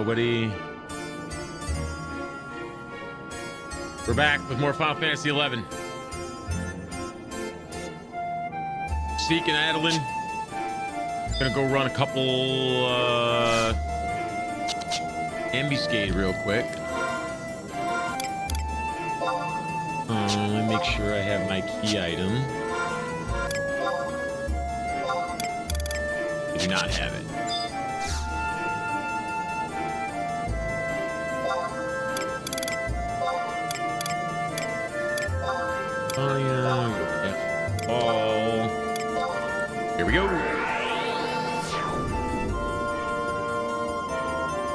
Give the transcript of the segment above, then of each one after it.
nobody. We're back with more Final Fantasy 11. Seek and Adoulin. Gonna go run a couple ambuscade real quick. Let me make sure I have my key item. I do not have it. Oh yeah. Oh. Here we go.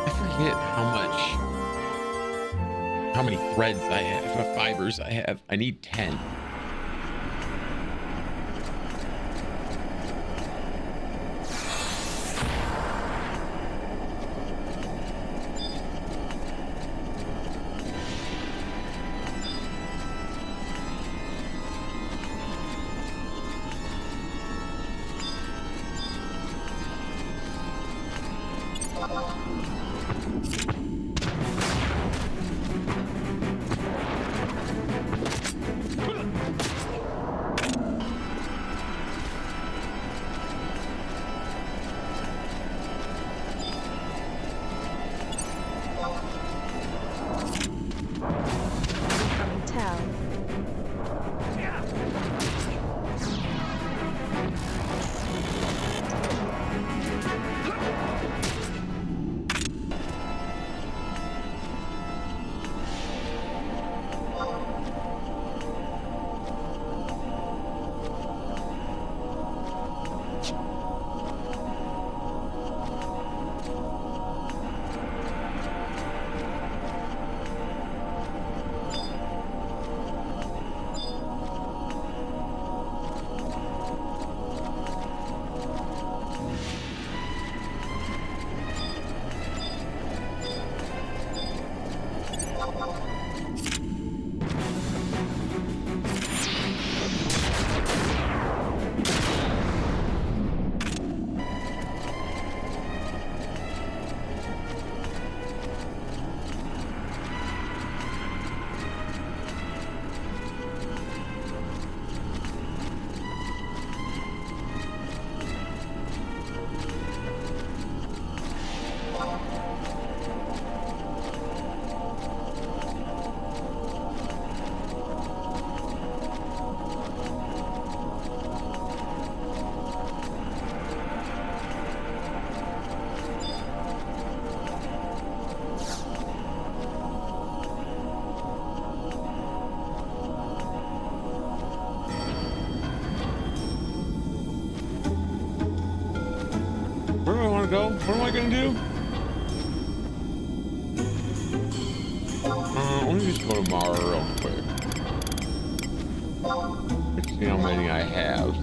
I forget how many threads I have, fibers I have. I need 10. Go. What am I gonna do? Let me just go to Mara real quick. Let's see how many I have.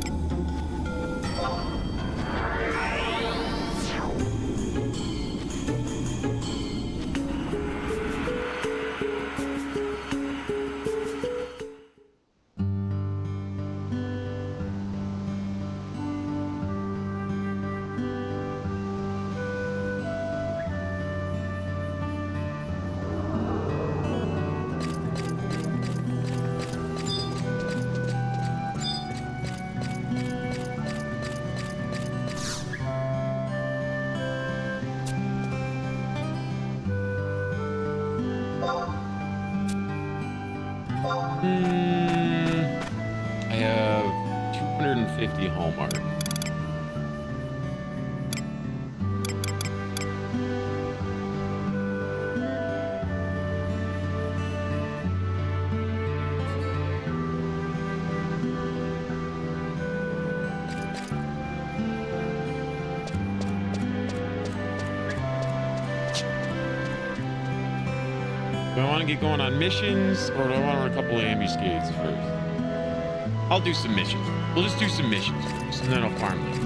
I have 250 Hallmark. Do I want to get going on missions, or do I want to run a couple of ambuscades first? I'll do some missions. We'll just do some missions first, and then I'll farm them.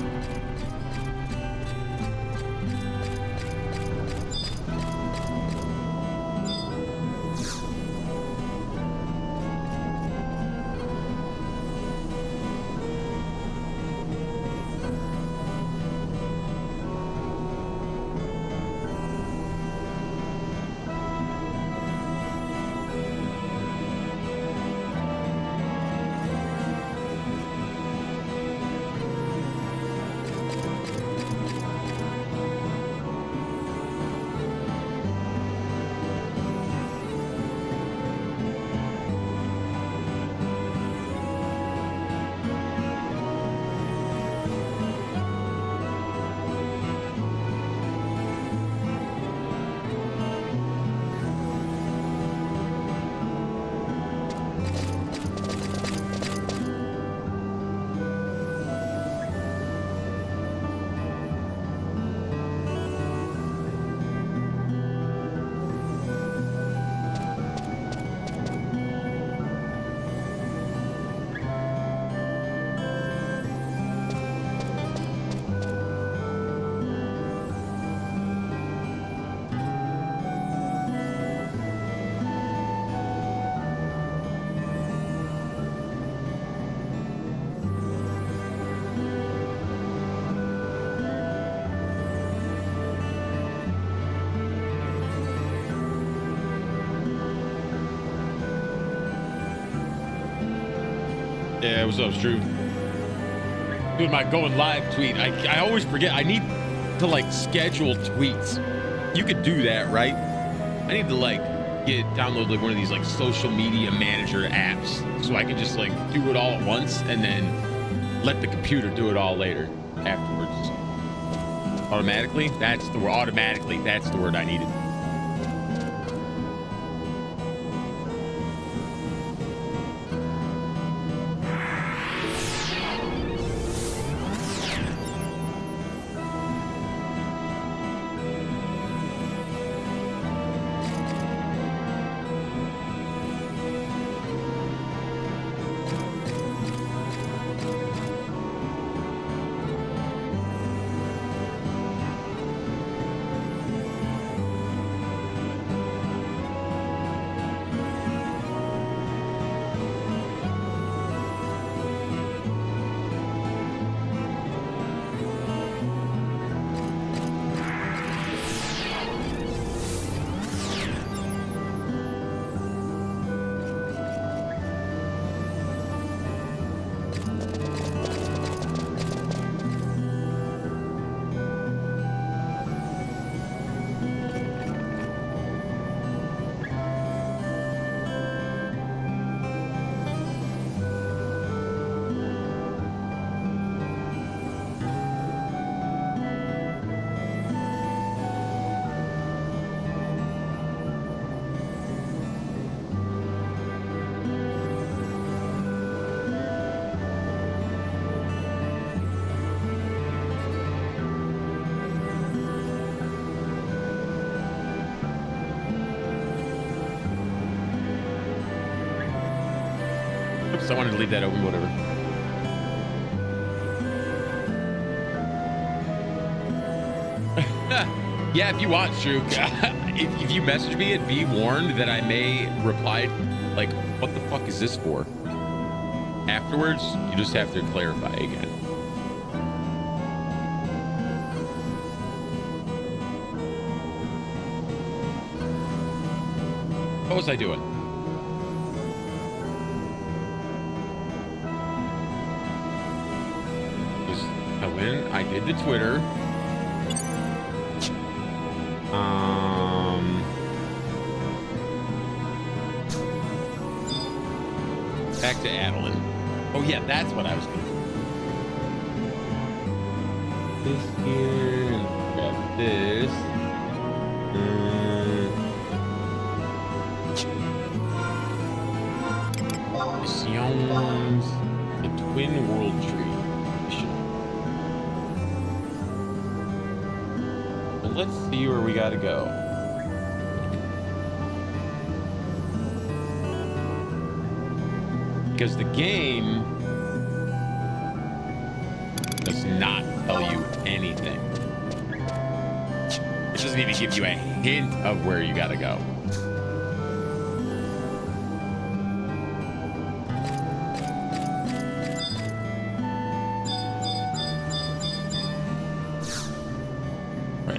Yeah, what's up, Drew? Doing my going live tweet. I always forget. I need to like schedule tweets. You could do that, right? I need to like download like one of these like social media manager apps so I can just like do it all at once and then let the computer do it all later afterwards. Automatically? That's the word. Automatically. That's the word I needed. I wanted to leave that open, whatever. Yeah, if you want, Drew, if you message me and be warned that I may reply, like, what the fuck is this for? Afterwards, you just have to clarify again. What was I doing? I did the Twitter. Back to Adoulin. Oh yeah, that's what I was gonna do. This here, and grab this. Missions, the Twin World Tree. Let's see where we gotta go. Because the game does not tell you anything. It doesn't even give you a hint of where you gotta go.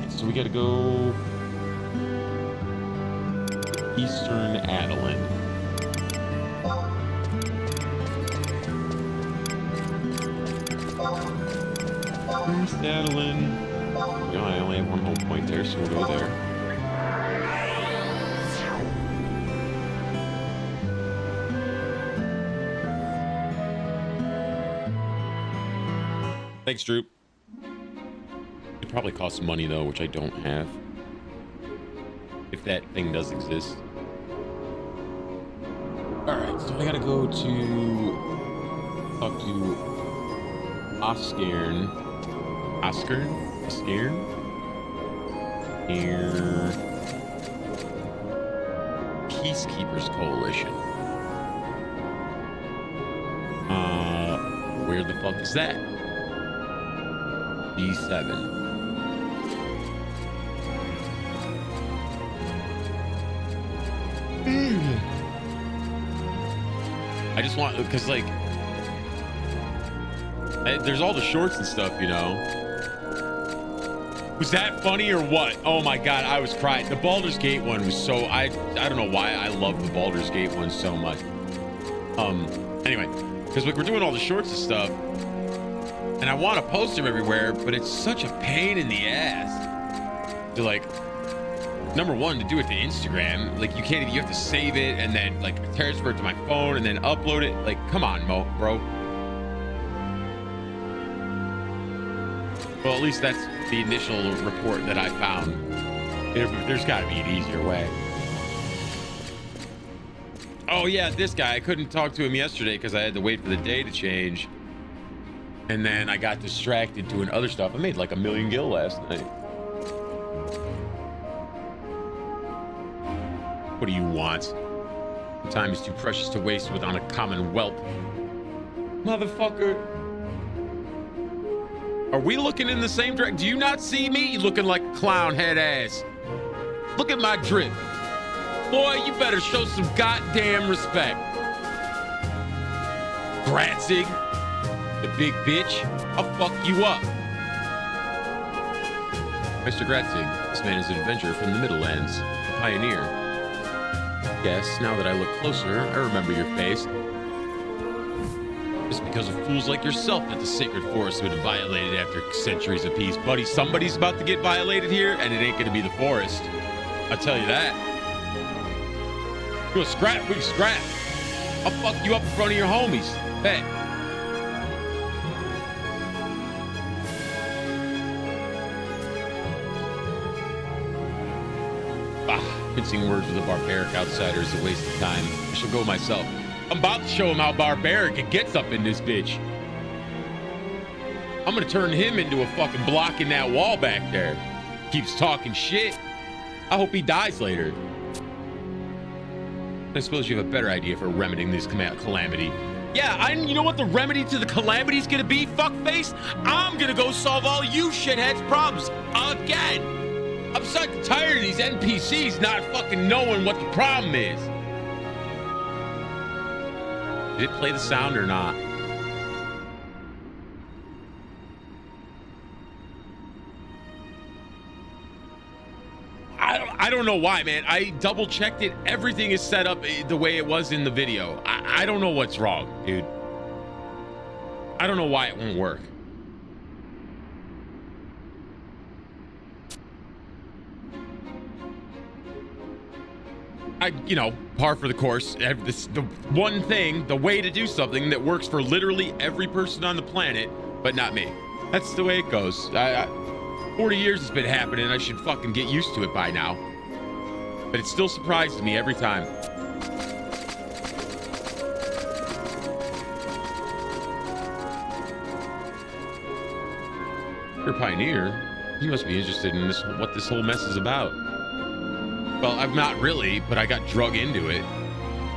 So we gotta go Eastern Adoulin. East Adoulin. You know, I only have one home point there, so we'll go there. Thanks, Drew. Probably costs money though, which I don't have, if that thing does exist. All right, so I gotta go to talk to Oscar here. Peacekeepers Coalition. Where the fuck is that? D7. I just want, because like there's all the shorts and stuff, you know. Was that funny or what? Oh my god, I was crying. The Baldur's Gate one was so, I don't know why I love the Baldur's Gate one so much. Anyway, Because like we're doing all the shorts and stuff, and I want to post them everywhere, but it's such a pain in the ass to like, number one, to do it to Instagram. Like you can't even, you have to save it and then like transfer it to my phone and then upload it. Like, come on, bro. Well, at least that's the initial report that I found. There's got to be an easier way. Oh yeah, this guy, I couldn't talk to him yesterday because I had to wait for the day to change. And then I got distracted doing other stuff. I made like 1 million gil last night. What do you want? Time is too precious to waste with on a common whelp. Motherfucker. Are we looking in the same direction? Do you not see me? You looking like a clown head ass. Look at my drip. Boy, you better show some goddamn respect. Gratzig, the big bitch. I'll fuck you up. Mr. Gratzig, this man is an adventurer from the Middlelands, a pioneer. Yes, now that I look closer, I remember your face. It's because of fools like yourself that the sacred forest would have violated after centuries of peace. Buddy, somebody's about to get violated here, and it ain't gonna be the forest. I'll tell you that. You'll scrap, we scrap. I'll fuck you up in front of your homies. Bet. Mincing words with a barbaric outsider is a waste of time. I shall go myself. I'm about to show him how barbaric it gets up in this bitch. I'm gonna turn him into a fucking block in that wall back there. Keeps talking shit. I hope he dies later. I suppose you have a better idea for remedying this calamity. Yeah, you know what the remedy to the calamity is gonna be, fuckface? I'm gonna go solve all you shitheads' problems again. I'm sick and tired of these NPCs not fucking knowing what the problem is. Did it play the sound or not? I don't know why, man. I double checked it. Everything is set up the way it was in the video. I don't know what's wrong, dude. I don't know why it won't work. You know, par for the course. The one thing, the way to do something that works for literally every person on the planet, but not me. That's the way it goes. 40 years it's been happening. I should fucking get used to it by now. But it still surprises me every time. You're a pioneer. You must be interested in what this whole mess is about. Well, I'm not really, but I got drug into it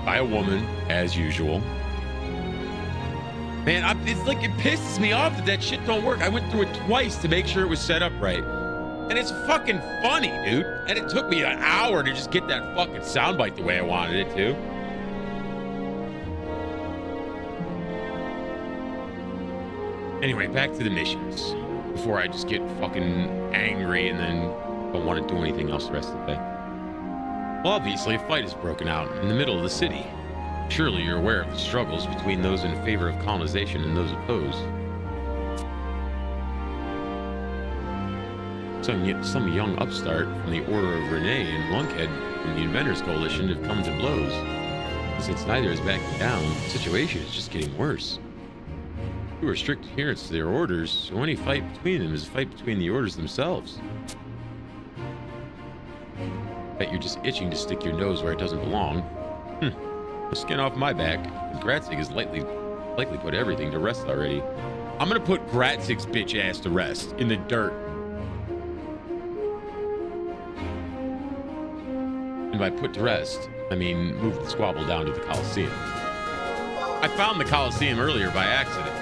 by a woman, as usual. Man, it's like it pisses me off that shit don't work. I went through it twice to make sure it was set up right. And it's fucking funny, dude. And it took me an hour to just get that fucking soundbite the way I wanted it to. Anyway, back to the missions. Before I just get fucking angry and then don't want to do anything else the rest of the day. Well, obviously, a fight has broken out in the middle of the city. Surely you're aware of the struggles between those in favor of colonization and those opposed. Some young upstart from the Order of Renee and Lunkhead from the Inventors Coalition have come to blows. Since neither is backing down, the situation is just getting worse. Who are strict adherents to their orders, so any fight between them is a fight between the orders themselves. Bet you're just itching to stick your nose where it doesn't belong. The skin off my back, and Gratzig has likely put everything to rest already. I'm gonna put Gratzig's bitch ass to rest in the dirt. And by put to rest, I mean move the squabble down to the Coliseum. I found the Coliseum earlier by accident.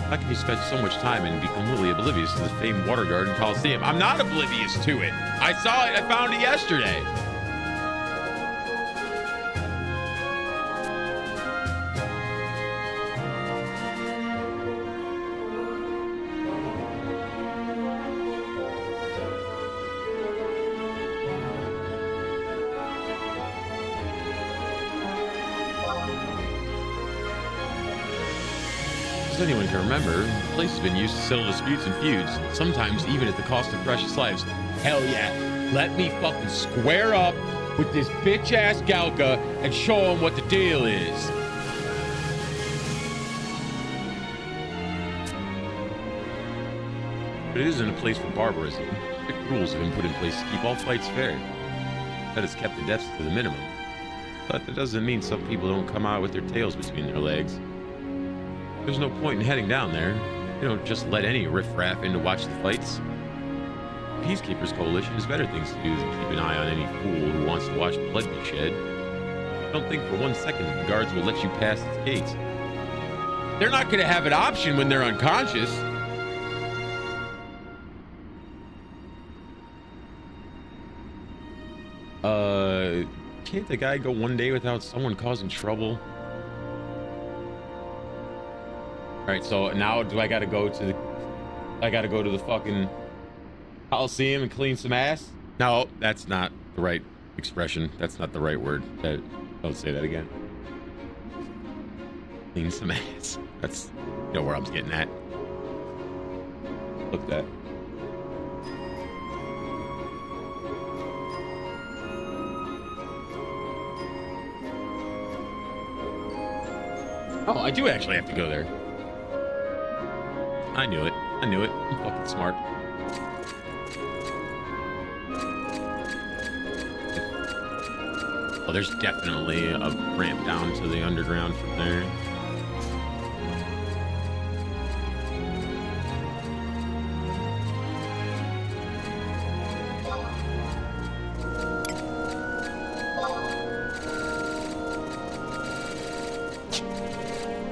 How can you spend so much time and be completely oblivious to the famed Water Garden Coliseum? I'm not oblivious to it. I saw it. I found it yesterday. as anyone can remember, the place has been used to settle disputes and feuds, sometimes even at the cost of precious lives. Hell yeah. Let me fucking square up with this bitch-ass Galka and show him what the deal is. But it isn't a place for barbarism. Strict rules have been put in place to keep all fights fair. That has kept the deaths to the minimum. But that doesn't mean some people don't come out with their tails between their legs. There's no point in heading down there. You don't just let any riffraff in to watch the fights. The Peacekeepers Coalition has better things to do than keep an eye on any fool who wants to watch blood be shed. I don't think for 1 second that the guards will let you pass its gates. They're not going to have an option when they're unconscious. Can't the guy go 1 day without someone causing trouble? All right, so now do I gotta go to the fucking Coliseum and clean some ass? No, that's not the right expression. That's not the right word. Don't say that again. Clean some ass. That's, you know where I'm getting at. Look at that. Oh, I do actually have to go there. I knew it. I'm fucking smart. Oh, there's definitely a ramp down to the underground from there.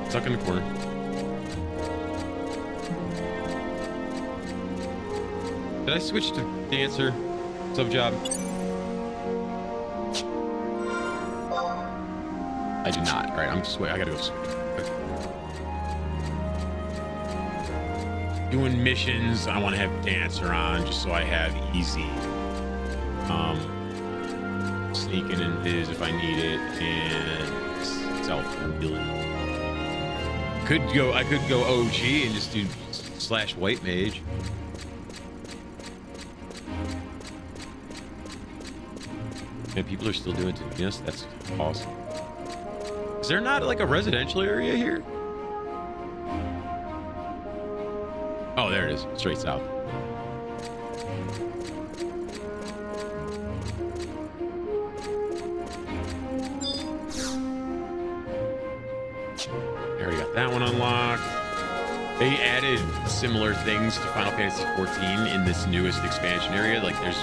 Stuck in the corner. Did I switch to dancer? Sub job? I did not. All right, I'm just wait. I gotta go switch. Doing missions. I want to have dancer on just so I have easy. Sneaking in biz if I need it, and self-healing. I could go OG and just do / white mage. And people are still doing it. Yes, that's awesome. Is there not like a residential area here? Oh, there it is. Straight south. Already got that one unlocked. They added similar things to Final Fantasy XIV in this newest expansion area. Like there's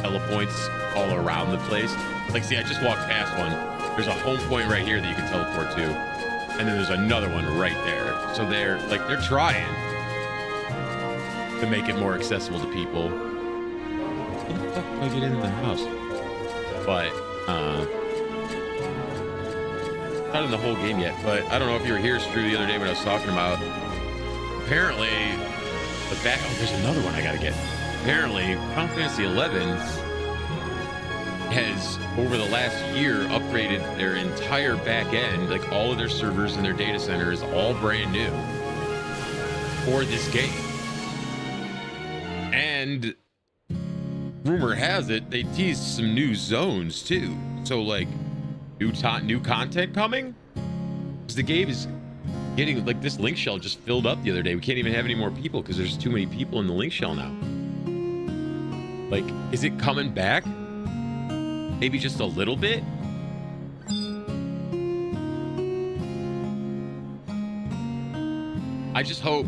telepoints all around the place. Like, see, I just walked past one. There's a home point right here that you can teleport to, and then there's another one right there. So they're trying to make it more accessible to people. How the fuck do I get into the house? But not in the whole game yet. But I don't know if you were here, Stu, the other day when I was talking about. Apparently, there's another one I gotta get. Apparently, Final Fantasy XI has, over the last year, upgraded their entire back end, like all of their servers and their data center is all brand new for this game. And rumor has it they teased some new zones too. So like new content coming. Because the game is getting, like, this link shell just filled up the other day. We can't even have any more people because there's too many people in the link shell now. Like, is it coming back? Maybe just a little bit? I just hope.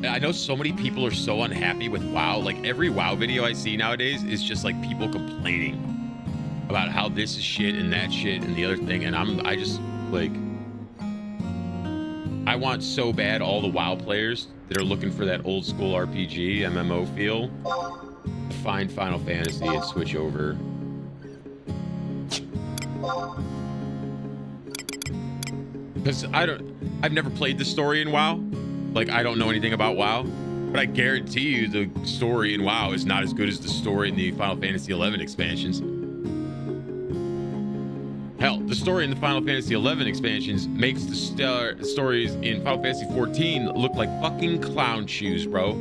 I know so many people are so unhappy with WoW. Like, every WoW video I see nowadays is just like people complaining about how this is shit and that shit and the other thing. And I just like, I want so bad all the WoW players that are looking for that old school RPG MMO feel to find Final Fantasy and switch over. Because I've never played the story in WoW. Like, I don't know anything about WoW, but I guarantee you the story in WoW is not as good as the story in the Final Fantasy XI expansions. Hell, the story in the Final Fantasy XI expansions makes the stories in Final Fantasy XIV look like fucking clown shoes, bro.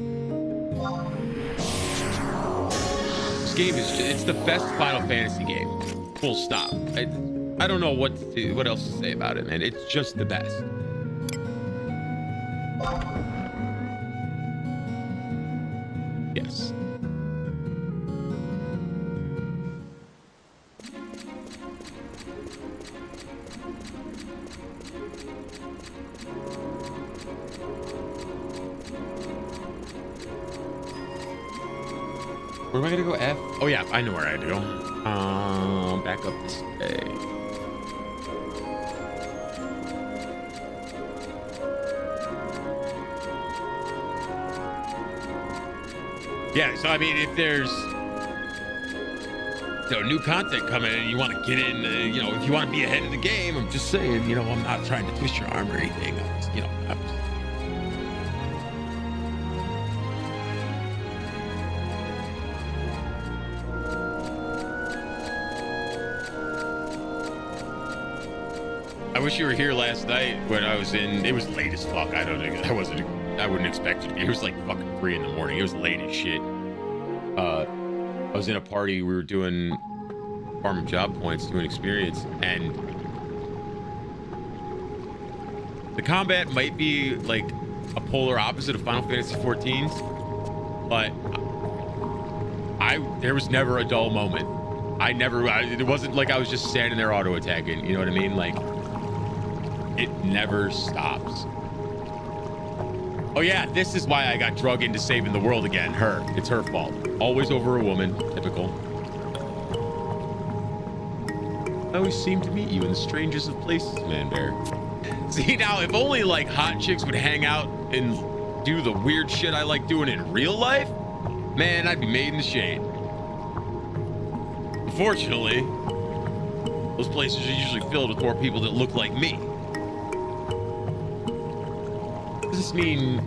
This game is it's the best Final Fantasy game. Full stop. I don't know what else to say about it, man. It's just the best. Yes. Where am I gonna go? F? Oh yeah, I know where I had to go. Back up this way. Yeah, so I mean, if there's new content coming and you want to get in, if you want to be ahead of the game, I'm just saying, I'm not trying to twist your arm or anything. I'm just, I wish you were here last night when I was in. It was late as fuck. I wouldn't expect it to be. It was like fucking 3 a.m. It was late as shit. I was in a party. We were doing farming job points, doing experience, and the combat might be like a polar opposite of Final Fantasy XIV's, but there was never a dull moment. It wasn't like I was just standing there auto attacking. You know what I mean? Like, it never stops. Oh yeah, this is why I got drug into saving the world again. It's her fault. Always over a woman. Typical. I always seem to meet you in the strangest of places, man bear. See, now if only like hot chicks would hang out and do the weird shit I like doing in real life, man, I'd be made in the shade. Unfortunately, those places are usually filled with more people that look like me. Does this mean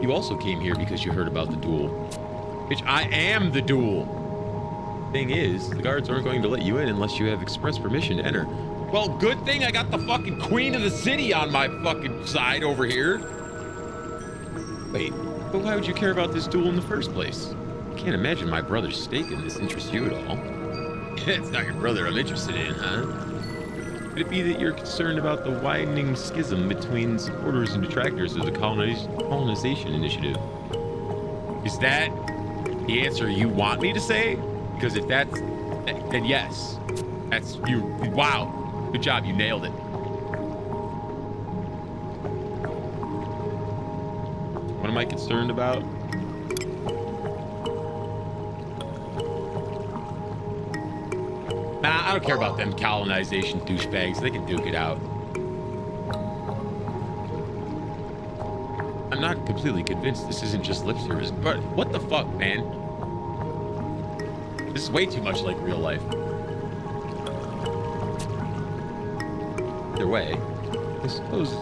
you also came here because you heard about the duel? Bitch, I am the duel. Thing is, the guards aren't going to let you in unless you have express permission to enter. Well, good thing I got the fucking queen of the city on my fucking side over here. Wait, but why would you care about this duel in the first place? I can't imagine my brother's stake in this interests you at all. It's not your brother I'm interested in, huh? Could it be that you're concerned about the widening schism between supporters and detractors of the colonization initiative? Is that the answer you want me to say? Because if that's, then yes. That's you. Wow. Good job. You nailed it. What am I concerned about? Nah, I don't care about them colonization douchebags. They can duke it out. I'm not completely convinced this isn't just lip service, but what the fuck, man? This is way too much like real life. Either way, I suppose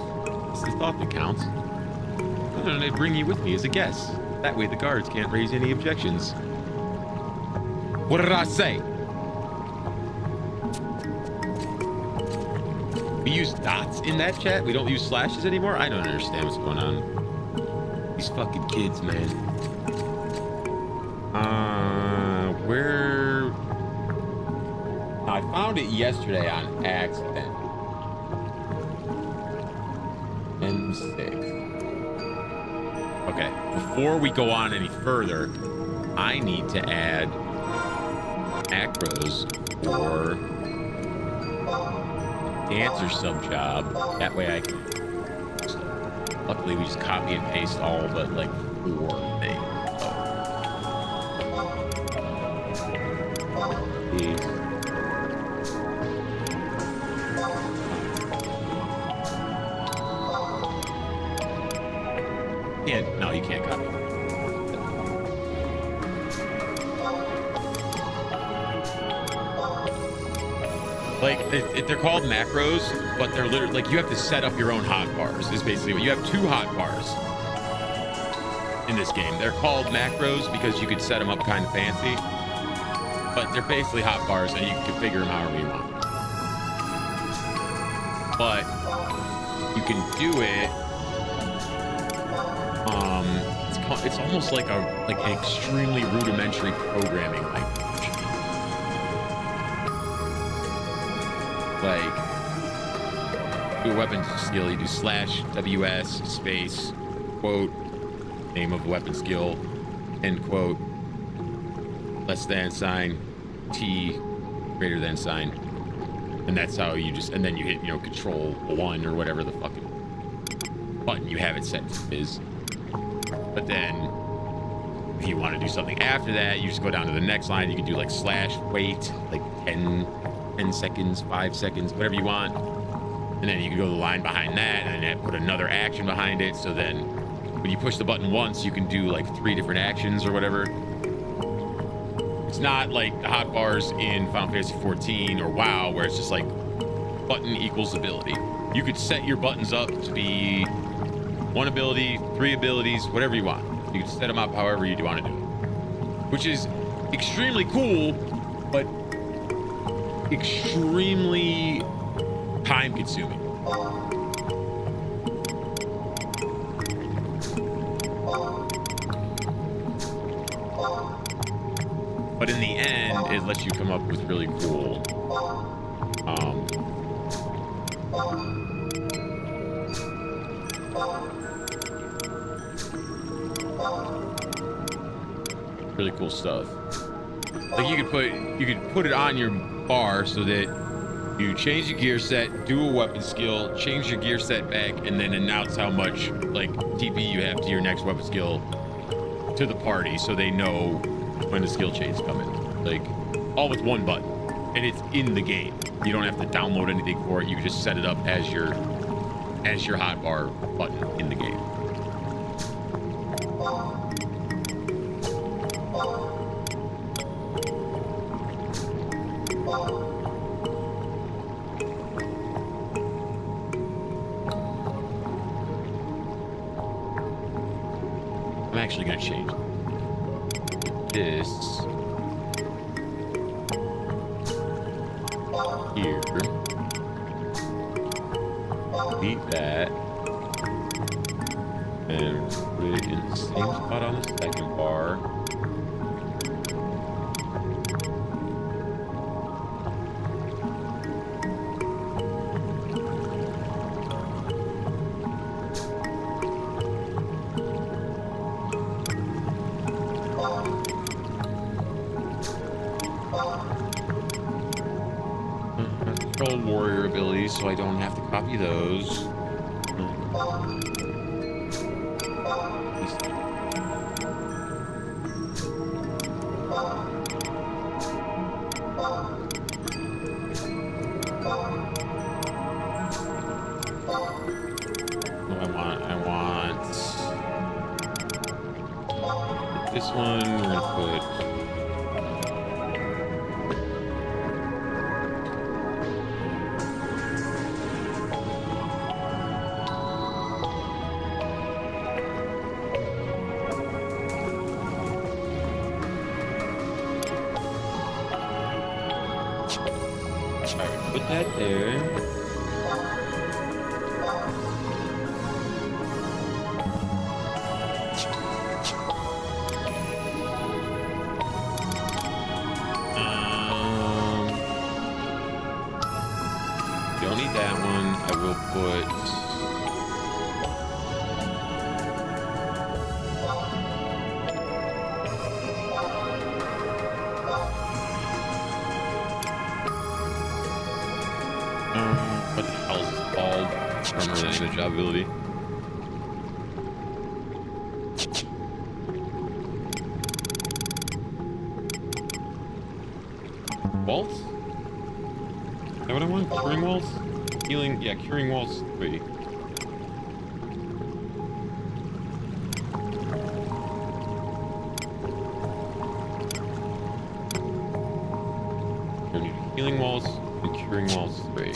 it's the thought that counts. Why don't I bring you with me as a guest? That way the guards can't raise any objections. What did I say? We use dots in that chat? We don't use slashes anymore? I don't understand what's going on. These fucking kids, man. Where... I found it yesterday on accident. And mistake. Okay, before we go on any further, I need to add macros for dancer sub job. That way I can. Luckily, we just copy and paste all but like 4 things. No, you can't copy. Like, they're called macros, but they're literally, like, you have to set up your own hotbars, is basically what you have. 2 hotbars in this game. They're called macros because you could set them up kind of fancy, but they're basically hotbars and you can configure them however you want. but you can do it. It's almost like an extremely rudimentary programming language. Like, do a weapon skill, you do /WS space quote name of weapon skill end quote less than sign T greater than sign, and that's how you just, and then you hit, you know, control 1 or whatever the fucking button you have it set to is. But then if you want to do something after that, you just go down to the next line. You can do like /wait, like 10 seconds, 5 seconds, whatever you want. And then you can go to the line behind that and then put another action behind it. So then when you push the button once, you can do like 3 different actions or whatever. It's not like the hotbars in Final Fantasy 14 or WoW, where it's just like button equals ability. You could set your buttons up to be 1 ability, 3 abilities, whatever you want. You can set them up however you want to do it, which is extremely cool, but extremely time consuming. But in the end, it lets you come up with really cool really cool stuff. Like you could put it on your bar so that you change your gear set, do a weapon skill, change your gear set back, and then announce how much like TP you have to your next weapon skill to the party, so they know when the skill chain's coming. Like all with 1 button, and it's in the game. You don't have to download anything for it. You can just set it up as your hotbar button in the game. I'm actually going to change this here. Delete that. And put it in the same spot on the second bar. Warrior abilities, so I don't have to copy those. I want this one. We're gonna put that there. Don't need that one. I will put what the hell is this called? Remember the name of the job ability. Waltz? Is that what I want? Curing waltz? Healing, yeah, curing waltz 3. I need healing waltz and curing waltz 3.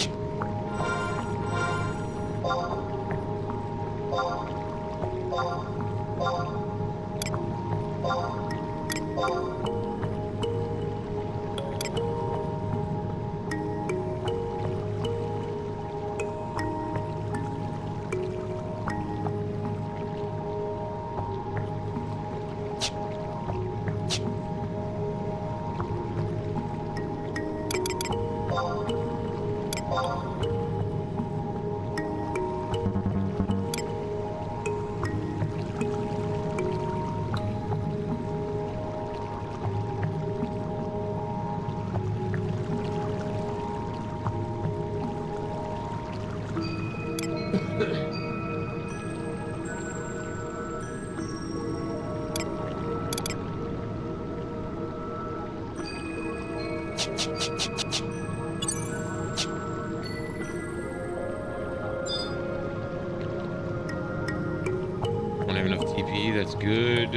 Don't have enough TP. That's good.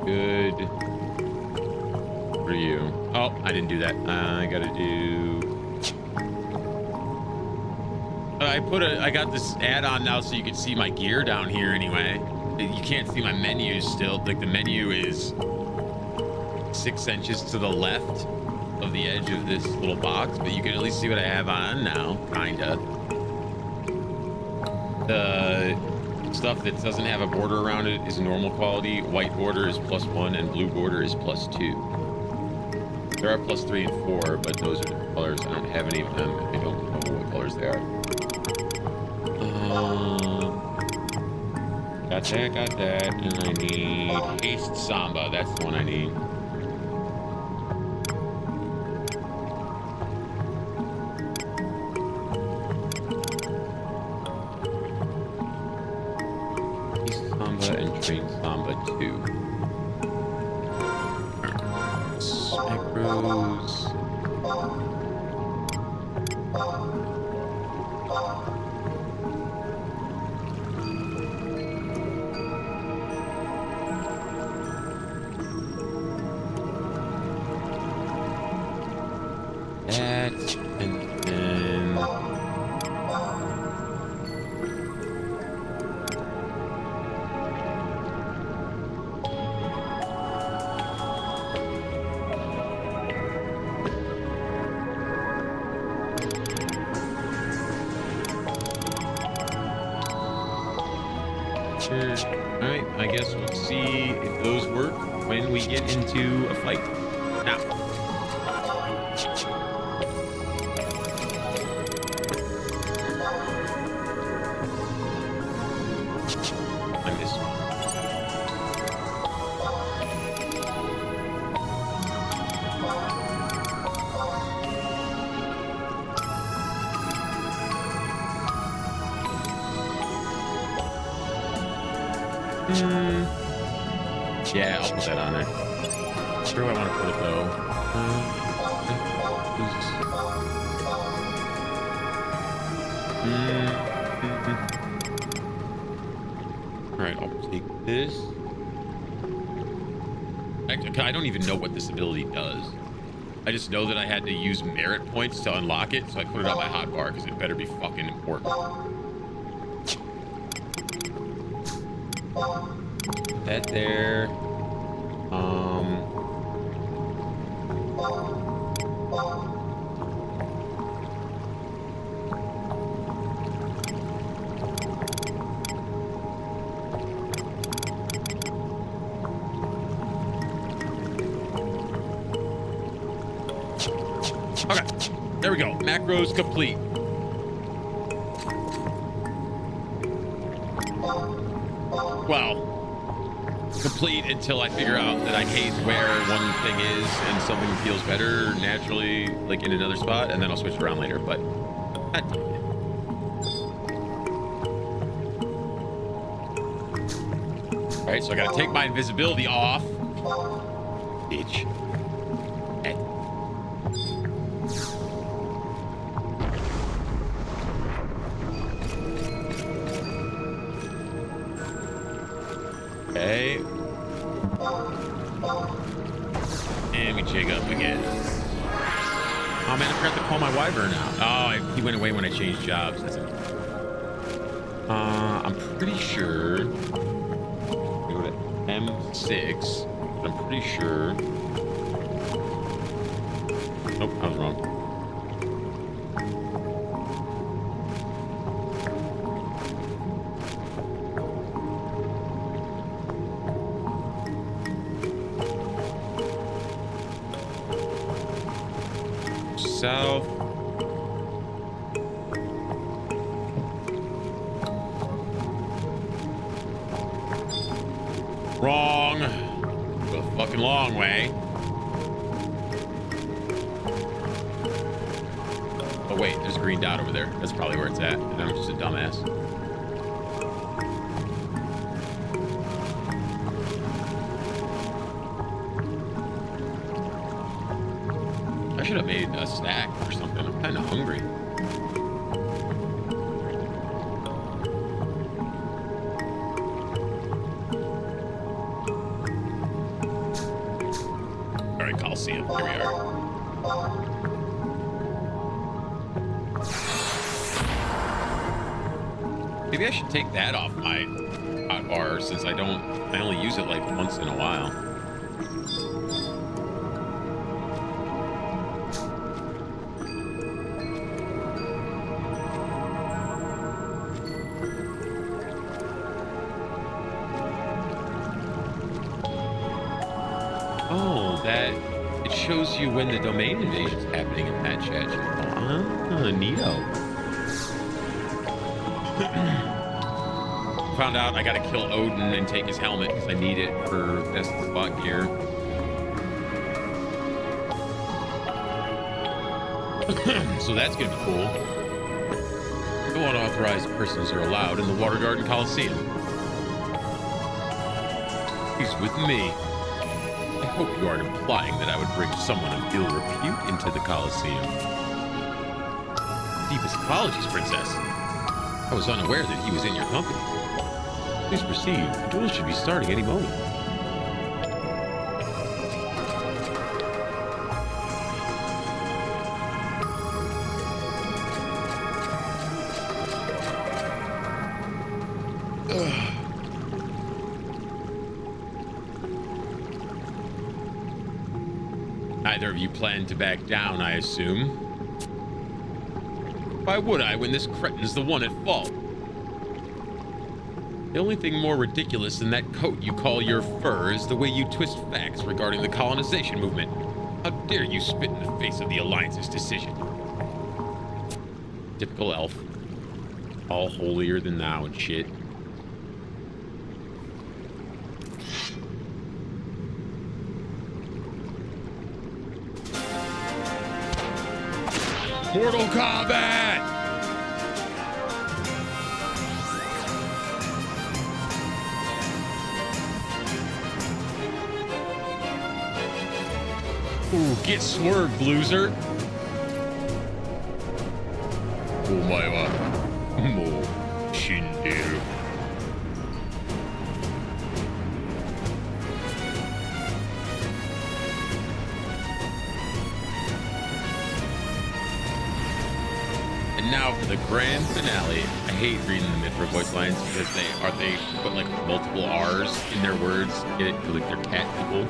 Good for you. Oh, I didn't do that. I gotta do. I got this add-on now so you can see my gear down here anyway. You can't see my menus still. Like the menu is 6 inches to the left of the edge of this little box, but you can at least see what I have on now, kinda. The stuff that doesn't have a border around it is normal quality. White border is +1 and blue border is +2. There are +3 and 4, but those are different colors. I don't have any of them. I don't know what colors they are. Got that, and I need Haste Samba. That's the one I need. Haste Samba and Train Samba 2. Macros. Alright, I guess we'll see if those work when we get into a fight. Now. I missed one. Yeah, I'll put that on there. Where do I want to put it though? Alright, I'll take this. Actually, I don't even know what this ability does. I just know that I had to use merit points to unlock it, so I put it on my hotbar because it better be fucking important. That there. Okay, there we go. Macros complete. Well, complete until I figure out that I hate where one thing is and something feels better naturally, like in another spot, and then I'll switch it around later. But all right, so I gotta take my invisibility off, bitch. Okay. And we jig up again. Oh man, I forgot to call my wyvern out. Oh, he went away when I changed jobs. That's it. I'm pretty sure. We go to M6. But I'm pretty sure. Nope, I was wrong. south. Wrong. The fucking long way. Oh wait, there's a green dot over there. That's probably where it's at. And I'm just a dumbass. I should have made a snack or something. I'm kind of hungry. All right, Coliseum. Here we are. Maybe I should take that off my hot bar since I only use it like once in a while. Oh, it shows you when the domain invasion is happening in that chat. Ah, neato. Found out I gotta kill Odin and take his helmet because I need it for best spot gear. So that's gonna be cool. No unauthorized persons are allowed in the Water Garden Coliseum. He's with me. I hope you aren't implying that I would bring someone of ill repute into the Coliseum. Deepest apologies, Princess. I was unaware that he was in your company. Please proceed. The duel should be starting any moment. Neither of you plan to back down, I assume. Why would I when this cretin's the one at fault? The only thing more ridiculous than that coat you call your fur is the way you twist facts regarding the colonization movement. How dare you spit in the face of the Alliance's decision? Typical elf. All holier than thou and shit. Mortal Kombat! Ooh, get swerved, loser. Omae wa mou shinderu. And now for the grand finale. I hate reading the Mithra voice lines because they put like multiple R's in their words. Get it? Like they're cat people.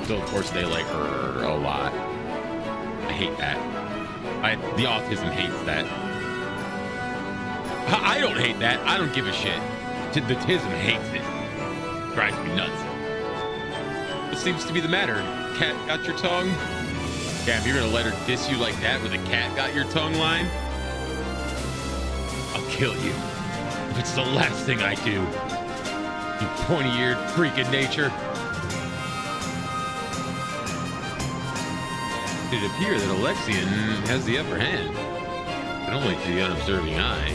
So of course they like her a lot. I hate that. The autism hates that. I don't hate that. I don't give a shit. The tism hates it. Drives me nuts. What seems to be the matter? Cat got your tongue? Yeah, if you're gonna let her diss you like that with a cat got your tongue line, I'll kill you. If it's the last thing I do. You pointy-eared freak of nature. It appears that Alexian has the upper hand, but only to the unobserving eye.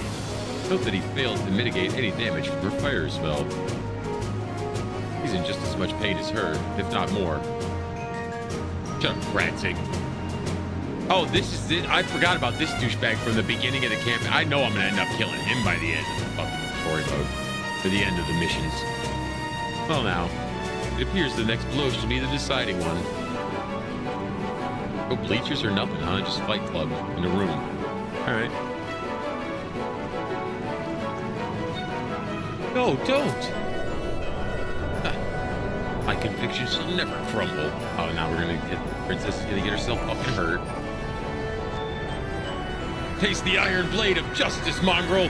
Note that he failed to mitigate any damage from her fire spell. He's in just as much pain as her, if not more. Shut up, Ratzing. Oh, this is it. I forgot about this douchebag from the beginning of the campaign. I know I'm gonna end up killing him by the end of the fucking story mode, for the end of the missions. Well now, it appears the next blow should be the deciding one. No bleachers or nothing, huh? Just Fight Club in a room. Alright. No, don't! My convictions shall never crumble. Oh, now we're gonna get... Princess is gonna get herself fucking hurt. Taste the iron blade of justice, mongrel!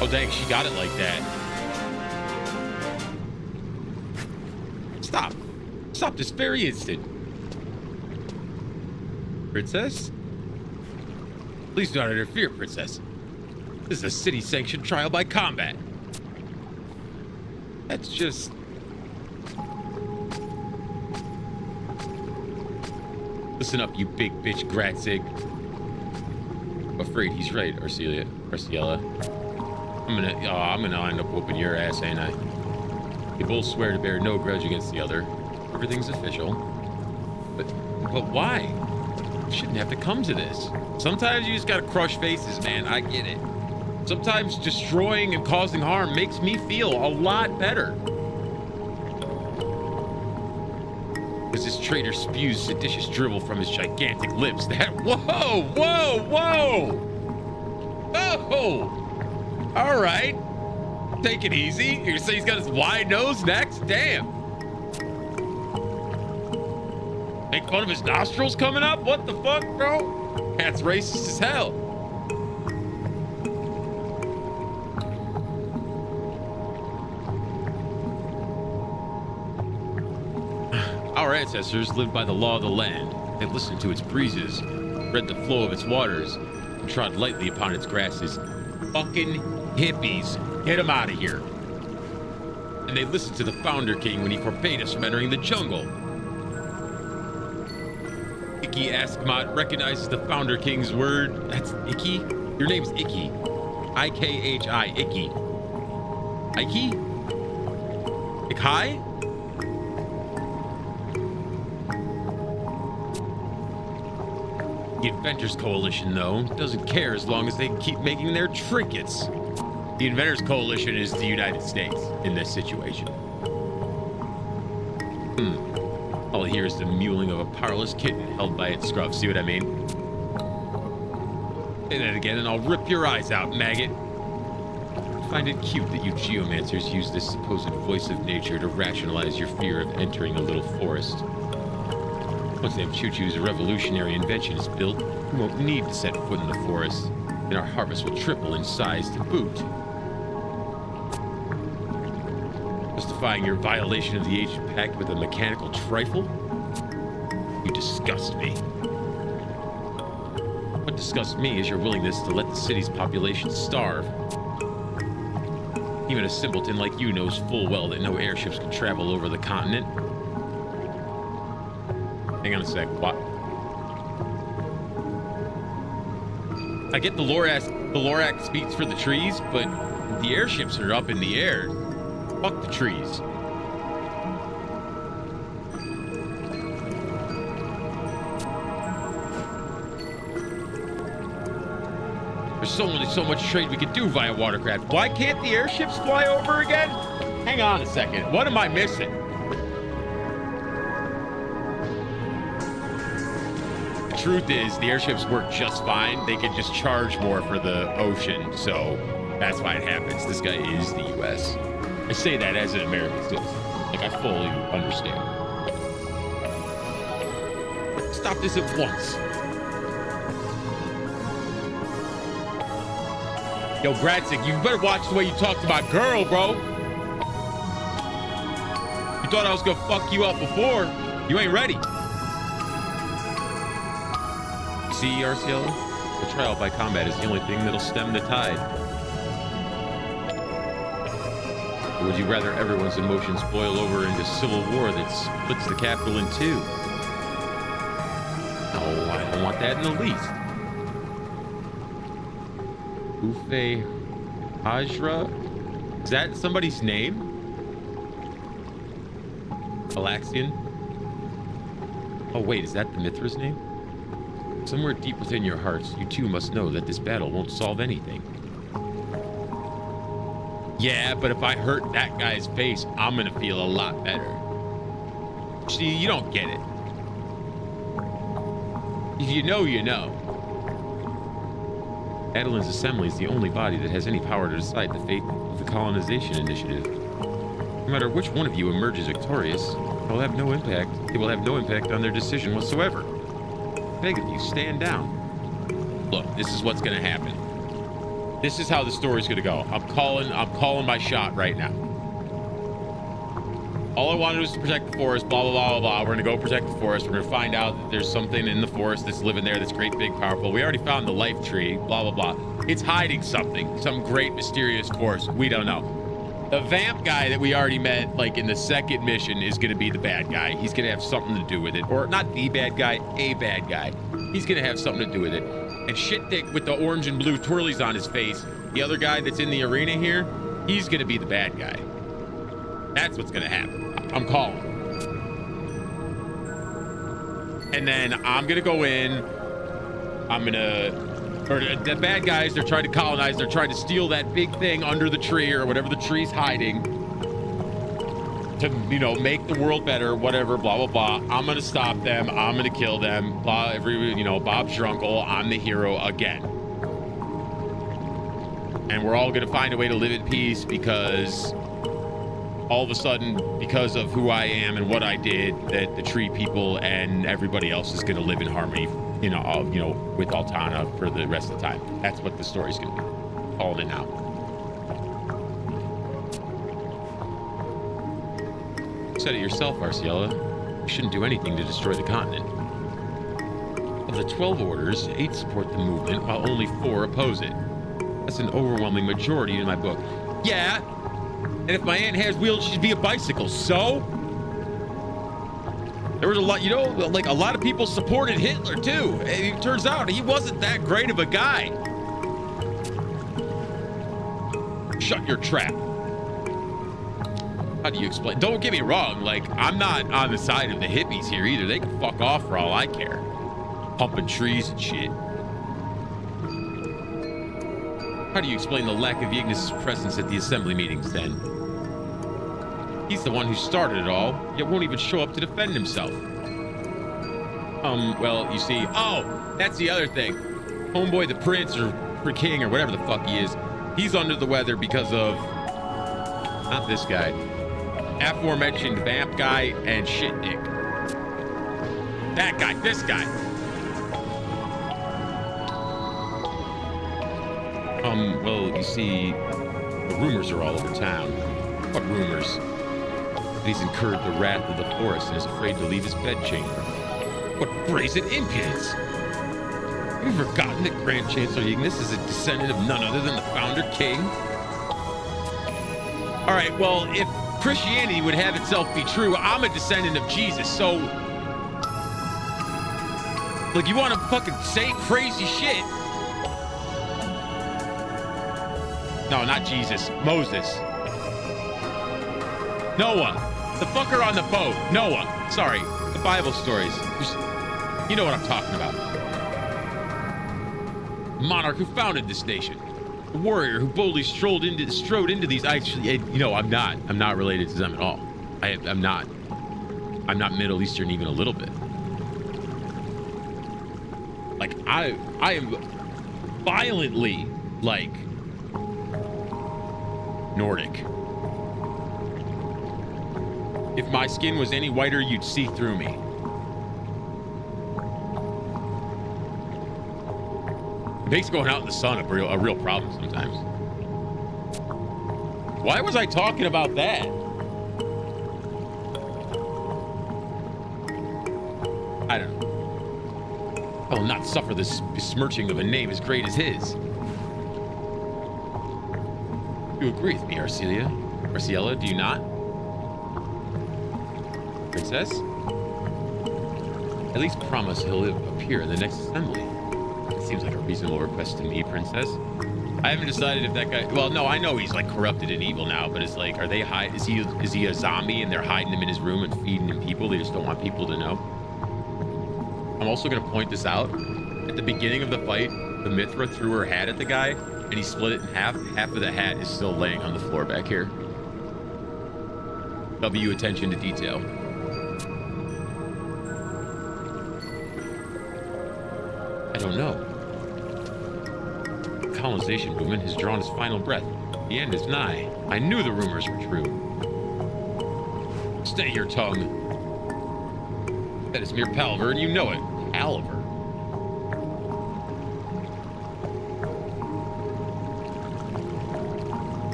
Oh, dang, she got it like that. Stop. Stop this very instant. Princess? Please do not interfere, Princess. This is a city-sanctioned trial by combat. That's just... Listen up, you big bitch Gratzig. I'm afraid he's right, Arciella. I'm gonna end up whooping your ass, ain't I? We both swear to bear no grudge against the other. Everything's official. But why? It shouldn't have to come to this. Sometimes you just gotta crush faces, man. I get it. Sometimes destroying and causing harm makes me feel a lot better. As this traitor spews seditious drivel from his gigantic lips, that... Whoa! Whoa! Whoa! Oh! All right. Take it easy. You're gonna say he's got his wide nose next? Damn. Make fun of his nostrils coming up? What the fuck, bro? Cat's racist as hell. Our ancestors lived by the law of the land. They listened to its breezes, read the flow of its waters, and trod lightly upon its grasses. Fucking hippies. Get them out of here. And they listened to the Founder King when he forbade us from entering the jungle. Icky Askmot recognizes the Founder King's word. That's Icky? Your name's Icky. I-K-H-I, Icky. Icky? Ikai? The Inventors Coalition, though, doesn't care as long as they keep making their trinkets. The Inventors Coalition is the United States in this situation. All I hear is the mewling of a powerless kitten held by its scruff. See what I mean? Say that again and I'll rip your eyes out, maggot. I find it cute that you geomancers use this supposed voice of nature to rationalize your fear of entering a little forest. Once them choo-choo's revolutionary invention is built, we won't need to set foot in the forest, and our harvest will triple in size to boot. Justifying your violation of the ancient pact with a mechanical trifle? You disgust me. What disgusts me is your willingness to let the city's population starve. Even a simpleton like you knows full well that no airships can travel over the continent. Hang on a sec. What? I get the Lorax speaks for the trees, but the airships are up in the air. Fuck the trees. There's only so much trade we could do via watercraft. Why can't the airships fly over again? Hang on a second. What am I missing? Truth is, the airships work just fine. They can just charge more for the ocean, so that's why it happens. This guy is the U.S. I say that as an American citizen. Like, I fully understand. Stop this at once. Yo, Bradsick, you better watch the way you talk to my girl, bro. You thought I was gonna fuck you up before. You ain't ready. See, Arciella? The trial by combat is the only thing that'll stem the tide. Or would you rather everyone's emotions boil over into civil war that splits the capital in two? No, I don't want that in the least. Ufe Hajra? Is that somebody's name? Alaxian? Oh wait, is that the Mithra's name? Somewhere deep within your hearts, you too must know that this battle won't solve anything. Yeah, but if I hurt that guy's face, I'm gonna feel a lot better. See, you don't get it. If you know, you know. Adoulin's assembly is the only body that has any power to decide the fate of the colonization initiative. No matter which one of you emerges victorious, it will have no impact. It will have no impact on their decision whatsoever. I beg of you, stand down. Look, this is what's gonna happen. This is how the story's gonna go. I'm calling my shot right now. All I wanted was to protect the forest, blah, blah, blah, blah, blah. We're going to go protect the forest. We're going to find out that there's something in the forest that's living there that's great, big, powerful. We already found the life tree, blah, blah, blah. It's hiding something, some great, mysterious force. We don't know. The vamp guy that we already met, like, in the second mission is going to be the bad guy. He's going to have something to do with it. Or not the bad guy, a bad guy. He's going to have something to do with it. And shit dick with the orange and blue twirlies on his face, the other guy that's in the arena here, he's going to be the bad guy. That's what's going to happen. I'm calling. And then I'm going to go in. I'm going to... Or the bad guys, they're trying to colonize. They're trying to steal that big thing under the tree or whatever the tree's hiding to, you know, make the world better, whatever, blah, blah, blah. I'm going to stop them. I'm going to kill them. Blah, Bob's your uncle. I'm the hero again. And we're all going to find a way to live in peace because all of a sudden, because of who I am and what I did, that the tree people and everybody else is going to live in harmony, with Altana for the rest of the time. That's what the story's going to be. Called it now. You said it yourself, Arciella. You shouldn't do anything to destroy the continent. Of the 12 orders, 8 support the movement, while only 4 oppose it. That's an overwhelming majority in my book. Yeah, and if my aunt has wheels, she'd be a bicycle, so? There was a lot, like a lot of people supported Hitler too. It turns out he wasn't that great of a guy. Shut your trap. How do you explain? Don't get me wrong, like, I'm not on the side of the hippies here either. They can fuck off for all I care. Pumping trees and shit. How do you explain the lack of Ignis' presence at the assembly meetings then? He's the one who started it all, yet won't even show up to defend himself. Well, you see, that's the other thing. Homeboy the prince or king or whatever the fuck he is, he's under the weather because of, not this guy, aforementioned vamp guy and shit dick. That guy, this guy. Well, you see, the rumors are all over town. What rumors? That he's incurred the wrath of the forest and is afraid to leave his bedchamber. What brazen impudence! Have you forgotten that Grand Chancellor Ignis is a descendant of none other than the founder king? All right, well, if Christianity would have itself be true, I'm a descendant of Jesus, so... Like, you want to fucking say crazy shit? No, not Jesus. Moses. Noah. The fucker on the boat. Noah. Sorry. The Bible stories. You know what I'm talking about. Monarch who founded this nation. A warrior who boldly strode into these... Actually, I'm not related to them at all. I'm not Middle Eastern even a little bit. Like, I am violently, like, Nordic. If my skin was any whiter, you'd see through me. It makes going out in the sun a real problem sometimes. Why was I talking about that? I don't know. I will not suffer this besmirching of a name as great as his. You agree with me, Arciella, do you not? Princess? At least promise he'll appear in the next assembly. It seems like a reasonable request to me, Princess. I haven't decided if that guy... Well, no, I know he's, like, corrupted and evil now, but it's like, are they is he a zombie and they're hiding him in his room and feeding him people? They just don't want people to know. I'm also going to point this out. At the beginning of the fight, the Mithra threw her hat at the guy, and he split it in half. Half of the hat is still laying on the floor back here. W attention to detail. I don't know. The colonization movement has drawn its final breath. The end is nigh. I knew the rumors were true. Stay your tongue. That is mere palaver, and you know it. Palaver.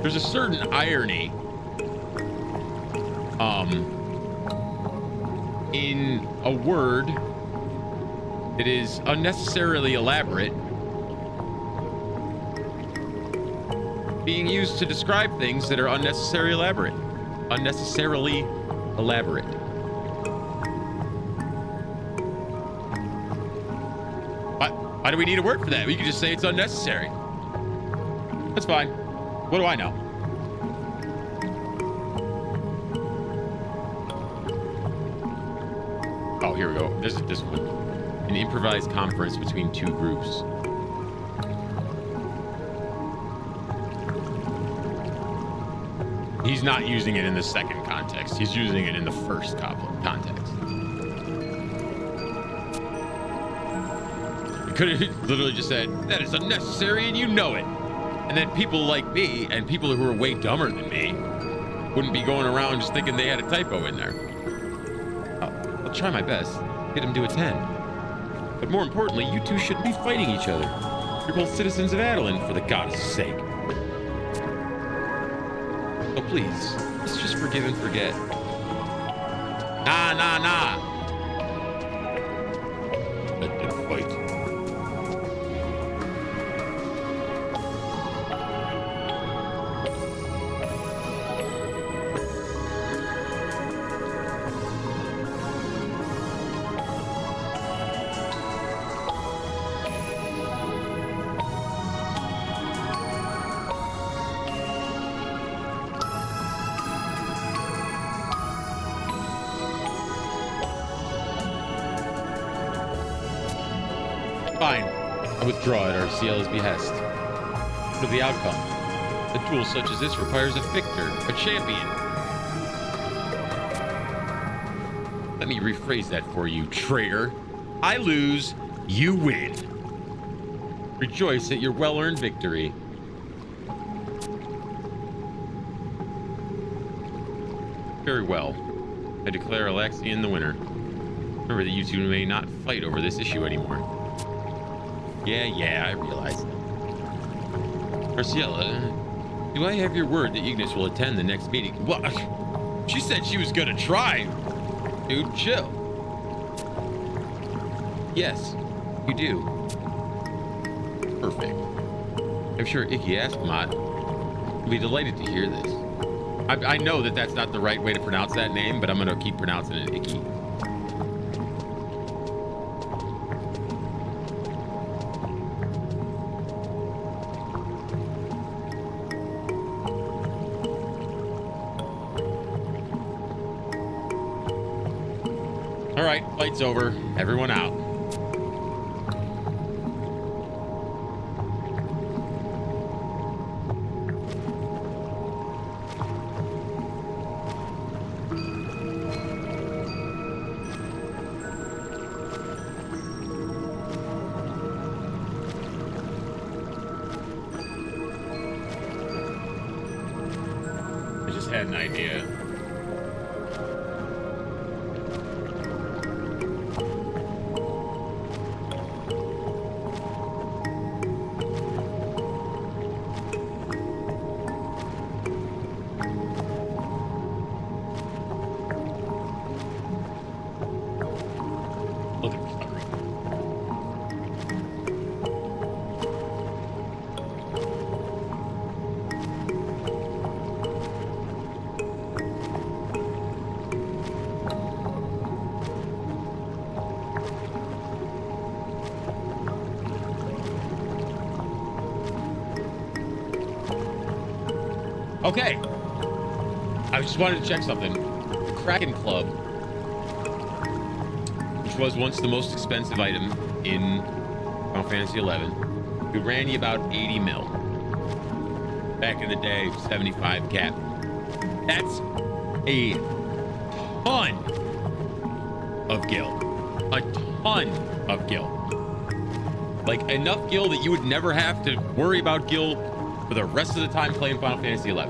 There's a certain irony in a word that is unnecessarily elaborate being used to describe things that are unnecessarily elaborate. Why do we need a word for that? We can just say it's unnecessary. That's fine. What do I know? Oh, here we go. This is this one. An improvised conference between two groups. He's not using it in the second context. He's using it in the first context. He could have literally just said, that is unnecessary and you know it. And then people like me and people who are way dumber than me wouldn't be going around just thinking they had a typo in there. I'll try my best. Get him to attend. But more importantly, you two shouldn't be fighting each other. You're both citizens of Adoulin, for the goddess' sake. So please, let's just forgive and forget. Nah. Let them fight. Fine. I withdraw at Arciela's behest. What of the outcome? A duel such as this requires a victor, a champion. Let me rephrase that for you, traitor. I lose, you win. Rejoice at your well-earned victory. Very well. I declare Alexian the winner. Remember that you two may not fight over this issue anymore. Yeah, I realize that. Arciela, do I have your word that Ignis will attend the next meeting? What? She said she was gonna try. Dude, chill. Yes, you do. Perfect. I'm sure Icky Askmot will be delighted to hear this. I know that that's not the right way to pronounce that name, but I'm gonna keep pronouncing it Icky. All right, fight's over. Everyone out. I just had an idea. Okay. I just wanted to check something. The Kraken Club, which was once the most expensive item in Final Fantasy XI, it ran you about 80 mil. Back in the day, 75 cap. That's a ton of gil. A ton of gil. Like enough gil that you would never have to worry about gil for the rest of the time playing Final Fantasy XI.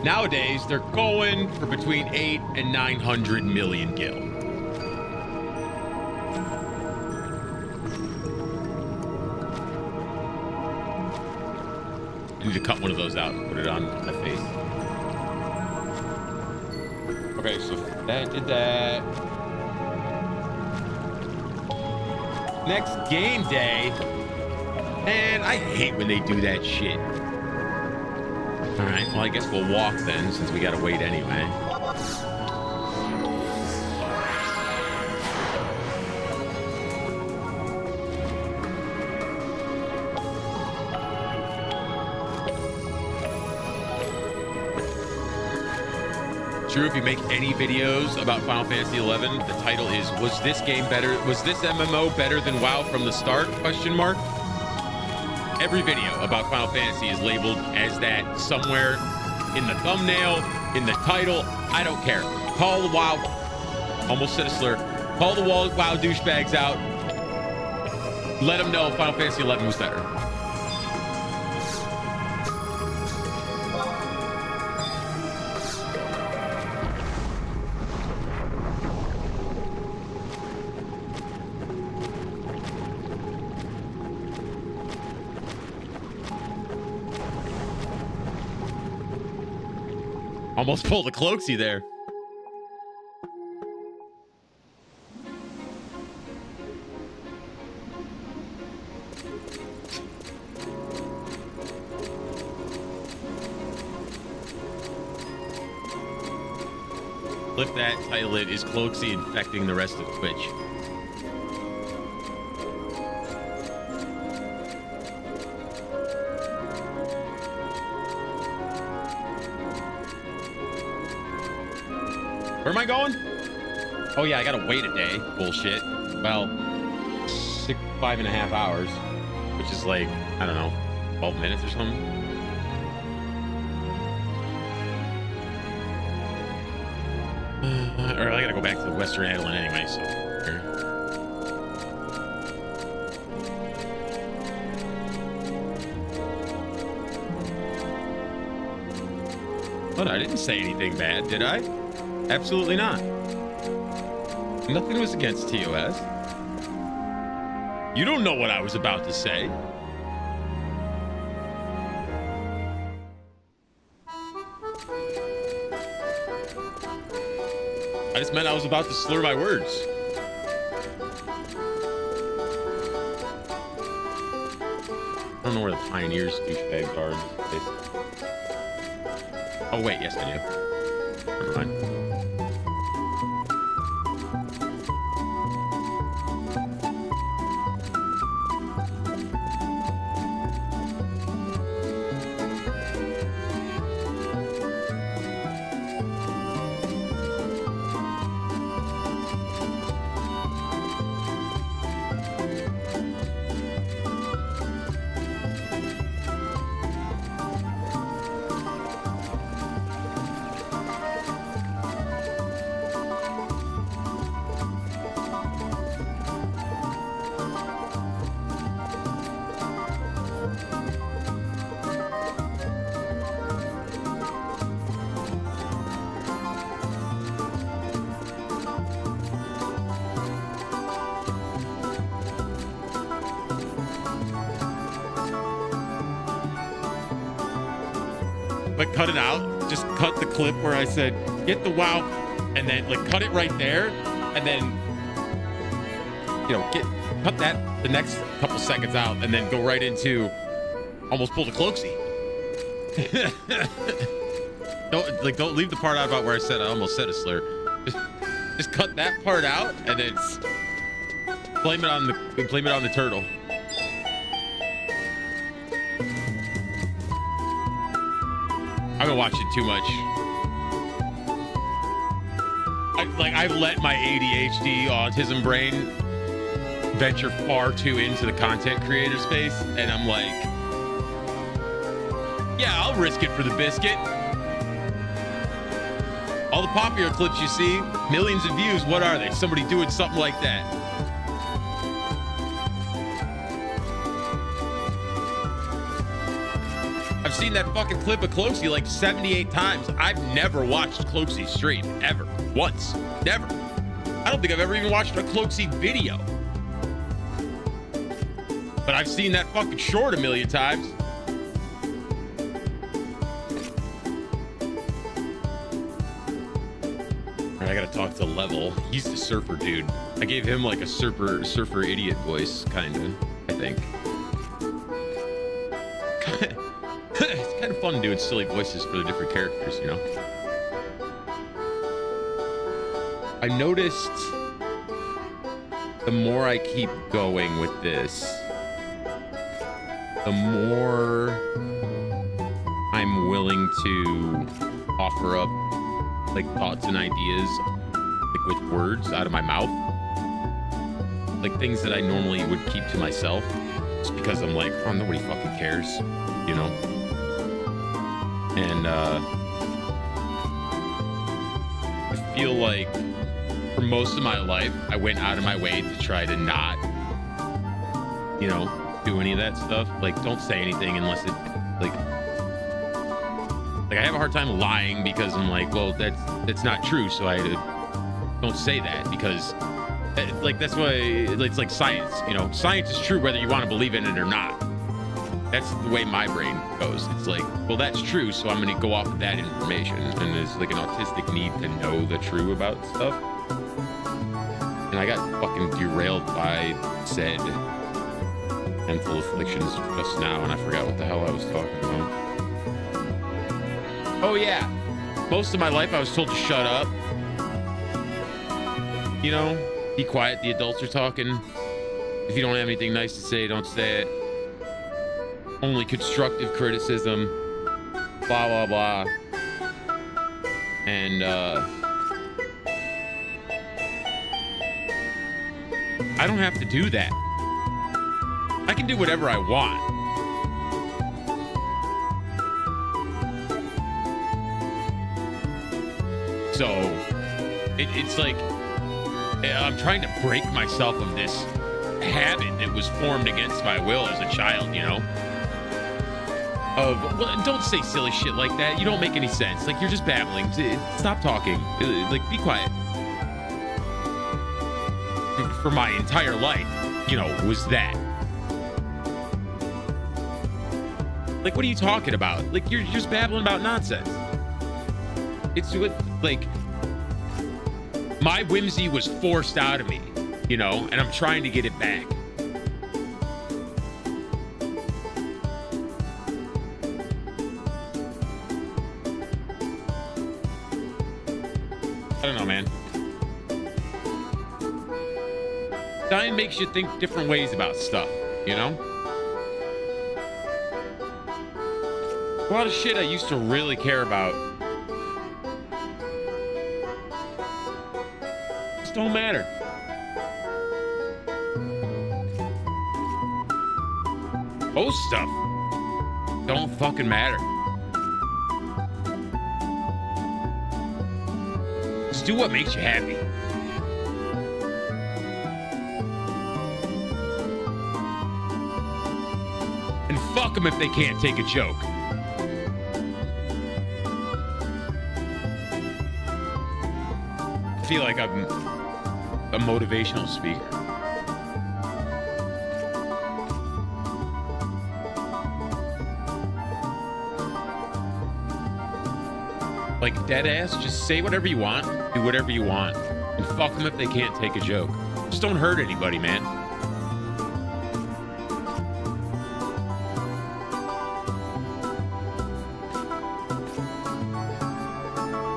Nowadays, they're going for between 8 and 900 million gil. I need to cut one of those out and put it on my face. Okay, so that did that. Next game day. Man, I hate when they do that shit. All right, well, I guess we'll walk then, since we gotta wait anyway. True, if you make any videos about Final Fantasy 11, the title is, was this MMO better than WoW from the start, question mark? Every video about Final Fantasy is labeled as that somewhere in the thumbnail, in the title. I don't care. Call the WoW, almost said a slur, call the WoW douchebags out. Let them know Final Fantasy 11 was better. Almost pulled a Cloaksy there. Flip that, title it, is Cloaksy infecting the rest of Twitch? Where am I going? Oh yeah, I gotta wait a day. Bullshit. Well, 5.5 hours, which is like, I don't know, 12 minutes or something. Or I gotta go back to the Western Adoulin anyway, so. Here. But I didn't say anything bad, did I? Absolutely not. Nothing was against TOS. You don't know what I was about to say. I just meant I was about to slur my words. I don't know where the Pioneers douchebags are. Oh wait, yes I do. Never mind. But cut it out. Just cut the clip where I said, get the WoW, and then like cut it right there, and then, you know, cut that the next couple seconds out, and then go right into almost pulled a Cloaksy. Don't leave the part out about where I said I almost said a slur. Just cut that part out, and then blame it on the turtle. I've been watching too much. I've let my ADHD autism brain venture far too into the content creator space, and I'm like, yeah, I'll risk it for the biscuit. All the popular clips you see, millions of views, what are they? Somebody doing something like that. I've seen that fucking clip of Cloaksy like 78 times. I've never watched Cloaksy stream, ever. Once. Never. I don't think I've ever even watched a Cloaksy video. But I've seen that fucking short a million times. All right, I gotta talk to Level. He's the surfer dude. I gave him like a surfer idiot voice, kinda, I think. It's kind of fun doing silly voices for the different characters, you know? I noticed the more I keep going with this, the more I'm willing to offer up like thoughts and ideas like with words out of my mouth, like things that I normally would keep to myself just because I'm like, oh, nobody fucking cares, you know? And I feel like for most of my life I went out of my way to try to not, you know, do any of that stuff. Like, don't say anything unless it like I have a hard time lying because I'm like, well, that's not true, so I don't say that because like that's why it's like science, you know, science is true whether you want to believe in it or not. That's the way my brain goes. It's like, well, that's true, so I'm going to go off of that information. And there's like an autistic need to know the true about stuff. And I got fucking derailed by said mental afflictions just now, and I forgot what the hell I was talking about. Oh yeah, most of my life I was told to shut up. You know, be quiet, the adults are talking. If you don't have anything nice to say, don't say it. Only constructive criticism, blah, blah, blah. And, I don't have to do that. I can do whatever I want. So, it's like, I'm trying to break myself of this habit that was formed against my will as a child, you know? Well, don't say silly shit like that. You don't make any sense. Like, you're just babbling. Stop talking. Like, be quiet. For my entire life, you know, was that. Like, what are you talking about? Like, you're just babbling about nonsense. It's like, my whimsy was forced out of me, you know, and I'm trying to get it back. I don't know, man. Dying makes you think different ways about stuff, you know? A lot of shit I used to really care about just don't matter. Most stuff don't fucking matter. Just do what makes you happy. And fuck them if they can't take a joke. I feel like I'm a motivational speaker. Like, dead ass, just say whatever you want, do whatever you want, and fuck them if they can't take a joke. Just don't hurt anybody, man.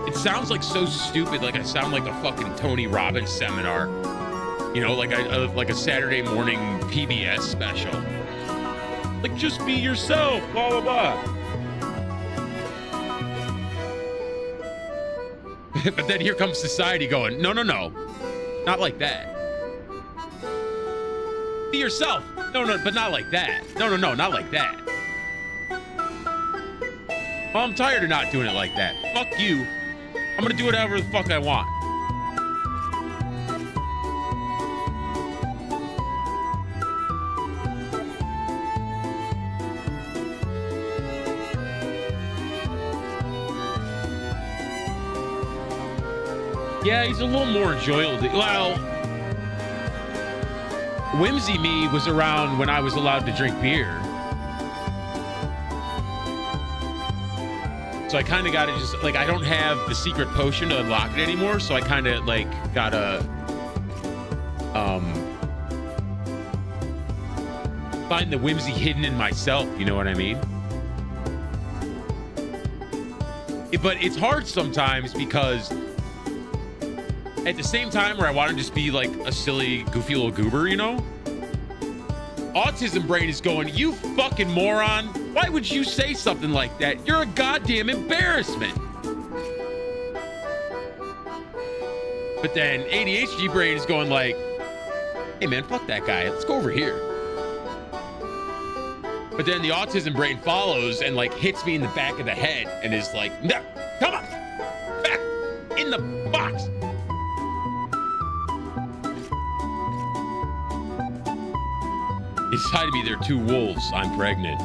It sounds like so stupid, like I sound like a fucking Tony Robbins seminar. You know, like like a Saturday morning PBS special. Like, just be yourself, blah, blah, blah. But then here comes society going, no, no, no, not like that. Be yourself. No, no, but not like that. No, no, no, not like that. Well, I'm tired of not doing it like that. Fuck you. I'm gonna do whatever the fuck I want. Yeah, he's a little more enjoyable. Well, Whimsy Me was around when I was allowed to drink beer. So I kind of got to just like, I don't have the secret potion to unlock it anymore. So I kind of like gotta find the whimsy hidden in myself. You know what I mean? But it's hard sometimes because at the same time where I want to just be like a silly, goofy little goober, you know? Autism brain is going, you fucking moron. Why would you say something like that? You're a goddamn embarrassment. But then ADHD brain is going like, hey man, fuck that guy. Let's go over here. But then the autism brain follows and like hits me in the back of the head and is like, no, come on, back in the box. Inside of me, there are two wolves. I'm pregnant.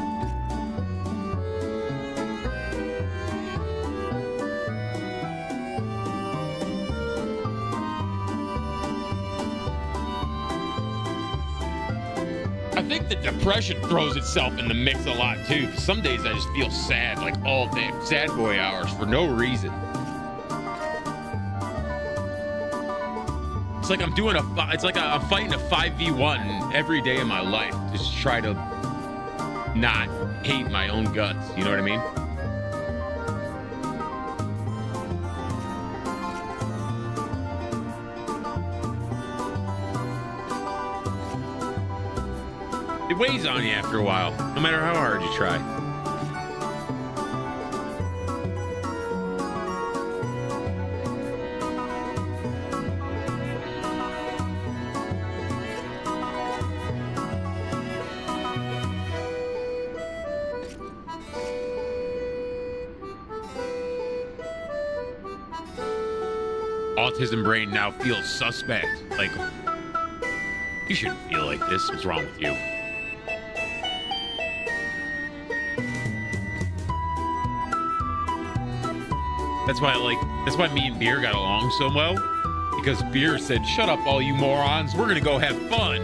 I think the depression throws itself in the mix a lot too. Some days I just feel sad, like all day, sad boy hours for no reason. It's like I'm doing I'm fighting a 5v1 every day of my life. Just try to not hate my own guts. You know what I mean? It weighs on you after a while, no matter how hard you try. Autism brain now feels suspect. Like, you shouldn't feel like this. What's wrong with you? That's why me and Beer got along so well, because Beer said, shut up, all you morons. We're going to go have fun.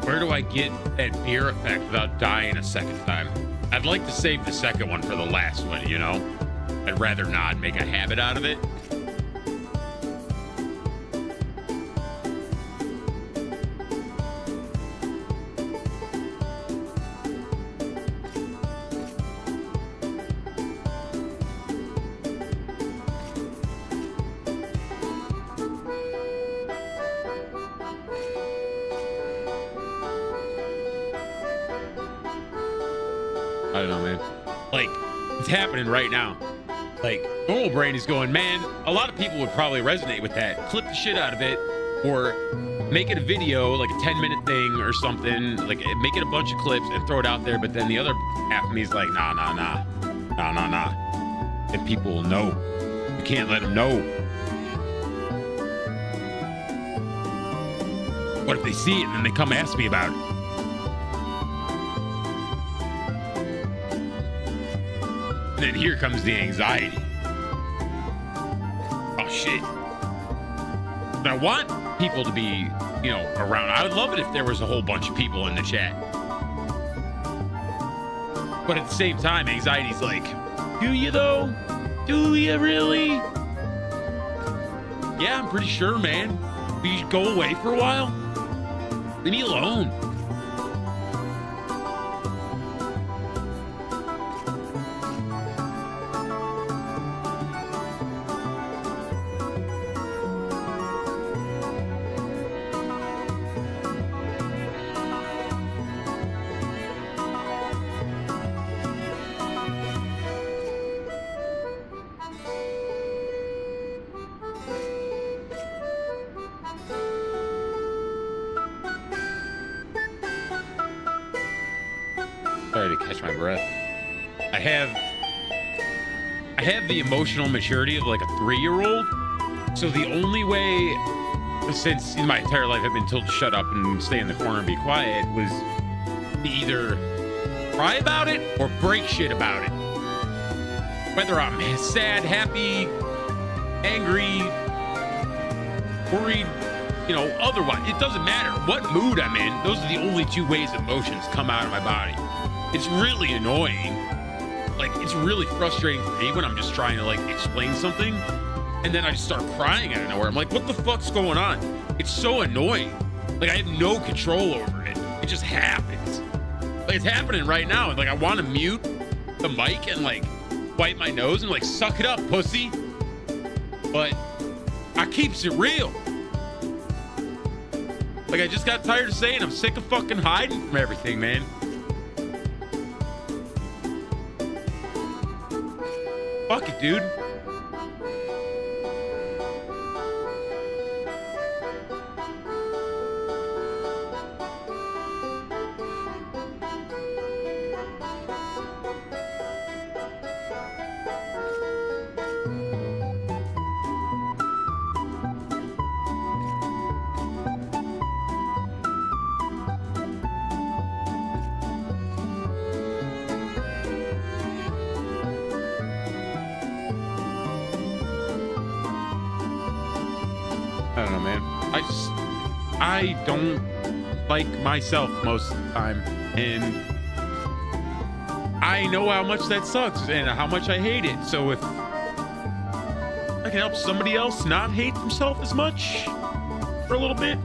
Where do I get that Beer effect without dying a second time? I'd like to save the second one for the last one, you know? I'd rather not make a habit out of it. I don't know, man. Like, it's happening right now. Like, normal brain is going, man, a lot of people would probably resonate with that. Clip the shit out of it, or make it a video, like a 10-minute thing or something. Like, make it a bunch of clips and throw it out there. But then the other half of me is like, nah. And people will know. You can't let them know. What if they see it and then they come ask me about it? And then here comes the anxiety. Oh, shit. But I want people to be, you know, around. I would love it if there was a whole bunch of people in the chat. But at the same time, anxiety's like, do you though? Do you really? Yeah, I'm pretty sure, man. Will you go away for a while? Leave me alone. Sorry to catch my breath. I have the emotional maturity of like a 3-year-old. So the only way since in my entire life I've been told to shut up and stay in the corner and be quiet, was to either cry about it or break shit about it. Whether I'm sad, happy, angry, worried, you know, otherwise, it doesn't matter what mood I'm in. Those are the only two ways emotions come out of my body. It's really annoying. Like, it's really frustrating for me when I'm just trying to like explain something and then I just start crying out of nowhere. I'm like, what the fuck's going on? It's so annoying. Like, I have no control over it. It just happens. Like, it's happening right now. And like, I want to mute the mic and like wipe my nose and like, suck it up, pussy. But I keeps it real. Like, I just got tired of saying I'm sick of fucking hiding from everything, man. Fuck it, dude. I don't know, man. I don't like myself most of the time, and I know how much that sucks and how much I hate it. So if I can help somebody else not hate themselves as much for a little bit,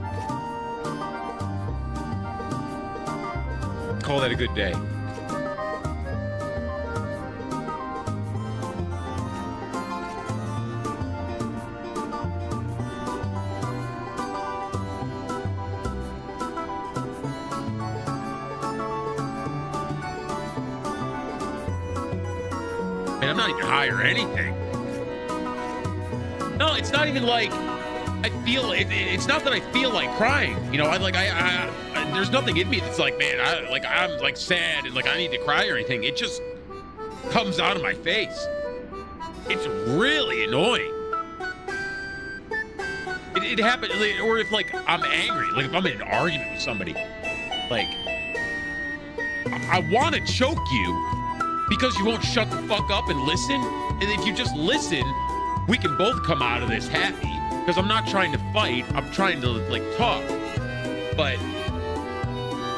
call that a good day. And I'm not even high or anything. No, it's not even like I feel it. It's not that I feel like crying. You know, I there's nothing in me that's like, man, I'm like sad and like I need to cry or anything. It just comes out of my face. It's really annoying. It happens, or if like I'm angry, like if I'm in an argument with somebody, like I want to choke you. Because you won't shut the fuck up and listen. And if you just listen, we can both come out of this happy. Because I'm not trying to fight. I'm trying to like talk. But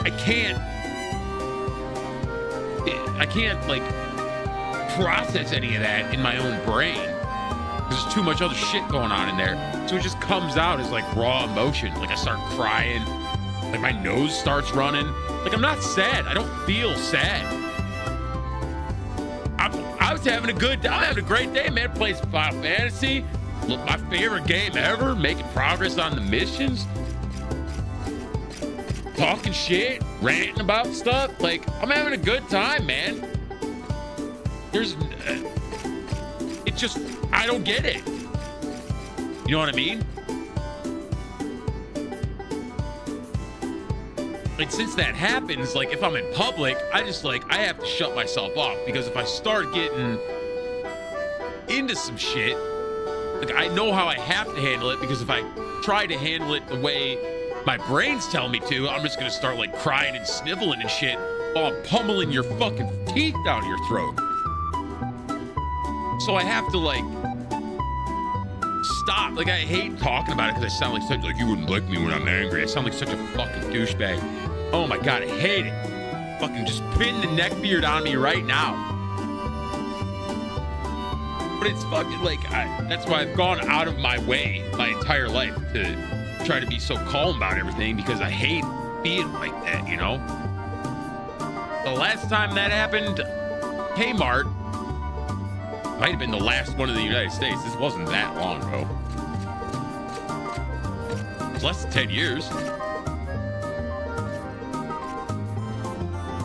I can't like process any of that in my own brain. There's too much other shit going on in there. So it just comes out as like raw emotion. Like I start crying. Like my nose starts running. Like I'm not sad. I don't feel sad. I was having a great day, man. Playing some Final Fantasy. Look, my favorite game ever. Making progress on the missions. Talking shit. Ranting about stuff. Like, I'm having a good time, man. It just, I don't get it. You know what I mean? And since that happens, like if I'm in public, I have to shut myself off, because if I start getting into some shit, like I know how I have to handle it, because if I try to handle it the way my brain's telling me to, I'm just gonna start like crying and sniveling and shit while I'm pummeling your fucking teeth down your throat. So I have to like stop. Like I hate talking about it because I sound like you wouldn't like me when I'm angry. I sound like such a fucking douchebag. Oh my God, I hate it. Fucking just pin the neck beard on me right now. But it's fucking like, that's why I've gone out of my way my entire life to try to be so calm about everything, because I hate being like that, you know? The last time that happened, Kmart might have been the last one in the United States. This wasn't that long ago. It was less than 10 years.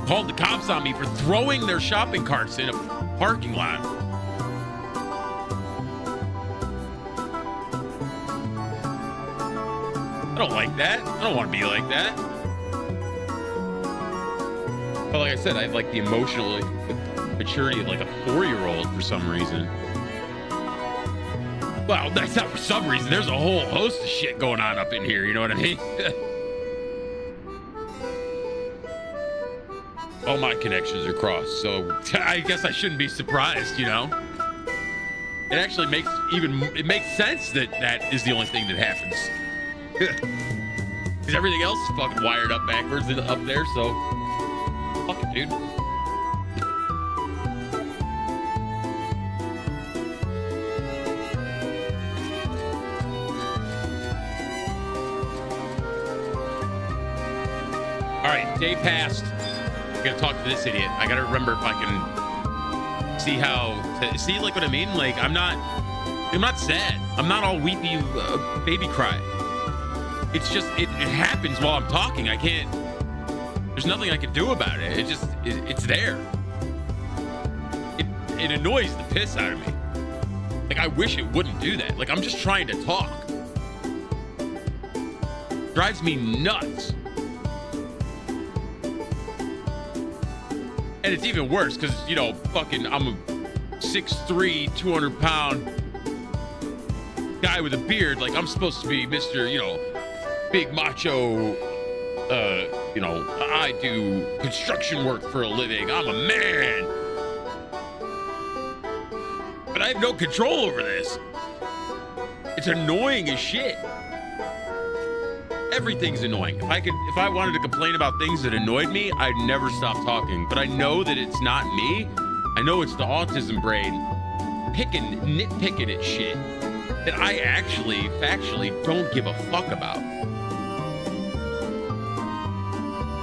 Called the cops on me for throwing their shopping carts in a parking lot. I don't like that. I don't want to be like that. But like I said, I have like the emotional maturity of like a 4-year-old for some reason. Well, that's not for some reason. There's a whole host of shit going on up in here. You know what I mean? All my connections are crossed, so I guess I shouldn't be surprised, you know? It actually makes sense that that is the only thing that happens. Because everything else is fucking wired up backwards and up there, so fuck it, dude. All right, day passed. I gotta talk to this idiot. I gotta remember if I can see see, like, what I mean. Like, I'm not sad. I'm not all weepy, baby cry. It's just it happens while I'm talking. I can't. There's nothing I can do about it. It's there. It annoys the piss out of me. Like, I wish it wouldn't do that. Like, I'm just trying to talk. Drives me nuts. And it's even worse because, you know, fucking I'm a 6'3", 200-pound guy with a beard. Like, I'm supposed to be Mr., you know, big macho, you know, I do construction work for a living. I'm a man. But I have no control over this. It's annoying as shit. Everything's annoying. If I wanted to complain about things that annoyed me, I'd never stop talking. But I know that it's not me. I know it's the autism brain nitpicking at shit that I factually don't give a fuck about.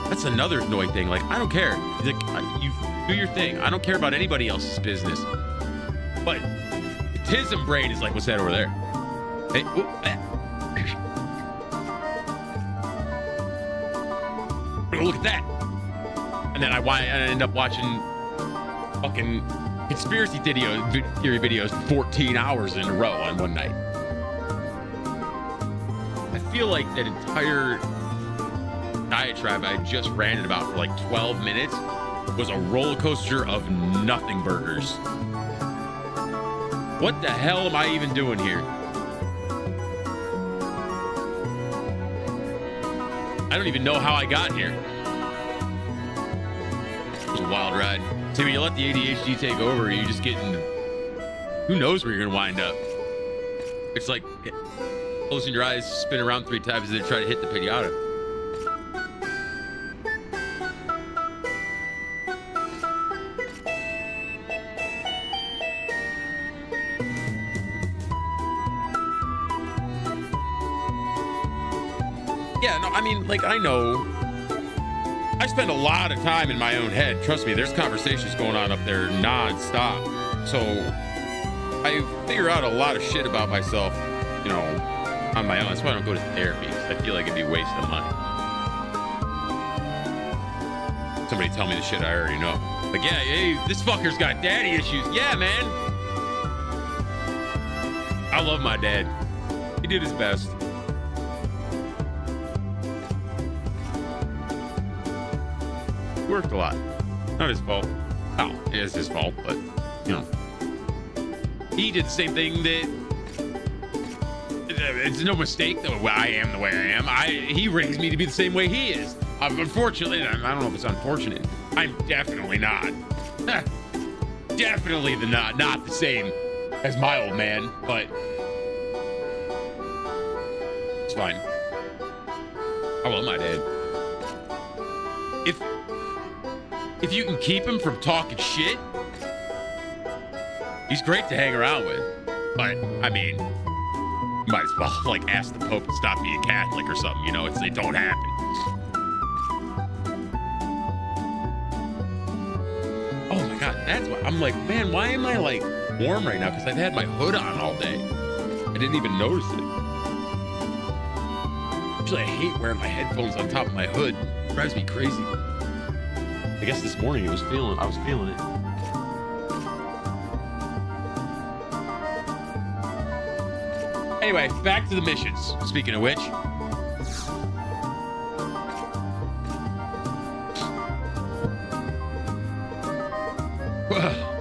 That's another annoying thing. Like, I don't care. Like, you do your thing. I don't care about anybody else's business. But autism brain is like, what's that over there? Hey, look at that. And then I end up watching fucking conspiracy theory videos 14 hours in a row on one night. I feel like that entire diatribe I just ranted about for like 12 minutes was a roller coaster of nothing burgers. What the hell am I even doing here? I don't even know how I got here. It was a wild ride. See, when you let the ADHD take over, you just get in. Who knows where you're gonna wind up? It's like closing your eyes, spin around 3 times, and then try to hit the pinata. Yeah, no, I mean, like, I know. I spend a lot of time in my own head. Trust me, there's conversations going on up there non-stop. So I figure out a lot of shit about myself, you know, on my own. That's why I don't go to therapy, because I feel like it'd be a waste of money. Somebody tell me the shit I already know. Like, yeah, hey, this fucker's got daddy issues. Yeah, man. I love my dad. He did his best. Worked a lot. Not his fault. Oh, it is his fault, but, you know. He did the same thing that... It's no mistake that I am the way I am. He raised me to be the same way he is. Unfortunately, I don't know if it's unfortunate. I'm definitely not. Definitely not the same as my old man, but... It's fine. I love my dad. If you can keep him from talking shit, he's great to hang around with. But, I mean, you might as well, like, ask the Pope to stop being Catholic or something, you know? It don't happen. Oh my God, that's why I'm like, man, why am I, like, warm right now? Because I've had my hood on all day. I didn't even notice it. Usually I hate wearing my headphones on top of my hood. It drives me crazy. I guess this morning I was feeling it. Anyway, back to the missions. Speaking of which.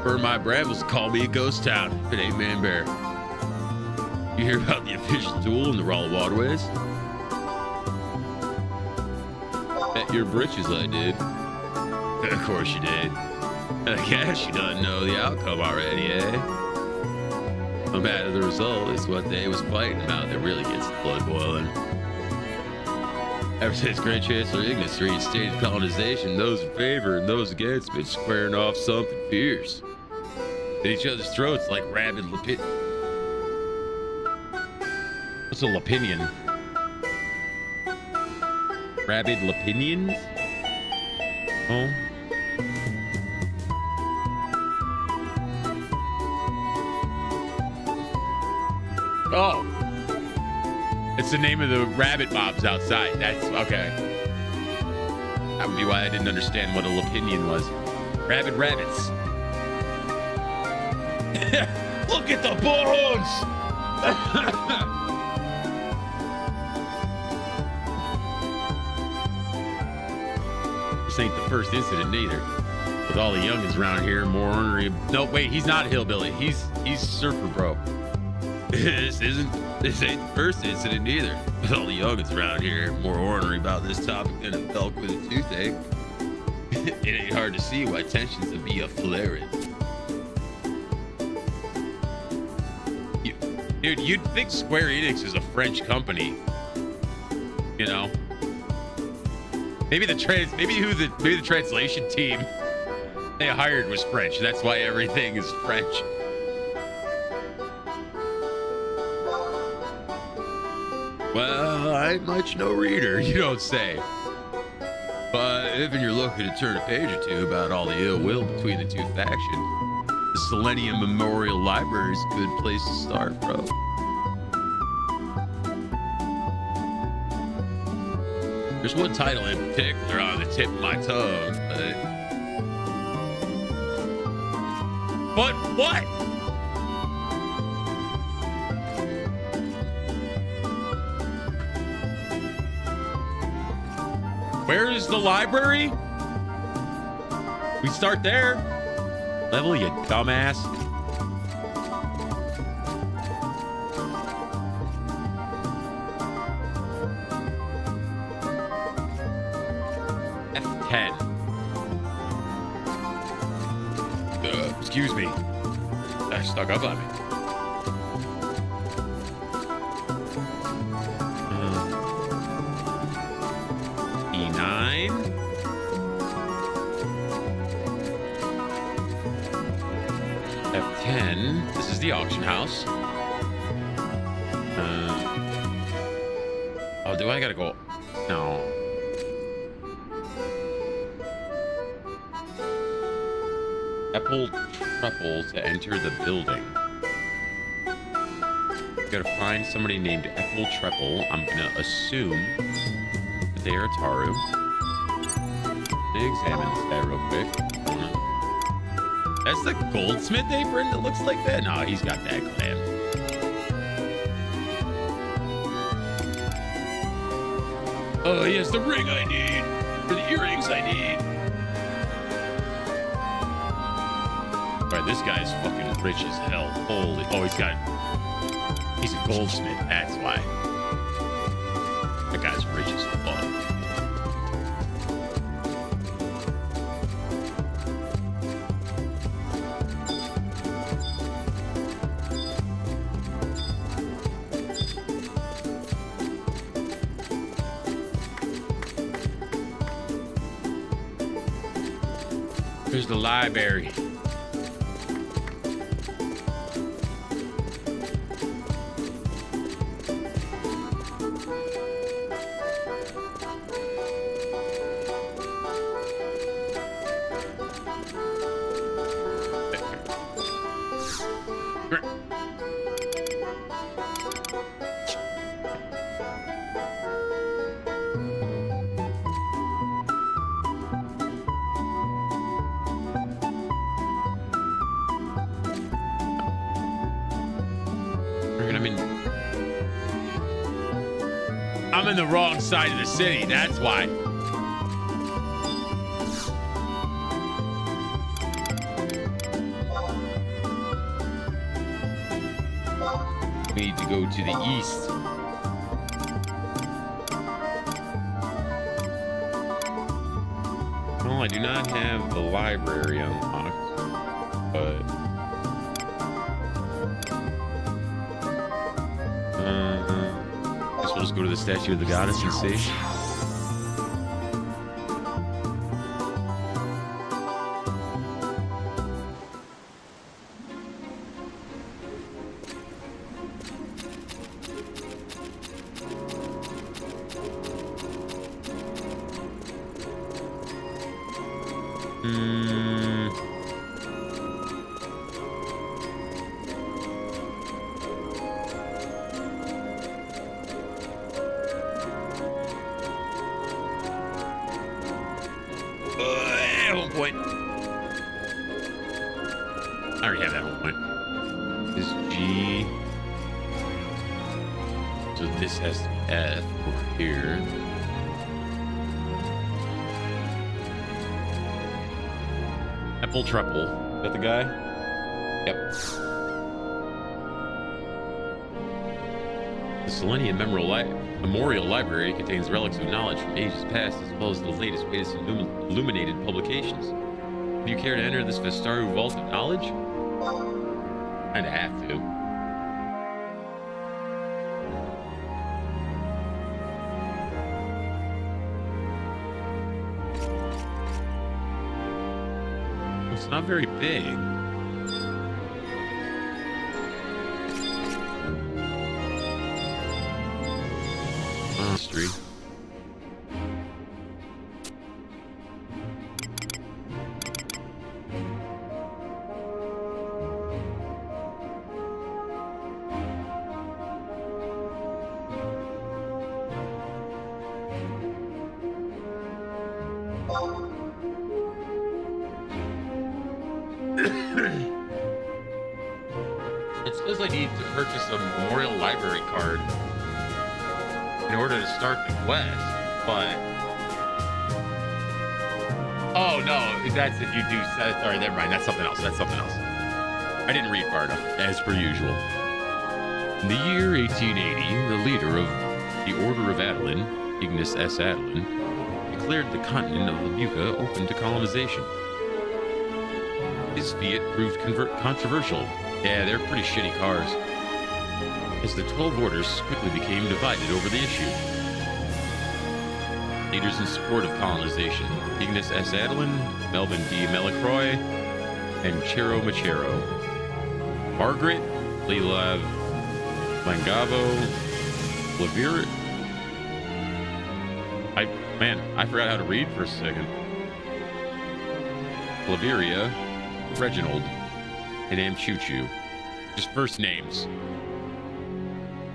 Burn my brambles, call me a ghost town if it ain't Man Bear. You hear about the official duel in the raw waterways? Bet your britches I did. Of course you did. I guess you don't know the outcome already, eh? No matter the result, it's what they was fighting about that really gets the blood boiling. Ever since Grand Chancellor Ignis reinstated colonization, those in favor and those against been squaring off something fierce. At each other's throats like rabid lapid. What's a lapinion? Rabid lapinions? Oh. Oh. It's the name of the rabbit mobs outside. That's okay. That would be why I didn't understand what a lapinion was. Rabid rabbits. Look at the bones! This ain't the first incident neither. With all the youngins around here, more ornery. No, wait, he's not a hillbilly. He's surfer bro. This ain't the first incident either. With all the youngins around here, more ornery about this topic than a elk with a toothache. It ain't hard to see why tensions would be a flaring. Dude, you'd think Square Enix is a French company. You know? Maybe the translation team they hired was French. That's why everything is French. Well, I ain't much no reader, you don't say. But if you're looking to turn a page or two about all the ill will between the two factions, the Selenium Memorial Library is a good place to start, bro. There's one title in particular on the tip of my tongue, but what? Where is the library? We start there. Level, you dumbass. F10. Excuse me. That stuck up on me. E9. F10. This is the auction house. Oh, do I gotta go? No. Apple Treple to enter the building. Gotta find somebody named Apple Treple. I'm gonna assume that they are Taru. Let me examine this guy real quick. That's the goldsmith apron that looks like that? No, he's got that glam. Oh, yes, the ring I need. For the earrings I need. Right, this guy's fucking rich as hell. Holy, oh, he's a goldsmith, that's why. That guy's rich as fuck. Here's the library. I'm in the wrong side of the city, that's why. need to go to the east. Well, I do not have the library unlocked, but guess we'll just go to the statue of the goddess and see. Triple. Is that the guy? Yep. The Selenium Memorial Library contains relics of knowledge from ages past, as well as the latest illuminated publications. Do you care to enter this Vestaru Vault of Knowledge? Kinda have to. Not very big. Street. It says I need to purchase a Memorial Library card in order to start the quest, but... Oh, no, that's if you do... Sorry, never mind, that's something else, I didn't read far enough, as per usual. In the year 1880, the leader of the Order of Adoulin, Ignis S. Adoulin, declared the continent of Labuka open to colonization. His fiat proved controversial. Yeah, they're pretty shitty cars. As the 12 orders quickly became divided over the issue. Leaders in support of colonization: Ignis S. Adoulin, Melvin D. Melicroy, and Chero Machero. Margaret, Leila Langavo, Flavir... I forgot how to read for a second. Flaviria, Reginald, and Amchuchu. Just first names.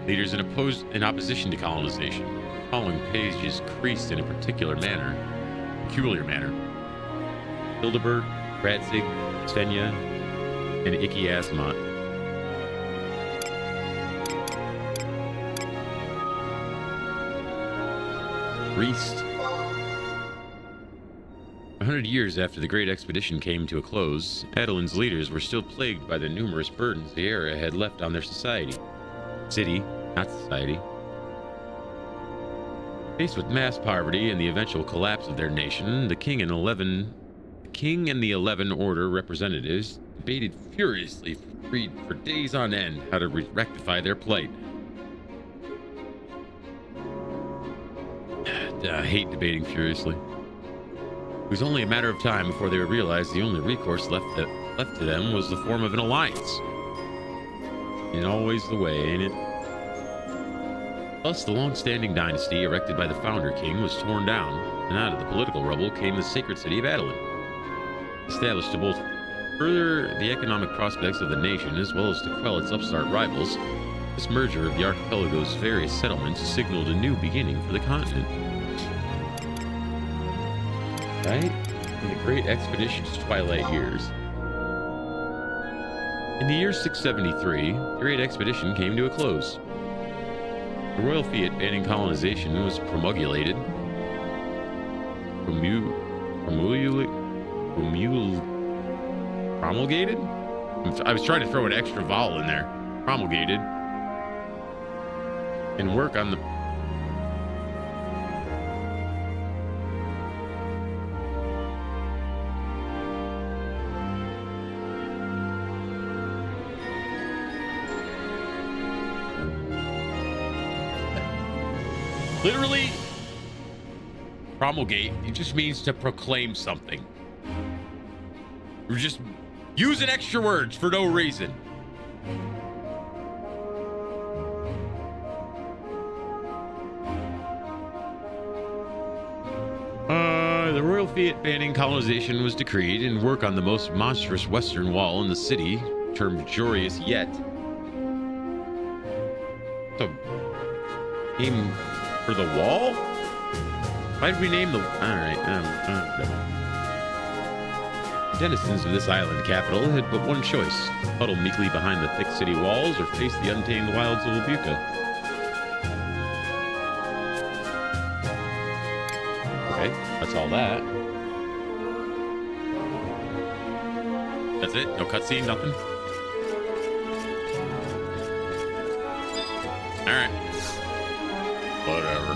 Leaders in opposition to colonization. Following pages creased in a peculiar manner. Hildebert, Ratzig, Svenja, and Icky Asmont. Priest. 100 years after the Great Expedition came to a close, Adoulin's leaders were still plagued by the numerous burdens the era had left on their society. City, not society. Faced with mass poverty and the eventual collapse of their nation, the King and the 11 Order representatives debated furiously for days on end how to rectify their plight. I hate debating furiously. It was only a matter of time before they would realize the only recourse left to them was the form of an alliance. And always the way, ain't it? Thus, the long-standing dynasty erected by the founder king was torn down, and out of the political rubble came the sacred city of Adoulin. Established to both further the economic prospects of the nation as well as to quell its upstart rivals, this merger of the archipelago's various settlements signaled a new beginning for the continent. Right? In the Great Expedition's twilight years. In the year 673, the Great Expedition came to a close. The royal fiat banning colonization was promulgated. Promulgated? I was trying to throw an extra vowel in there. Promulgated and work on the... Literally, promulgate, it just means to proclaim something. We're just using extra words for no reason. The royal fiat banning colonization was decreed, and work on the most monstrous western wall in the city, termed Jorious Yet. So, name for the wall? Why did we name the... Alright, denizens of this island capital had but one choice: huddle meekly behind the thick city walls or face the untamed wilds of Labuka. Okay, that's all that. That's it? No cutscene, nothing? Alright. Whatever.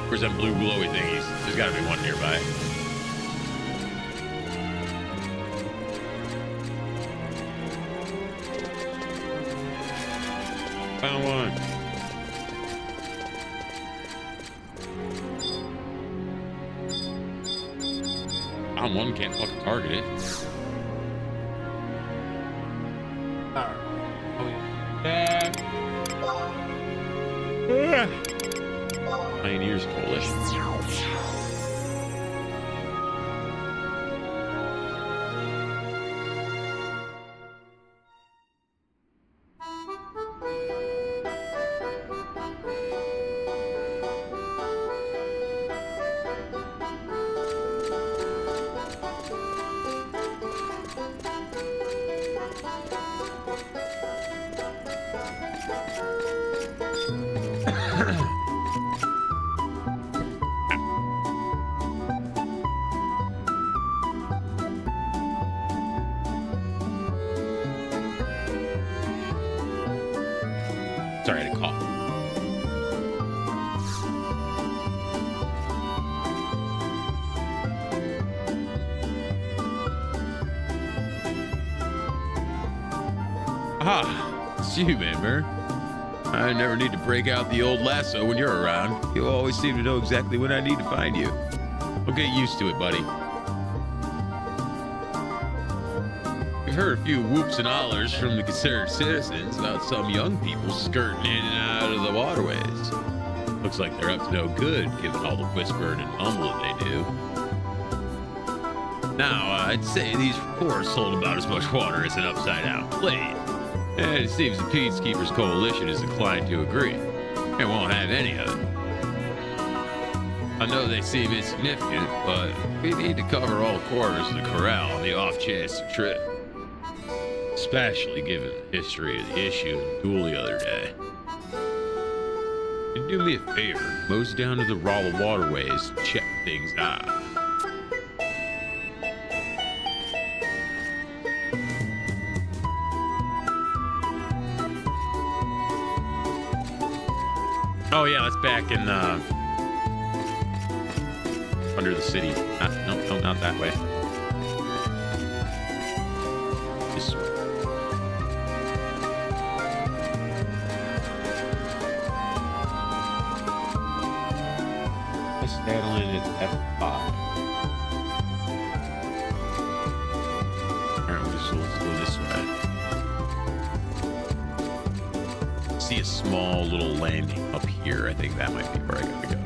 Where's them blue glowy thingies? There's gotta be one nearby. Found one. Found one, can't fucking target it. Pioneers Coalition. Sorry, I had a cough. Ah, it's you, Manmer. I never need to break out the old lasso when you're around. You always seem to know exactly when I need to find you. Well, get used to it, buddy. We've heard a few whoops and hollers from the concerned citizens about some young people skirting in and out of the waterways. Looks like they're up to no good, given all the whispering and mumbling they do. Now, I'd say these reports hold about as much water as an upside-down plate. And it seems the Peacekeepers Coalition is inclined to agree. It won't have any of it. I know they seem insignificant, but we need to cover all corners of the corral on the off chance of trip. Especially given the history of the issue in Duel the other day. And do me a favor, mose down to the Rala waterways to check things out. Oh yeah, that's back in under the city. No, not that way. This way. Adoulin is F5. Alright, let's go this way. See a small little landing up here. I think that might be where I gotta go.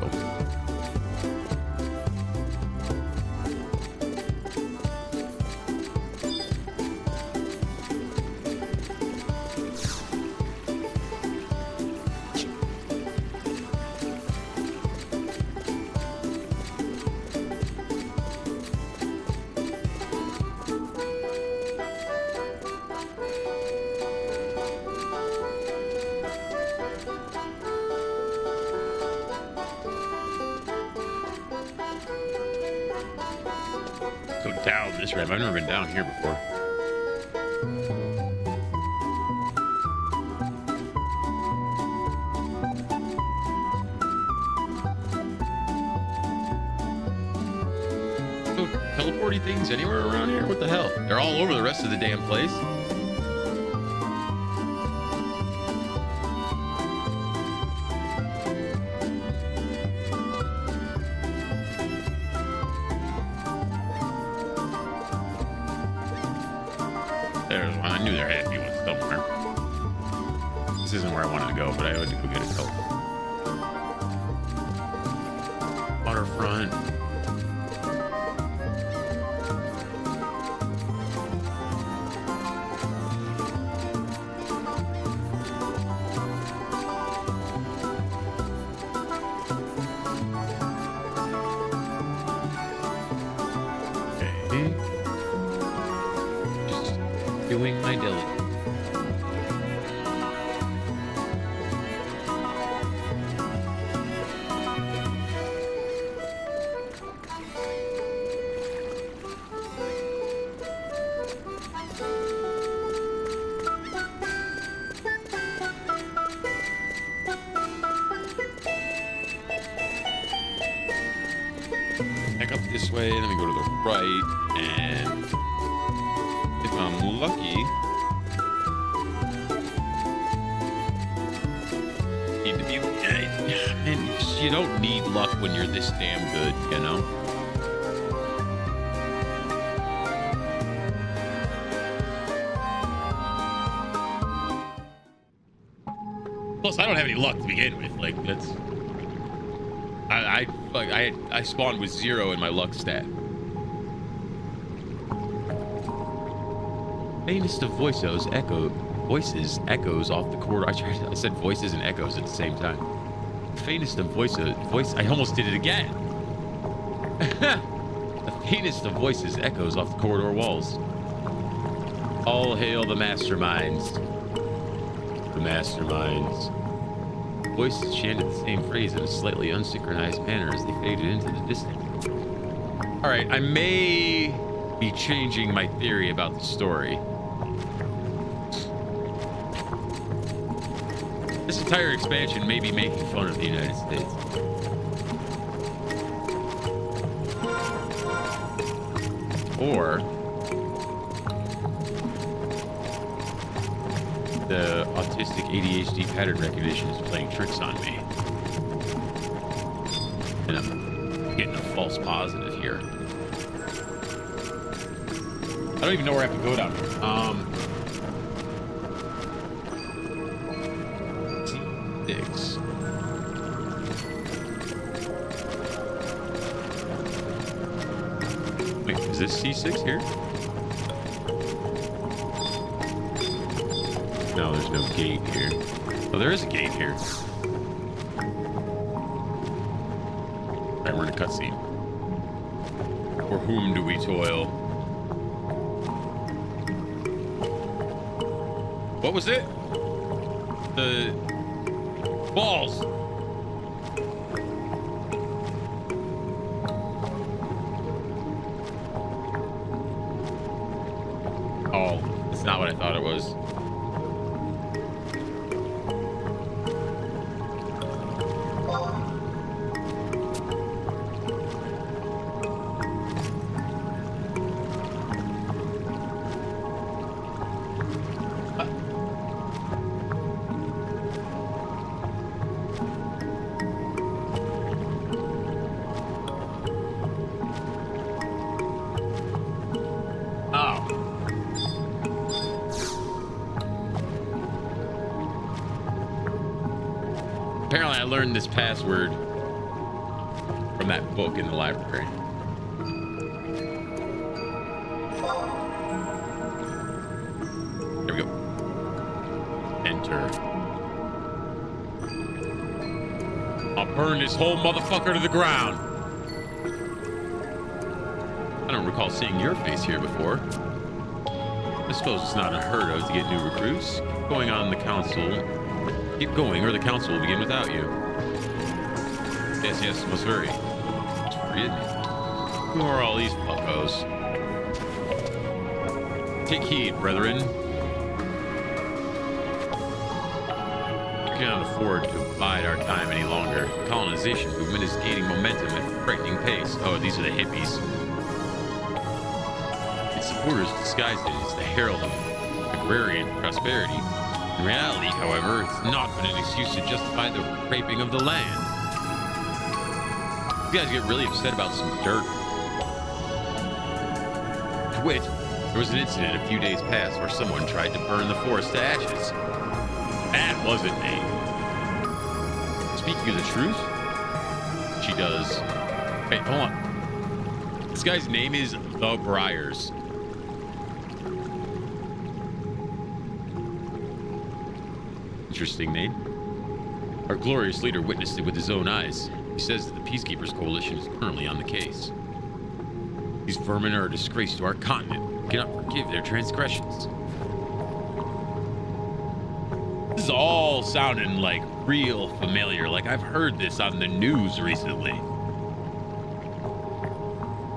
go down this ramp. I've never been down here before. No teleporty things anywhere around here? What the hell? They're all over the rest of the damn place. I knew there had to be one somewhere. This isn't where I wanted to go, but I had to go get a coat. Waterfront. Okay. Doing my diligence. Back up this way, then we go to the right, and if I'm lucky, need to be. Man, you don't need luck when you're this damn good, you know. Plus, I don't have any luck to begin with. Like that's, I spawned with 0 in my luck stat. Faintest of voices echoes off the corridor. I said voices and echoes at the same time. Faintest of voices. I almost did it again. The faintest of voices echoes off the corridor walls. All hail the masterminds. The masterminds. Voices chanted the same phrase in a slightly unsynchronized manner as they faded into the distance. All right, I may be changing my theory about the story. This entire expansion may be making fun of the United States. Or the autistic ADHD pattern recognition is playing tricks on me. And I'm getting a false positive here. I don't even know where I have to go down here. C6. Wait, is this C6 here? No, there's no gate here. Oh, there is a gate here. Alright, we're in a cutscene. For whom do we toil? What was it? The balls. Oh, it's not what I thought it was. Apparently I learned this password from that book in the library. There we go. Enter. I'll burn this whole motherfucker to the ground. I don't recall seeing your face here before. I suppose it's not unheard of to get new recruits. Keep going on the council. Keep going, or the council will begin without you. Yes, must hurry. Who are all these fuckos? Take heed, brethren. We cannot afford to bide our time any longer. The colonization movement is gaining momentum at a frightening pace. Oh, these are the hippies. Its supporters disguised it as the herald of agrarian prosperity. In reality, however, it's not but an excuse to justify the raping of the land. You guys get really upset about some dirt. To wit, there was an incident a few days past where someone tried to burn the forest to ashes. That wasn't me. Speaking of the truth, she does. Wait, hold on. This guy's name is The Briars. Interesting name. Our glorious leader witnessed it with his own eyes. He says that the Peacekeepers Coalition is currently on the case. These vermin are a disgrace to our continent. We cannot forgive their transgressions. This is all sounding like real familiar, like I've heard this on the news recently.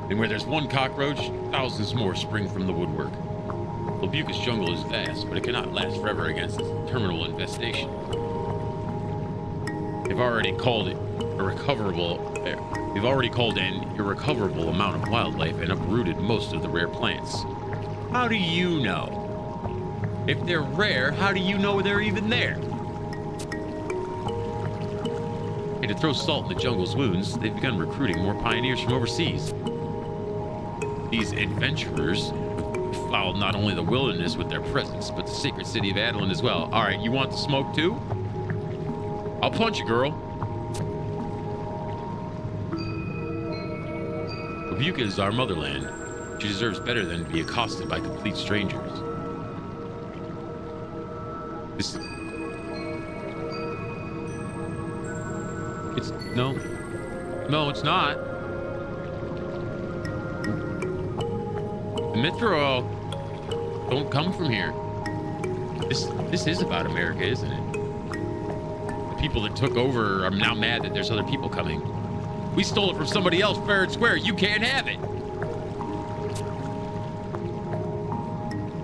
And where there's one cockroach, thousands more spring from the woodwork. Labucus jungle is vast, but it cannot last forever against its terminal infestation. They've already called an irrecoverable amount of wildlife and uprooted most of the rare plants. How do you know? If they're rare, how do you know they're even there? And to throw salt in the jungle's wounds, they've begun recruiting more pioneers from overseas. These adventurers fouled not only the wilderness with their presence, but the sacred city of Adoulin as well. All right, you want the smoke too? I'll punch you, girl. Labuca is our motherland. She deserves better than to be accosted by complete strangers. No, it's not. The Mithra don't come from here. This is about America, isn't it? The people that took over are now mad that there's other people coming. We stole it from somebody else fair and square. You can't have it.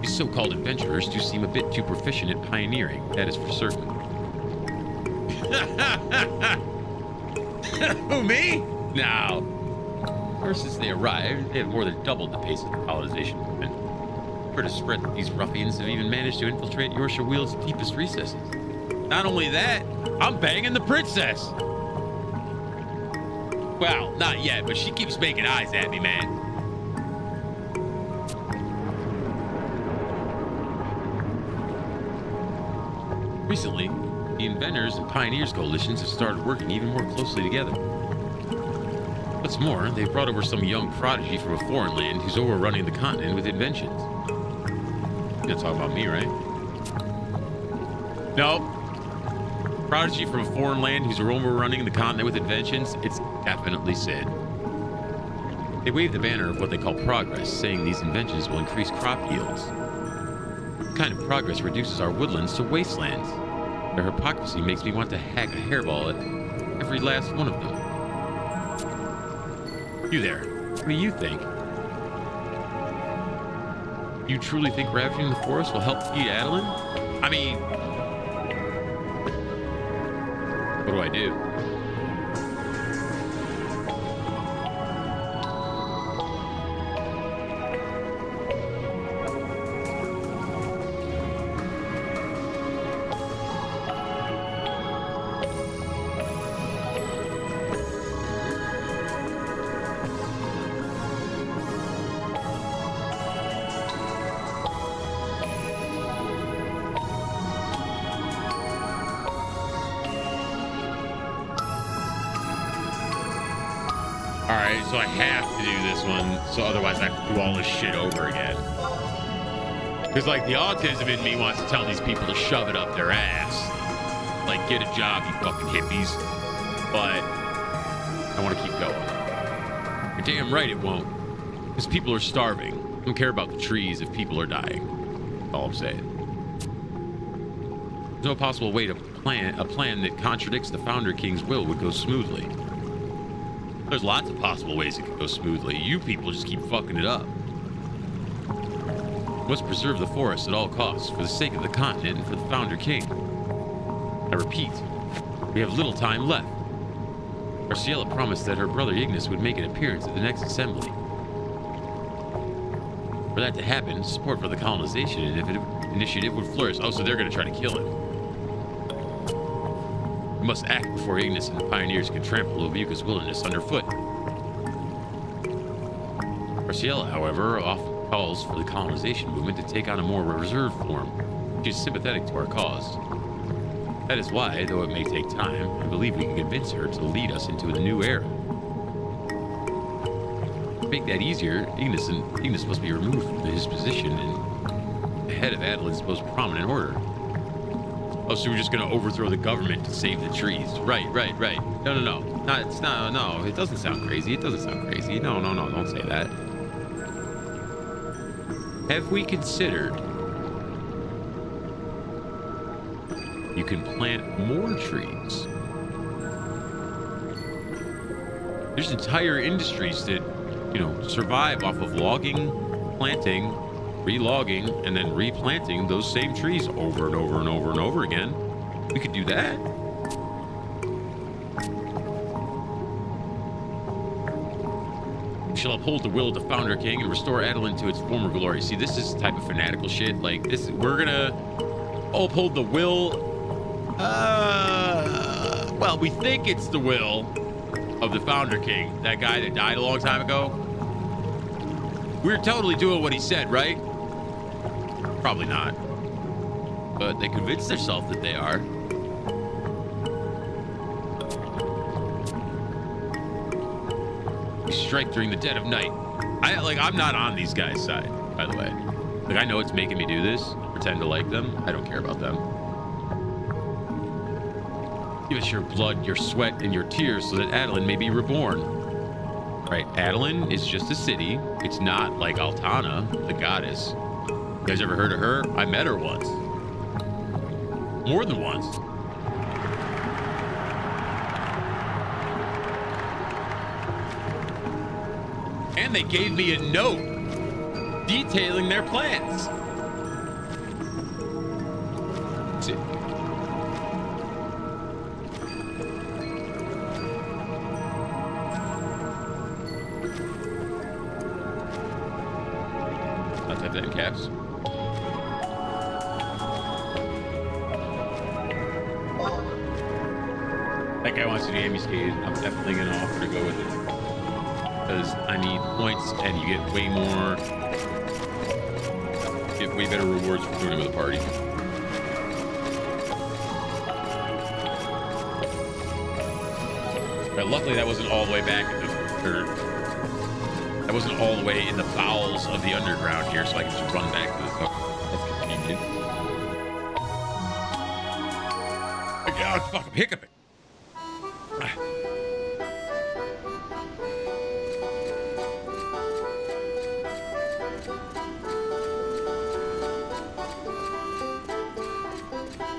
These so-called adventurers do seem a bit too proficient at pioneering, that is for certain. Who, me? No. Ever since they arrived, they have more than doubled the pace of the colonization movement. Word has spread that these ruffians have even managed to infiltrate Yorkshire Wheel's deepest recesses. Not only that, I'm banging the princess. Well, not yet, but she keeps making eyes at me, man. Recently, the Inventors and Pioneers coalitions have started working even more closely together. What's more, they've brought over some young prodigy from a foreign land who's overrunning the continent with inventions. You're not talking about me, right? No. Prodigy from a foreign land who's overrunning the continent with inventions? It's definitely Sid. They wave the banner of what they call progress, saying these inventions will increase crop yields. The kind of progress reduces our woodlands to wastelands. Their hypocrisy makes me want to hack a hairball at every last one of them. You there, what do you think? You truly think ravaging the forest will help feed Adoulin? I mean, what do I do? Alright, so I have to do this one, so otherwise I have to do all this shit over again. Because, like, the autism in me wants to tell these people to shove it up their ass. Like, get a job, you fucking hippies. But I want to keep going. You're damn right it won't. Because people are starving. I don't care about the trees if people are dying. That's all I'm saying. There's no possible way to plan a plan that contradicts the Founder King's will would go smoothly. There's lots of possible ways it could go smoothly. You people just keep fucking it up. Must preserve the forest at all costs for the sake of the continent and for the Founder King. I repeat, we have little time left. Arciela promised that her brother Ignis would make an appearance at the next assembly. For that to happen, support for the colonization initiative would flourish. Oh, so they're going to try to kill him. We must act before Ignis and the pioneers can trample Lubuca's wilderness underfoot. Arciela, however, often calls for the colonization movement to take on a more reserved form. She is sympathetic to our cause. That is why, though it may take time, I believe we can convince her to lead us into a new era. To make that easier, Ignis must be removed from his position and the head of Adoulin's most prominent order. Oh, so we're just going to overthrow the government to save the trees. Right. No. No, it doesn't sound crazy. No, don't say that. Have we considered you can plant more trees? There's entire industries that, survive off of logging, planting, re-logging, and then replanting those same trees over and over and over and over again. We could do that. We shall uphold the will of the Founder King and restore Adoulin to its former glory. See, this is the type of fanatical shit. Like, this, we're gonna uphold the will. Well, we think it's the will of the Founder King, that guy that died a long time ago. We're totally doing what he said, right? Probably not. But they convince themselves that they are. We strike during the dead of night. I'm not on these guys' side, by the way. Like, I know it's making me do this, pretend to like them. I don't care about them. Give us your blood, your sweat, and your tears so that Adoulin may be reborn. Right, Adoulin is just a city. It's not like Altana, the goddess. You guys ever heard of her? I met her once. More than once. And they gave me a note detailing their plans. Sick. I'll type that in caps. That guy wants to do ambuscade. I'm definitely going to offer to go with it. Because I need points and you get way more. Get way better rewards for doing it with a party. But luckily that wasn't all the way back at the third. That wasn't all the way in the bowels of the underground here, so I can just run back to the top. That's convenient. God, fuck, I'm hiccuping.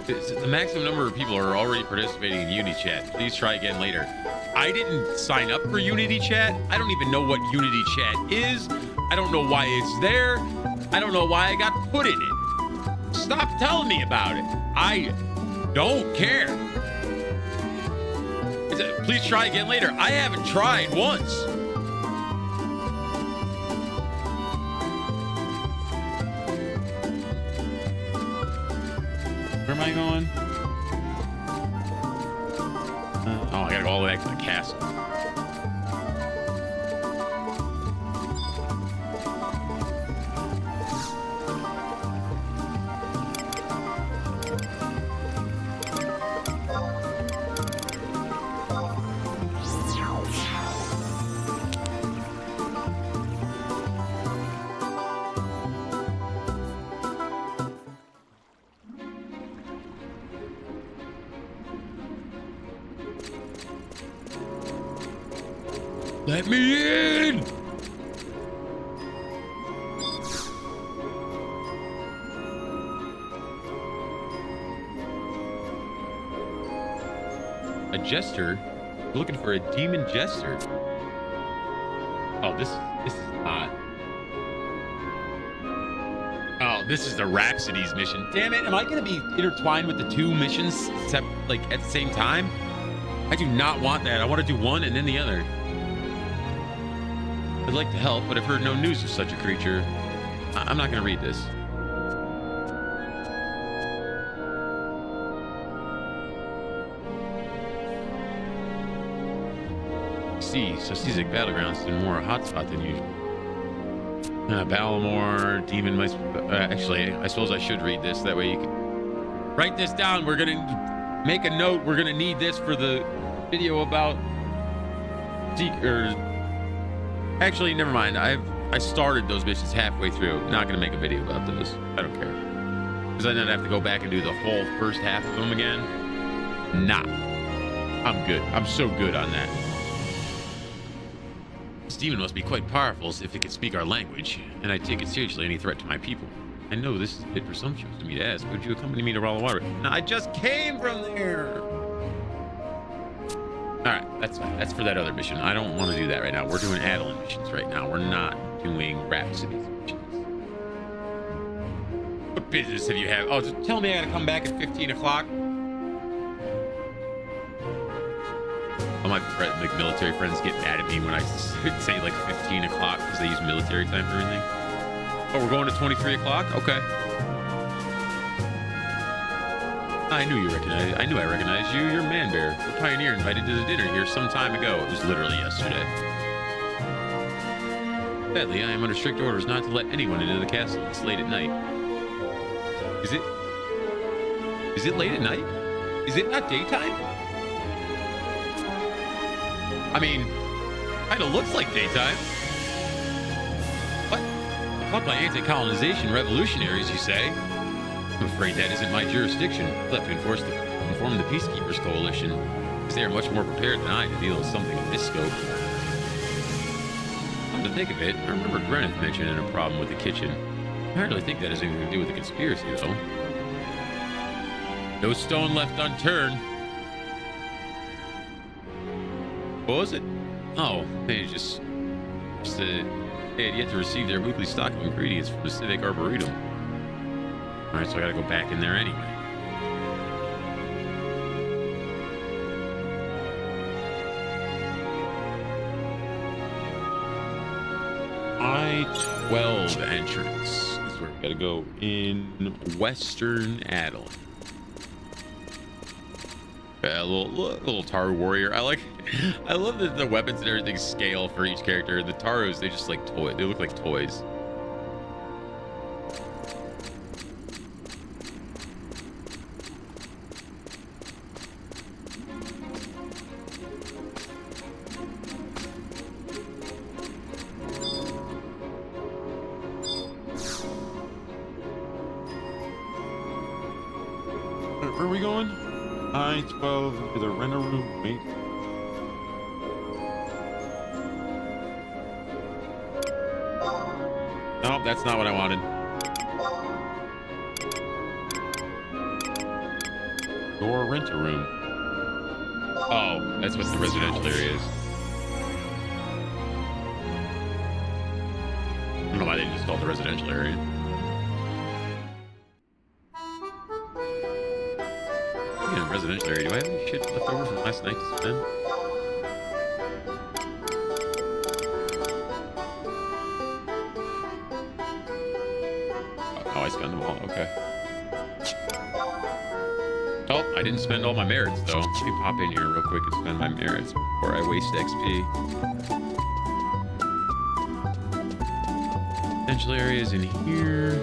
The maximum number of people are already participating in Unity Chat. Please try again later. I didn't sign up for Unity Chat. I don't even know what Unity Chat is. I don't know why it's there. I don't know why I got put in it. Stop telling me about it. I don't care. Please try again later. I haven't tried once. Where am I going? Oh, I gotta go all the way back to the castle. Let me in! A jester? We're looking for a demon jester. Oh, this is not. this is the Rhapsodies mission. Damn it, am I going to be intertwined with the two missions like at the same time? I do not want that. I want to do one and then the other. I'd like to help, but I've heard no news of such a creature. I'm not going to read this. So Seasick Battlegrounds is more a hotspot than usual. Balamore, Demon Mice. Actually, I suppose I should read this. That way you can write this down. We're going to make a note. We're going to need this for the video about... Actually, never mind. I started those missions halfway through. Not going to make a video about those. I don't care. Because I then have to go back and do the whole first half of them again. Nah. I'm good. I'm so good on that. This demon must be quite powerful if it can speak our language, and I take it seriously any threat to my people. I know this is a bit presumptuous of me to ask. Would you accompany me to Ralla Water? No, I just came from there. Alright, that's fine. That's for that other mission. I don't want to do that right now. We're doing Adoulin missions right now. We're not doing Rhapsodies missions. What business have you had? Oh, just tell me I gotta come back at 15 o'clock. All my military friends get mad at me when I say like 15 o'clock because they use military time for everything. Oh, we're going to 23 o'clock? Okay. I knew I recognized you. You're Man Bear, the pioneer invited to the dinner here some time ago. It was literally yesterday. Sadly, I am under strict orders not to let anyone into the castle this late at night. Is it late at night? Is it not daytime? I mean, kind of looks like daytime. What? Caught by anti-colonization revolutionaries, you say? I'm afraid that isn't my jurisdiction. I'll have to inform the Peacekeepers Coalition, because they are much more prepared than I to deal with something of this scope. Come to think of it, I remember Gwyneth mentioning a problem with the kitchen. I hardly think that has anything to do with the conspiracy, though. No stone left unturned. What was it? Oh, they had yet to receive their weekly stock of ingredients from the Civic Arboretum. Alright, so I gotta go back in there anyway. I-12 entrance is where we gotta go in Western Adoulin. A little Taru warrior. I love that the weapons and everything scale for each character. The Tarus, they just like they look like toys. Where are we going? I-12 to the renter room. Wait. Nope, that's not what I wanted. Your renter room. Oh, that's what the residential area is. I don't know why they just call it the residential area. Residential area. Do I have any shit left over from last night to spend? Oh, I spent them all. Okay. Oh, I didn't spend all my merits though. Let me pop in here real quick and spend my merits before I waste XP. Residential areas in here.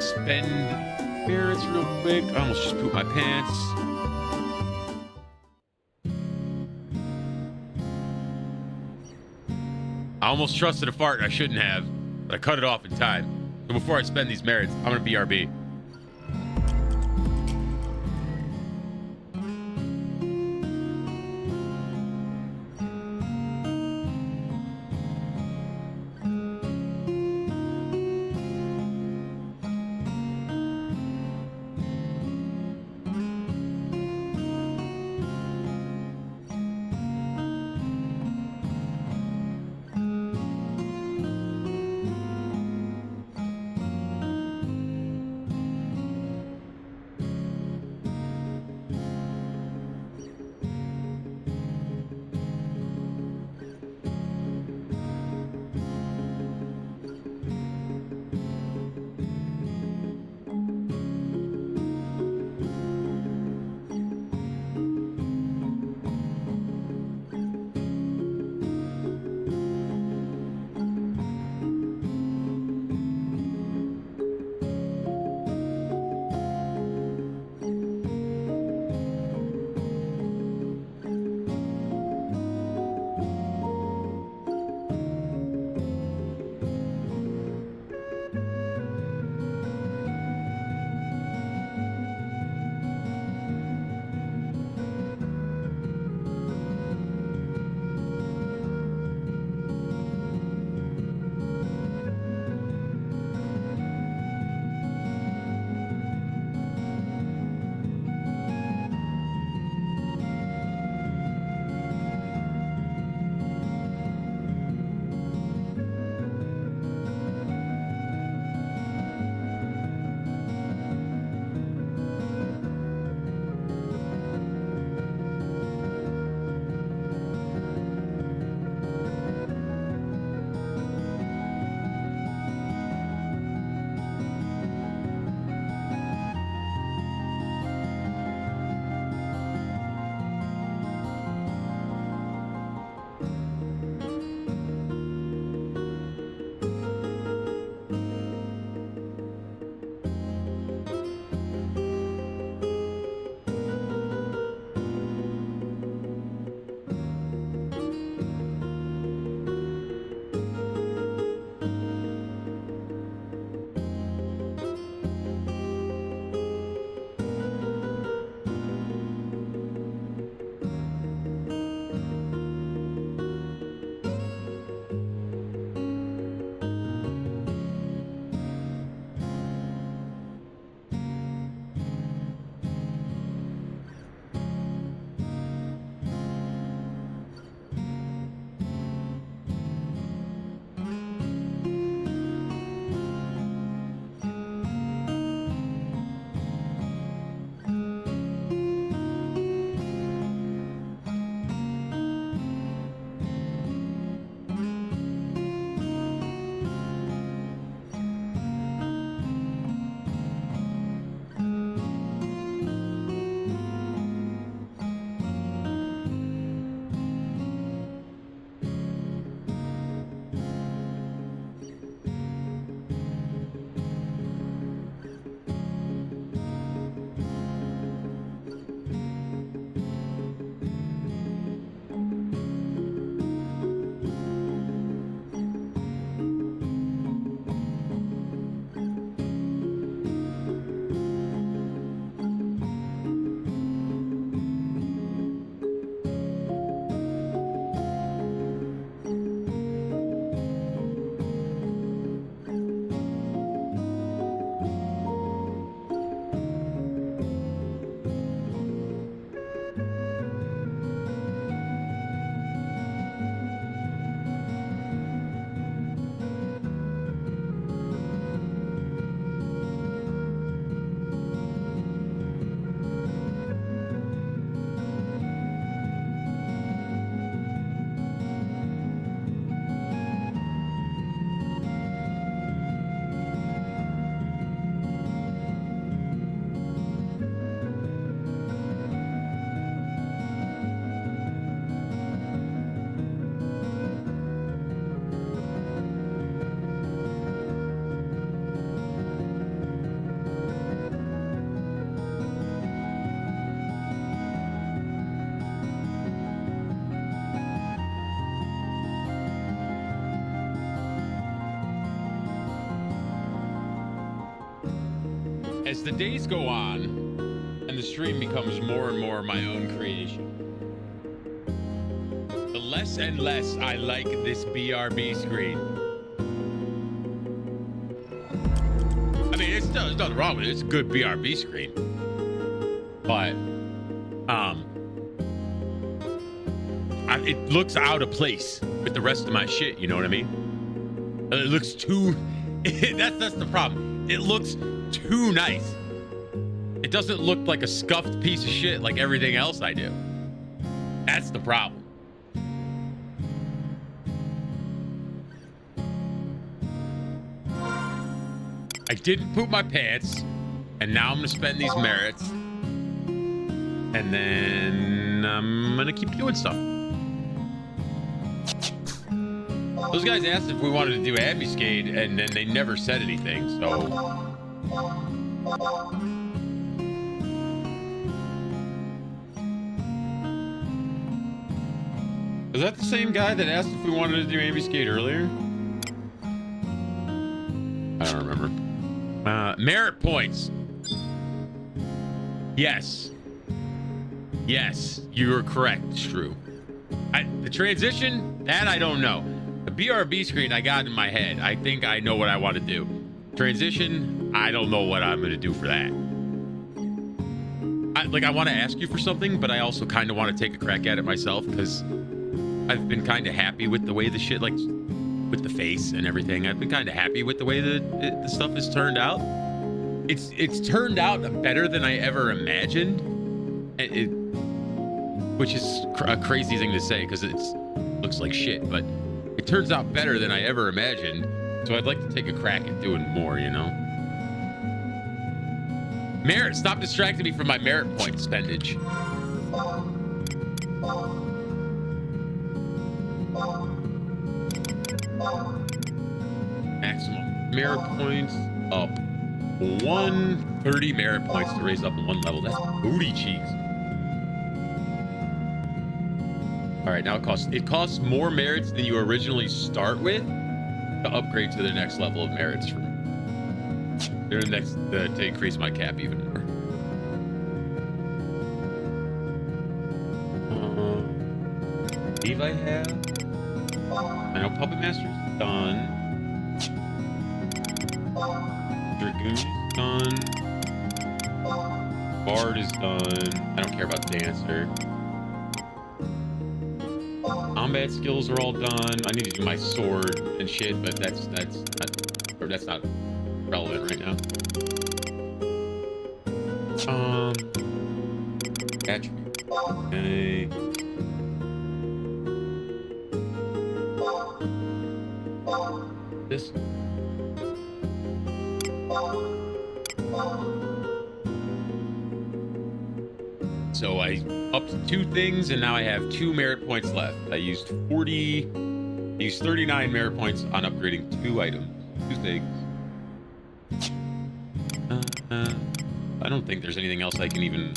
Spend merits real quick. I almost just pooped my pants. I almost trusted a fart I shouldn't have, but I cut it off in time. So before I spend these merits, I'm gonna BRB. As the days go on and the stream becomes more and more my own creation, the less and less I like this BRB screen. I mean, there's nothing wrong with it. It's a good BRB screen. But, it looks out of place with the rest of my shit, you know what I mean? It looks too... that's the problem. It looks too nice. It doesn't look like a scuffed piece of shit like everything else I do. That's the problem. I didn't poop my pants, and now I'm gonna spend these merits, and then I'm gonna keep doing stuff. Those guys asked if we wanted to do ambuscade, and then they never said anything, so... Was that the same guy that asked if we wanted to do ambuscade earlier? I don't remember. Merit points. Yes. Yes, you are correct. It's true. The transition, that I don't know. The BRB screen I got in my head. I think I know what I want to do. Transition, I don't know what I'm going to do for that. I want to ask you for something, but I also kind of want to take a crack at it myself because I've been kind of happy with the way the shit, like with the face and everything. I've been kind of happy with the way that the stuff has turned out. It's turned out better than I ever imagined. Which is a crazy thing to say because it looks like shit, but it turns out better than I ever imagined. So I'd like to take a crack at doing more, you know? Merit, stop distracting me from my merit point spendage. Maximum merit points up 130 merit points to raise up one level. That's booty cheeks. All right, now it costs more merits than you originally start with to upgrade to the next level of merits from to increase my cap even more. Leave I have. I know Puppet Master's done. Dragoon's done. Bard is done. I don't care about Dancer. Combat skills are all done. I need to do my sword and shit, but that's not relevant right now. Attribute. Okay. This. So I upped 2 things, and now I have 2 merit points left. I used 39 merit points on upgrading 2 items, 2 things. I don't think there's anything else I can even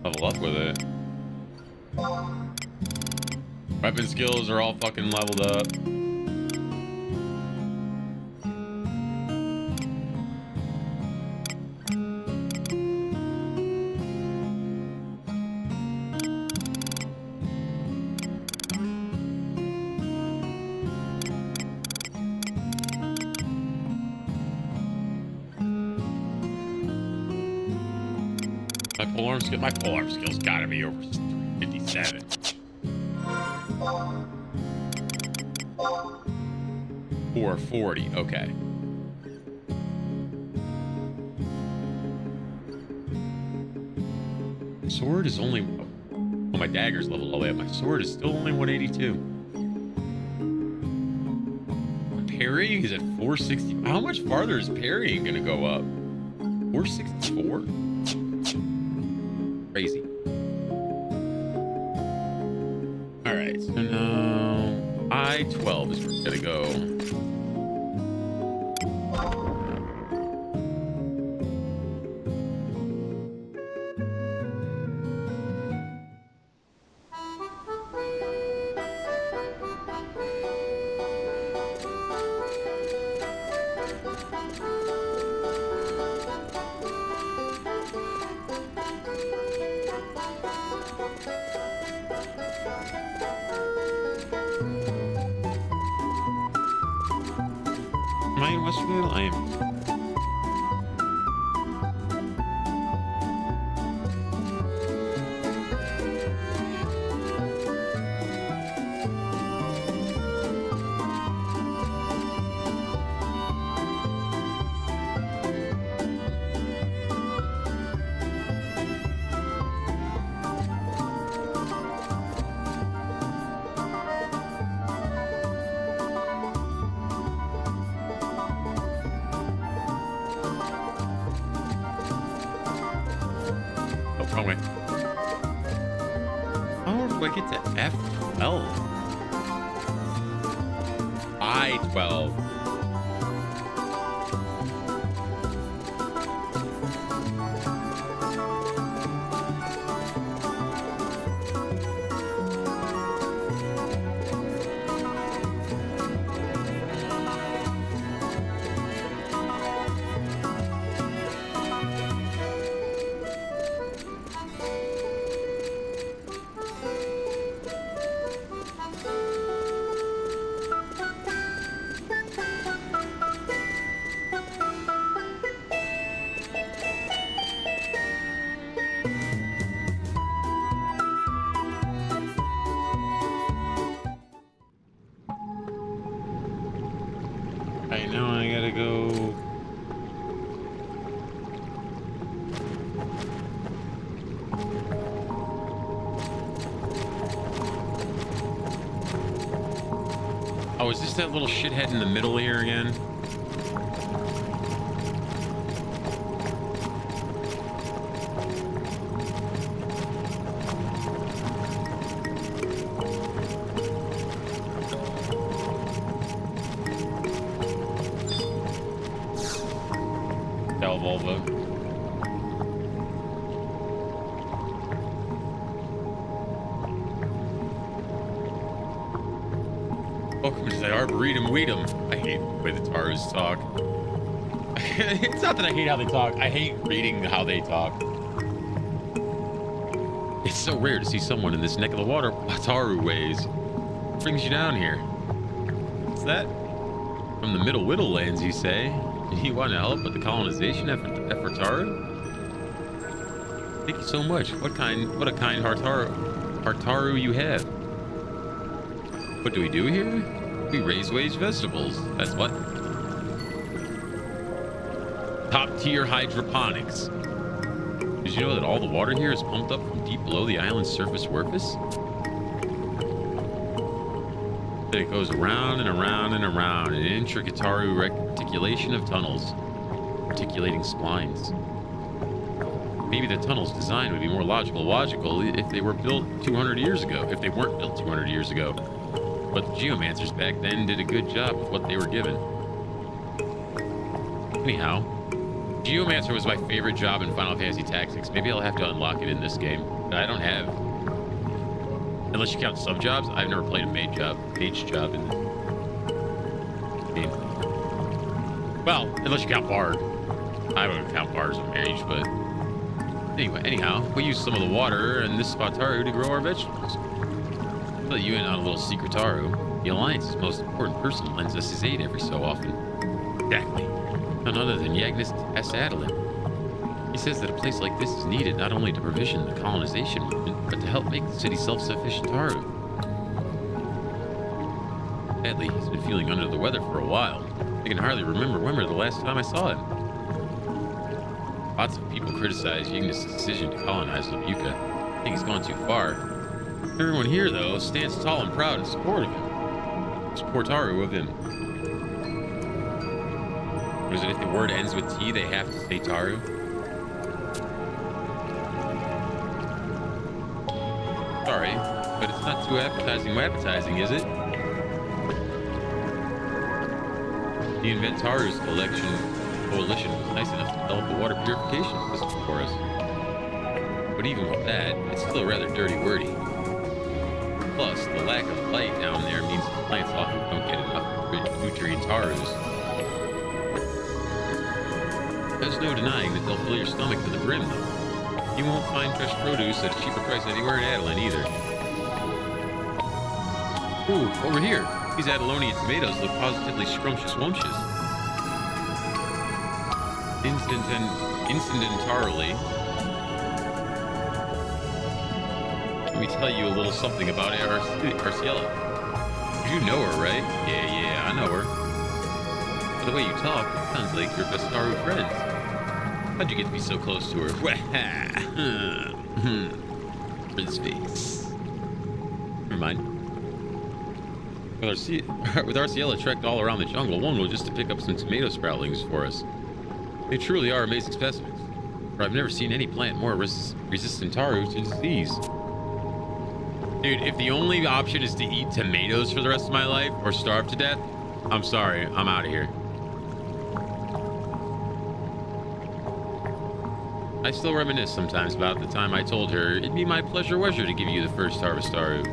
level up with it. Weapon skills are all fucking leveled up. My polearm skills gotta be over 57. Or 40, okay. Sword is only... Oh, my dagger's leveled all the way up. My sword is still only 182. Parrying is at 460. How much farther is parrying gonna go up? 464? Crazy. All right, so now I-12 is where it's gonna go. Am I in Westerville? I am. Wrong way. How do I get to F12? I-12. I know I gotta go. Oh, is this that little shithead in the middle here again? Volvo. Welcome to the Arboretum Weedum. I hate the way the Tarus talk. It's not that I hate how they talk. I hate reading how they talk. It's so rare to see someone in this neck of the water Taru ways. What brings you down here? What's that? From the Middle Whittle lands, you say? You want to help with the colonization effort Taru? Thank you so much. What a kind Hartaru you have. What do we do here? We raise vegetables. That's what? Top tier hydroponics. Did you know that all the water here is pumped up from deep below the island's surface? That it goes around and around and around, an intricate Taru reticulation of tunnels, articulating splines. Maybe the tunnel's design would be more logical if they were built 200 years ago, if they weren't built 200 years ago. But the geomancers back then did a good job with what they were given. Anyhow, geomancer was my favorite job in Final Fantasy Tactics. Maybe I'll have to unlock it in this game. I don't have. Unless you count sub jobs, I've never played a mage job in this game. Well, unless you count Bard. I wouldn't count Bard as a mage, but anyhow, we use some of the water and this spot Taru to grow our vegetables. I'll let you in on a little secret, Taru. The Alliance's most important person lends us his aid every so often. Exactly. None other than Yagnus S. Adoulin. He says that a place like this is needed not only to provision the colonization movement, but to help make the city self-sufficient. Taru. Sadly, he's been feeling under the weather for a while. I can hardly remember when the last time I saw him. Lots of people criticize Yagnus' decision to colonize Labuka. I think he's gone too far. Everyone here, though, stands tall and proud in support of him. Support Taru of him. What is it, if the word ends with T, they have to say Taru? Sorry, but it's not too appetizing, is it? The Invent Taru's coalition was nice enough to develop a water purification system for us. But even with that, it's still rather dirty wordy. Plus, the lack of light down there means the plants often don't get enough nutrient Tarus. There's no denying that they'll fill your stomach to the brim, though. You won't find fresh produce at a cheaper price anywhere in Adoulin either. Ooh, over here. These Adoulonian tomatoes look positively scrumptious-wumptious. Incidentarily, let me tell you a little something about Arciella. You know her, right? Yeah, I know her. By the way you talk, it sounds like you're Bestaru friends. How'd you get to be so close to her? His face. Never mind. With Arciella trekked all around the jungle, one was just to pick up some tomato sproutlings for us. They truly are amazing specimens. For I've never seen any plant more resistant to disease. Dude, if the only option is to eat tomatoes for the rest of my life or starve to death, I'm sorry, I'm out of here. I still reminisce sometimes about the time I told her it'd be my pleasure to give you the first Harvestaru.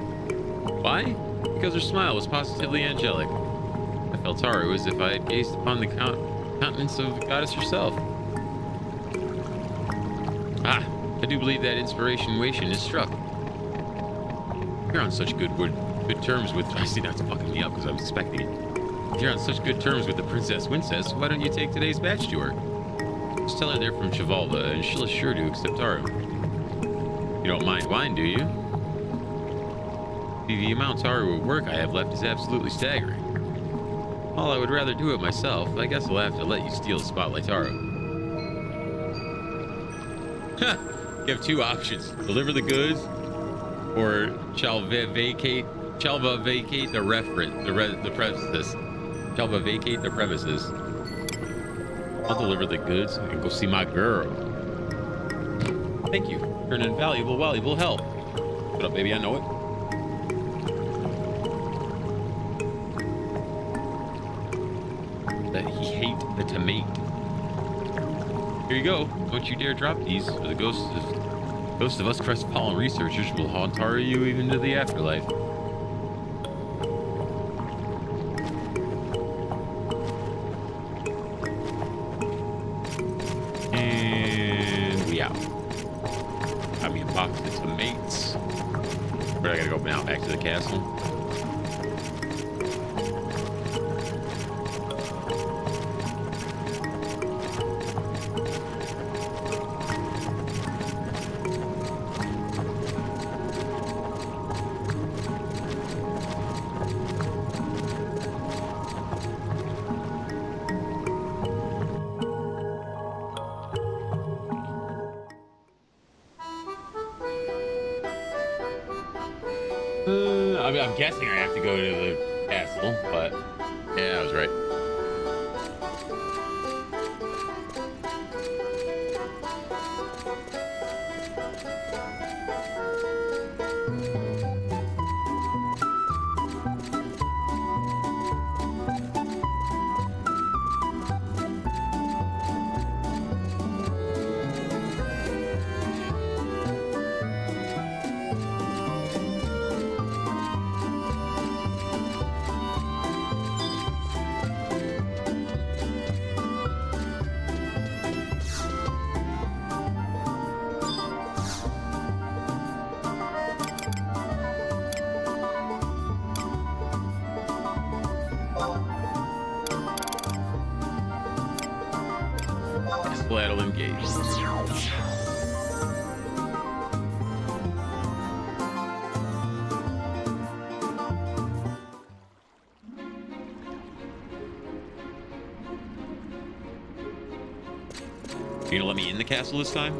Why? Because her smile was positively angelic. I felt Taru as if I had gazed upon the countenance of the goddess herself. I do believe that inspiration is struck. You're on such good terms with... I see that's fucking me up because I was expecting it. If you're on such good terms with the Princess Wincess, why don't you take today's batch to her? Just tell her they're from Chivalva, and she'll assure to accept Taru. You don't mind wine, do you? The amount Taru of work I have left is absolutely staggering. While I would rather do it myself, I guess I'll have to let you steal the spotlight, Taru. You have two options. Deliver the goods, or Chalva vacate the premises. Chalva vacate the premises. I'll deliver the goods and go see my girl. Thank you. You're an invaluable help. What up, baby? I know it. That he hate the tomato. Here you go. Don't you dare drop these, or the ghost of us crestfallen researchers will haunt you even to the afterlife. And we out. Got me a box of tomatoes. Where I gotta go now? Back to the castle. I'm guessing I have to go to the castle, but yeah, I was right. Adoulin Gate. You gonna let me in the castle this time?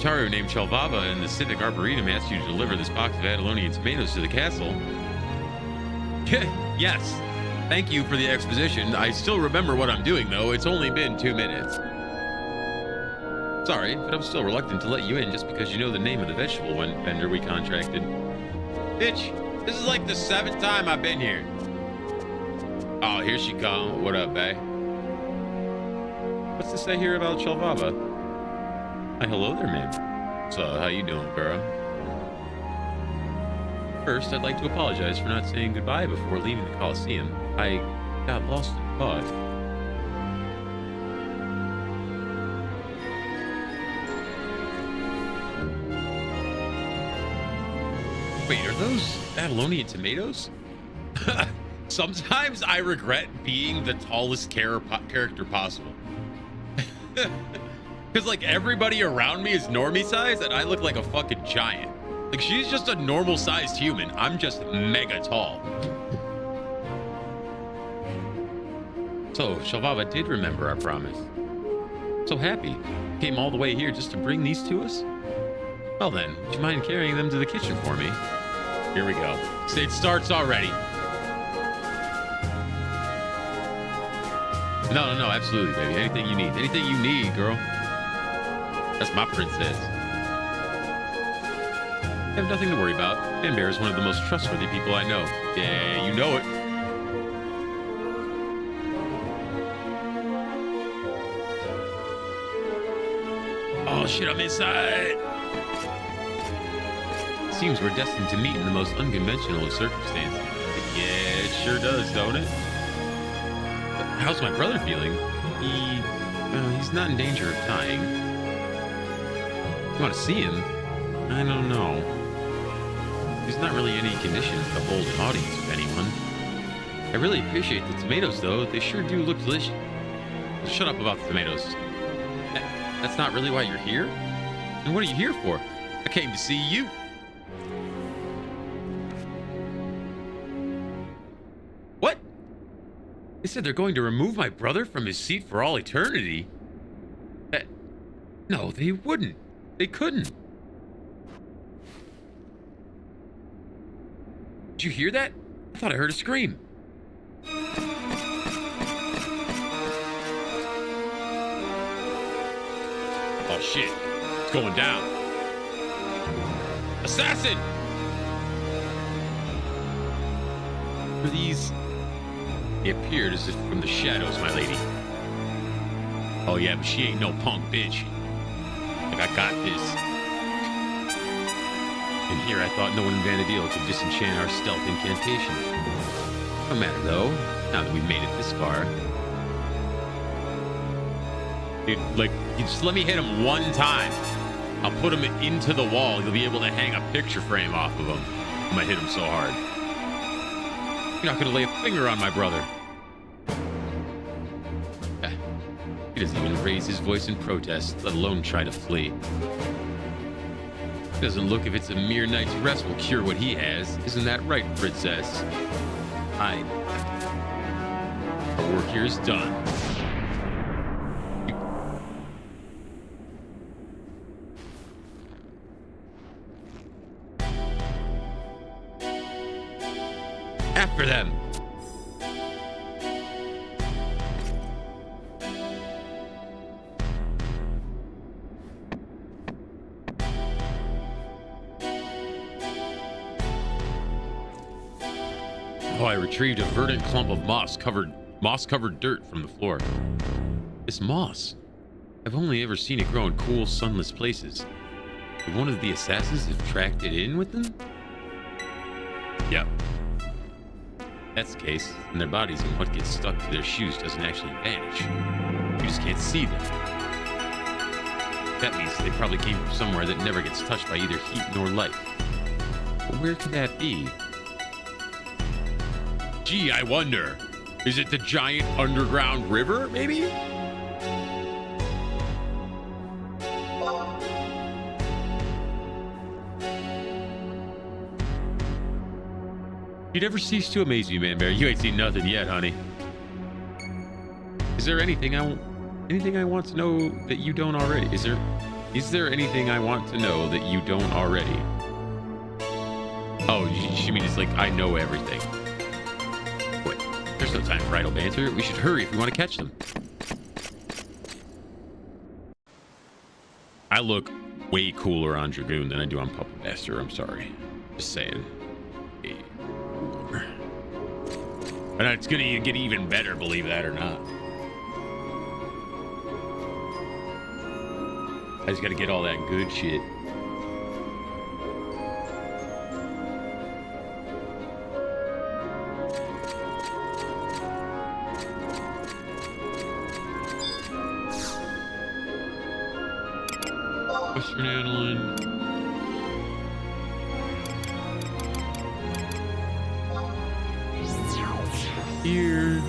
Taru named Chalvava and the Civic Arboretum asked you to deliver this box of Adolinian tomatoes to the castle. Yes. Thank you for the exposition. I still remember what I'm doing, though. It's only been 2 minutes. Sorry, but I'm still reluctant to let you in just because you know the name of the vegetable vendor we contracted. Bitch, this is like the 7th time I've been here. Oh, here she comes. What up, bae? What's to say here about Chalvava? Hi, hello there, man. So, how you doing, girl? First, I'd like to apologize for not saying goodbye before leaving the Coliseum. I got lost in thought. Wait, are those Adoulin tomatoes? Sometimes I regret being the tallest character possible. Because, like, everybody around me is normie size, and I look like a fucking giant. Like, she's just a normal-sized human. I'm just mega tall. So, Shalvava did remember our promise. So happy. Came all the way here just to bring these to us? Well then, would you mind carrying them to the kitchen for me? Here we go. It starts already. No, absolutely, baby. Anything you need. Anything you need, girl. That's my princess. I have nothing to worry about. Fanbear is one of the most trustworthy people I know. Yeah, you know it. Oh shit, I'm inside. Seems we're destined to meet in the most unconventional of circumstances. Yeah, it sure does, don't it? How's my brother feeling? He's not in danger of dying. You want to see him? I don't know. He's not really in any condition to hold an audience with anyone. I really appreciate the tomatoes, though. They sure do look delicious. Shut up about the tomatoes. That's not really why you're here? And what are you here for? I came to see you. What? They said they're going to remove my brother from his seat for all eternity. No, they wouldn't. They couldn't. Did you hear that? I thought I heard a scream. Oh shit, it's going down. Assassin! Were these? They appeared as if from the shadows, my lady. Oh yeah, but she ain't no punk bitch. Like, I got this. And here I thought no one in Vanadil could disenchant our stealth incantation. No matter though, now that we've made it this far. Dude, like, you just let me hit him one time. I'll put him into the wall. You'll be able to hang a picture frame off of him. I might hit him so hard. You're not gonna lay a finger on my brother. He doesn't even raise his voice in protest, let alone try to flee. Doesn't look if it's a mere night's rest will cure what he has. Isn't that right, princess? Our work here is done. After them. Oh, I retrieved a verdant clump of moss-covered dirt from the floor. This moss. I've only ever seen it grow in cool, sunless places. Could one of the assassins have tracked it in with them? Yep. That's the case, and their bodies and what gets stuck to their shoes doesn't actually vanish. You just can't see them. That means they probably came from somewhere that never gets touched by either heat nor light. But where could that be? Gee, I wonder. Is it the giant underground river, maybe? You never cease to amaze me, man bear. You ain't seen nothing yet, honey. Is there anything I want to know that you don't already? Is there anything I want to know that you don't already? Oh, she means like I know everything. Wait, there's no time for idle banter. We should hurry if we want to catch them. I look way cooler on Dragoon than I do on Puppet Master. I'm sorry. Just saying. And it's gonna get even better, believe that or not. I just gotta get all that good shit. Western Adoulin. Here.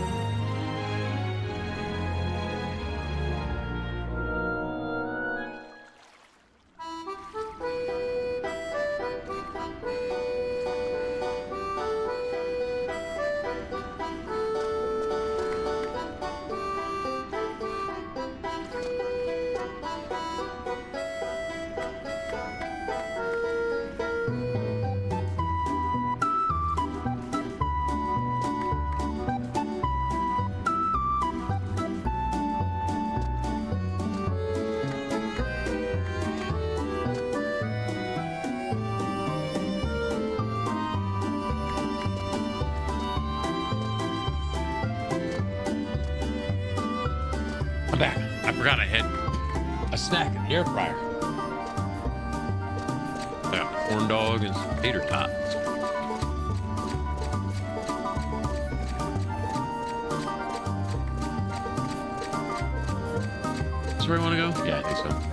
I'm back. I forgot I had a snack in the air fryer. I got a corn dog and some tater tots. Is where I want to go? Yeah, I think so.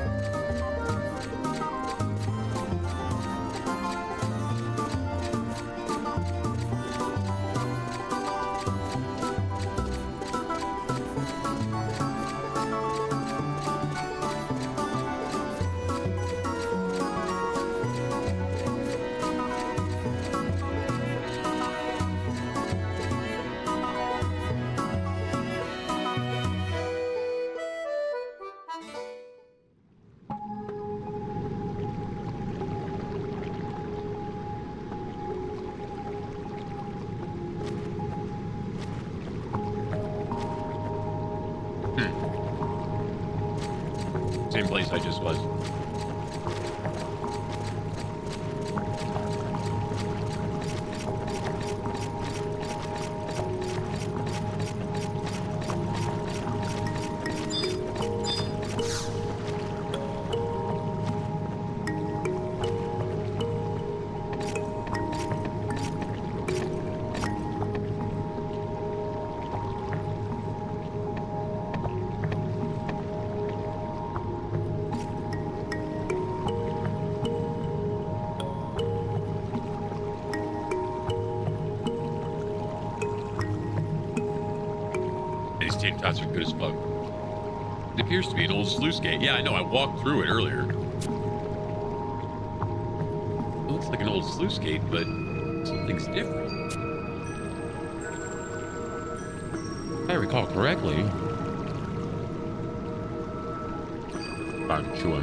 Same place I just was. These tater tots are good as fuck. It appears to be an old sluice gate. Yeah, I know. I walked through it earlier. It looks like an old sluice gate, but something's different. If I recall correctly. I'm sure.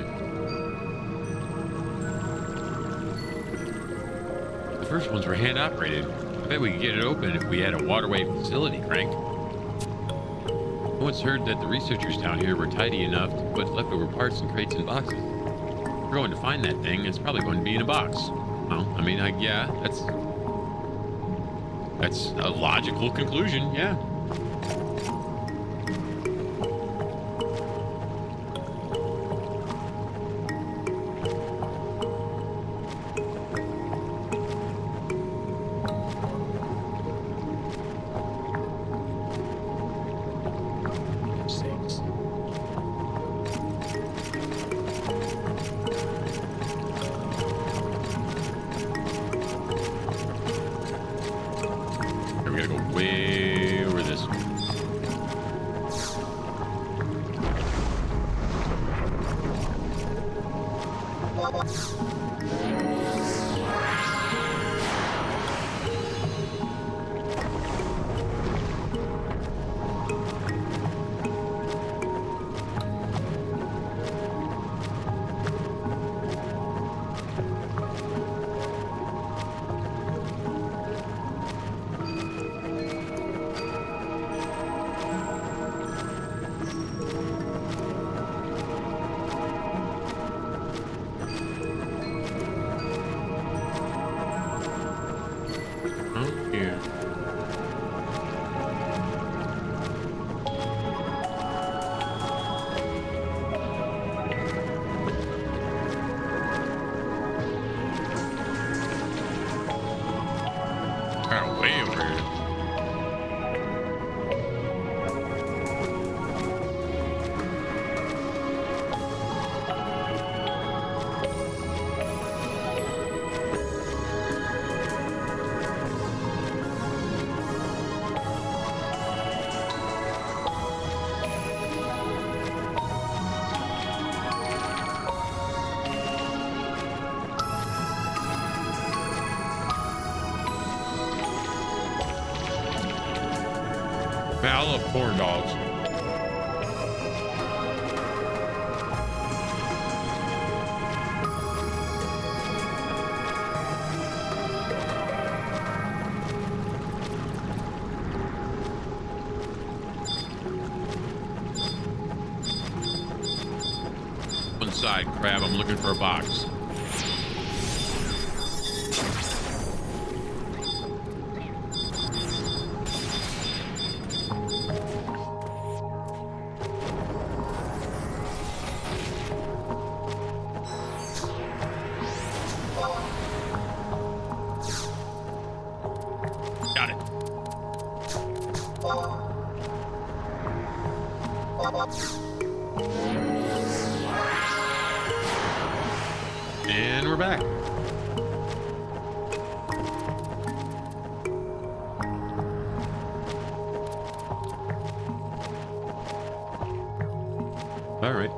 The first ones were hand operated. I bet we could get it open if we had a waterway facility crank. I once heard that the researchers down here were tidy enough to put leftover parts in crates and boxes. If we're going to find that thing, it's probably going to be in a box. Well, I mean, yeah, that's a logical conclusion, yeah. We gotta go way over this. Man, I love corn dogs. One side, crab. I'm looking for a box. Got it. And we're back. All right.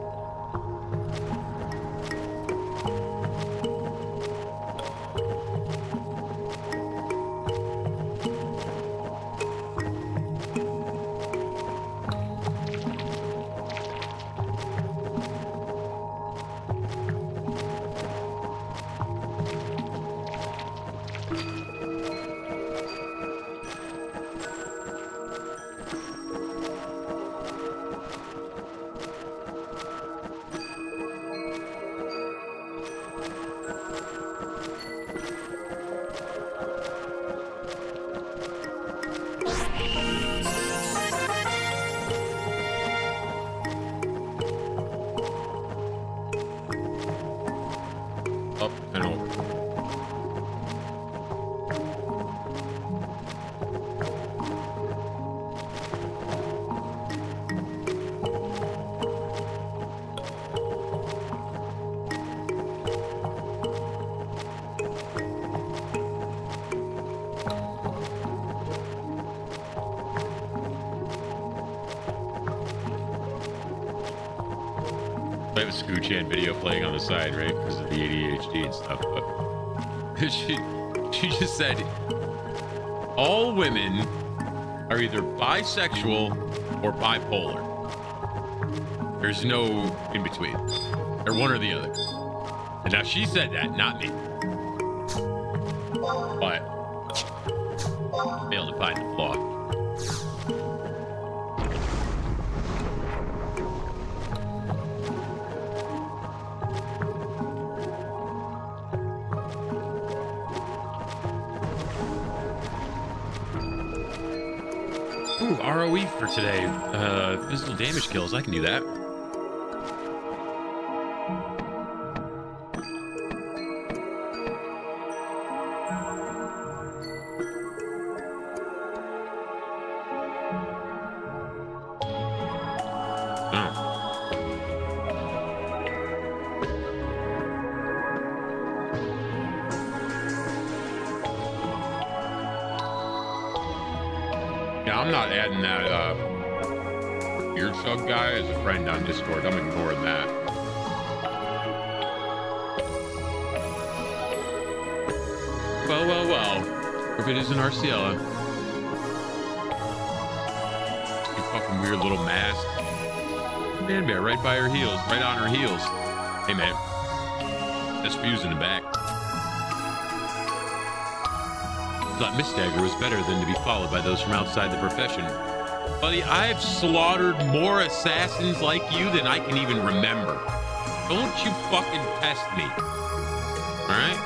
Up and over. I have a Scooch-Chan video playing on the side, right? Because of the ADHD and stuff. But she just said, all women are either bisexual or bipolar. There's no in between. They're one or the other. And now she said that, not me. But failed to find the flaw. Ooh, ROE for today. Physical damage kills. I can do that. Yeah, I'm not adding that ear chug guy as a friend on Discord. I'm ignoring that. Well. If it isn't Arciela. You fucking weird little mask. Man bear right by her heels. Right on her heels. Hey, man. This fuse in the back. Thought Miss Dagger was better than to be followed by those from outside the profession. Buddy, I've slaughtered more assassins like you than I can even remember. Don't you fucking test me. Alright?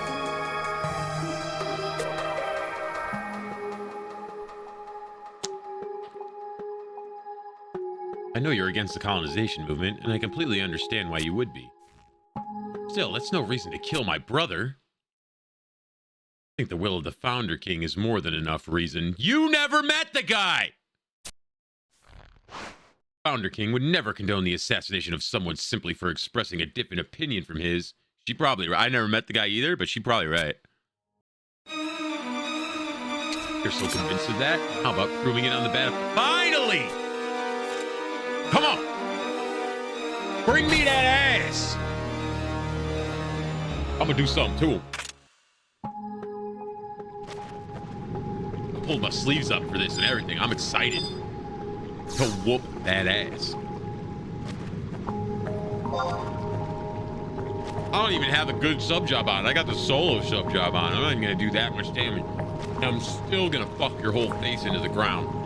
I know you're against the colonization movement, and I completely understand why you would be. Still, that's no reason to kill my brother. I think the will of the Founder King is more than enough reason. You never met the guy! Founder King would never condone the assassination of someone simply for expressing a different opinion from his. She probably right. I never met the guy either, but she's probably right. You're so convinced of that? How about proving it on the battle? Finally! Come on! Bring me that ass! I'm gonna do something to him. I pulled my sleeves up for this and everything. I'm excited. to whoop that ass. I don't even have a good sub job on. I got the solo sub job on. I'm not even gonna do that much damage. And I'm still gonna fuck your whole face into the ground.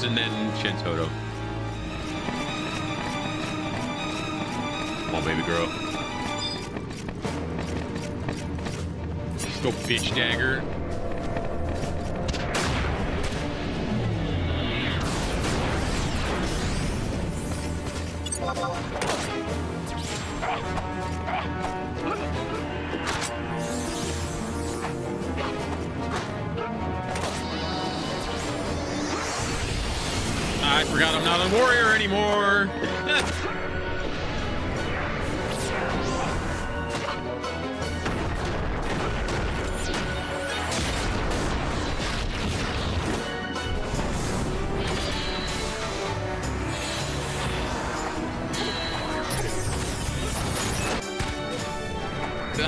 And then Shintoto. Come on, baby girl. Let's go, bitch dagger. I forgot I'm not a warrior anymore.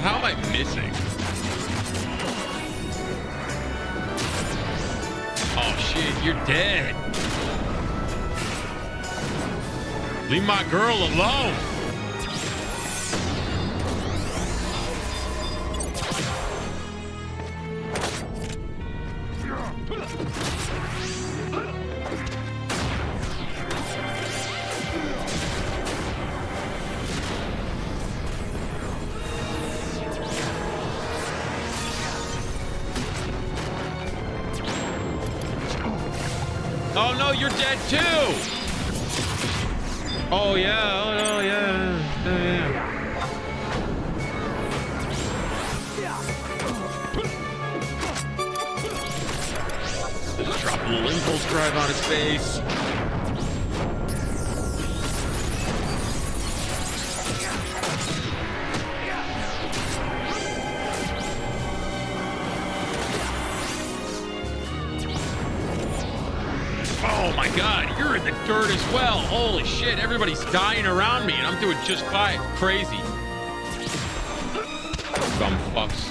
How am I missing? Oh shit, you're dead. Leave my girl alone. Oh no, you're dead too. Oh yeah, oh yeah, oh yeah. Just drop a little impulse drive on his face. Oh my god, you're in the dirt as well. Holy shit, everybody's dying around me and I'm doing just fine. Crazy. Dumb fucks.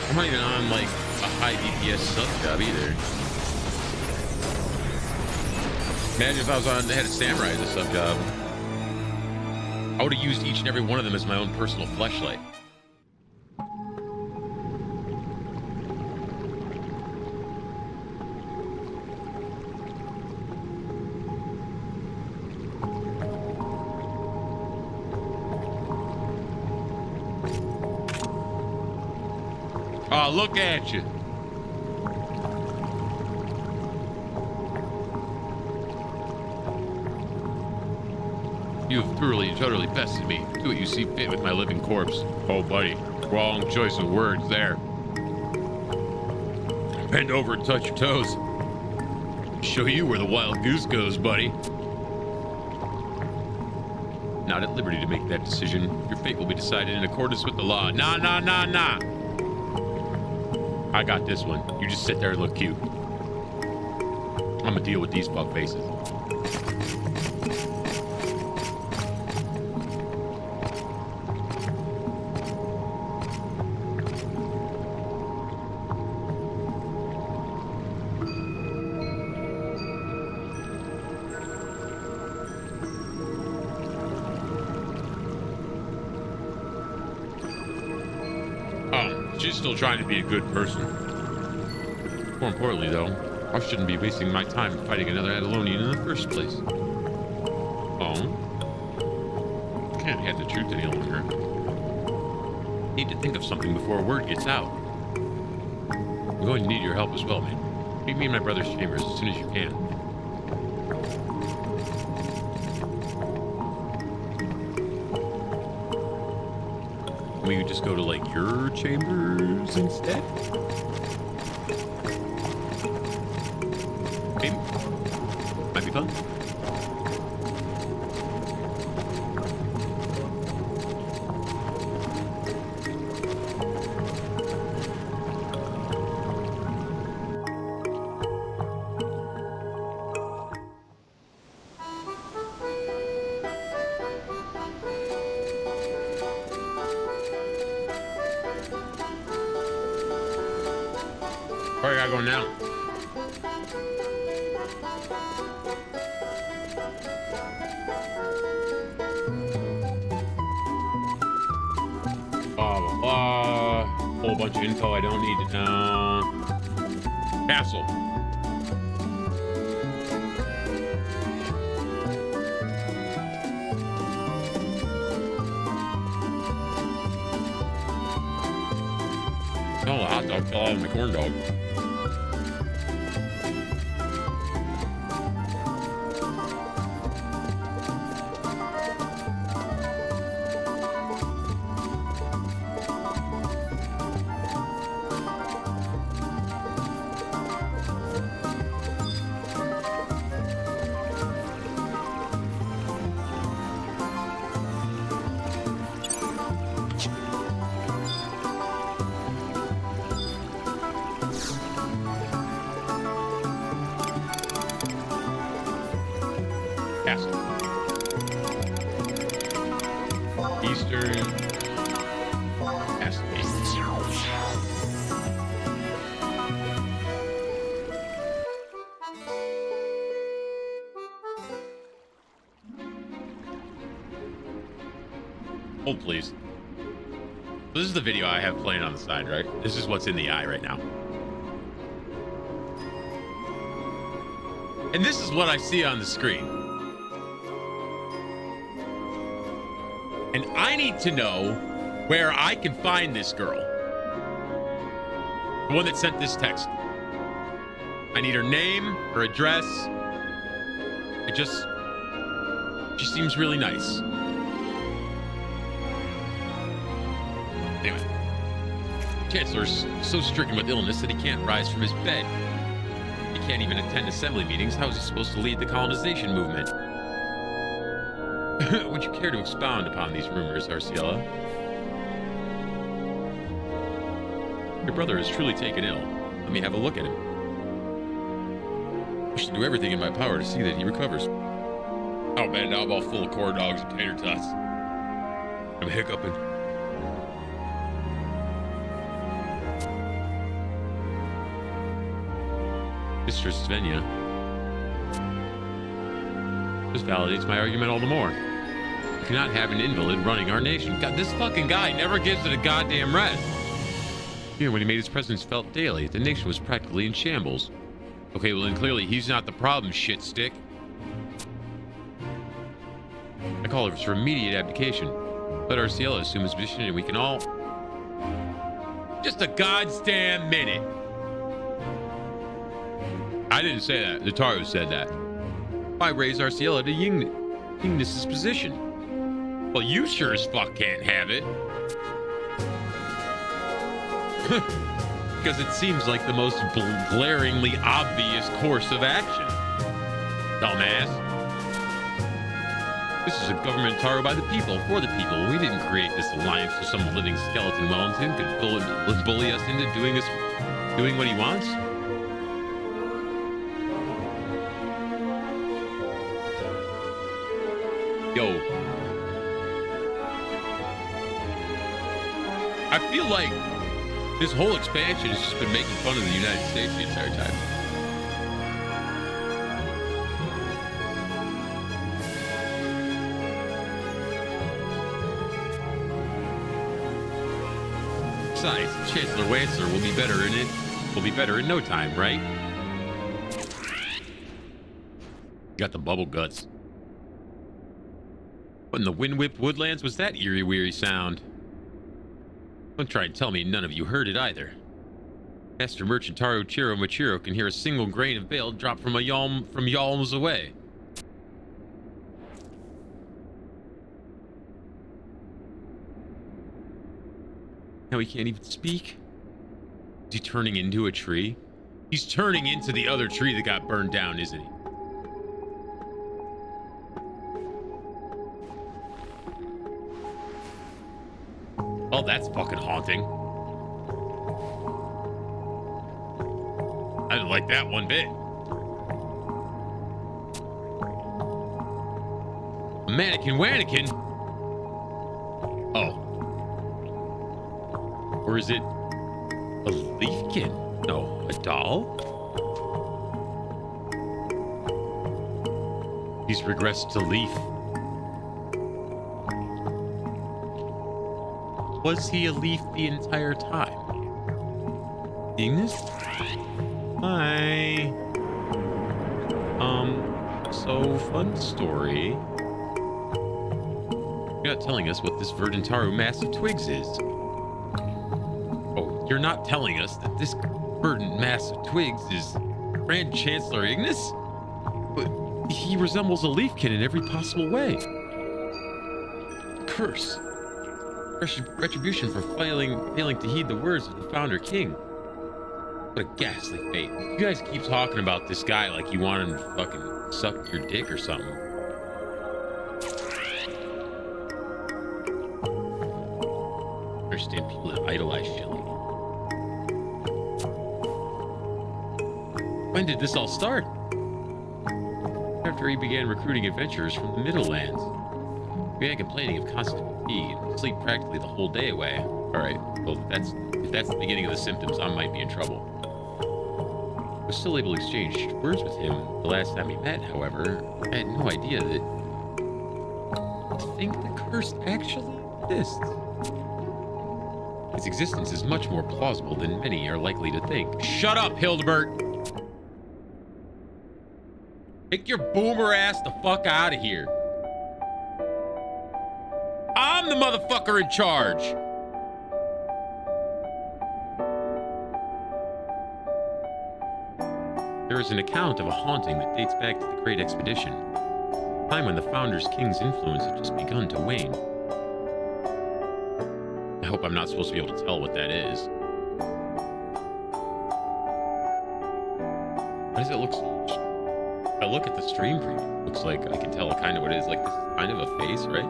I'm not even on like a high DPS sub job either. Imagine if I was on the head of Samurai as a sub job. I would have used each and every one of them as my own personal fleshlight. Oh, look at you. You have thoroughly, totally bested me. Do what you see fit with my living corpse. Oh, buddy. Wrong choice of words there. Bend over and touch your toes. Show you where the wild goose goes, buddy. Not at liberty to make that decision. Your fate will be decided in accordance with the law. Nah, nah, nah, nah. I got this one. You just sit there and look cute. I'm gonna deal with these fuck faces. She's still trying to be a good person. More importantly, though, I shouldn't be wasting my time fighting another Adolinian in the first place. Oh. Can't hide the truth any longer. Need to think of something before word gets out. I'm going to need your help as well, man. Meet me in my brother's chambers as soon as you can. We could just go to, like, your chambers instead? Maybe. Might be fun. Where I gotta go now? Blah, blah, blah. Whole bunch of info I don't need to know. Castle. Oh, a hot dog fell out of my corn dog. Hold, please. This is the video I have playing on the side, right? This is what's in the eye right now. And this is what I see on the screen. And I need to know where I can find this girl. The one that sent this text. I need her name, her address. She seems really nice. Anyway, Chancellor's so stricken with illness that he can't rise from his bed. He can't even attend assembly meetings. How is he supposed to lead the colonization movement? Would you care to expound upon these rumors, Arciella? Your brother is truly taken ill. Let me have a look at him. I should do everything in my power to see that he recovers. Oh man, now I'm all full of corn dogs and tater tots. I'm hiccuping. Mistress Svenja. This validates my argument all the more. We cannot have an invalid running our nation. God, this fucking guy never gives it a goddamn rest. Here, when he made his presence felt daily, the nation was practically in shambles. Okay, well then clearly he's not the problem, shitstick. I call for immediate abdication. Let Arciella assume his position and we can all... Just a goddamn minute. I didn't say that. Nataru said that. Why raise Arciella to Yingnus' position? Well, you sure as fuck can't have it. Because it seems like the most glaringly obvious course of action. Dumbass. This is a government Taro by the people, for the people. We didn't create this alliance so some living skeleton Wellington could bully us into doing what he wants. Yo, I feel like this whole expansion has just been making fun of the United States the entire time. Besides, Chancellor Wancer will be better in it. Will be better in no time, right? Got the bubble guts. What in the wind-whipped woodlands was that eerie, weary sound? Don't try and tell me none of you heard it either. Master Merchant Taro Chiro Machiro can hear a single grain of bale drop from yalms away. Now he can't even speak. Is he turning into a tree? He's turning into the other tree that got burned down, isn't he? Oh, that's fucking haunting. I didn't like that one bit. Mannequin Wannekin? Oh. Or is it a leafkin? No, a doll? He's regressed to leaf. Was he a leaf the entire time? Seeing this? Hi. So fun story. You're not telling us what this Verdentaru mass of twigs is. Oh, you're not telling us that this verdant mass of twigs is Grand Chancellor Ignis? But he resembles a leafkin in every possible way. Curse. Retribution for failing to heed the words of the Founder King. What a ghastly fate. You guys keep talking about this guy like you want him to fucking suck your dick or something. I understand people that idolize shit like that. When did this all start? After he began recruiting adventurers from the Middle Lands. He began complaining of constant fatigue and sleep practically the whole day away. Alright, well if that's the beginning of the symptoms, I might be in trouble. I was still able to exchange words with him the last time we met, however. I had no idea that I think the curse actually exists. Its existence is much more plausible than many are likely to think. Shut up, Hildebert! Take your boomer ass the fuck out of here. I'm the motherfucker in charge. There is an account of a haunting that dates back to the Great Expedition, a time when the Founder's King's influence had just begun to wane. I hope I'm not supposed to be able to tell what that is. Why does it look so... If I look at the stream preview, it looks like I can tell kind of what it is. Like, this is kind of a face, right?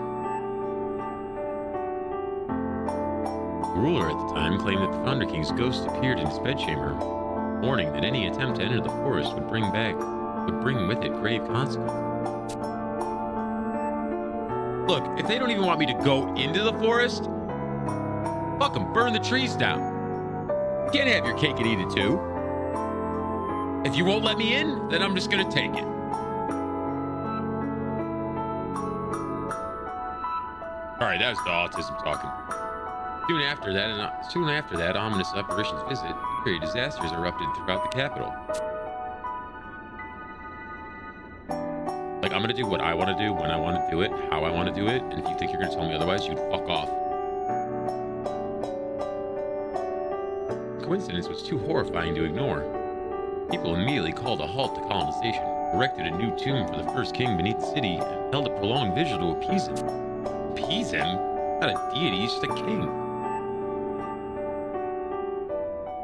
The ruler at the time claimed that the Founder King's ghost appeared in his bedchamber, warning that any attempt to enter the forest would bring with it grave consequences. Look, if they don't even want me to go into the forest, fuck them, burn the trees down. You can't have your cake and eat it too. If you won't let me in, then I'm just gonna take it. All right, that was the autism talking. Soon after that ominous apparition's visit, great disasters erupted throughout the capital. Like, I'm gonna do what I want to do, when I want to do it, how I want to do it, and if you think you're gonna tell me otherwise, you'd fuck off. The coincidence was too horrifying to ignore. People immediately called a halt to colonization, erected a new tomb for the first king beneath the city, and held a prolonged vigil to appease him. Appease him? Not a deity, he's just a king.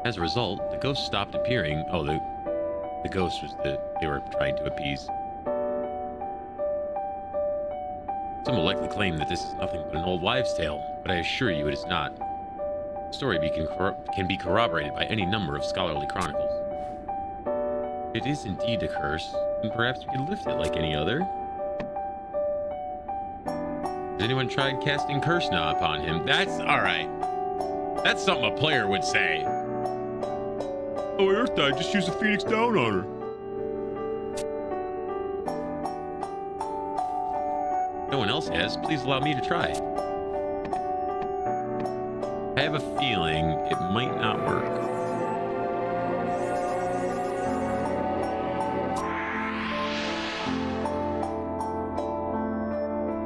As a result, the ghost stopped appearing. Oh, the ghost was they were trying to appease. Some will likely claim that this is nothing but an old wives' tale, but I assure you it is not. The story can be corroborated by any number of scholarly chronicles. It is indeed a curse, and perhaps we can lift it like any other. Has anyone tried casting Curse Now upon him? That's alright. That's something a player would say. Oh, Earth died, just use the Phoenix Down on her. No one else has. Please allow me to try. I have a feeling it might not work.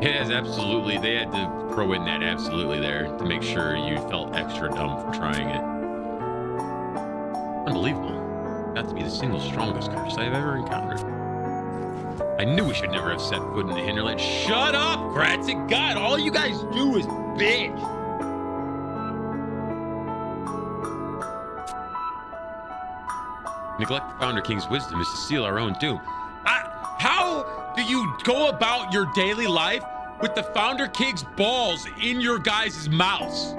It has absolutely, they had to throw in that absolutely there to make sure you felt extra dumb for trying it. Unbelievable. Got to be the single strongest curse I've ever encountered. I knew we should never have set foot in the hinterland. Shut up, Kratzik. God, all you guys do is bitch. Neglect the Founder King's wisdom is to seal our own doom. How do you go about your daily life with the Founder King's balls in your guys' mouths?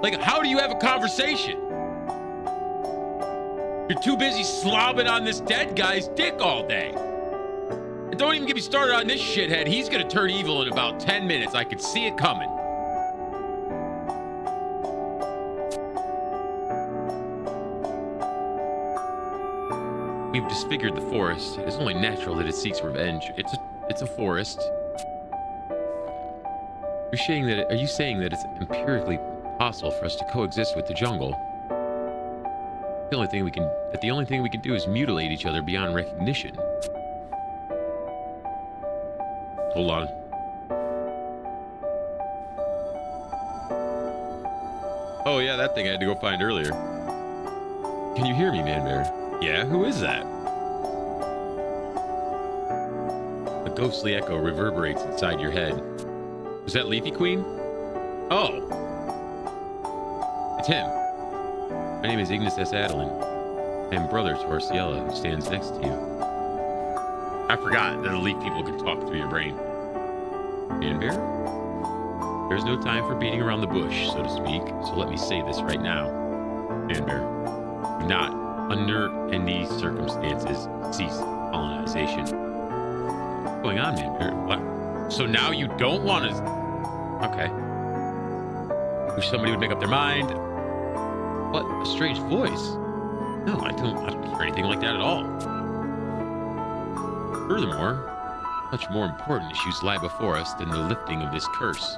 Like, how do you have a conversation? You're too busy slobbing on this dead guy's dick all day. And don't even get me started on this shithead. He's gonna turn evil in about 10 minutes. I could see it coming. We've disfigured the forest. It is only natural that it seeks revenge. It's a forest. Are you saying that it's empirically possible for us to coexist with the jungle? The only thing we can do is mutilate each other beyond recognition. Hold on. Oh yeah, that thing I had to go find earlier. Can you hear me, Man Bear? Yeah, who is that? A ghostly echo reverberates inside your head. Was that Leafy Queen? Oh. It's him. My name is Ignis S. Adoulin. I am brother to Arciella, who stands next to you. I forgot that elite people can talk through your brain. Man Bear? There's no time for beating around the bush, so to speak, so let me say this right now. Man Bear, do not, under any circumstances, cease colonization. What's going on, Man Bear? What? So now you don't want to... Okay. Wish somebody would make up their mind. What a strange voice. No, I don't hear anything like that at all. Furthermore, much more important issues lie before us than the lifting of this curse.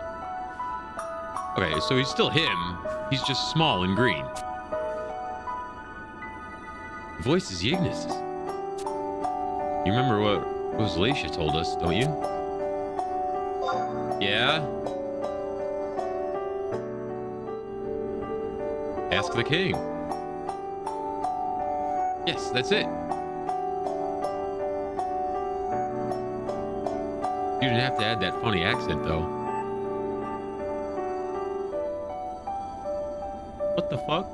Okay, so he's still him. He's just small and green. The voice is Ignis. You remember what Rosalacia told us, don't you? Yeah? Ask the king. Yes, that's it. You didn't have to add that funny accent, though. What the fuck?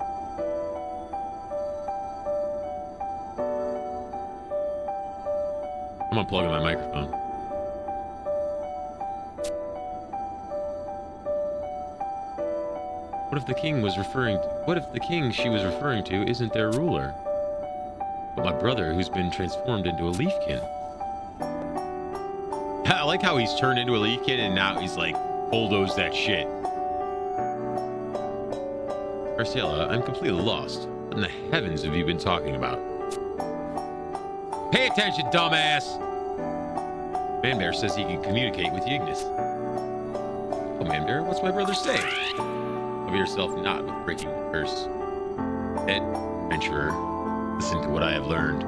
I'm unplugging my microphone. What if the king she was referring to isn't their ruler? But my brother, who's been transformed into a leafkin. I like how he's turned into a leafkin and now he's like bulldozed that shit. Arciella, I'm completely lost. What in the heavens have you been talking about? Pay attention, dumbass! Man Bear says he can communicate with Ignis. Oh, Man Bear, what's my brother say? Cover yourself not with breaking the curse. Adventurer, listen to what I have learned.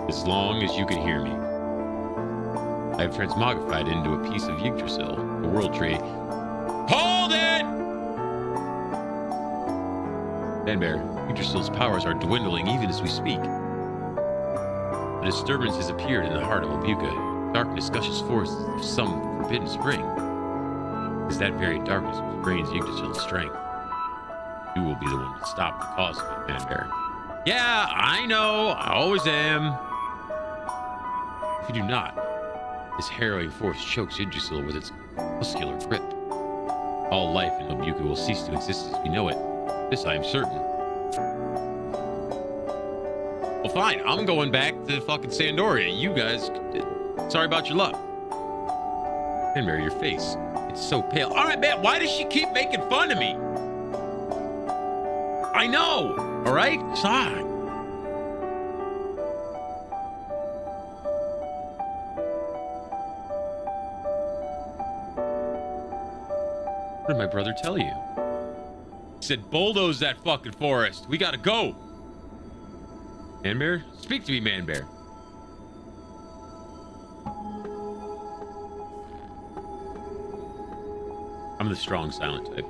As long as you can hear me. I have transmogrified into a piece of Yggdrasil, the world tree. Hold it! Man Bear, Yggdrasil's powers are dwindling even as we speak. A disturbance has appeared in the heart of Obuka. Darkness gushes forth of some forbidden spring. It is that very darkness which drains Yggdrasil's strength. You will be the one to stop the cause of it, Man Bear. Yeah, I know. I always am. If you do not, this harrowing force chokes Yggdrasil with its muscular grip. All life in Obuka will cease to exist as we know it. This I am certain. Well, fine. I'm going back to fucking Sandoria. You guys, sorry about your luck. Man Bear, your face. It's so pale. All right, man. Why does she keep making fun of me? I know. All right? Sorry. What did my brother tell you? Said bulldoze that fucking forest. We gotta go. Man Bear? Speak to me, Man Bear. I'm the strong, silent type.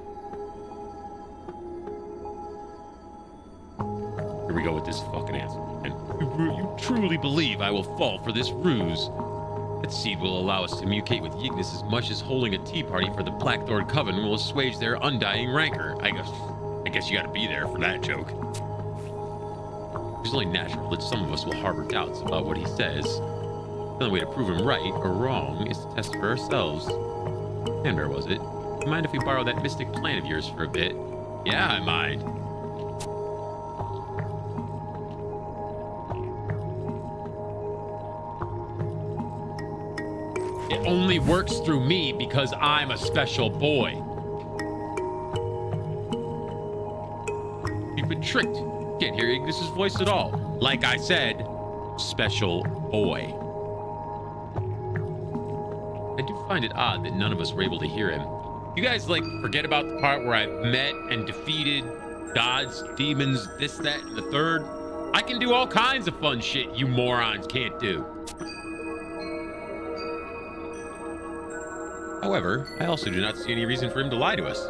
Here we go with this fucking answer. And you truly believe I will fall for this ruse? That seed will allow us to communicate with Yignis as much as holding a tea party for the Blackthorn Coven will assuage their undying rancor. I guess you gotta be there for that joke. It's only natural that some of us will harbor doubts about what he says. The only way to prove him right or wrong is to test for ourselves. And where was it? You mind if we borrow that mystic plan of yours for a bit? Yeah, I mind. It only works through me because I'm a special boy. You've been tricked. Can't hear Ignis's voice at all. Like I said, special boy. I do find it odd that none of us were able to hear him. You guys, like, forget about the part where I've met and defeated gods, demons, this, that, and the third. I can do all kinds of fun shit you morons can't do. However, I also do not see any reason for him to lie to us.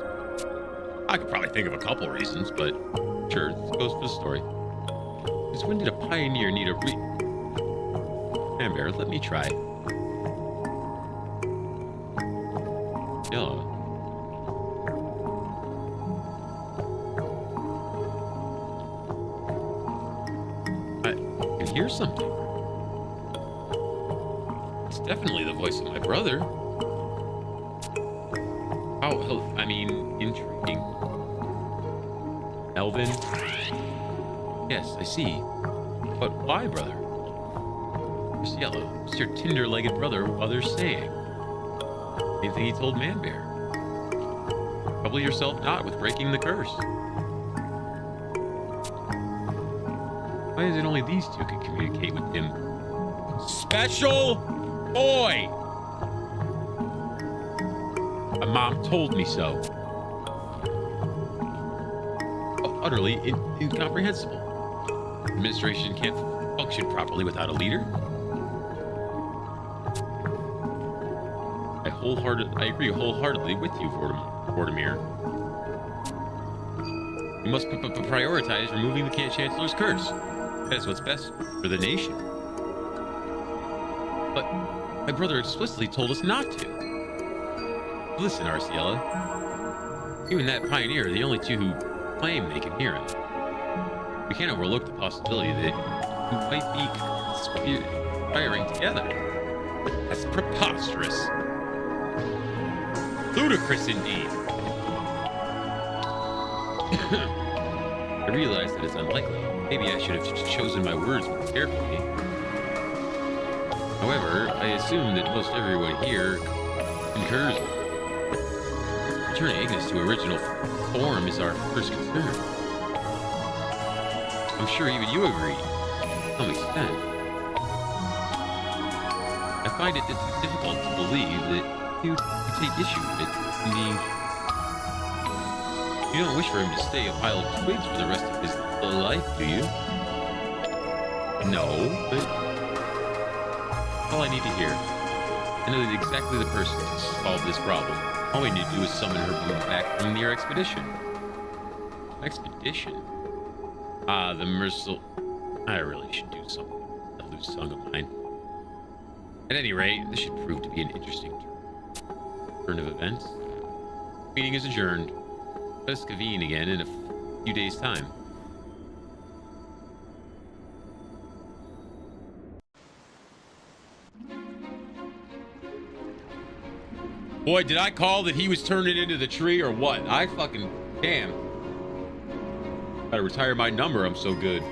I could probably think of a couple reasons, but sure, this goes for the story. Since when did a pioneer need a Amber, let me try. Yeah. I can hear something. It's definitely the voice of my brother. Oh, I mean, intriguing. Elvin? Yes, I see. But why, brother? Miss Yellow, what's your tinder-legged brother others saying? Anything he told Man Bear? Trouble yourself not with breaking the curse. Why is it only these two can communicate with him? Special boy! My mom told me so. Oh, utterly incomprehensible. Administration can't function properly without a leader. I agree wholeheartedly with you, Vortimir. You must prioritize removing the Chancellor's curse. That is what's best for the nation. But my brother explicitly told us not to. Listen, Arciella. You and that pioneer are the only two who claim they can hear him. We can't overlook the possibility that you might be conspiring together. That's preposterous. Ludicrous indeed. I realize that it's unlikely. Maybe I should have chosen my words more carefully. However, I assume that most everyone here concurs. Returning Ignis to original form is our first concern. I'm sure even you agree, to some extent. I find it difficult to believe that you take issue with it. You don't wish for him to stay a pile of twigs for the rest of his life, do you? No, but all I need to hear. I know that exactly the person to solve this problem. All we need to do is summon her back from your expedition. Expedition? Ah, the merciful. I really should do something. That loose tongue of mine. At any rate, this should prove to be an interesting turn of events. Meeting is adjourned. Let us convene again in a few days' time. Boy, did I call that he was turning into the tree or what? I fucking damn. Gotta retire my number, I'm so good.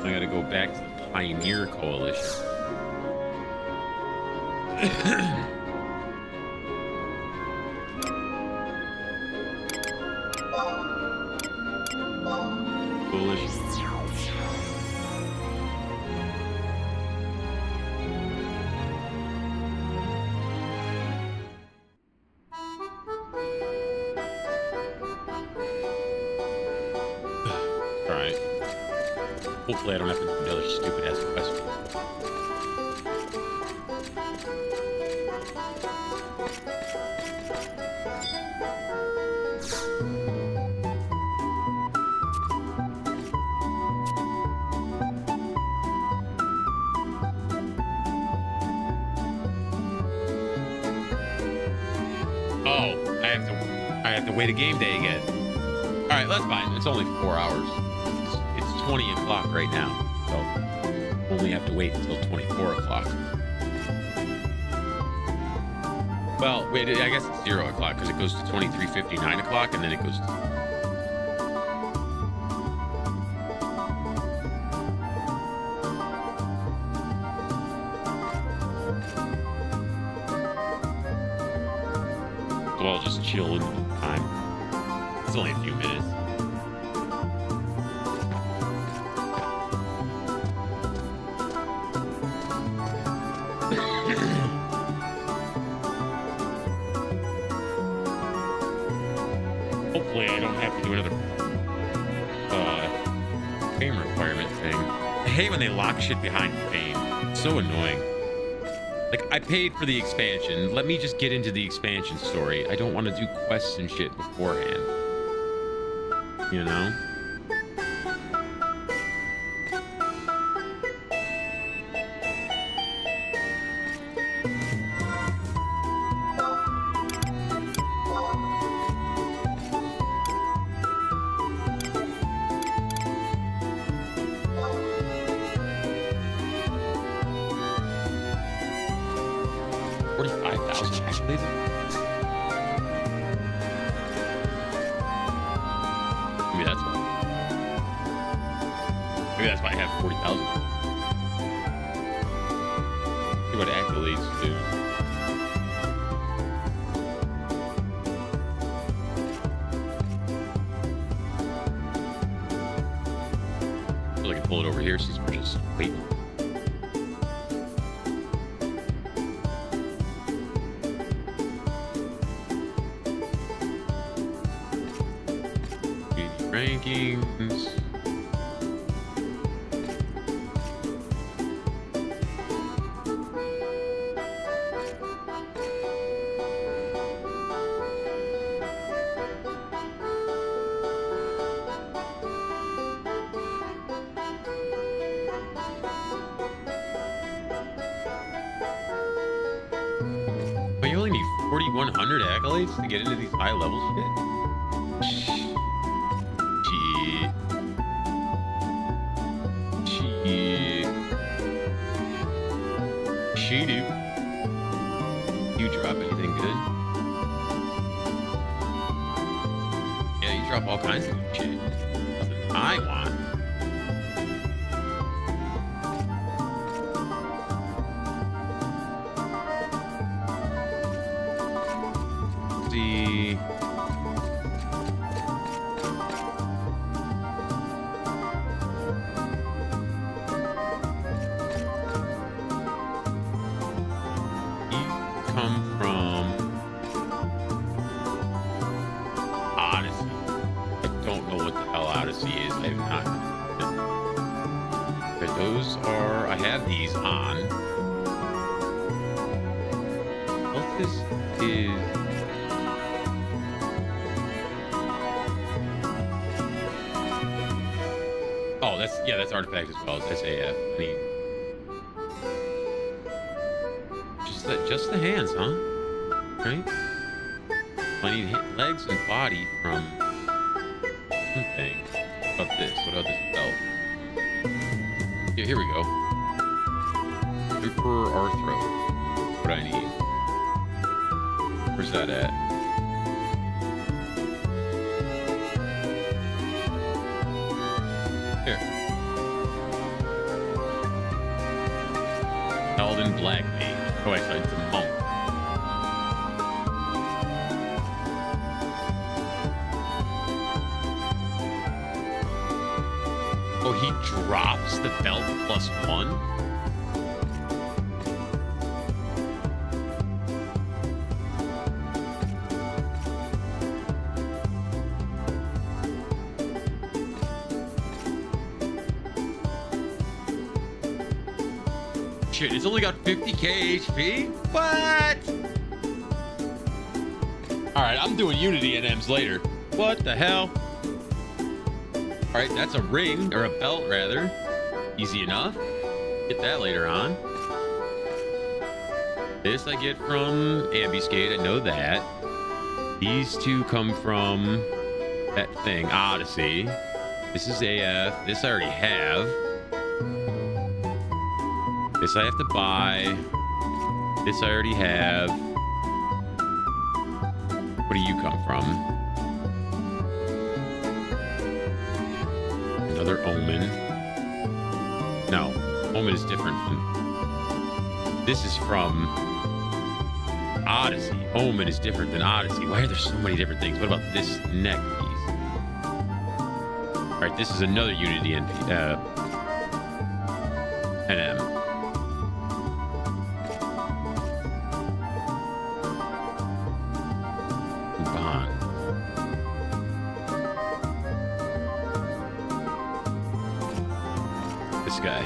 I gotta go back to the Pioneer Coalition. Coalition. Hopefully I don't have to do another stupid ass quest. Oh, I have to wait a game day again. All right, that's fine. It's only 4 hours. It's 20 o'clock right now, so only have to wait until 24 o'clock. Well, wait, I guess it's 0 o'clock because it goes to 23:59 o'clock, and then it goes to... So I'll just chill in time. It's only a few minutes. Hopefully I don't have to do another fame requirement thing. I hate when they lock shit behind fame. It's so annoying. Like, I paid for the expansion. Let me just get into the expansion story. I don't want to do quests and shit beforehand. You know? Maybe that's why I have 40,000. See what accolades do. So I can pull it over here since we're just waiting. Rankings. But you only need 4,100 accolades to get into these high level shit? She do. You drop anything good? Yeah, you drop all kinds of good shit. Nothing I want. See. Come from Odyssey. I don't know what the hell Odyssey is. I have not. But those are, I have these on. What this is. Oh, that's artifact as well as SAF. I mean, just the hands, huh? Right? I need legs and body from something. What about this? What about this belt? Yeah, here we go. Emperor Arthro. What I need. Where's that at? Here. Odin Black Mage. Oh, actually, it's a monk. Oh, he drops the belt +1? shit. It's only got 50k HP? What? Alright, I'm doing Unity NMs later. What the hell? Alright, that's a ring, or a belt rather. Easy enough. Get that later on. This I get from Ambuscade, I know that. These two come from that thing, Odyssey. This is AF. This I already have. This I have to buy. This I already have. Where do you come from? Another Omen. No, Omen is different from... This is from Odyssey. Omen is different than Odyssey. Why are there so many different things? What about this neck piece? All right, this is another Unity NM. Move on. This guy.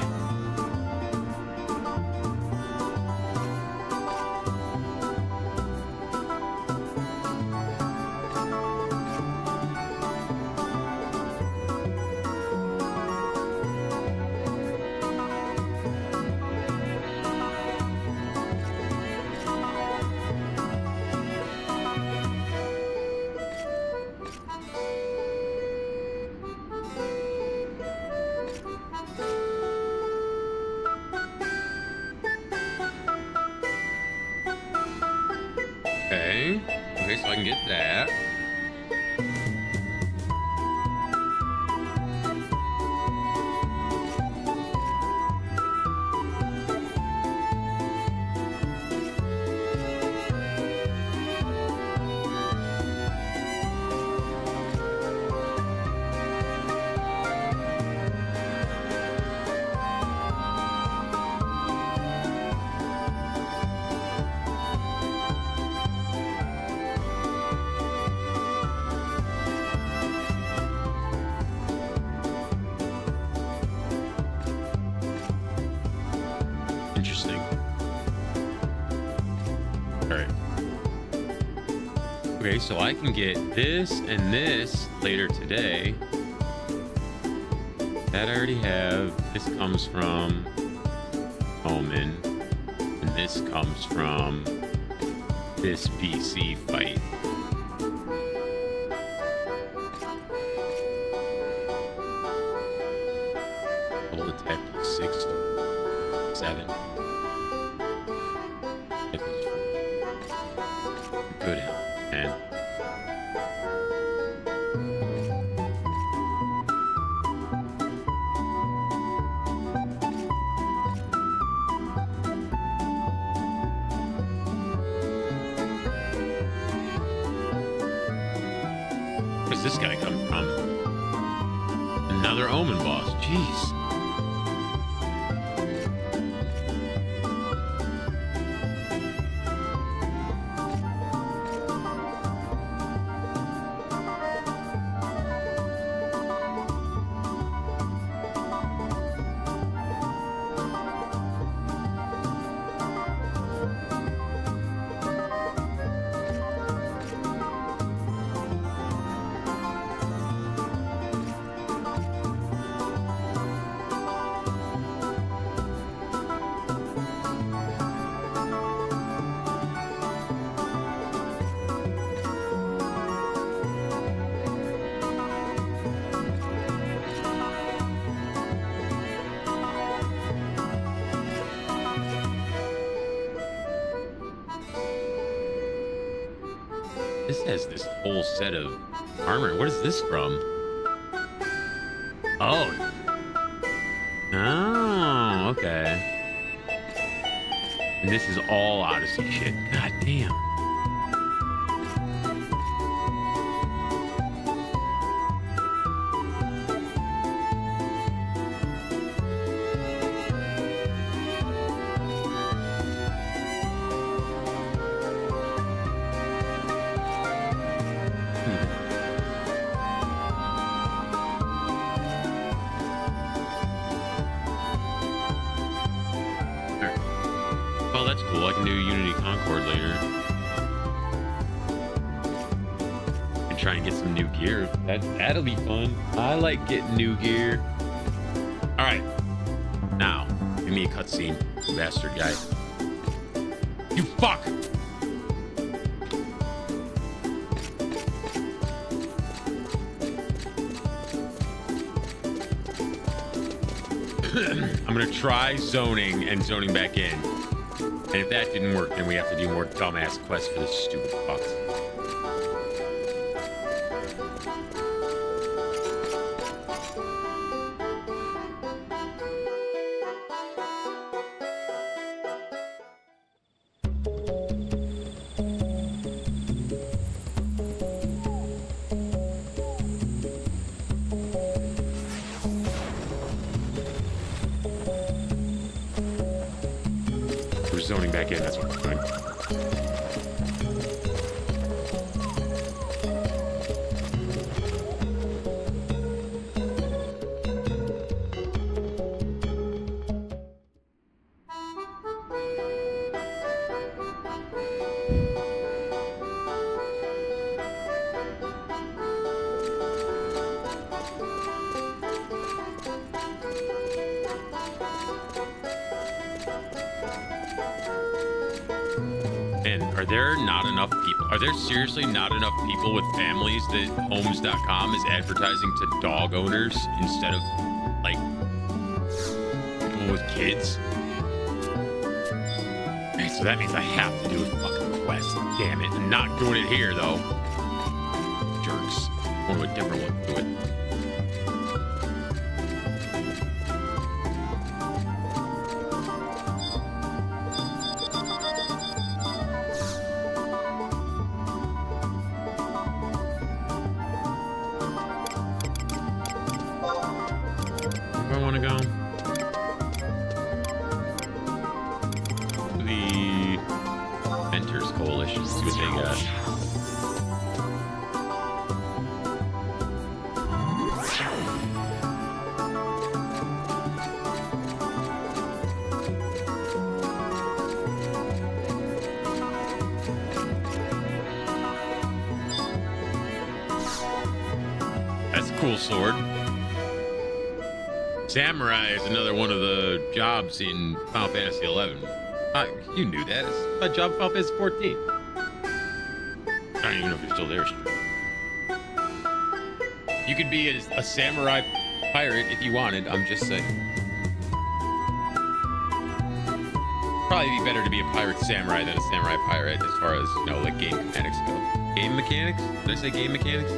Okay, so I can get that. Interesting. All right. Okay, so I can get this and this later today. That I already have. This comes from Omen. And this comes from this PC fight. Double attack 6, 7. Good health, and where's this guy come from? Another Omen boss. Jeez. This has this whole set of armor. What is this from? Oh. Oh, okay. And this is all Odyssey shit. God damn. All right. Oh, that's cool. I can do Unity Concord later. And try and get some new gear. That'll be fun. I like getting new gear. All right. Now, give me a cutscene, bastard guy. You fuck! I'm gonna try zoning and zoning back in. And if that didn't work, then we have to do more dumbass quests for this stupid fucks. Zoning back in, that's what I'm doing. Are there not enough people? Are there seriously not enough people with families that Homes.com is advertising to dog owners instead of, like, people with kids? Okay, so that means I have to do a fucking quest. Damn it. I'm not doing it here, though. Jerks. Or a different one to do it. Cool sword. Samurai is another one of the jobs in Final Fantasy 11. You knew that. It's a job in Final Fantasy 14. I don't even know if you're still there. You could be a samurai pirate if you wanted. I'm just saying. Probably be better to be a pirate samurai than a samurai pirate as far as, you know, like game mechanics go. Game mechanics? Did I say game mechanics?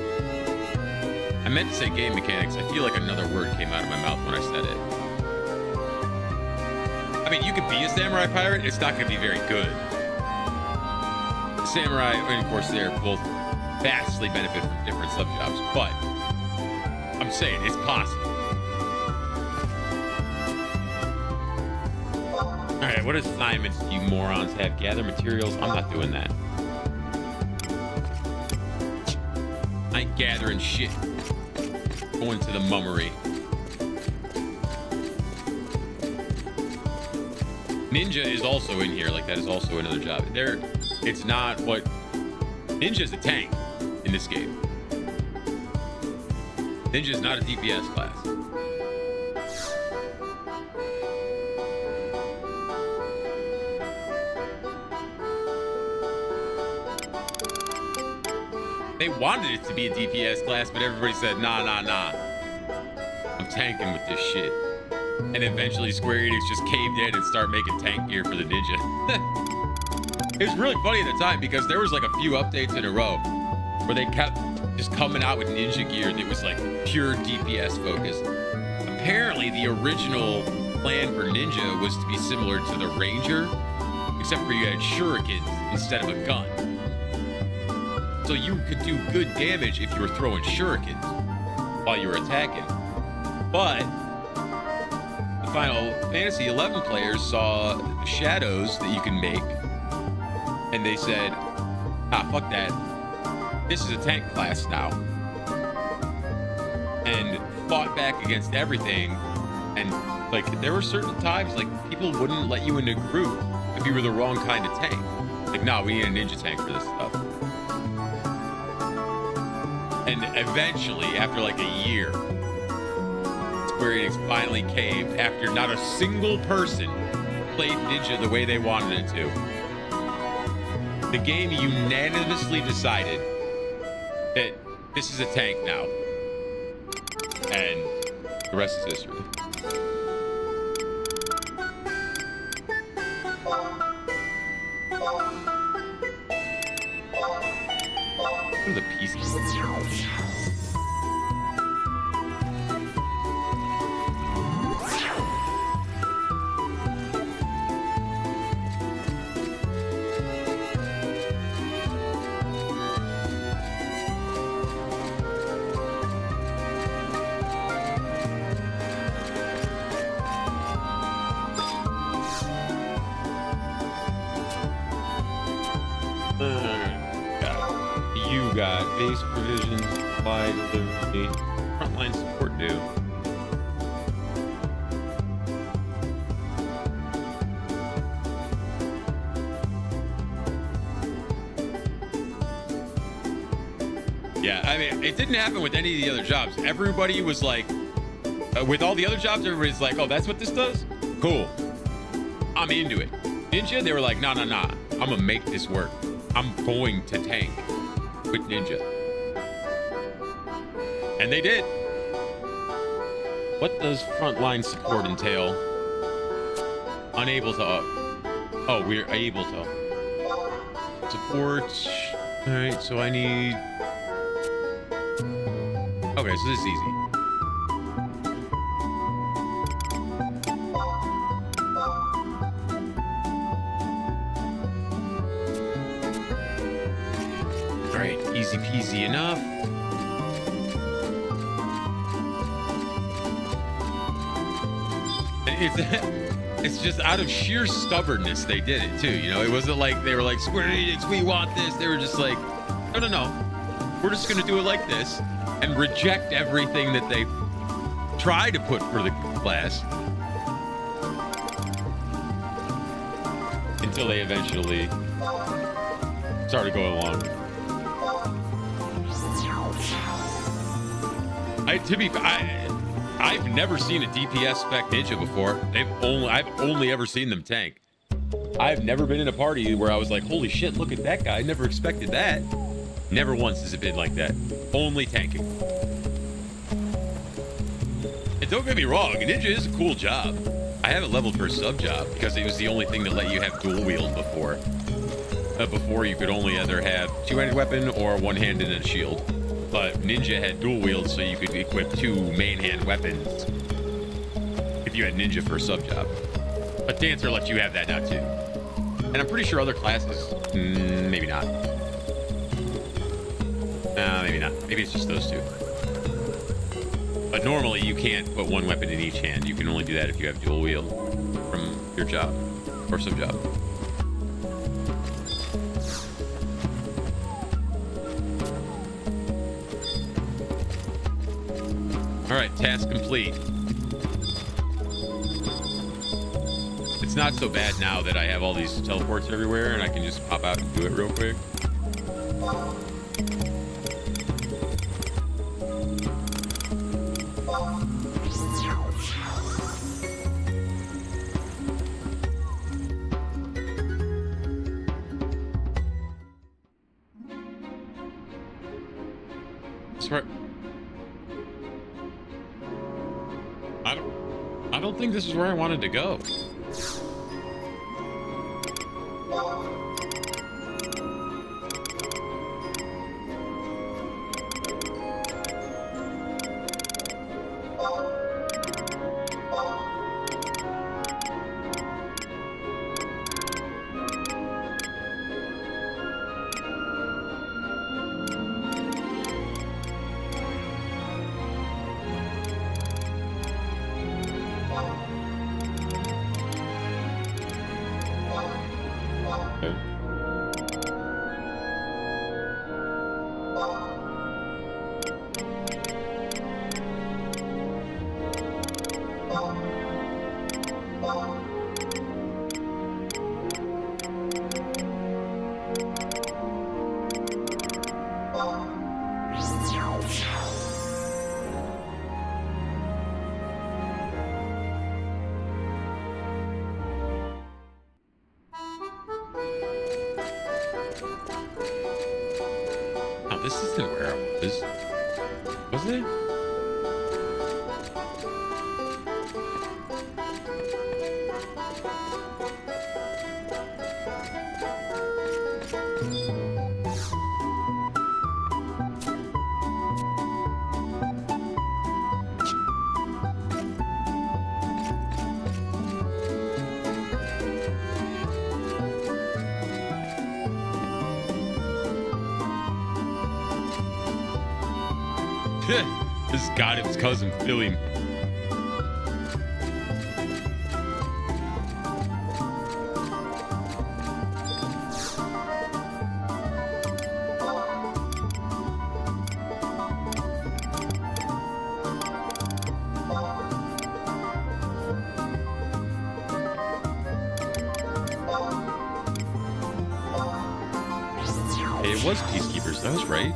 I meant to say game mechanics. I feel like another word came out of my mouth when I said it. I mean, you could be a samurai pirate. It's not going to be very good. Samurai, and of course, they're both vastly benefit from different sub-jobs, but I'm saying it's possible. All right, what assignments do you morons have? Gather materials. I'm not doing that. I ain't gathering shit. Going to the mummery. Ninja is also in here. Like, that is also another job. It's not what... Ninja is a tank in this game. Ninja is not a DPS class. They wanted it to be a DPS class, but everybody said, nah. I'm tanking with this shit. And eventually Square Enix just caved in and started making tank gear for the Ninja. It was really funny at the time because there was like a few updates in a row where they kept just coming out with Ninja gear that was like pure DPS focused. Apparently the original plan for Ninja was to be similar to the Ranger, except for you had shurikens instead of a gun. So you could do good damage if you were throwing shurikens while you were attacking. But the Final Fantasy 11 players saw the shadows that you can make, and they said, fuck that. This is a tank class now. And fought back against everything. And like, there were certain times like people wouldn't let you into group if you were the wrong kind of tank. Like, no, we need a ninja tank for this stuff. And eventually, after like a year, Square Enix finally caved after not a single person played Ninja the way they wanted it to. The game unanimously decided that this is a tank now. And the rest is history. What are the pieces? You got base provisions, supply delivery, frontline support due. Yeah, I mean, it didn't happen with any of the other jobs. Everybody was like, with all the other jobs, everybody's like, oh, that's what this does? Cool. I'm into it. Ninja, they were like, nah, I'm gonna make this work. I'm going to tank with Ninja. And they did. What does frontline support entail? Unable to oh, we're able to support. All right, so I need. Okay, so this is easy. Easy peasy enough. It's just out of sheer stubbornness they did it too. You know, it wasn't like they were like, Square Enix, we want this. They were just like, no. We're just gonna do it like this and reject everything that they try to put for the class until they eventually started going along. I've never seen a DPS spec Ninja before. I've only ever seen them tank. I've never been in a party where I was like, holy shit, look at that guy. I never expected that. Never once has it been like that. Only tanking. And don't get me wrong, Ninja is a cool job. I have it leveled for a sub job because it was the only thing that let you have dual wield before. Before you could only either have two-handed weapon or one-handed and a shield. But Ninja had dual wield, so you could equip two main hand weapons if you had Ninja for a sub job. But Dancer lets you have that now too. And I'm pretty sure other classes, maybe not. Maybe not. Maybe it's just those two. But normally you can't put one weapon in each hand. You can only do that if you have dual wield from your job or sub job. All right, task complete. It's not so bad now that I have all these teleports everywhere and I can just pop out and do it real quick. Smart. I don't think this is where I wanted to go. No, this isn't where I was. Was it? This is Goddam's cousin Philly. Hey, it was Peacekeepers, that was right.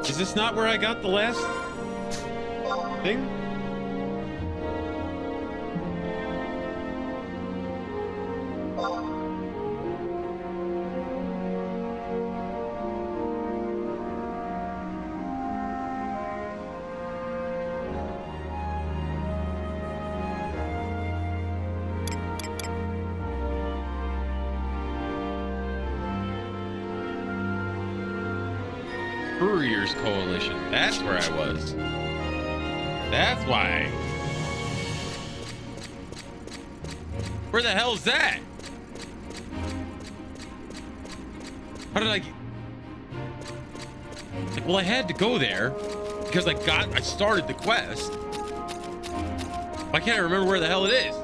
Is this not where I got the last thing? Couriers Coalition. That's where I was. That's why. Where the hell is that? How did I get... Like, well, I had to go there because I started the quest. Why can't I remember where the hell it is?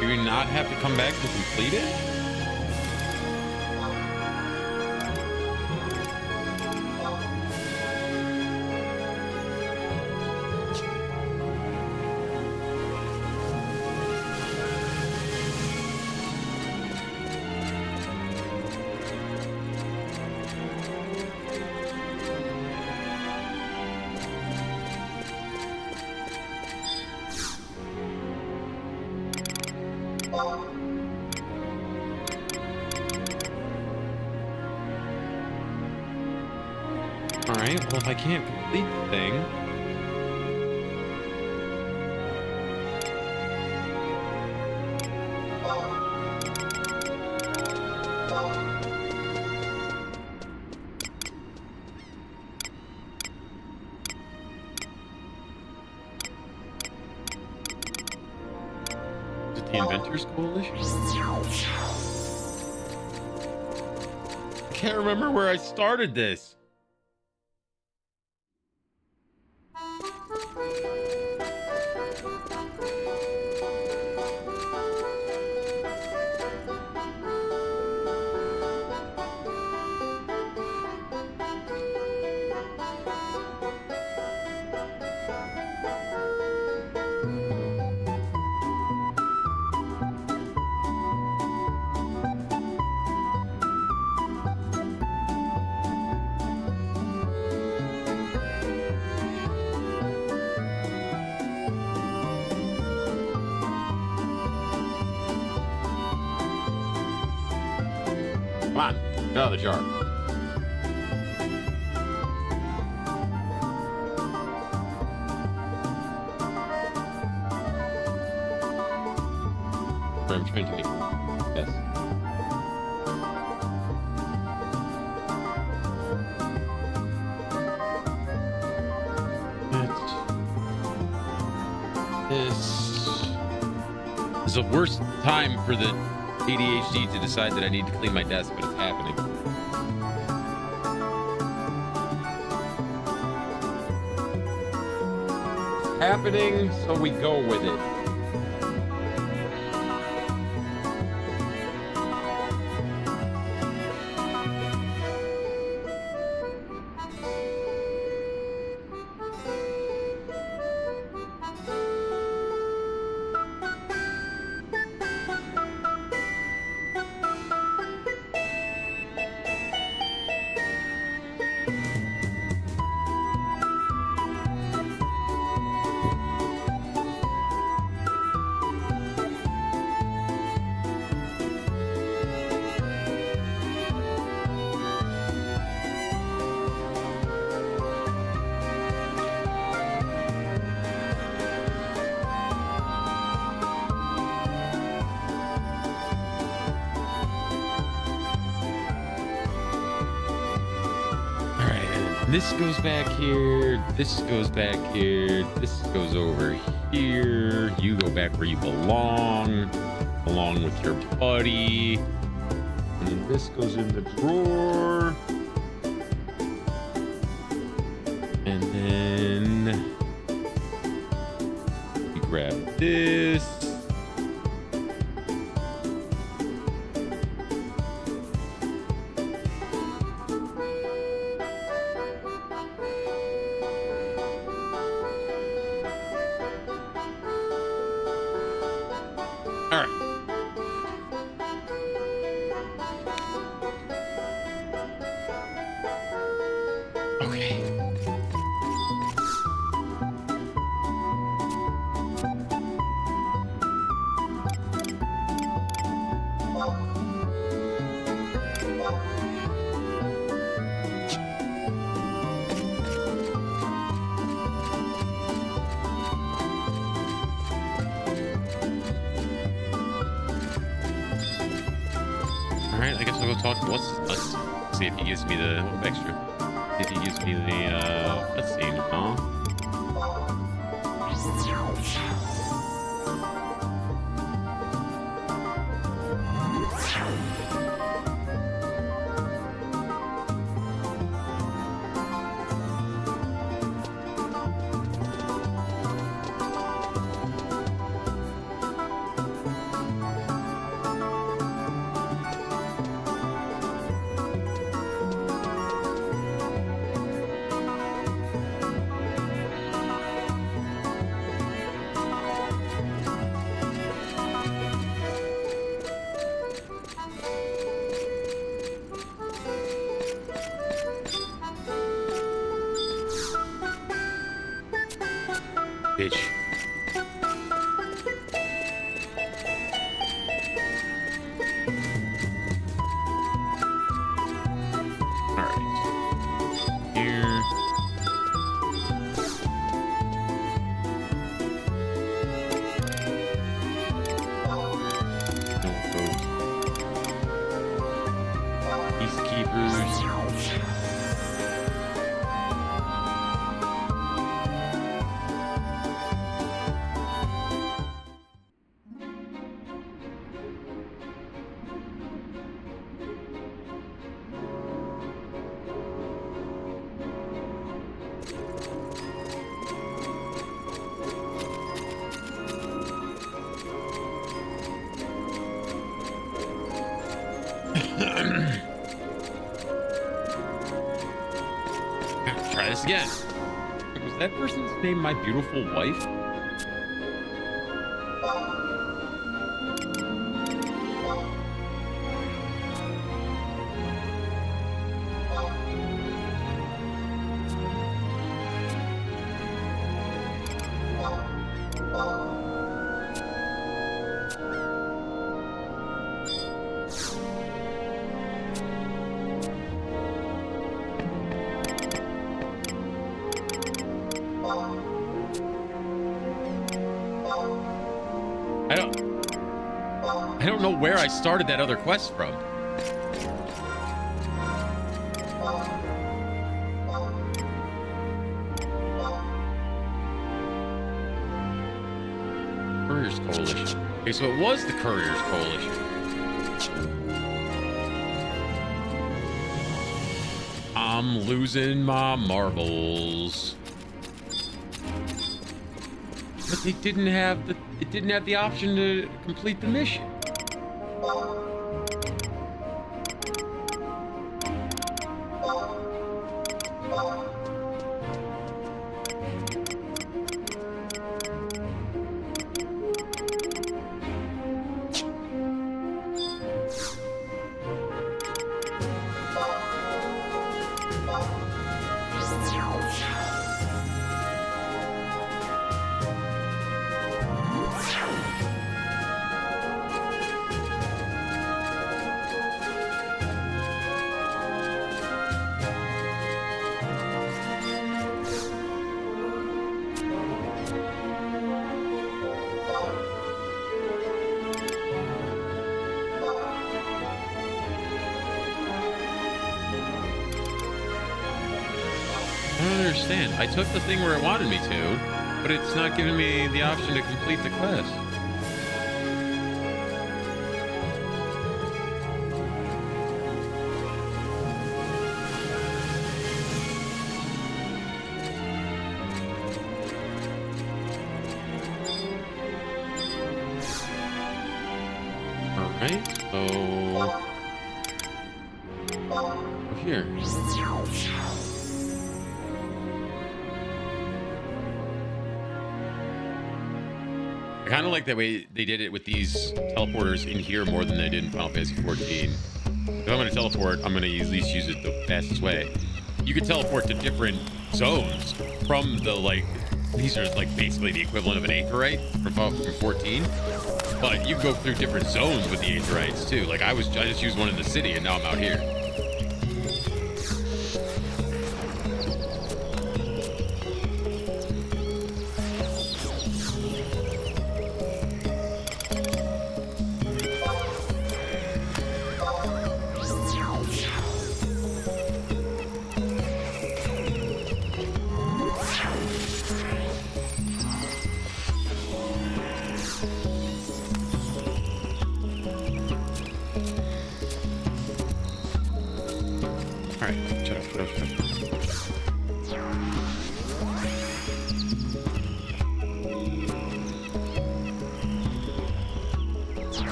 Do we not have to come back to complete it? Alright, well, if I can't complete the thing... Is it the Inventors Coalition? I can't remember where I started this. Come on, get out of the jar. I'm trying to make yes. This is the worst time for the ADHD to decide that I need to clean my desk, but it's happening. It's happening, so we go with it. This goes back here, this goes back here, this goes over here. You go back where you belong, along with your buddy. And then this goes in the drawer. And then you grab this. Alright, I guess I'll go talk to what's let's see if he gives me the extra. If he gives me the cutscene, huh? Bitch. Alright. Here. Peacekeepers. Try this again. Was that person's name my beautiful wife? I don't know where I started that other quest from. Couriers Coalition. Okay, so it was the Couriers Coalition. I'm losing my marbles. But they didn't have the it didn't have the option to complete the mission. I took the thing where it wanted me to, but it's not giving me the option to complete the quest. Alright, so here. I kind of like the way they did it with these teleporters in here more than they did in Final Fantasy 14. If I'm going to teleport, I'm going to at least use it the fastest way. You can teleport to different zones from the, like, these are like basically the equivalent of an Aetheryte from 14. But you can go through different zones with the Aetherytes too. Like I just used one in the city and now I'm out here.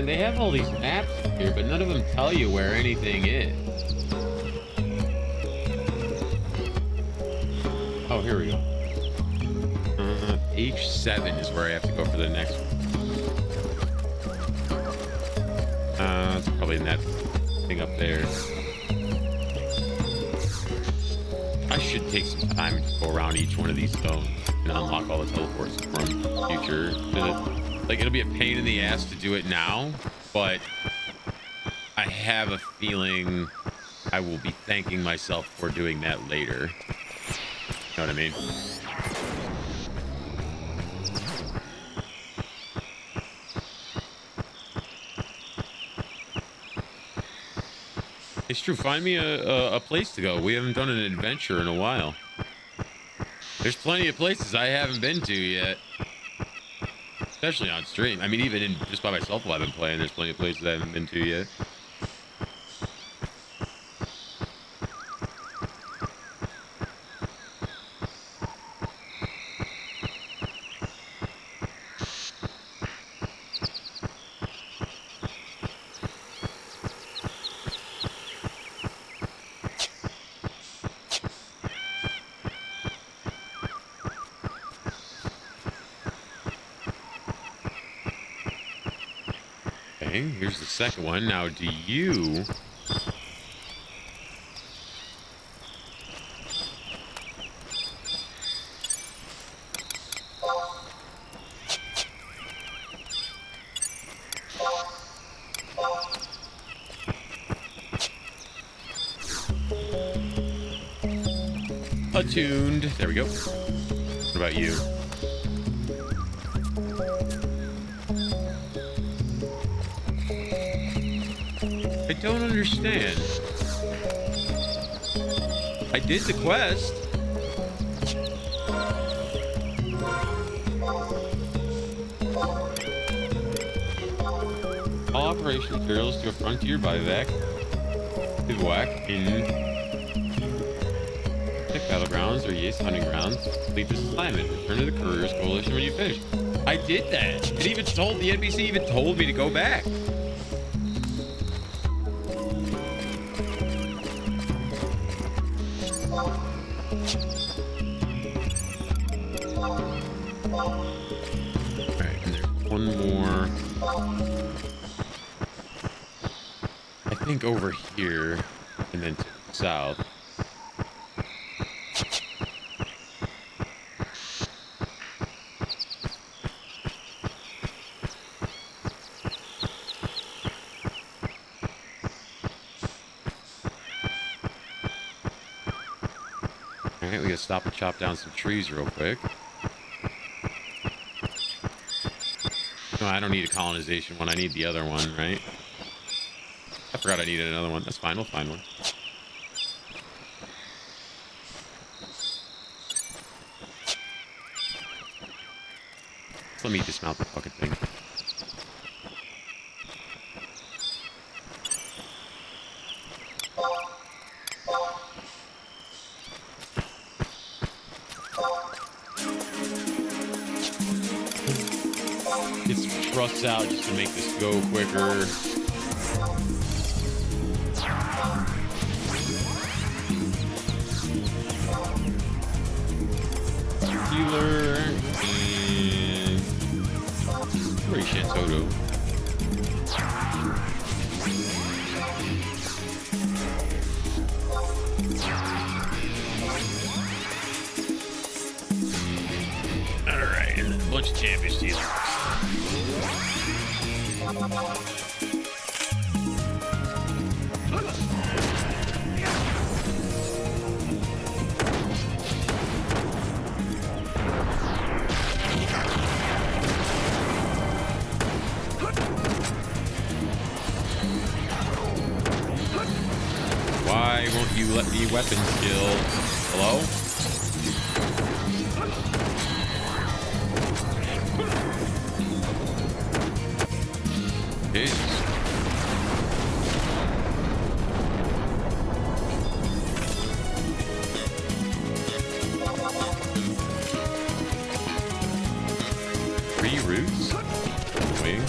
They have all these maps here, but none of them tell you where anything is. Oh, here we go. H7 is where I have to go for the next one. It's probably in that thing up there. I should take some time and just go around each one of these zones and unlock all the teleports from future. Like, it'll be a pain in the ass to do it now, but I have a feeling I will be thanking myself for doing that later. You know what I mean? It's true. Find me a place to go. We haven't done an adventure in a while. There's plenty of places I haven't been to yet. Especially on stream. I mean, even in just by myself while I've been playing, there's plenty of places I haven't been to yet. Okay, here's the second one. Now, do you... Attuned. There we go. What about you? I don't understand. I did the quest. All operation materials to a frontier bivouac in battlegrounds or Yace hunting grounds. Complete this assignment. Return to the Couriers Coalition when you finish. I did that. It even told the NPC even told me to go back. Alright, and there's one more. I think over here and then to the south. Alright, we gotta stop and chop down some trees real quick. No, I don't need a colonization one. I need the other one, right? I forgot I needed another one. That's fine. We'll find one. Let me dismount the fucking thing. Get some trucks out just to make this go quicker. Healer and Ray Shantoto. Alright, and then a bunch of champion stealers. Why won't you let me weapon skill? Hello? Jesus. Three roots? Wing?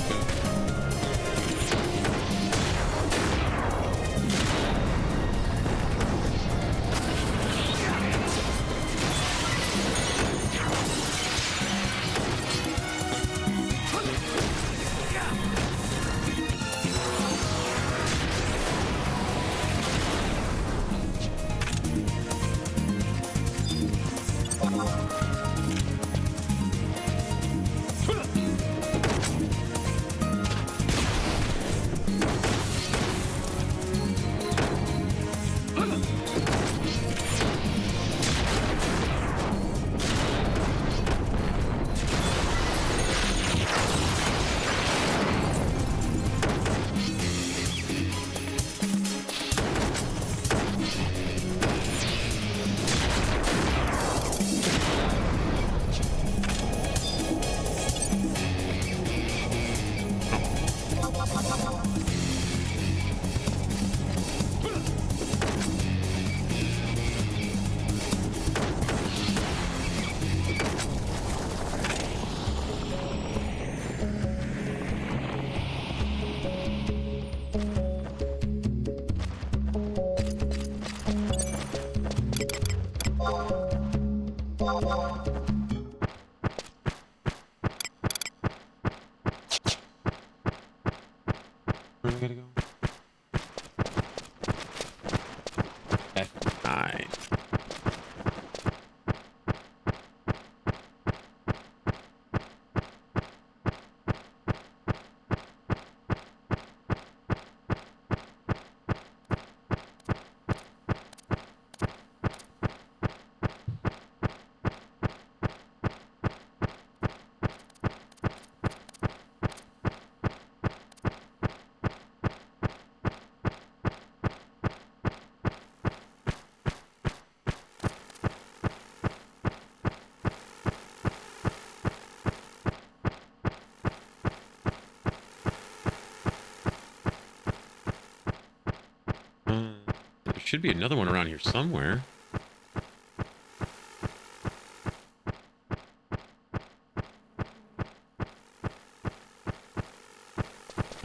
Should be another one around here somewhere.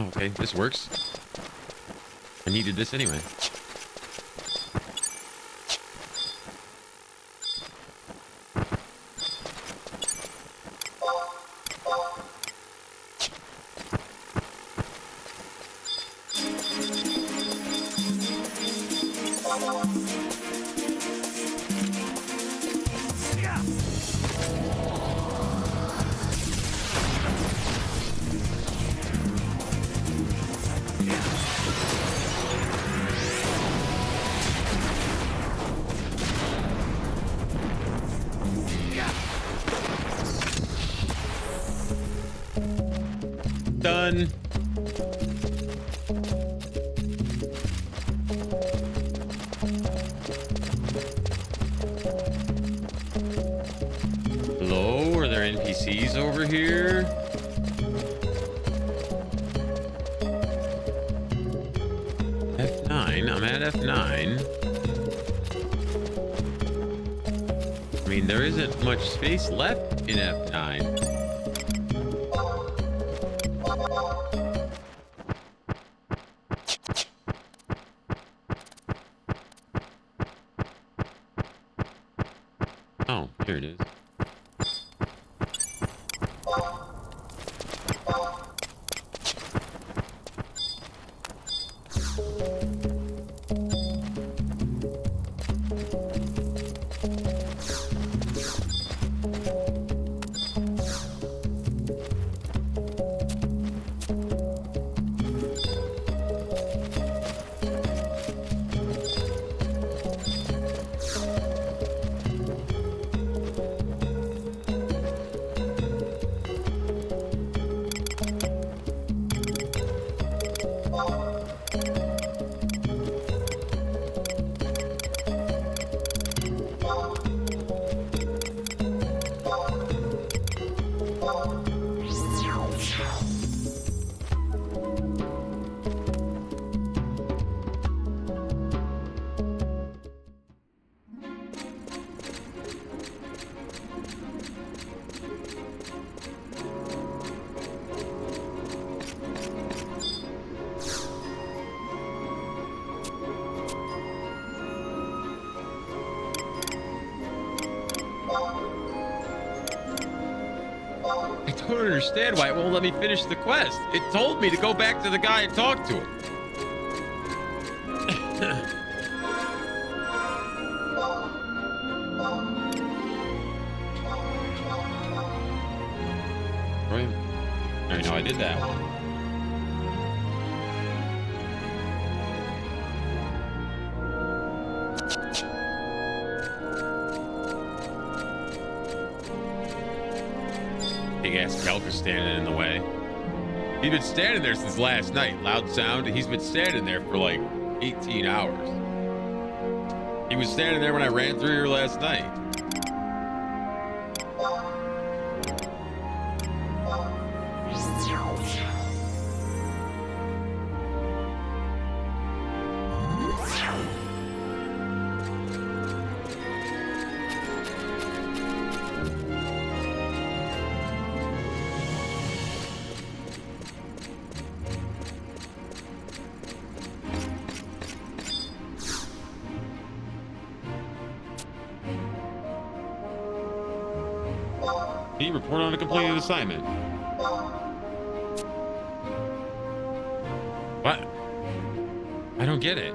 Okay, this works. I needed this anyway. Done. Hello? Are there NPCs over here? F9. I'm at F9. I mean, there isn't much space left in F9. Oh, here it is. I don't understand why it won't let me finish the quest. It told me to go back to the guy and talk to him. Right. I know I did that one. Big ass kelp is standing in the way. He's been standing there since last night. Loud sound. He's been standing there for like 18 hours. He was standing there when I ran through here last night. He report on a completed assignment. What? I don't get it.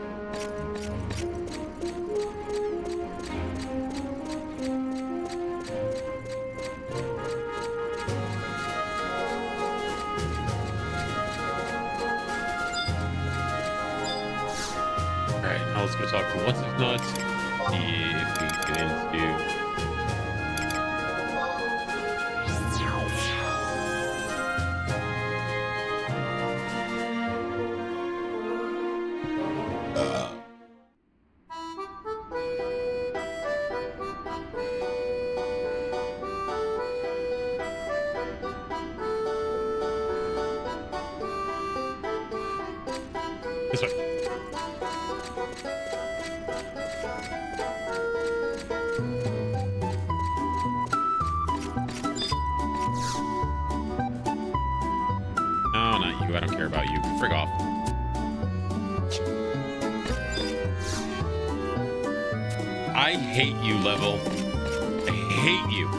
Alright, now let's go talk to What's His Nuts. See if we can do. This way. I don't care about you. Frig off. I hate you, level. I hate you.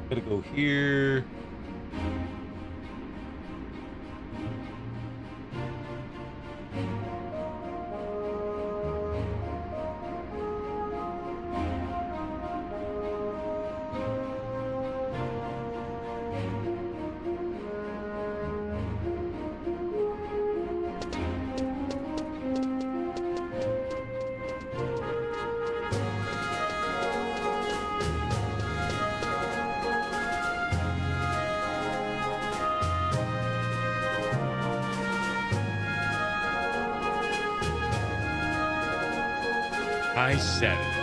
Gotta go here. I said it.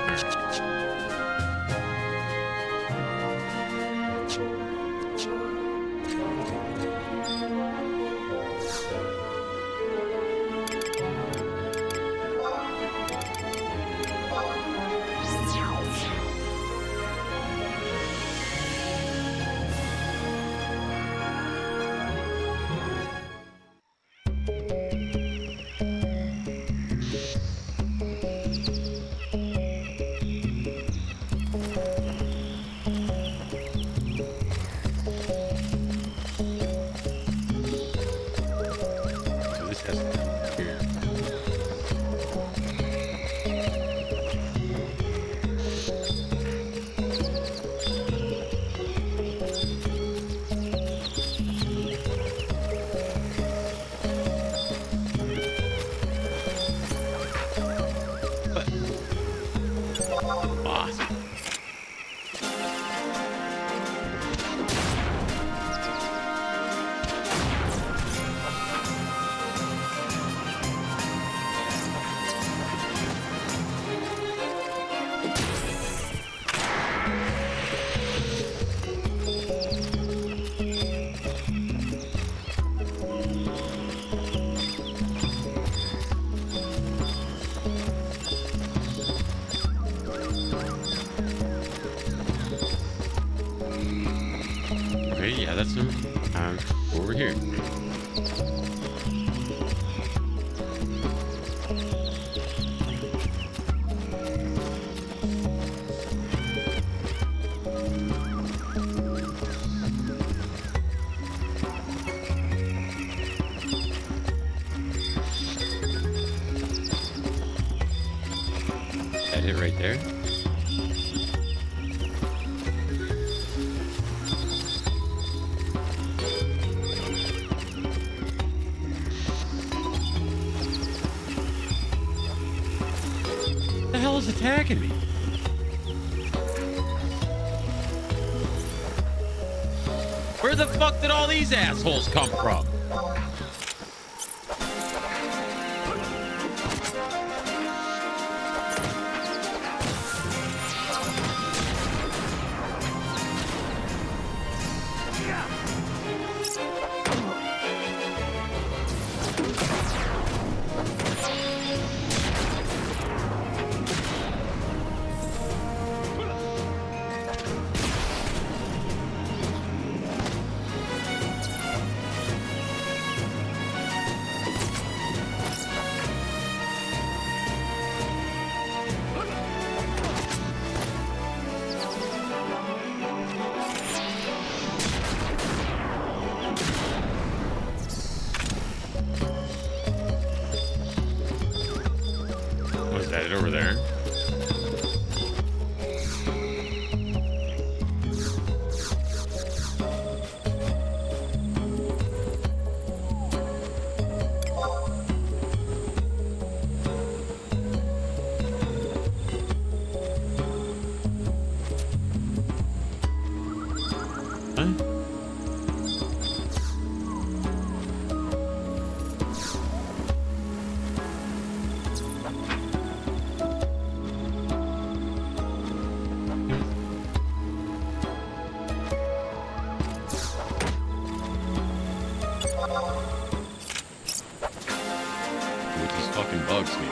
Yeah, that's him. Over here. That it right there. What the hell is attacking me? Where the fuck did all these assholes come from? Over there. Bugs me.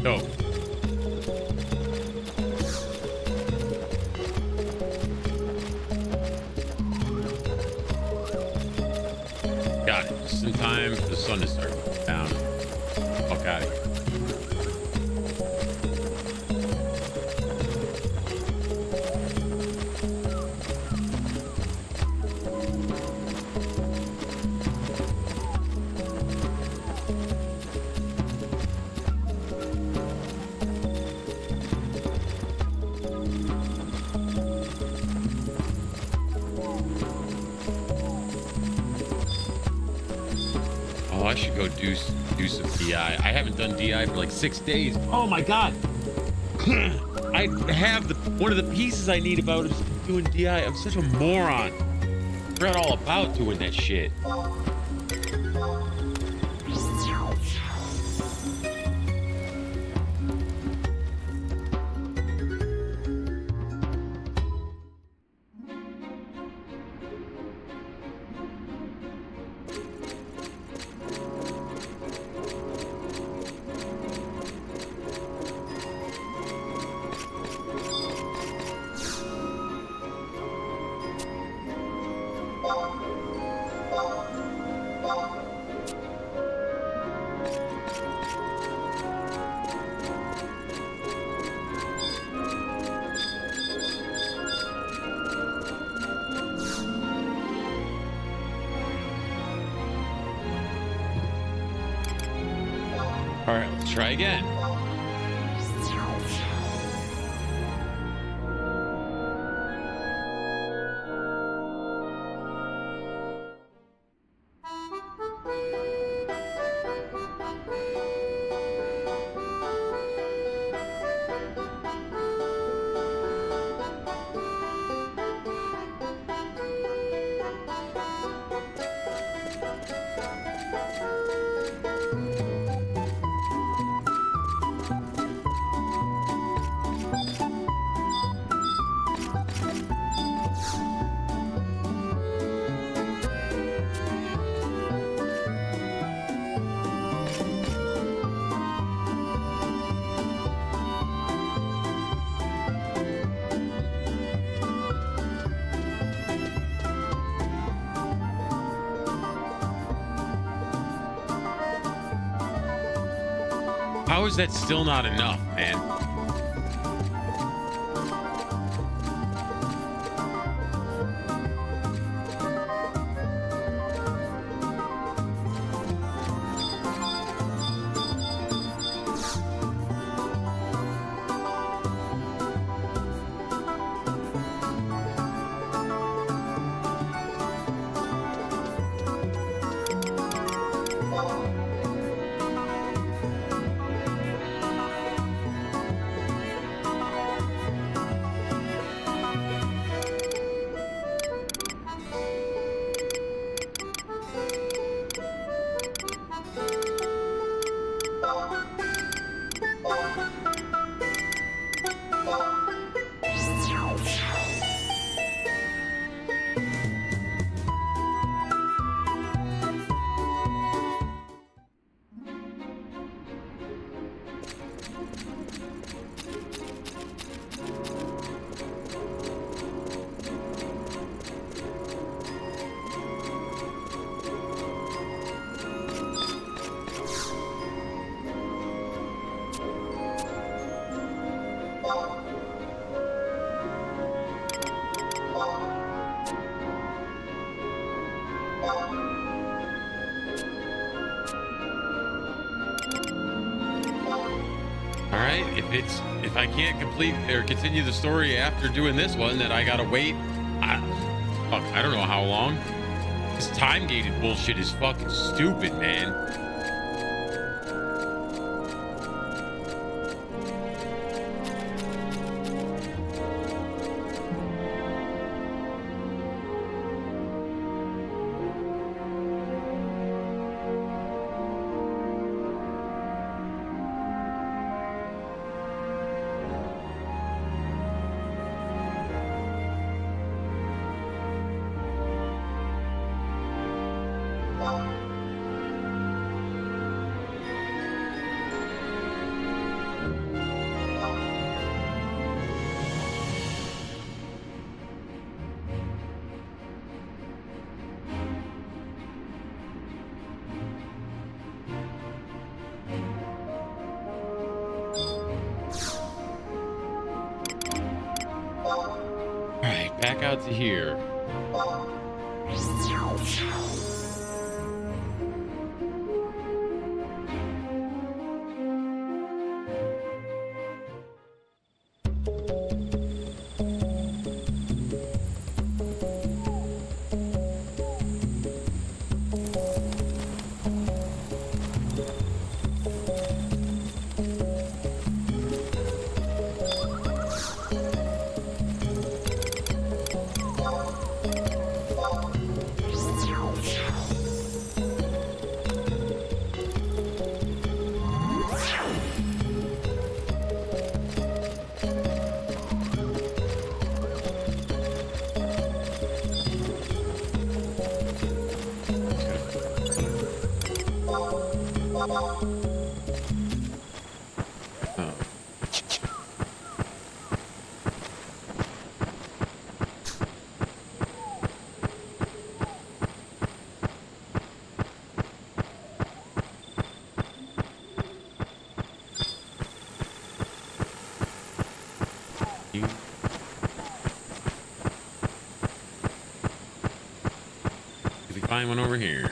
Go. Got it. Just in time for the sun to start going down. Fuck out of here. Oh, I should go do some DI. I haven't done DI for like 6 days. Oh my god. I have one of the pieces I need about doing DI. I'm such a moron. I forgot all about doing that shit. All right, let's try again. How is that still not enough, man? If I can't complete or continue the story after doing this one, then I gotta wait. I don't know how long. This time gated bullshit is fucking stupid, man. Back out to here. Find one over here.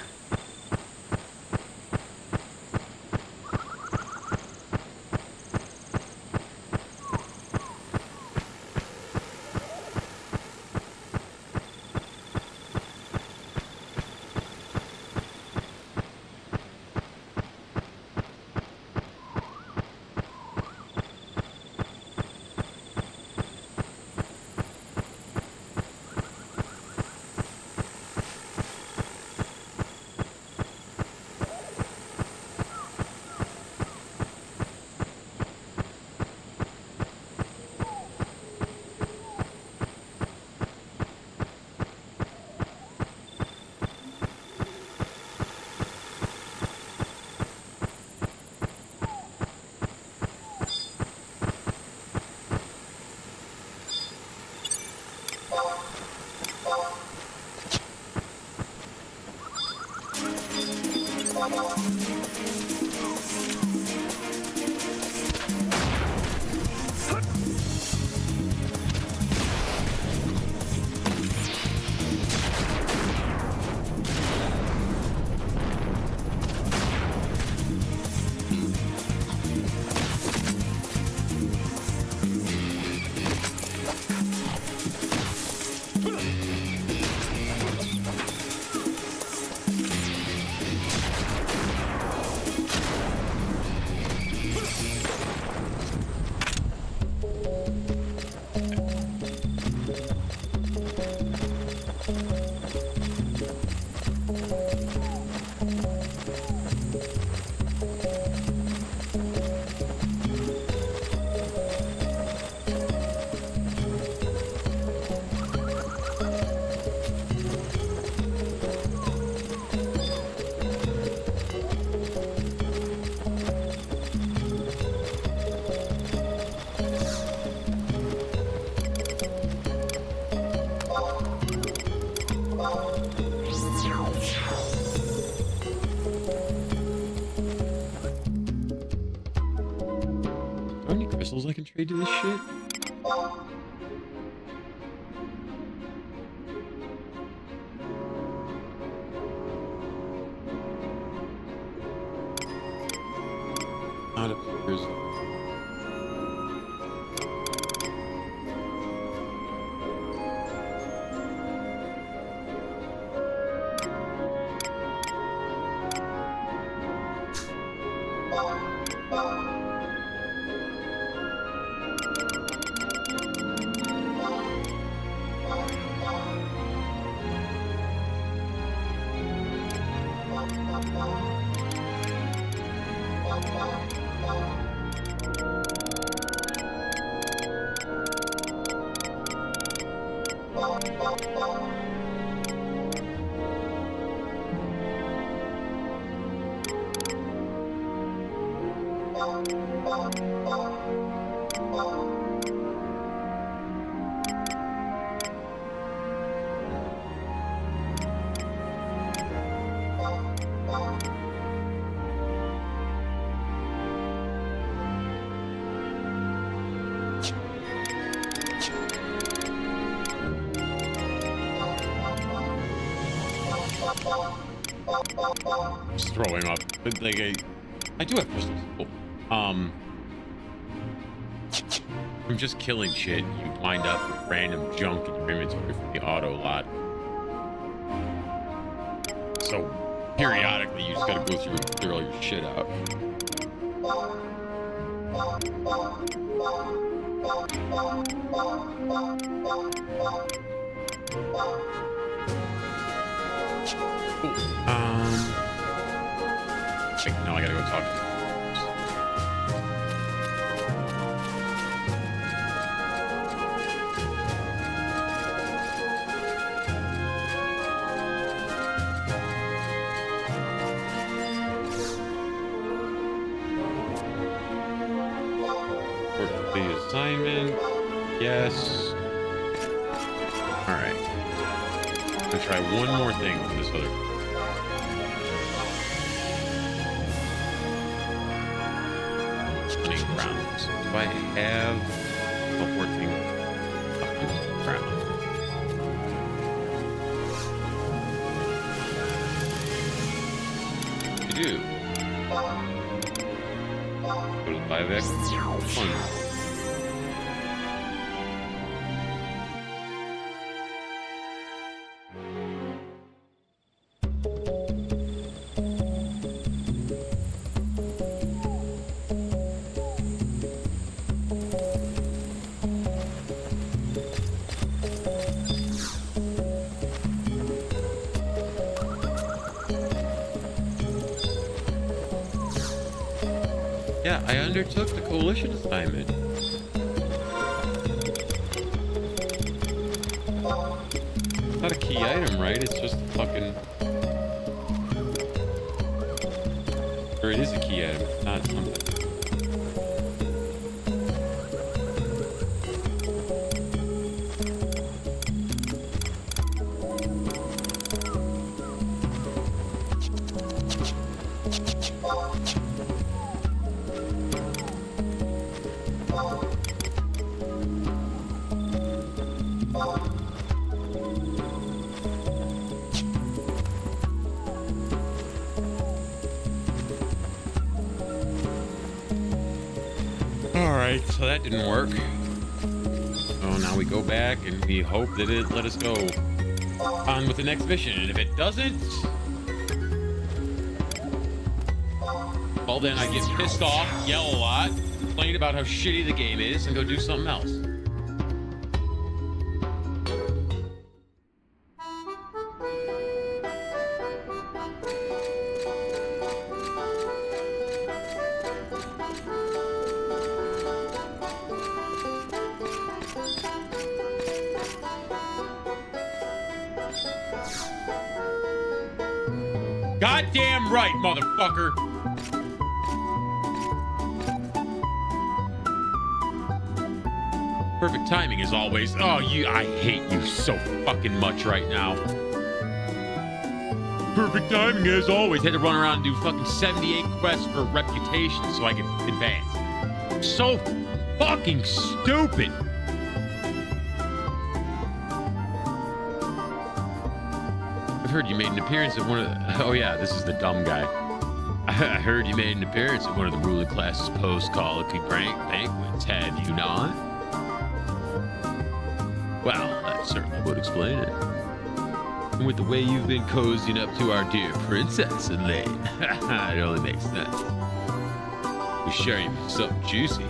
crystals I can trade to this shit? Not appears. Just throw him up. But like I do have crystals. Cool. I'm just killing shit. You wind up with random junk in your inventory from the auto lot. So periodically you just gotta go through and clear all your shit out. Cool. Wait, now I gotta go talk to them. The assignment, yes. All right. I'm gonna try one more thing with this other. Rounds. Do I have a 14 round? I do. Go to 5x. Fun. Yeah, I undertook the coalition assignment. It's not a key item, right? It's just a fucking... Or it is a key item, it's not something. Alright, so that didn't work. So now we go back and we hope that it let us go on with the next mission. And if it doesn't, well then I get pissed off, yell a lot, complain about how shitty the game is, and go do something else. Goddamn right, motherfucker. Perfect timing as always. Oh, I hate you so fucking much right now. Perfect timing as always. Had to run around and do fucking 78 quests for reputation so I could advance. So fucking stupid. I've heard you made an appearance at one of the... Oh yeah, this is the dumb guy. I heard you made an appearance at one of the ruling class's post-colloquy banquets, have you not? Well, that certainly would explain it. And with the way you've been cozying up to our dear princess of late, it only makes sense. We share you with something juicy.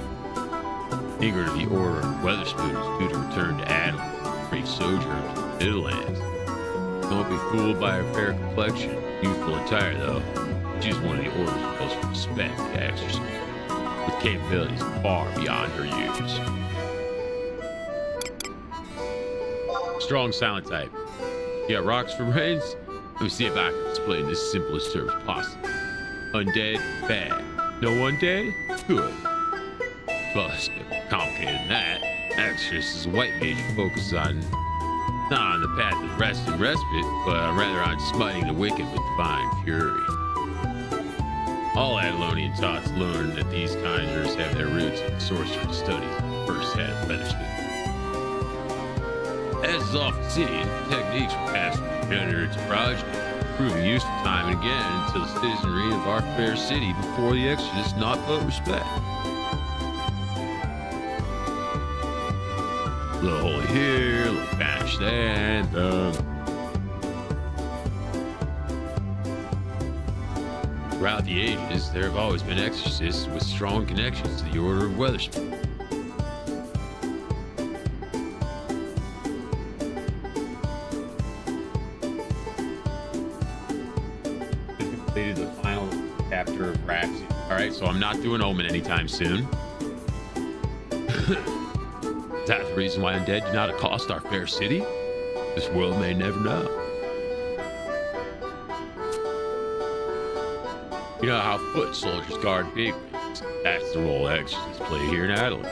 Ingrid of the Order of Weatherspoon is due to return to Adoulin, brief sojourn to the Middlelands. Don't be fooled by her fair complexion, youthful attire though. She's one of the Order's most respected exorcists, with capabilities far beyond her years. Strong silent type. You got rocks for brains? Let me see if I can explain this simplest terms possible. Undead, bad. No undead? Good. Well, it's a bit more complicated than that. Exorcist is a white mage who focuses on, not on the path of rest and respite, but rather on smiting the wicked with divine fury. All Adolinian tots learn that these conjurers have their roots in sorcery studies first hand Weatherspoon. As is often seen, techniques were passed from progenitor to progeny, proving useful time and again until the citizenry of our fair city before the exorcist not but respect. A little holy here, a little banished there, and throughout the ages, there have always been exorcists with strong connections to the Order of Weatherspoon. Completed the final chapter of Rhapsody. Alright, so I'm not doing Omen anytime soon. Is that the reason why undead do not accost our fair city? This world may never know. You know how foot soldiers guard big ones? That's the role exorcists play here in Adoulin.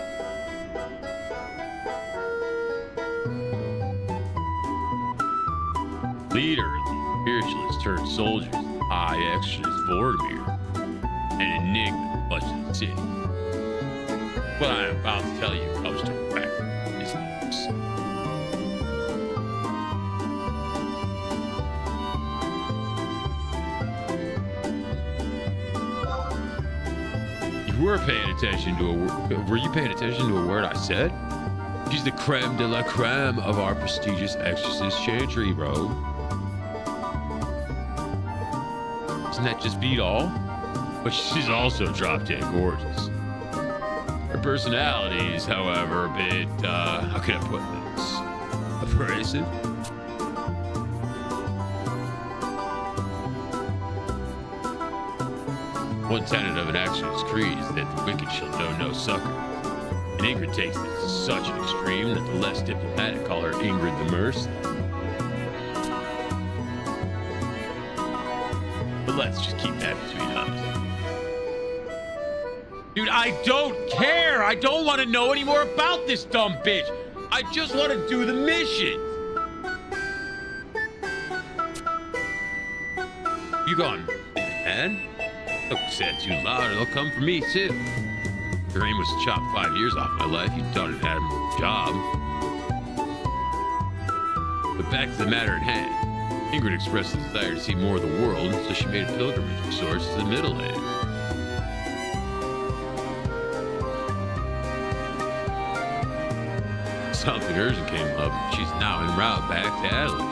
Leader of the spiritualists turned soldiers, high exorcist Vortimir, an enigma much of the city. What I am about to tell you comes to practice. Were you paying attention to a word I said? She's the creme de la creme of our prestigious exorcist chantry, bro. Doesn't that just beat all? But she's also drop-dead gorgeous. Her personality is, however, a bit, how can I put this? Abrasive? One tenet of an exorcist's creed is that the wicked shall know no succor. And Ingrid takes this to such an extreme that the less diplomatic call her Ingrid the Merciless. But let's just keep that between us. Dude, I don't care! I don't want to know any more about this dumb bitch! I just want to do the mission! You gone, man? Don't say it too loud, it'll come from me, too. Your aim was to chop 5 years off my life. You've done an admirable job. But back to the matter at hand. Ingrid expressed a desire to see more of the world, so she made a pilgrimage of sorts to the Middlelands. Something urgent came up, and she's now en route back to Adoulin.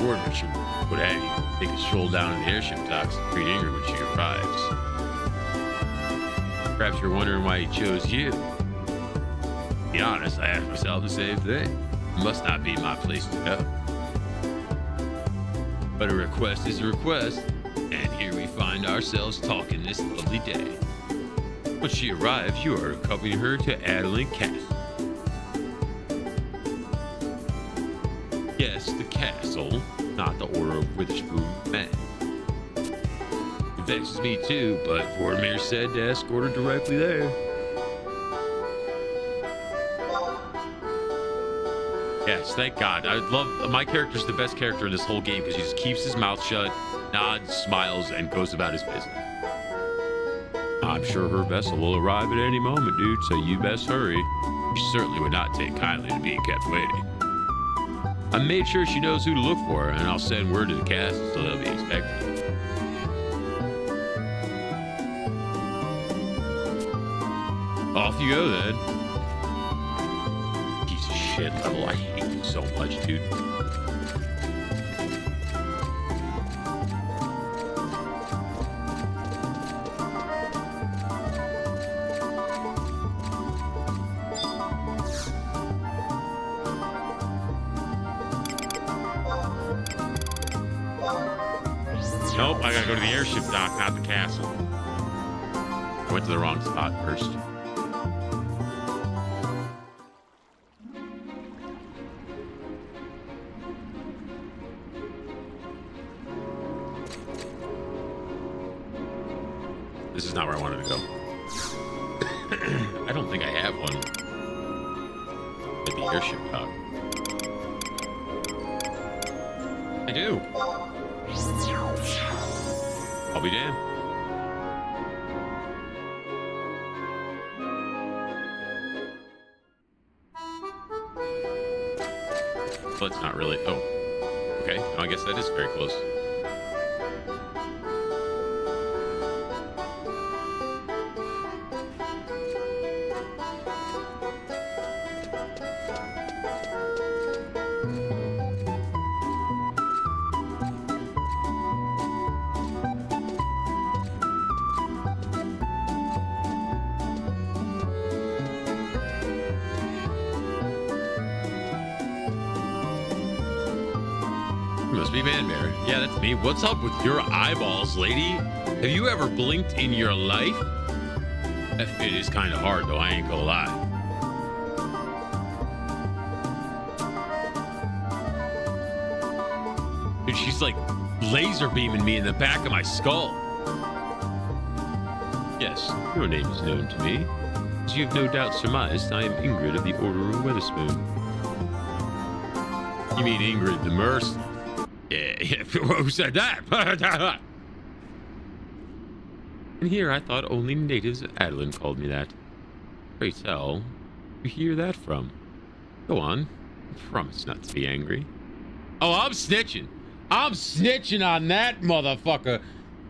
Gordon should would have you take a stroll down in the airship docks and greet Ingrid when she arrives. Perhaps you're wondering why he chose you. To be honest, I asked myself the same thing. It must not be my place to go. But a request is a request, and here we find ourselves talking this lovely day. When she arrives, you are accompanying her to Adoulin Castle. Yes, the castle, not the Order of Witherspoon men. It vexes me too, but Vortimir said to escort her directly there. Yes, thank God. I love my character's the best character in this whole game because he just keeps his mouth shut, nods, smiles, and goes about his business. I'm sure her vessel will arrive at any moment, dude, so you best hurry. She certainly would not take kindly to being kept waiting. I made sure she knows who to look for, and I'll send word to the cast so they'll be expecting. Off you go, then. Piece of shit level. I hate you so much, dude. Nope, I gotta go to the airship dock, not the castle. I went to the wrong spot first. This is not where I wanted to go. I don't think I have one at the airship dock. I do. I'll be damned. Well, it's not really. Oh, okay. No, I guess that is very close. Must be Man Bear. Yeah, that's me. What's up with your eyeballs, lady? Have you ever blinked in your life? It is kind of hard, though. I ain't gonna lie. Dude, she's like laser beaming me in the back of my skull. Yes, your name is known to me. As you have no doubt surmised, I am Ingrid of the Order of Weatherspoon. You mean Ingrid the Merciless? Yeah, who said that? And here I thought only natives of Adoulin called me that. Pray tell, who you hear that from? Go on, I promise not to be angry. Oh, I'm snitching. I'm snitching on that motherfucker.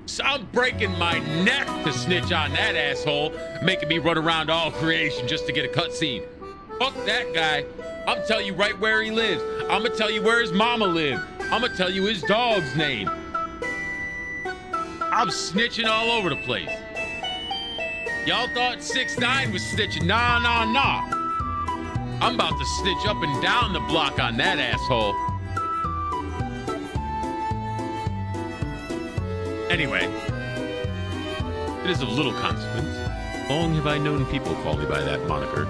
So I'm breaking my neck to snitch on that asshole, making me run around all creation just to get a cutscene. Fuck that guy. I'm telling you right where he lives. I'm gonna tell you where his mama lived. I'm gonna tell you his dog's name. I'm snitching all over the place. Y'all thought 6ix9ine was snitching. Nah. I'm about to snitch up and down the block on that asshole. Anyway, it is of little consequence. Long have I known people call me by that moniker.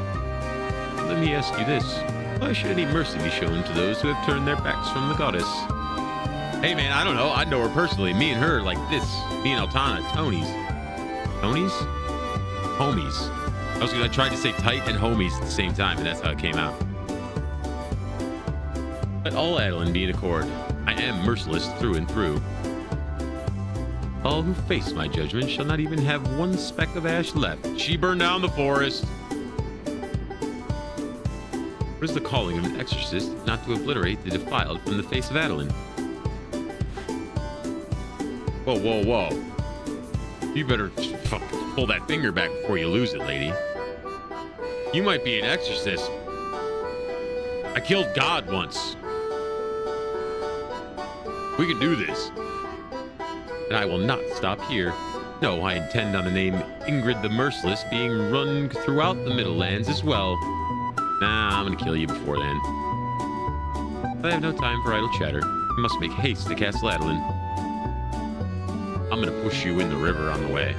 Let me ask you this. Why should any mercy be shown to those who have turned their backs from the goddess? Hey man, I don't know. I know her personally. Me and her like this. Me and Altana, Tony's. Tony's? Homies. I tried to say tight and homies at the same time, and that's how it came out. Let all Adoulin be in accord. I am merciless through and through. All who face my judgment shall not even have one speck of ash left. She burned down the forest. What is the calling of an exorcist not to obliterate the defiled from the face of Adoulin? Whoa. You better pull that finger back before you lose it, lady. You might be an exorcist. I killed God once. We can do this. And I will not stop here. No, I intend on the name Ingrid the Merciless being run throughout the Middle Lands as well. Nah, I'm gonna kill you before then. But I have no time for idle chatter. I must make haste to Castle Adoulin. I'm gonna push you in the river on the way.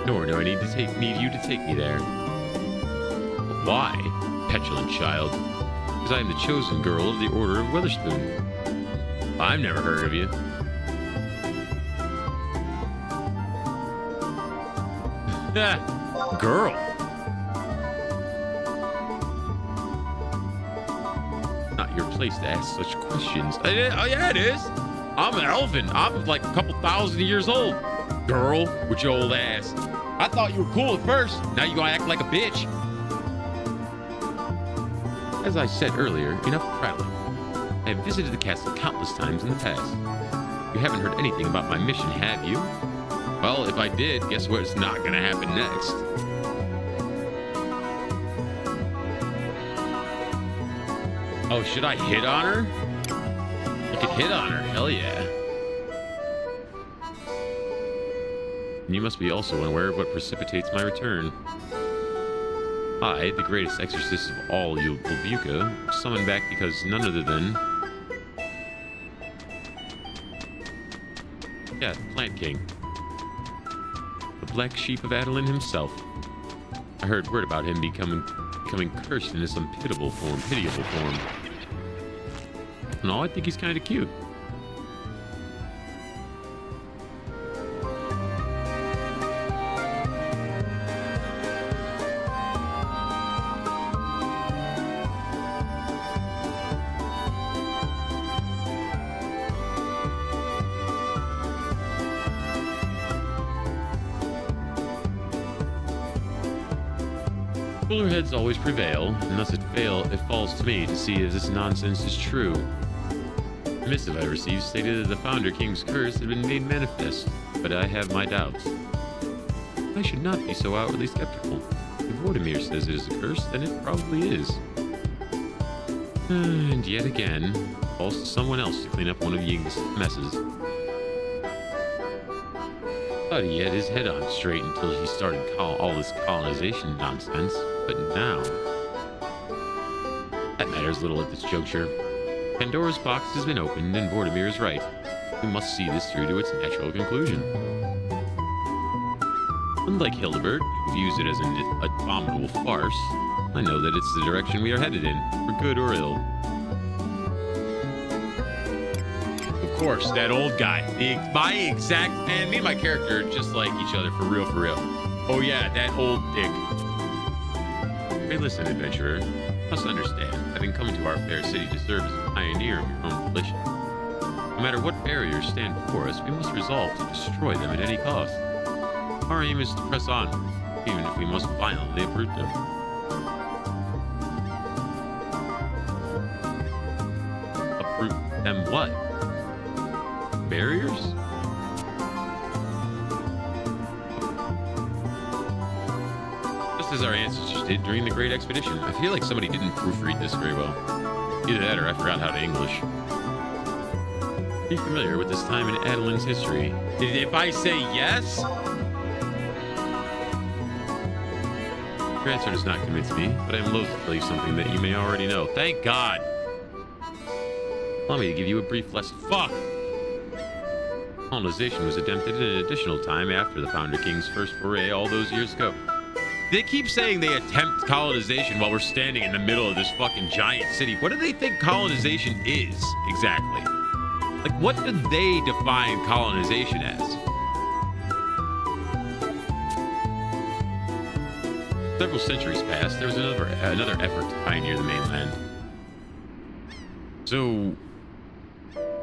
Nor do I need you to take me there. But why, petulant child? Because I am the chosen girl of the Order of Weatherspoon. I've never heard of you. Girl. Not your place to ask such questions. Oh yeah, it is. I'm an elfin. I'm like a couple thousand years old. girl with your old ass. I thought you were cool at first. Now you gonna act like a bitch. As I said earlier, enough prattling. I have visited the castle countless times in the past. You haven't heard anything about my mission, have you? Well, if I did, guess what's not gonna happen next? Oh, should I hit on her? You could hit on her, hell yeah. And you must be also unaware of what precipitates my return. I, the greatest exorcist of all Ulbuka, was summoned back because none other than... yeah, the Plant King. The black sheep of Adoulin himself. I heard word about him becoming cursed into some pitiable form. No, I think he's kind of cute. Cooler heads always prevail, and thus it falls to me to see if this nonsense is true. The missive I received stated that the Founder King's curse had been made manifest, but I have my doubts. I should not be so outwardly skeptical. If Odin says it is a curse, then it probably is. And yet again, it falls to someone else to clean up one of Ying's messes. Thought he had his head on straight until he started all this colonization nonsense, but now... that matters little at this juncture. Pandora's box has been opened, and Vortimir is right. We must see this through to its natural conclusion. Unlike Hildebert, who views it as an abominable farce, I know that it's the direction we are headed in, for good or ill. Of course, that old guy. My exact... man, me and my character are just like each other, for real, for real. Oh yeah, that old dick. Hey, listen, adventurer. You must understand, having come to our fair city to serve as a pioneer of your own volition. No matter what barriers stand before us, we must resolve to destroy them at any cost. Our aim is to press on, even if we must violently uproot them. Uproot them what? Barriers? Just as our ancestors did during the Great Expedition. I feel like somebody didn't proofread this very well. Either that or I forgot how to English. Are you familiar with this time in Adoulin's history? If I say yes? Your answer does not convince me, but I am loath to tell you something that you may already know. Thank God! Allow me to give you a brief lesson. Fuck! Colonization was attempted an additional time after the Founder King's first foray all those years ago. They keep saying they attempt colonization while we're standing in the middle of this fucking giant city. What do they think colonization is, exactly? Like, what do they define colonization as? Several centuries passed, there was another effort to pioneer the mainland. So,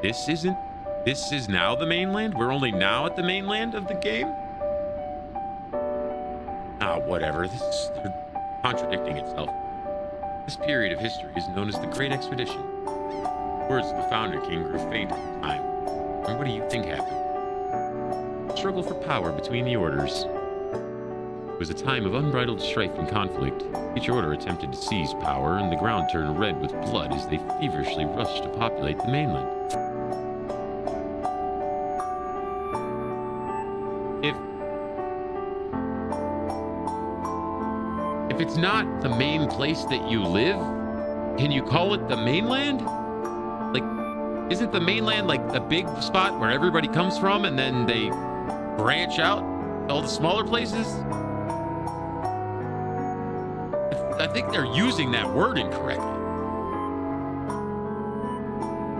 this is now the mainland? We're only now at the mainland of the game? Ah, whatever. They're contradicting itself. This period of history is known as the Great Expedition. Words of the Founder King grew faint at the time. And what do you think happened? Struggle for power between the orders. It was a time of unbridled strife and conflict. Each order attempted to seize power, and the ground turned red with blood as they feverishly rushed to populate the mainland. If it's not the main place that you live, can you call it the mainland? Like, isn't the mainland like the big spot where everybody comes from and then they branch out to all the smaller places? I think they're using that word incorrectly.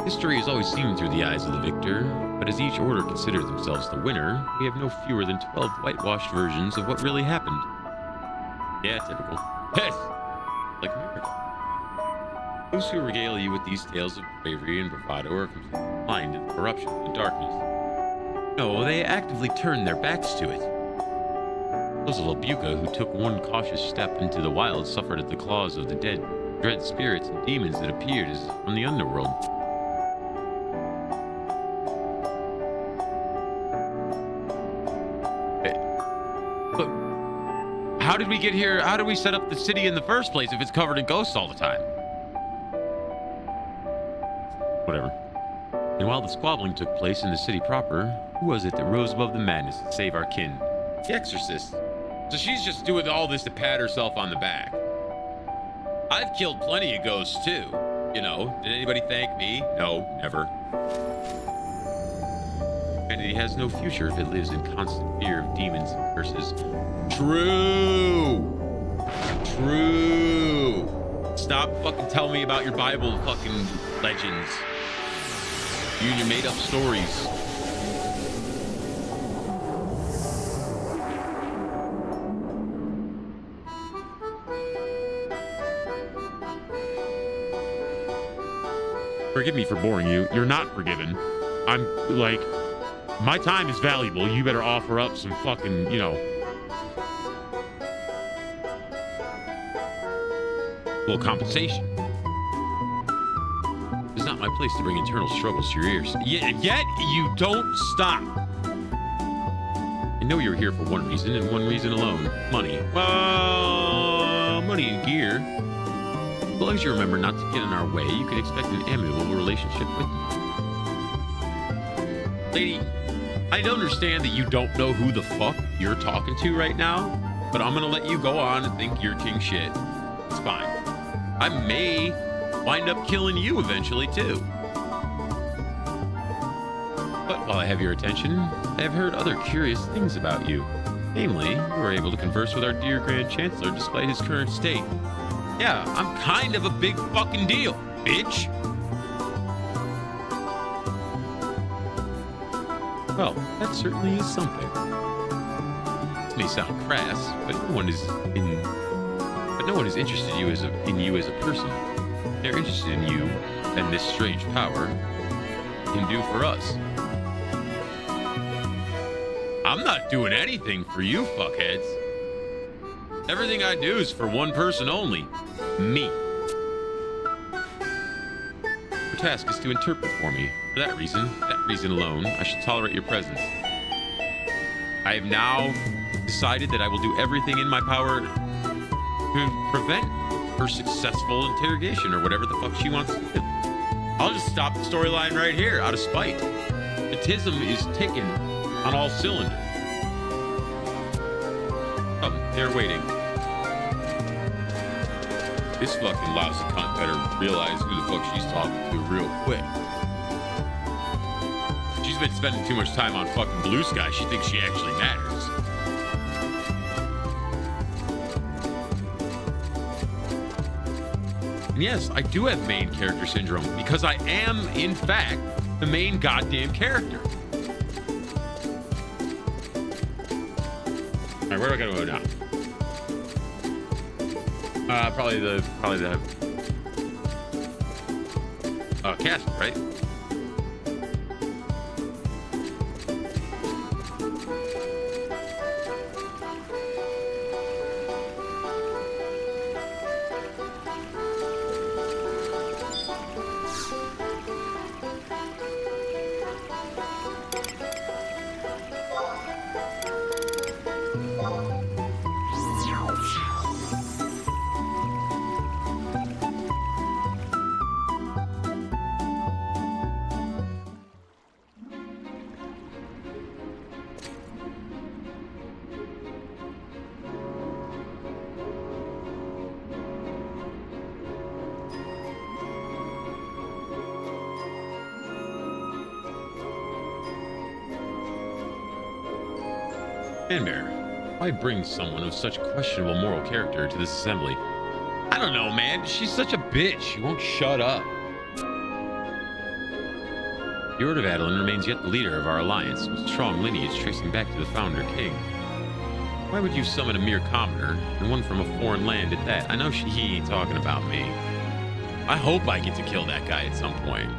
History is always seen through the eyes of the victor, but as each order considers themselves the winner, we have no fewer than 12 whitewashed versions of what really happened. Yeah, typical. Yes! Like America. Those who regale you with these tales of bravery and bravado are completely blind to the corruption and darkness. No, they actively turned their backs to it. Those of Albuca who took one cautious step into the wild suffered at the claws of the dead, dread spirits and demons that appeared as from the underworld. But how did we get here? How did we set up the city in the first place if it's covered in ghosts all the time? Whatever. And while the squabbling took place in the city proper, who was it that rose above the madness to save our kin? The exorcist. So she's just doing all this to pat herself on the back. I've killed plenty of ghosts too. You know, did anybody thank me? No, never. Humanity has no future if it lives in constant fear of demons and curses. True. True. Stop fucking telling me about your Bible fucking legends. You and your made up stories. Forgive me for boring you. You're not forgiven. I'm like, my time is valuable. You better offer up some fucking, you know, little compensation. It's not my place to bring internal struggles to your ears. Yet you don't stop. I know you're here for one reason and one reason alone. Money. Money and gear. As long as you remember not to get in our way, you can expect an amiable relationship with me. Lady, I don't understand that you don't know who the fuck you're talking to right now, but I'm gonna let you go on and think you're king shit. It's fine. I may wind up killing you eventually, too. But while I have your attention, I have heard other curious things about you. Namely, you were able to converse with our dear Grand Chancellor despite his current state. Yeah, I'm kind of a big fucking deal, bitch. Well, that certainly is something. This may sound crass, but no one is interested in you as a person. They're interested in you and this strange power can do for us. I'm not doing anything for you fuckheads. Everything I do is for one person only. Me. Your task is to interpret for me. For that reason alone, I shall tolerate your presence. I have now decided that I will do everything in my power to prevent her successful interrogation or whatever the fuck she wants to do. I'll just stop the storyline right here out of spite. The tism is ticking on all cylinders. Oh, they're waiting. This fucking lousy cunt better realize who the fuck she's talking to real quick. She's been spending too much time on fucking Blue Sky. She thinks she actually matters. And yes, I do have main character syndrome because I am, in fact, the main goddamn character. All right, where do I gotta go now? Probably the castle, right? Fanbearer, why bring someone of such questionable moral character to this assembly? I don't know, man. She's such a bitch. She won't shut up. The Order of Adoulin remains yet the leader of our alliance, with strong lineage tracing back to the founder king. Why would you summon a mere commoner, and one from a foreign land at that? I know he ain't talking about me. I hope I get to kill that guy at some point.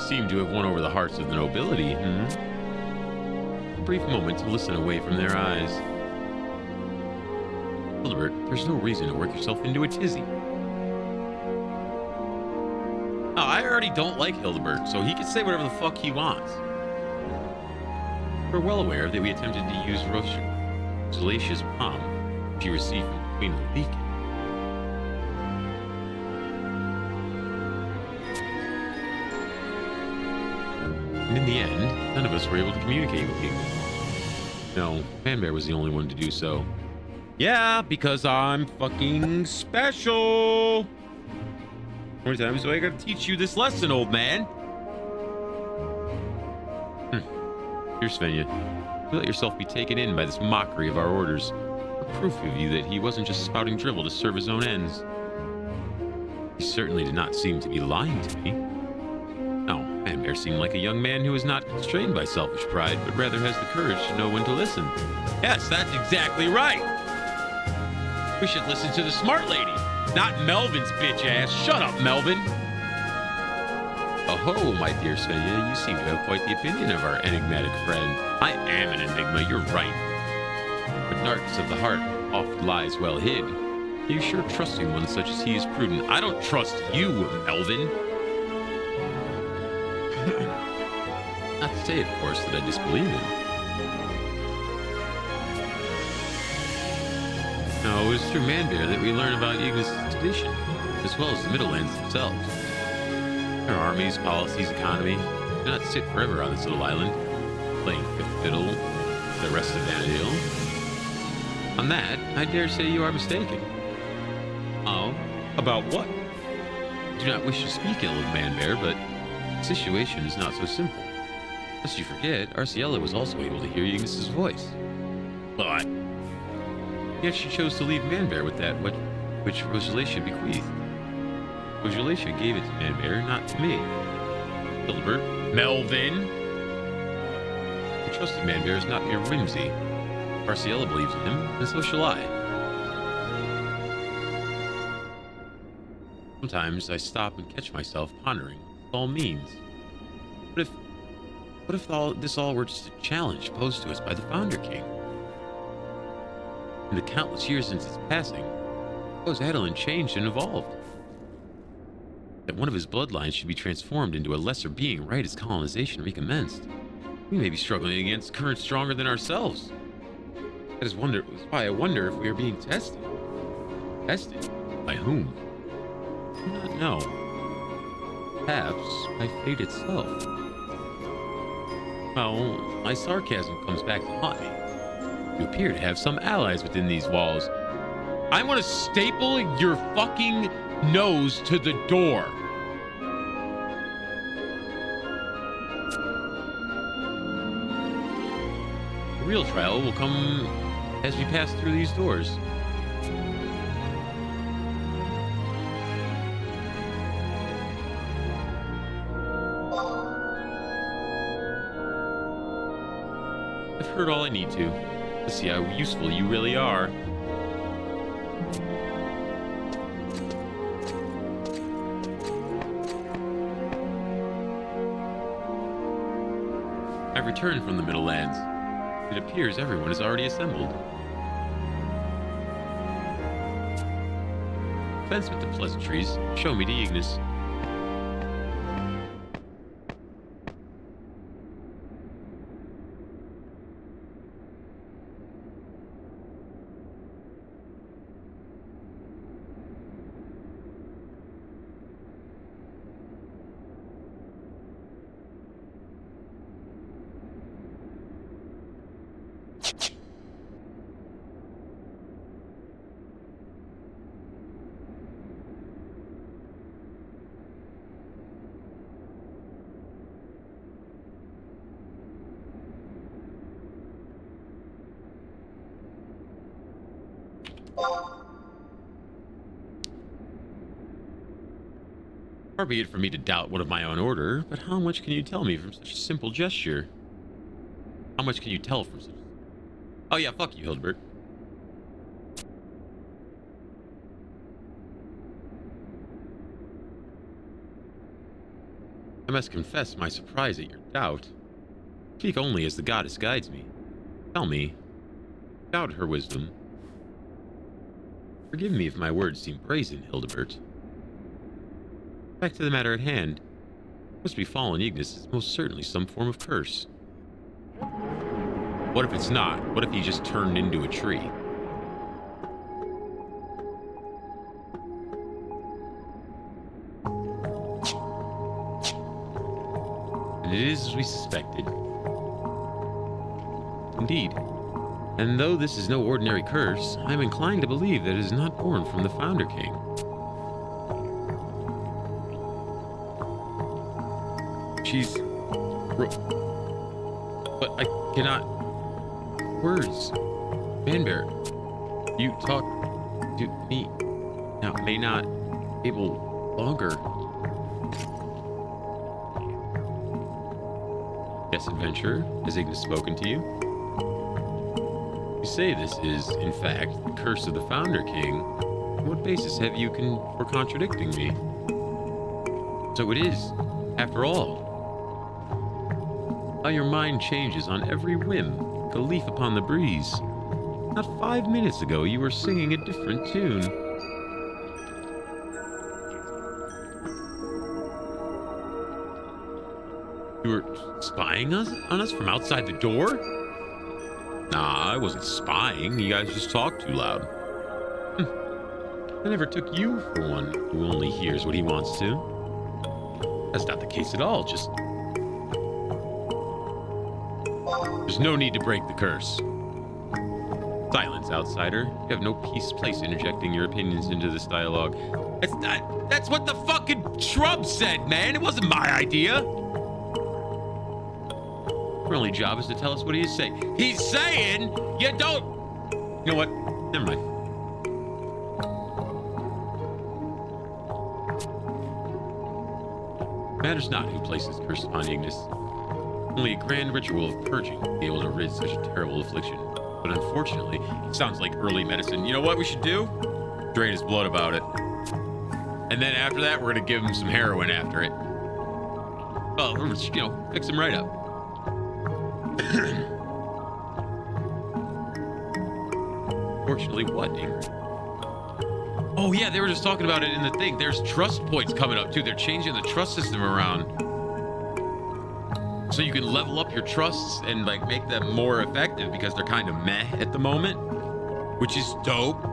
seem to have won over the hearts of the nobility, A brief moment to listen away from their eyes. Hildebert, there's no reason to work yourself into a tizzy. Oh, I already don't like Hildebert, so he can say whatever the fuck he wants. We're well aware that we attempted to use Rosalacia's palm she received from Queen Leek. And in the end, none of us were able to communicate with you. No, Fanbear was the only one to do so. Yeah, because I'm fucking special. How many times do I gotta teach you this lesson, old man? Here, Svenja. You let yourself be taken in by this mockery of our orders. A proof of you that he wasn't just spouting drivel to serve his own ends. He certainly did not seem to be lying to me. No, Fanbear seemed like a young man who is not constrained by selfish pride, but rather has the courage to know when to listen. Yes, that's exactly right. We should listen to the smart lady, not Melvin's bitch ass. Shut up, Melvin. Oh, my dear Svenja, you seem to have quite the opinion of our enigmatic friend. I am an enigma, you're right. But darkness of the heart oft lies well hid. Are you sure trusting one such as he is prudent? I don't trust you, Melvin. Not to say, of course, that I disbelieve him. No, it was through Manbear that we learn about Ignis' tradition, as well as the Middlelands themselves. Their armies, policies, economy do not sit forever on this little island, playing fifth fiddle to the rest of Vanadil. On that, I dare say you are mistaken. Oh? About what? I do not wish to speak ill of Manbear, but the situation is not so simple. Lest you forget, Arciella was also able to hear Ignis' voice. But yet she chose to leave Manbear with that which Rosalacia bequeathed. Rosalacia gave it to Manbear, not to me. Hildebert. Melvin! The trust of Manbear is not mere whimsy. Arciella believes in him, and so shall I. Sometimes I stop and catch myself pondering what it all means. What if this all were just a challenge posed to us by the Founder King? In the countless years since his passing, suppose Adoulin changed and evolved. That one of his bloodlines should be transformed into a lesser being right as colonization recommenced. We may be struggling against currents stronger than ourselves. That is why I wonder if we are being tested. Tested? By whom? I do not know. Perhaps by fate itself. Well, my sarcasm comes back to haunt me. You appear to have some allies within these walls. I want to staple your fucking nose to the door. The real trial will come as we pass through these doors. I've heard all I need to see how useful you really are. I've returned from the Middlelands. It appears everyone is already assembled. Fence with the pleasantries. Show me to Ignis. Far be it for me to doubt one of my own order, but how much can you tell me from such a simple gesture? How much can you tell from such... Oh yeah, fuck you, Hildebert. I must confess my surprise at your doubt. Speak only as the goddess guides me. Tell me, doubt her wisdom. Forgive me if my words seem brazen, Hildebert. Back to the matter at hand. Must be fallen Ignis is most certainly some form of curse. What if it's not? What if he just turned into a tree? And it is as we suspected. Indeed. And though this is no ordinary curse, I am inclined to believe that it is not born from the Founder King. She's... But I cannot... Words. Manbear, you talk to me now. May not able longer. Yes, adventurer, has Ignis spoken to you? You say this is, in fact, the curse of the Founder King. On what basis have you for contradicting me? So it is, after all. How your mind changes on every whim, like a leaf upon the breeze. Not 5 minutes ago, you were singing a different tune. You were spying on us from outside the door? Nah, I wasn't spying. You guys just talk too loud. I never took you for one who only hears what he wants to. That's not the case at all, just... There's no need to break the curse. Silence, outsider. You have no place interjecting your opinions into this dialogue. That's what the fucking shrub said, man. It wasn't my idea. Your only job is to tell us what he is saying. He's saying you don't... You know what? Never mind. Matters not who places curse upon Ignis. Only a grand ritual of purging to be able to rid such a terrible affliction. But unfortunately, it sounds like early medicine. You know what we should do? Drain his blood about it. And then after that, we're going to give him some heroin after it. Well, you know, fix him right up. Fortunately, what, Ingrid? Oh, yeah, they were just talking about it in the thing. There's trust points coming up, too. They're changing the trust system around. So you can level up your trusts and, like, make them more effective because they're kind of meh at the moment, which is dope.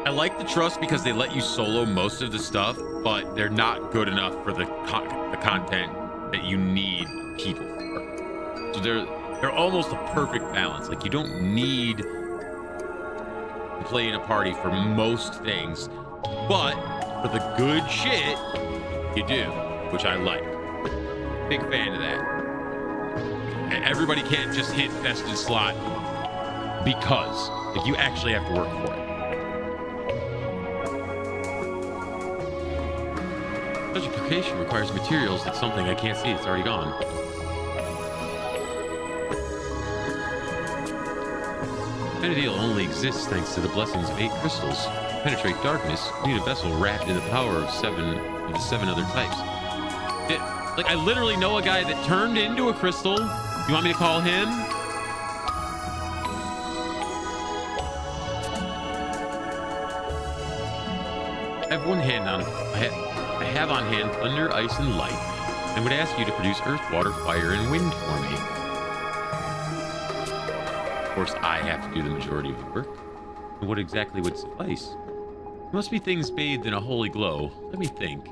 I like the trust because they let you solo most of the stuff, but they're not good enough for the content that you need people for. So they're almost a perfect balance. Like, you don't need to play in a party for most things, but for the good shit, you do, which I like. Big fan of that. And everybody can't just hit vested slot because, like, you actually have to work for it. Such a location requires materials that's something I can't see. It's already gone. Benadeel only exists thanks to the blessings of 8 crystals. To penetrate darkness, you need a vessel wrapped in the power of the 7 other types. Like, I literally know a guy that turned into a crystal. You want me to call him? I have one hand on... I have on hand thunder, ice, and light, and would ask you to produce earth, water, fire, and wind for me. Of course, I have to do the majority of the work. And what exactly would suffice? It must be things bathed in a holy glow. Let me think.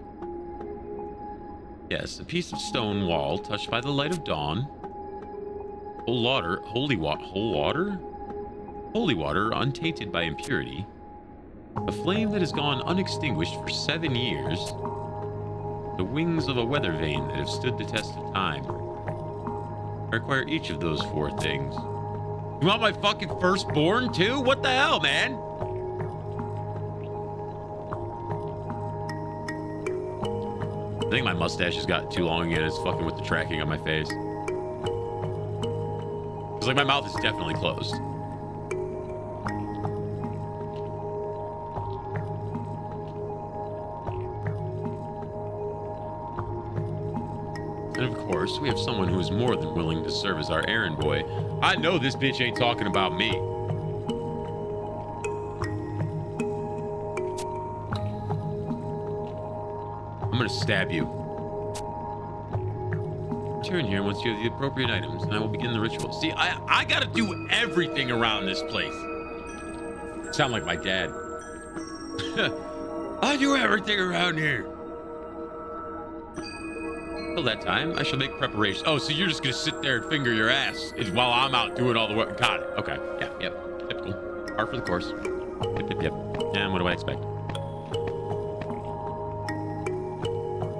Yes, a piece of stone wall touched by the light of dawn. Holy water untainted by impurity. A flame that has gone unextinguished for 7 years. The wings of a weather vane that have stood the test of time. I require each of those 4 things. You want my fucking firstborn too? What the hell, man? I think my mustache has gotten too long and it's fucking with the tracking on my face. It's like my mouth is definitely closed. And of course, we have someone who is more than willing to serve as our errand boy. I know this bitch ain't talking about me. I'm gonna stab you. Return here once you have the appropriate items, and I will begin the ritual. See, I gotta do everything around this place. Sound like my dad. I do everything around here. Till that time, I shall make preparations. Oh, so you're just gonna sit there and finger your ass while I'm out doing all the work. Got it. Okay. Yeah, yep. Typical. Par for the course. Yep. And what do I expect?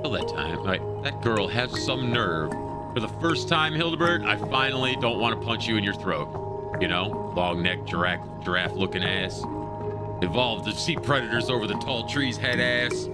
Till that time. All right. That girl has some nerve. For the first time, Hildebert, I finally don't want to punch you in your throat. You know? Long neck, giraffe looking ass. Evolved to see predators over the tall trees head ass.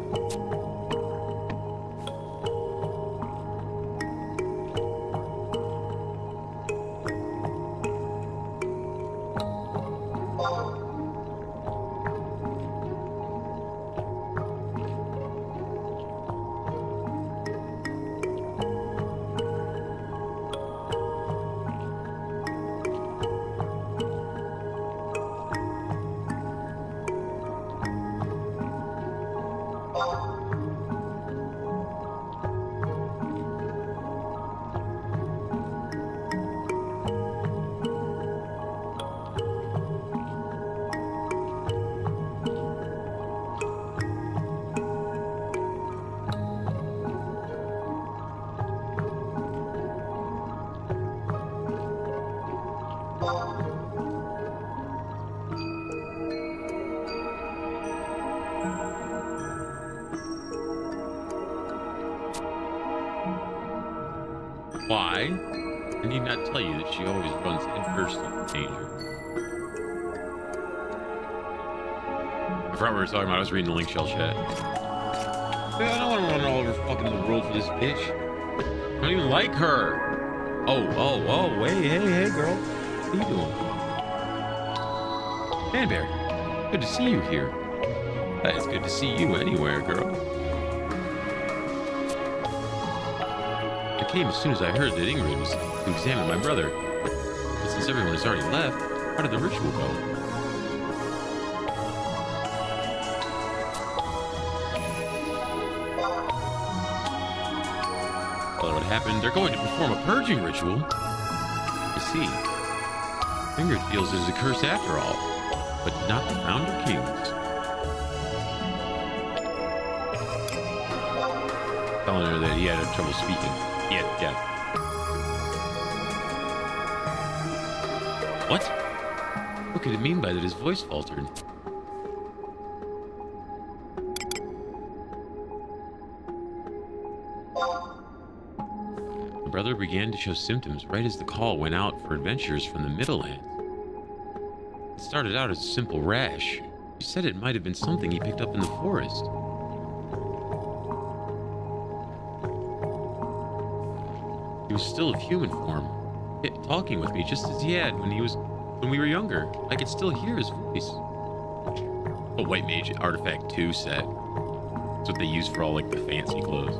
Why? I need not tell you that she always runs headfirst into danger. I forgot what we were talking about. I was reading the link shell chat. Yeah, I don't want to run all over fucking the world for this bitch. I don't even like her. Oh, wait, hey, girl. What are you doing? Man Bear, good to see you here. It's good to see you anywhere, girl. I came as soon as I heard that Ingrid was to examine my brother. But since everyone has already left, how did the ritual go? Well, what happened? They're going to perform a purging ritual. I see. Ingrid feels it is a curse after all, but not the founder kings. Telling her that he had trouble speaking. Yeah. What? What could it mean by that his voice faltered? The brother began to show symptoms right as the call went out for adventures from the Middlelands. It started out as a simple rash. She said it might have been something he picked up in the forest. He was still of human form, talking with me just as he had when we were younger. I could still hear his voice. A White Mage Artifact 2 set. That's what they use for all like the fancy clothes.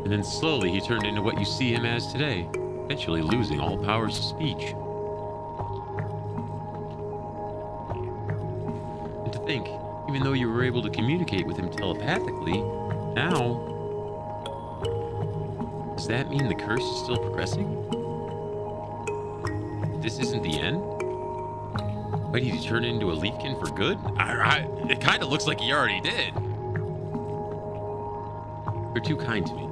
And then slowly he turned into what you see him as today, eventually losing all powers of speech. And to think, even though you were able to communicate with him telepathically, now... Does that mean the curse is still progressing? This isn't the end? Why did he turn into a Leafkin for good? It kind of looks like he already did. You're too kind to me.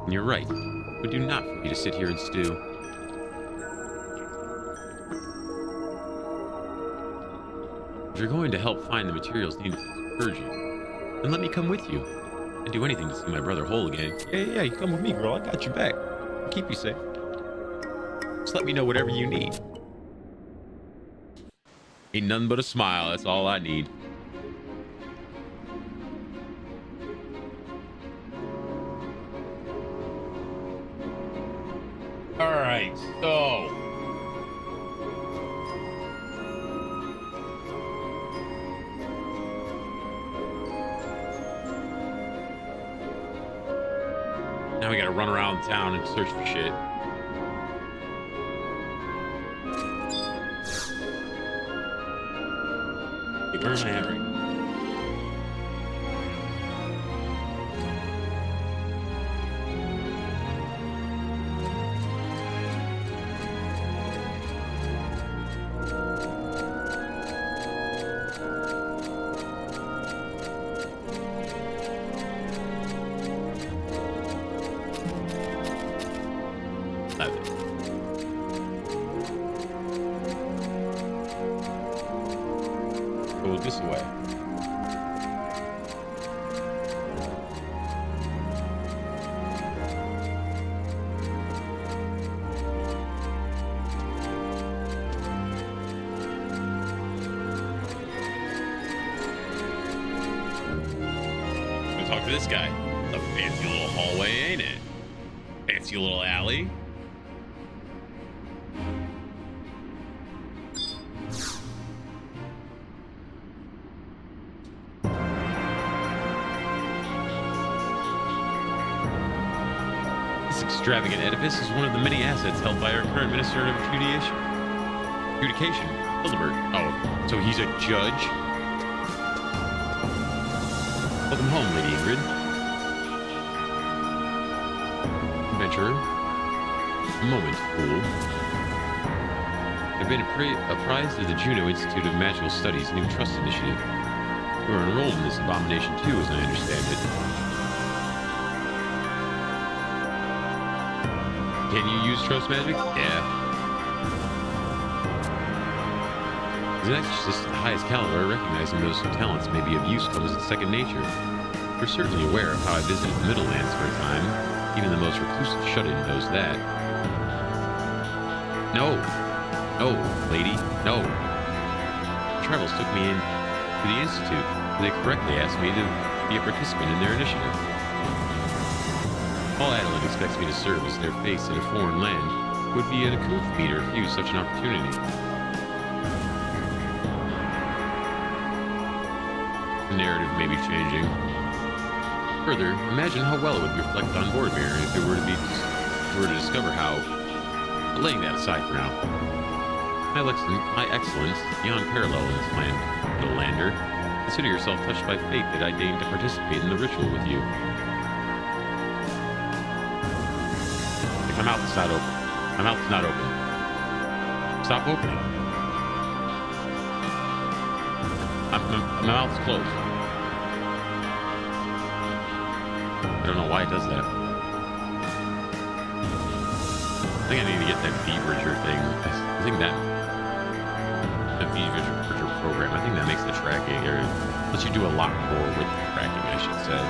And you're right. It would do not for me to sit here and stew. If you're going to help find the materials needed for purging, then let me come with you. I'd do anything to see my brother whole again. Yeah, you come with me, girl. I got your back. I'll keep you safe. Just let me know whatever you need. Ain't nothing but a smile. That's all I need. All right, so... Now we gotta run around town and search for shit. Where am I at right now? Go this way. Talk to this guy. It's a fancy little hallway, ain't it? Fancy little alley. This extravagant edifice is one of the many assets held by our current Minister of Adjudication, Hildebert. Oh, so he's a judge? Welcome home, Lady Ingrid. Adventurer. A moment, fool. I've been apprised of the Juno Institute of Magical Studies' new trust initiative. You are enrolled in this abomination too, as I understand it. Can you use trust magic? Yeah. As an exorcist of the highest caliber, recognizing those whose talents may be of use comes in second nature. You're certainly aware of how I visited the Middlelands for a time. Even the most reclusive shut-in knows that. No. No, lady. No. Travels took me in to the Institute. They correctly asked me to be a participant in their initiative. All Adoulin expects me to serve as their face in a foreign land. It would be an coup for me to refuse such an opportunity. The narrative may be changing. Further, imagine how well it would reflect on Boromir if it were to discover how. But laying that aside for now. My excellence, beyond parallel in this land, little lander. Consider yourself touched by fate that I deigned to participate in the ritual with you. My mouth's not open. My mouth's not open. Stop opening. My mouth's closed. I don't know why it does that. I think I need to get that Beaver thing. I think that Beaver program, I think that makes the tracking, or lets you do a lot more with the tracking, I should say.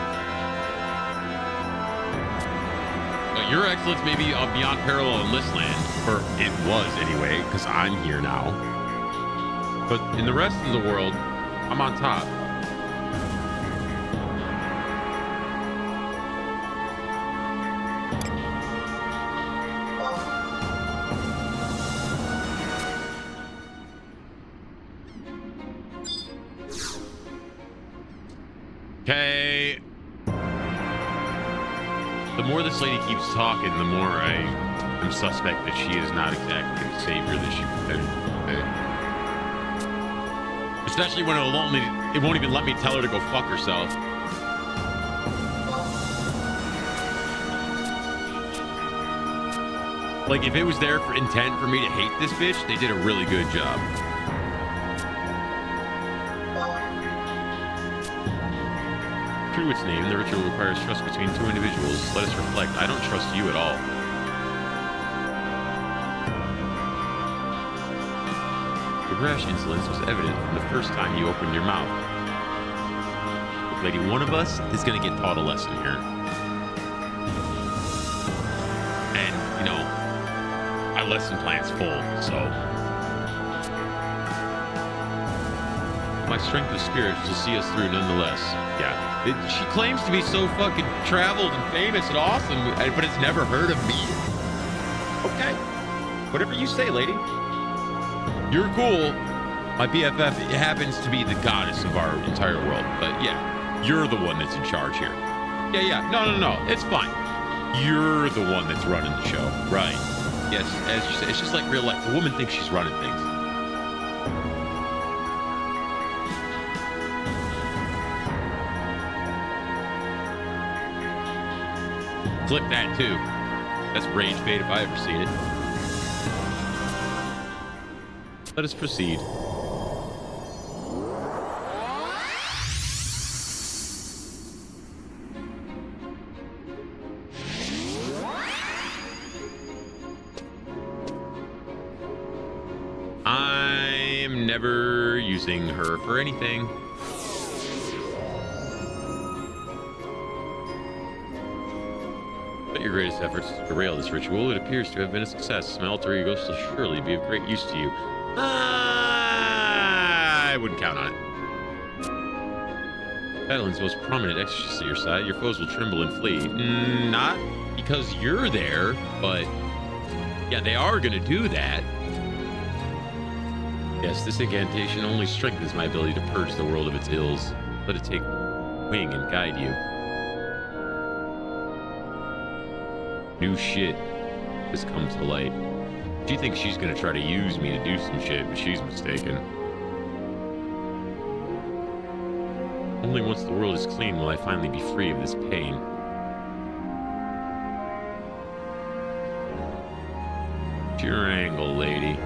Your excellence may be beyond parallel in this land, or it was anyway, because I'm here now. But in the rest of the world, I'm on top. Okay. The more this lady keeps talking, the more I am suspect that she is not exactly the savior that she pretended to be. Especially when it won't even let me tell her to go fuck herself. Like, if it was there for intent for me to hate this bitch, they did a really good job. True to its name, the ritual requires trust between two individuals. Let us reflect. I don't trust you at all. Your rash insolence was evident from the first time you opened your mouth. Look, lady, one of us is going to get taught a lesson here. And, you know, my lesson plan's full, so... My strength of spirit will see us through nonetheless. Yeah. She claims to be so fucking traveled and famous and awesome, but it's never heard of me. Okay. Whatever you say, lady. You're cool. My BFF happens to be the goddess of our entire world. But yeah, you're the one that's in charge here. Yeah. No. It's fine. You're the one that's running the show. Right. Yes, as you say, it's just like real life. The woman thinks she's running things. Clip that too. That's rage bait if I ever seen it. Let us proceed. I'm never using her for anything. But your greatest efforts to derail this ritual, it appears to have been a success. My alter ego shall surely be of great use to you. I wouldn't count on it. Adoulin's most prominent exorcist at your side. Your foes will tremble and flee. Not because you're there, but yeah, they are going to do that. Yes, this incantation only strengthens my ability to purge the world of its ills. Let it take wing and guide you. New shit has come to light. She thinks she's gonna try to use me to do some shit, but she's mistaken. Only once the world is clean will I finally be free of this pain. It's your angle, lady.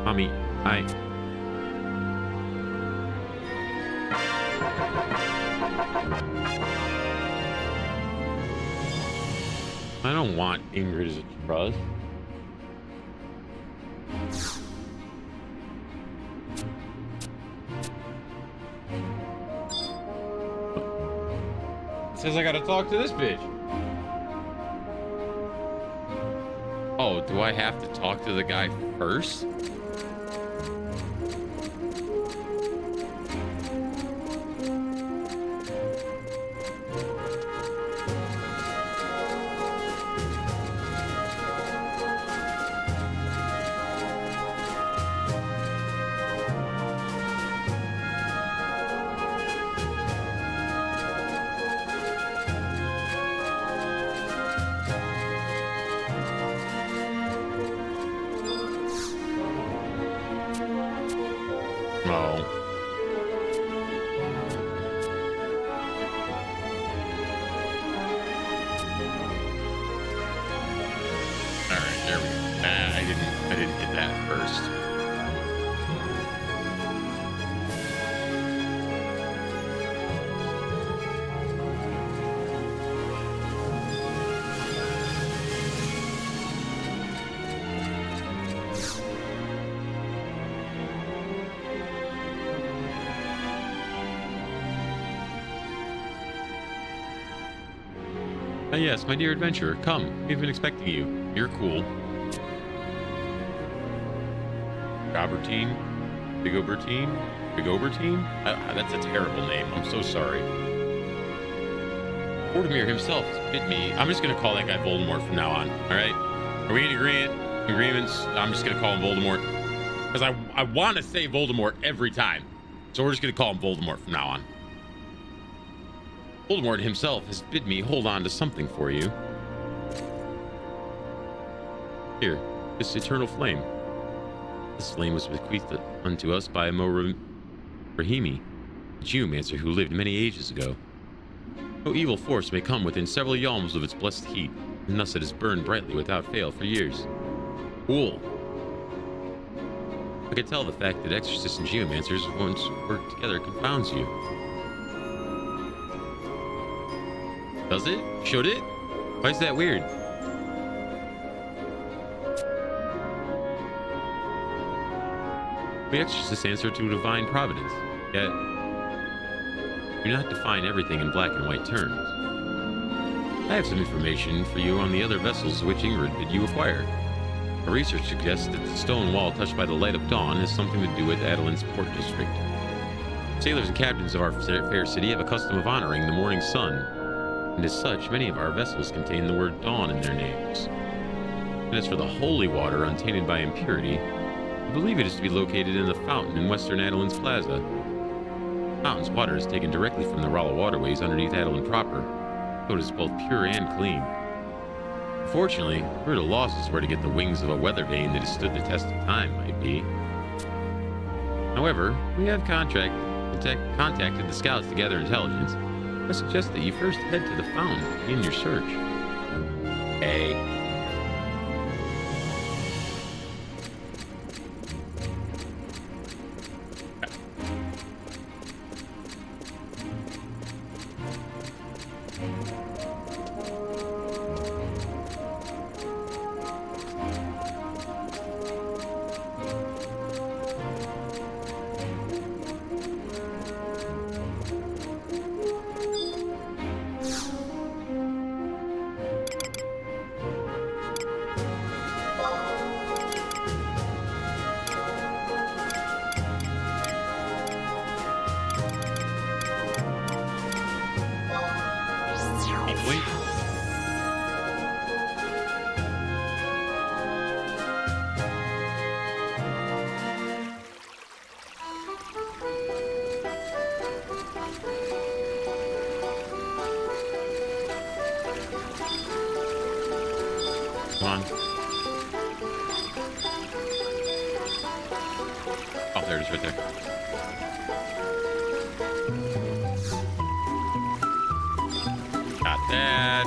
Mommy, I don't want Ingrid as a trust. It says I gotta talk to this bitch. Oh, do I have to talk to the guy first? Yes, my dear adventurer, come. We've been expecting you. You're cool. Gobertine? Big Obertine? Big Obertine? That's a terrible name. I'm so sorry. Voldemort himself has bit me. I'm just going to call that guy Voldemort from now on. All right? Are we in agreements? I'm just going to call him Voldemort. Because I want to say Voldemort every time. So we're just going to call him Voldemort from now on. Voldemort himself has bid me hold on to something for you. Here, this eternal flame. This flame was bequeathed unto us by Rahimi, a geomancer who lived many ages ago. No evil force may come within several yalms of its blessed heat, and thus it has burned brightly without fail for years. Cool. I can tell the fact that exorcists and geomancers once worked together confounds you. Does it? Should it? Why is that weird? We exorcists answer to divine providence, yet do not define everything in black and white terms. I have some information for you on the other vessels which Ingrid bid you acquire. Our research suggests that the stone wall touched by the light of dawn has something to do with Adoulin's port district. Sailors and captains of our fair city have a custom of honoring the morning sun, and as such, many of our vessels contain the word dawn in their names. And as for the holy water untainted by impurity, I believe it is to be located in the fountain in Western Adoulin's Plaza. Fountain's water is taken directly from the Rala waterways underneath Adoulin proper, so it is both pure and clean. Unfortunately, we're at a loss as where to get the wings of a weather vane that has stood the test of time might be. However, we have contacted the scouts to gather intelligence. I suggest that you first head to the fountain to begin your search. Hey. Come on. Oh, there it is right there. Got that.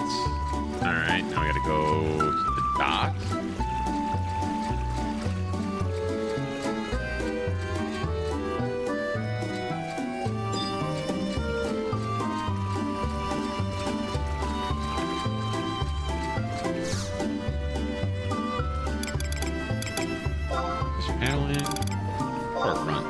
All right, now we gotta go to the docks. Adoulin, forefront.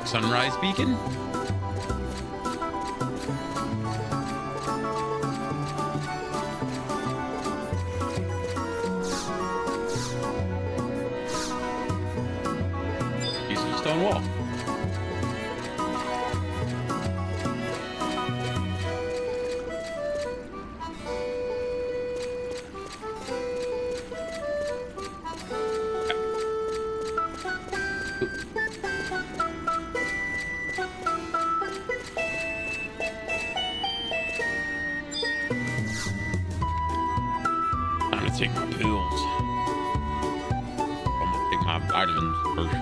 Sunrise beacon? Stone wall. I'm gonna take my pills. I'm gonna take my vitamins first.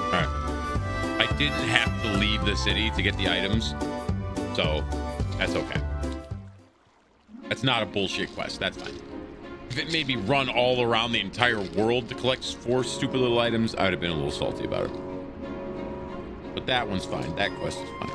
Alright. I didn't have to leave the city to get the items, so that's okay. That's not a bullshit quest. That's fine. If it made me run all around the entire world to collect 4 stupid little items, I would have been a little salty about it. But that one's fine. That quest is fine.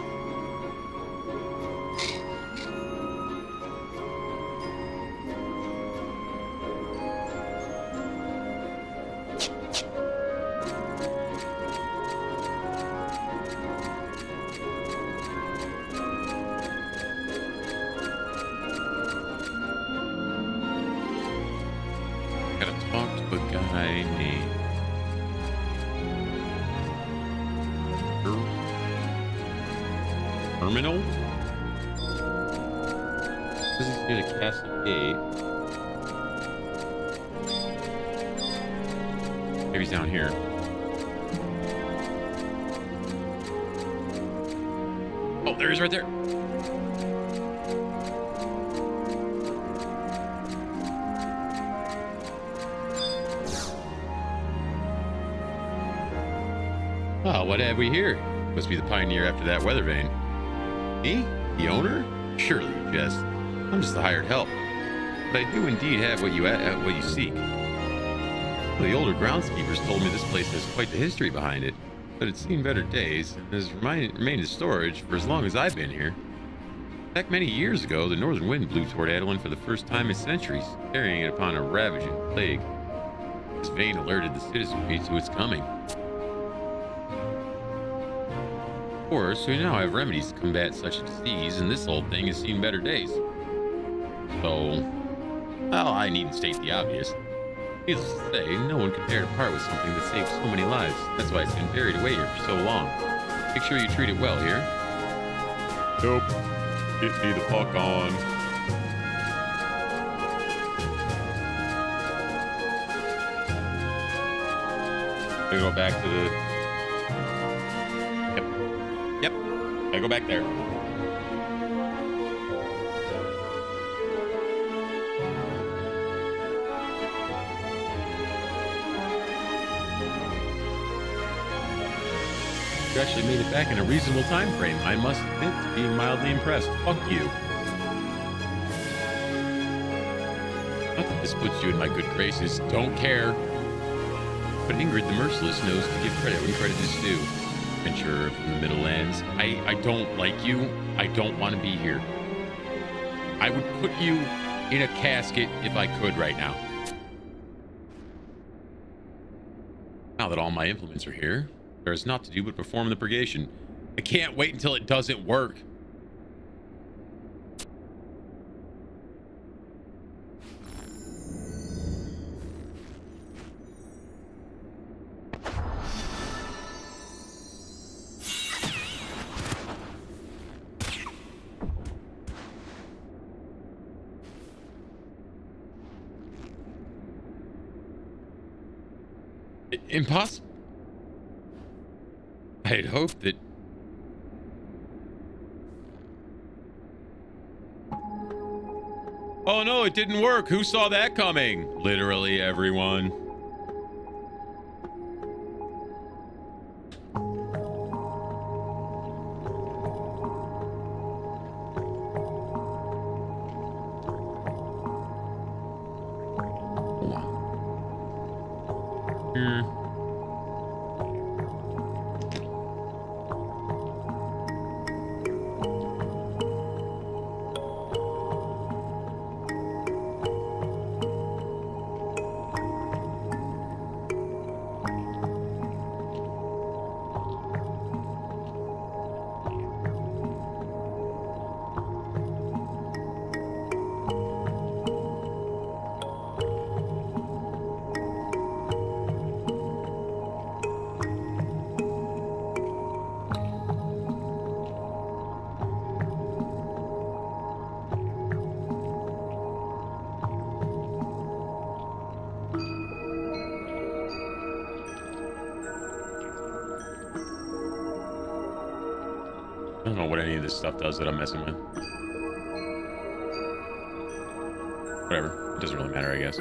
Gotta talk to a guy named Terminal. This is near the castle gate. Maybe he's down here. Oh, there he is right there. Oh, what have we here? Must be the pioneer after that weather vane. Me? The owner? Surely you jest. I'm just the hired help. But I do indeed have what you seek. Well, the older groundskeepers told me this place has quite the history behind it, but it's seen better days and has remained in storage for as long as I've been here. Back many years ago, the northern wind blew toward Adoulin for the first time in centuries, carrying it upon a ravaging plague. This vein alerted the citizenry to its coming. Of course, we now have remedies to combat such a disease, and this old thing has seen better days. So, well, I needn't state the obvious. Needless to say, no one can bear to part with something that saved so many lives. That's why it's been buried away here for so long. Make sure you treat it well here. Nope. Get me the fuck on. I go back to the... Yep. I go back there. You actually made it back in a reasonable time frame. I must admit to being mildly impressed. Fuck you. Not that this puts you in my good graces. Don't care. But Ingrid the Merciless knows to give credit when credit is due. Adventurer from the Middle Lands. I don't like you. I don't want to be here. I would put you in a casket if I could right now. Now that all my implements are here, there is naught to do but perform the purgation. I can't wait until it doesn't work. Impossible. I had hoped that... Oh no, it didn't work. Who saw that coming? Literally everyone. I don't know what any of this stuff does that I'm messing with. Whatever. It doesn't really matter, I guess.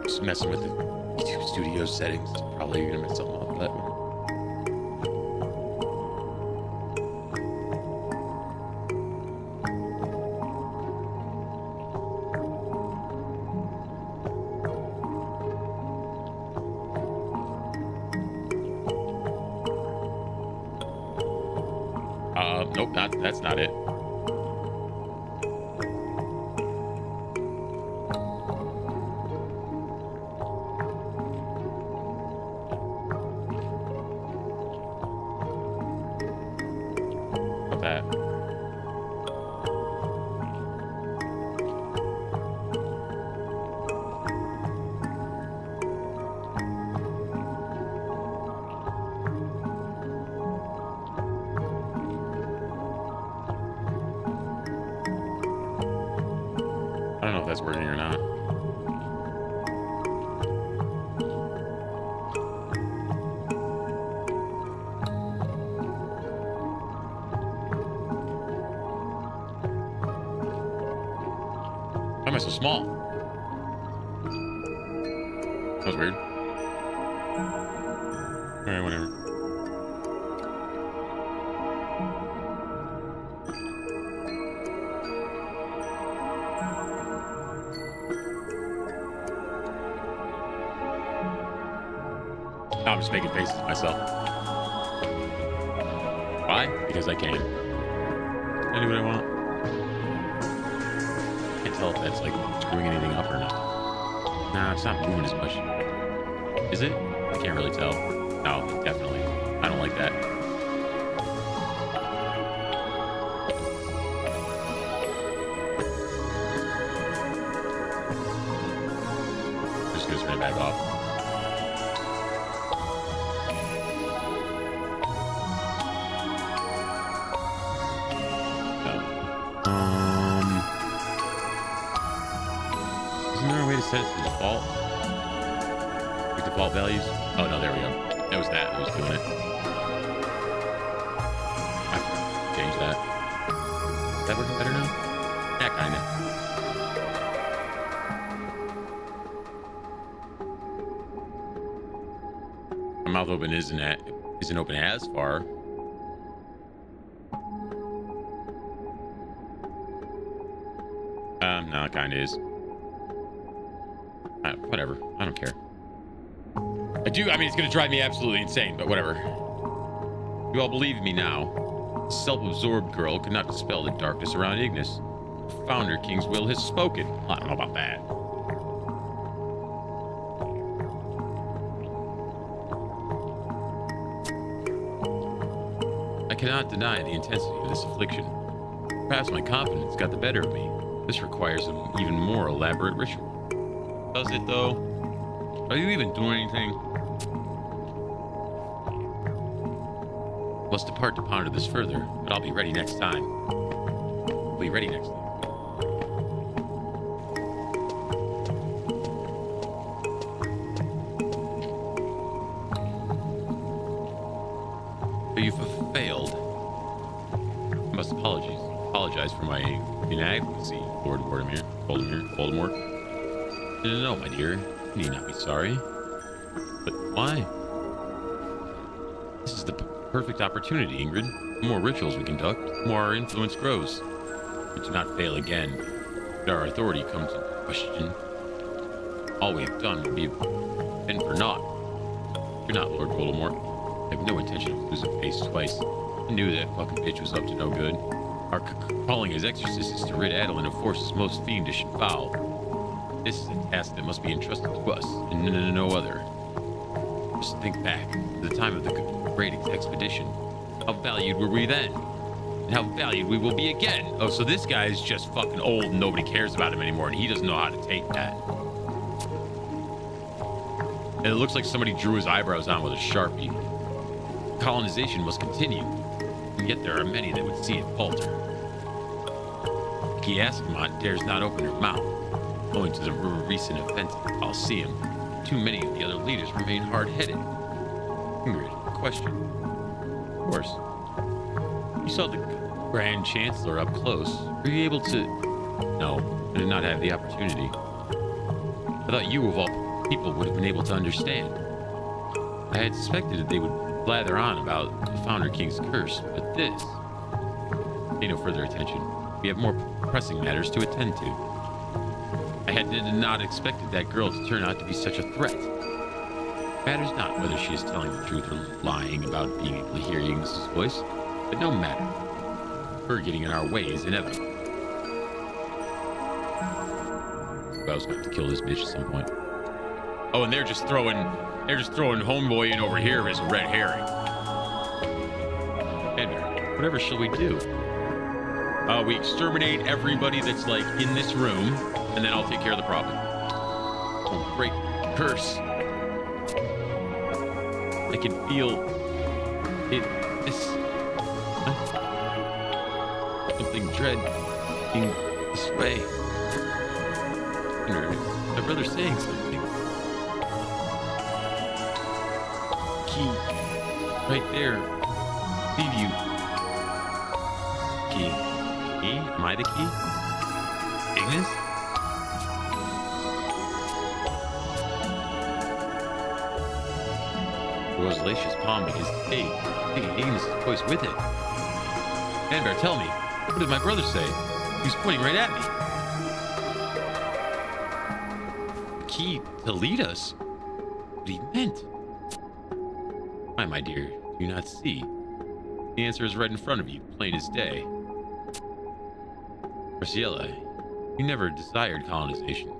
Just messing with the YouTube Studio settings. It's probably gonna mess something up, but whatever. Nope, that's not it. Not that. I don't know if that's working or not. Why am I so small? That was weird. Alright, whatever. I'm just making faces at myself. Wow, Why? Because I can. I do what I want. Can't tell if that's like screwing anything up or not. Nah, it's not moving as much. Is it? I can't really tell. No, definitely. I don't like that. Just gonna turn it back off. Isn't there a way to set it to default? Like default values? Oh no, there we go. That was doing it. I change that. Is that working better now? Yeah, kinda. My mouth open isn't open as far. No, it kinda is. Whatever. I don't care. I mean, it's gonna drive me absolutely insane, but whatever. You all believe me now. The self-absorbed girl could not dispel the darkness around Ignis. The Founder King's will has spoken. I don't know about that. I cannot deny the intensity of this affliction. Perhaps my confidence got the better of me. This requires an even more elaborate ritual. Does it, though? Are you even doing anything? Must depart to ponder this further, but I'll be ready next time. I'll be ready next time. So you've failed. I must apologize for my inadequacy, Lord Voldemort. No, my dear. You need not be sorry. But why? This is the perfect opportunity, Ingrid. The more rituals we conduct, the more our influence grows. We do not fail again. But our authority comes into question. All we have done will be been for naught. You're not Lord Voldemort. I have no intention of losing face twice. I knew that fucking bitch was up to no good. Our calling as exorcists is to rid Adoulin of forces most fiendish and foul. This is a task that must be entrusted to us, and no other. Just think back to the time of the great expedition. How valued were we then? And how valued we will be again? Oh, so this guy is just fucking old and nobody cares about him anymore, and he doesn't know how to take that. And it looks like somebody drew his eyebrows on with a Sharpie. Colonization must continue, and yet there are many that would see it falter. Kiaskamont dares not open her mouth. Owing to the recent events at the Coliseum, too many of the other leaders remain hard-headed. Ingrid, question. Of course. You saw the Grand Chancellor up close. Were you able to... No, I did not have the opportunity. I thought you, of all people, would have been able to understand. I had suspected that they would blather on about the Founder King's curse, but this... Pay no further attention. We have more pressing matters to attend to. I had not expected that girl to turn out to be such a threat. Matters not whether she is telling the truth or lying about being able to hear Ignis's voice, but no matter. Her getting in our way is inevitable. I was going to kill this bitch at some point. Oh, and they're just throwing homeboy in over here as a red herring. Edgar, whatever shall we do? We exterminate everybody that's like in this room, and then I'll take care of the problem. Oh, great curse. I can feel it. Something dread being this way. My brother's saying something. Key. Right there. Leave you. Key. Key? Am I the key? Ignis? Rosalacious palm begins to fade, taking Ignis' voice with it. Manbear, tell me, what did my brother say? He was pointing right at me. The key to lead us? What he meant? Why, my dear, do you not see? The answer is right in front of you, plain as day. Marciela, you never desired colonization.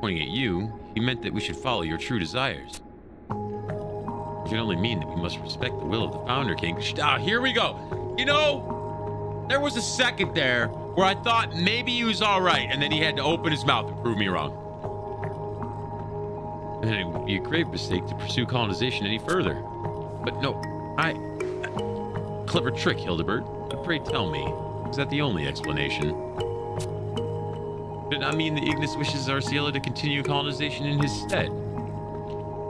Pointing at you, he meant that we should follow your true desires. It can only mean that we must respect the will of the Founder King. Ah, here we go. You know, there was a second there where I thought maybe he was all right, and then he had to open his mouth and prove me wrong. And it would be a grave mistake to pursue colonization any further. But no, Clever trick, Hildebert. But pray tell me, is that the only explanation? Did it not mean that Ignis wishes Arciela to continue colonization in his stead?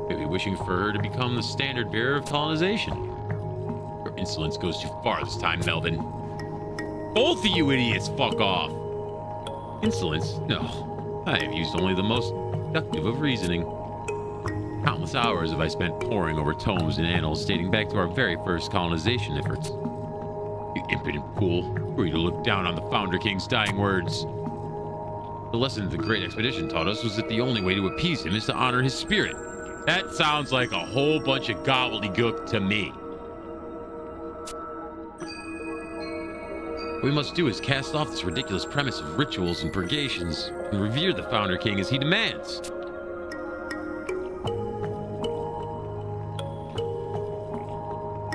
Maybe wishing for her to become the standard bearer of colonization. Your insolence goes too far this time, Melvin. Both of you idiots, fuck off. Insolence? No. I have used only the most deductive of reasoning. Countless hours have I spent poring over tomes and annals dating back to our very first colonization efforts. You impudent fool. Were you to look down on the Founder King's dying words? The lesson the Great Expedition taught us was that the only way to appease him is to honor his spirit. That sounds like a whole bunch of gobbledygook to me. What we must do is cast off this ridiculous premise of rituals and purgations and revere the Founder King as he demands.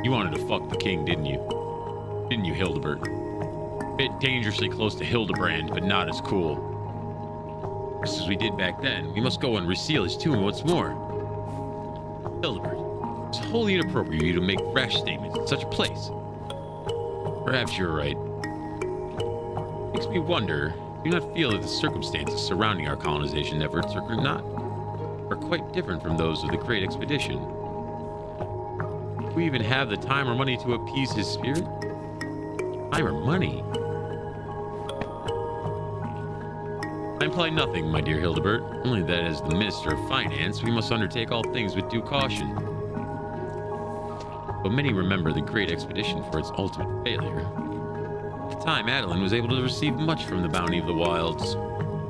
You wanted to fuck the king, didn't you? Didn't you, Hildebert? Bit dangerously close to Hildebrand, but not as cool. Just as we did back then, we must go and reseal his tomb once more. Hildebert, it's wholly inappropriate for you to make rash statements in such a place. Perhaps you're right. Makes me wonder, do you not feel that the circumstances surrounding our colonization efforts are quite different from those of the Great Expedition? Do we even have the time or money to appease his spirit? Time or money? I imply nothing, my dear Hildebert, only that as the Minister of Finance, we must undertake all things with due caution. But many remember the Great Expedition for its ultimate failure. At the time, Adoulin was able to receive much from the bounty of the wilds.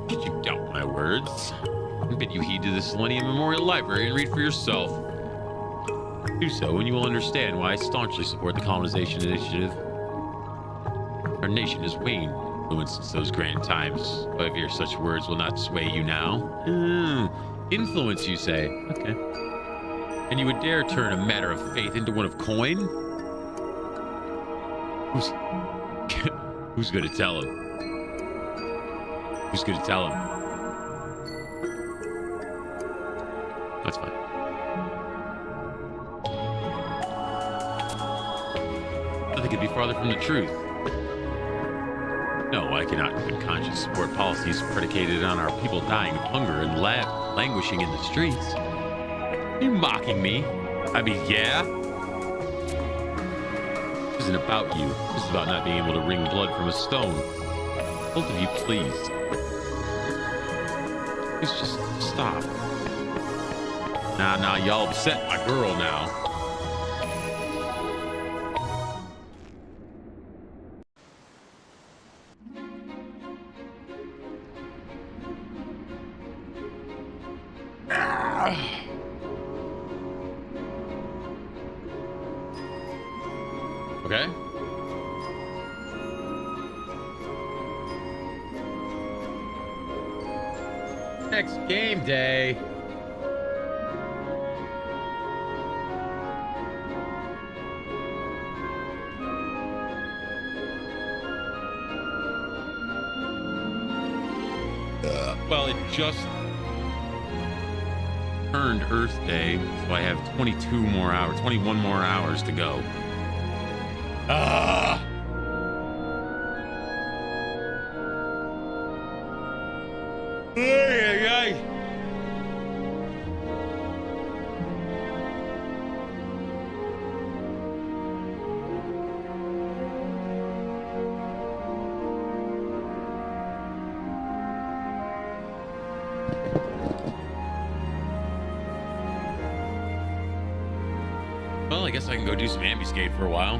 Should you doubt my words, I bid you heed to the Selenium Memorial Library and read for yourself. Do so, and you will understand why I staunchly support the colonization initiative. Our nation has waned since those grand times. I fear such words will not sway you now. Influence, you say? Okay. And you would dare turn a matter of faith into one of coin? Who's going to tell him? Who's going to tell him? That's fine. Nothing could be farther from the truth. No, I cannot in good conscience support policies predicated on our people dying of hunger and languishing in the streets. Are you mocking me? I mean, yeah? This isn't about you. This is about not being able to wring blood from a stone. Both of you, please. Please just stop. Nah, y'all upset my girl now. Okay. Next game day. Well, it just turned Earth Day, so I have 21 more hours to go. Well, I guess I can go do some ambuscade for a while.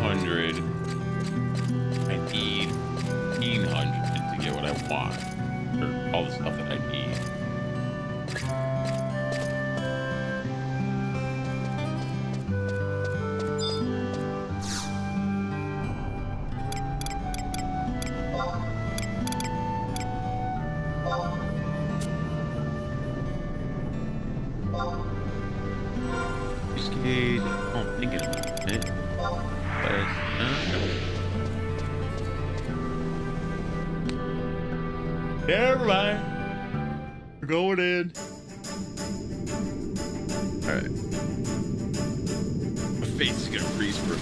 100. I need 1,500 to get what I want, or all the stuff that I need. Gauge. Oh, I'm thinking about it. Never mind. We're going in. All right. My face is gonna freeze for.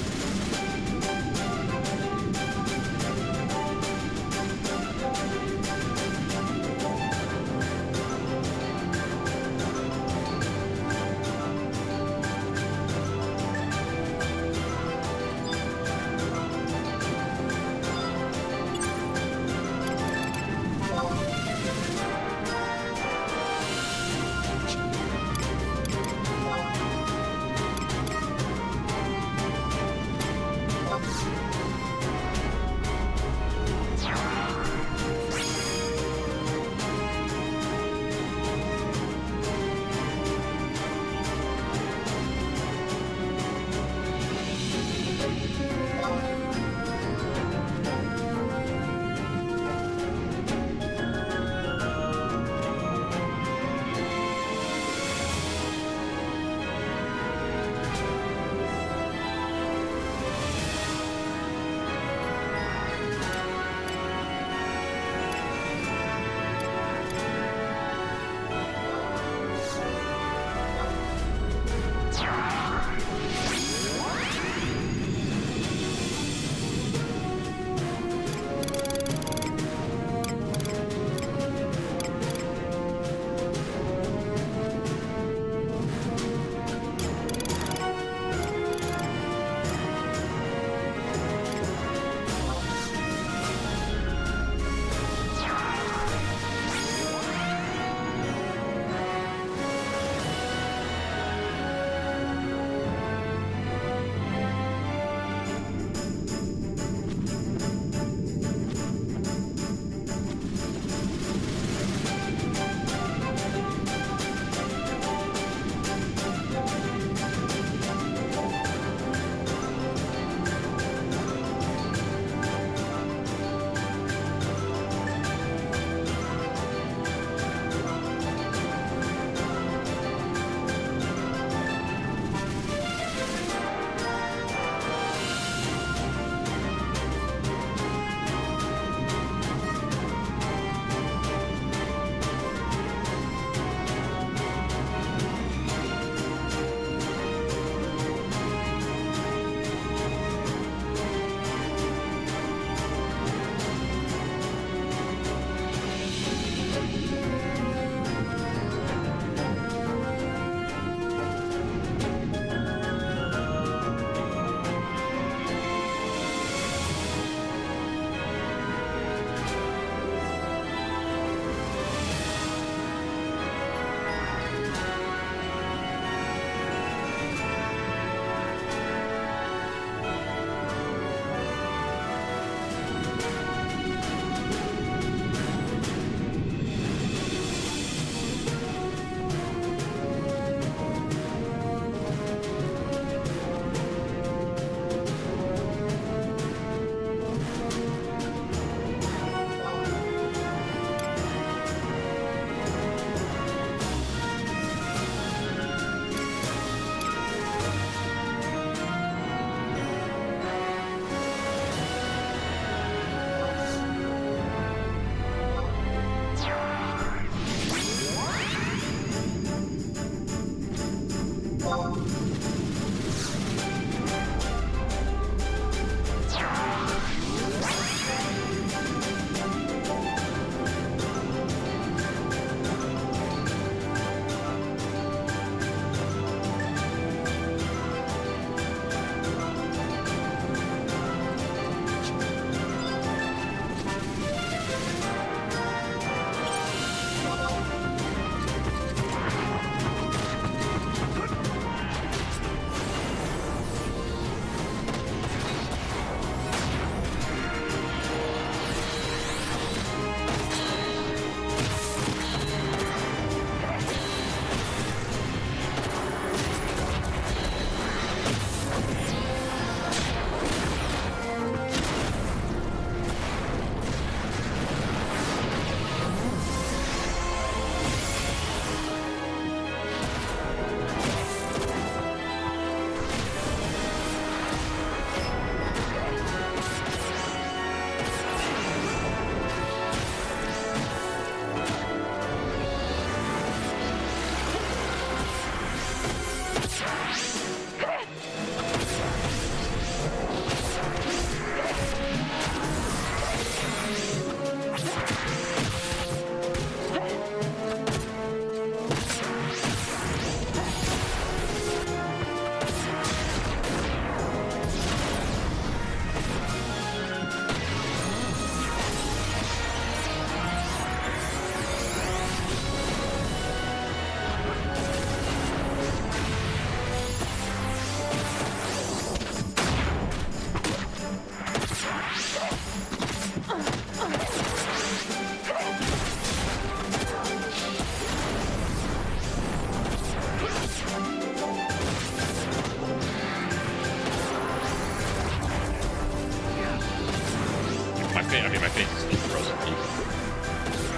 Okay, my face is frozen.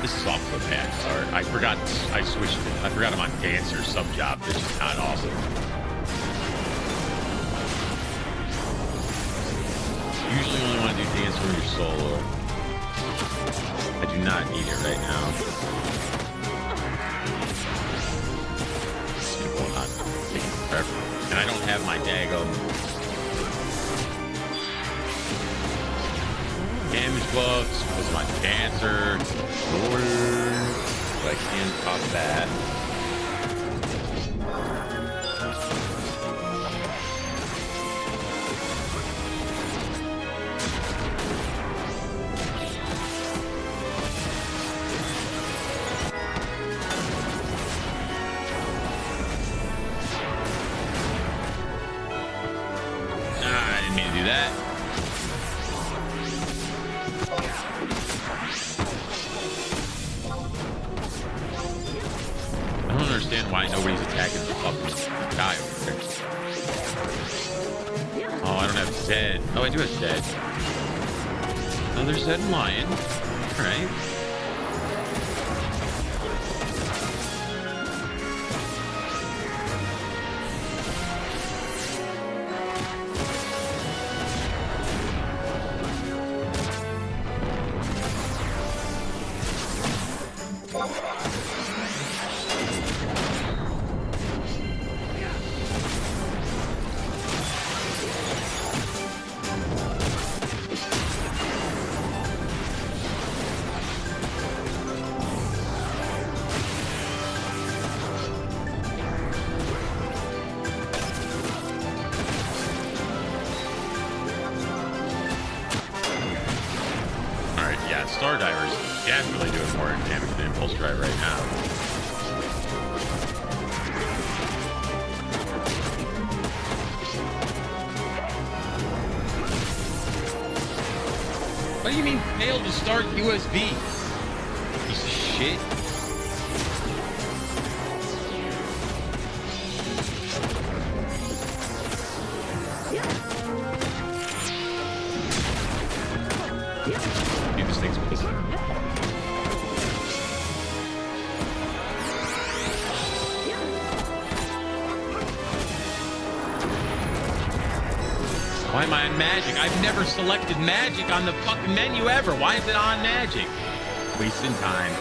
This is off to a bad start. I forgot. I switched it. I forgot I'm on dancer sub job. This is not awesome. Usually only want to do dance when you're solo. I do not need it right now. It's not taking forever. And I don't have my daggum damage buffs because of my dancer. But I can pop that. Why nobody's attacking the fucking guy over there. Oh, I don't have Zed. Oh, I do have Zed. Oh, there's Zed and Lion. Alright. Stardiver's definitely doing more damage than Impulse Drive right now. What do you mean failed to start USB? Piece of shit. Why am I on Magic? I've never selected Magic on the fucking menu ever. Why is it on Magic? Wasting time.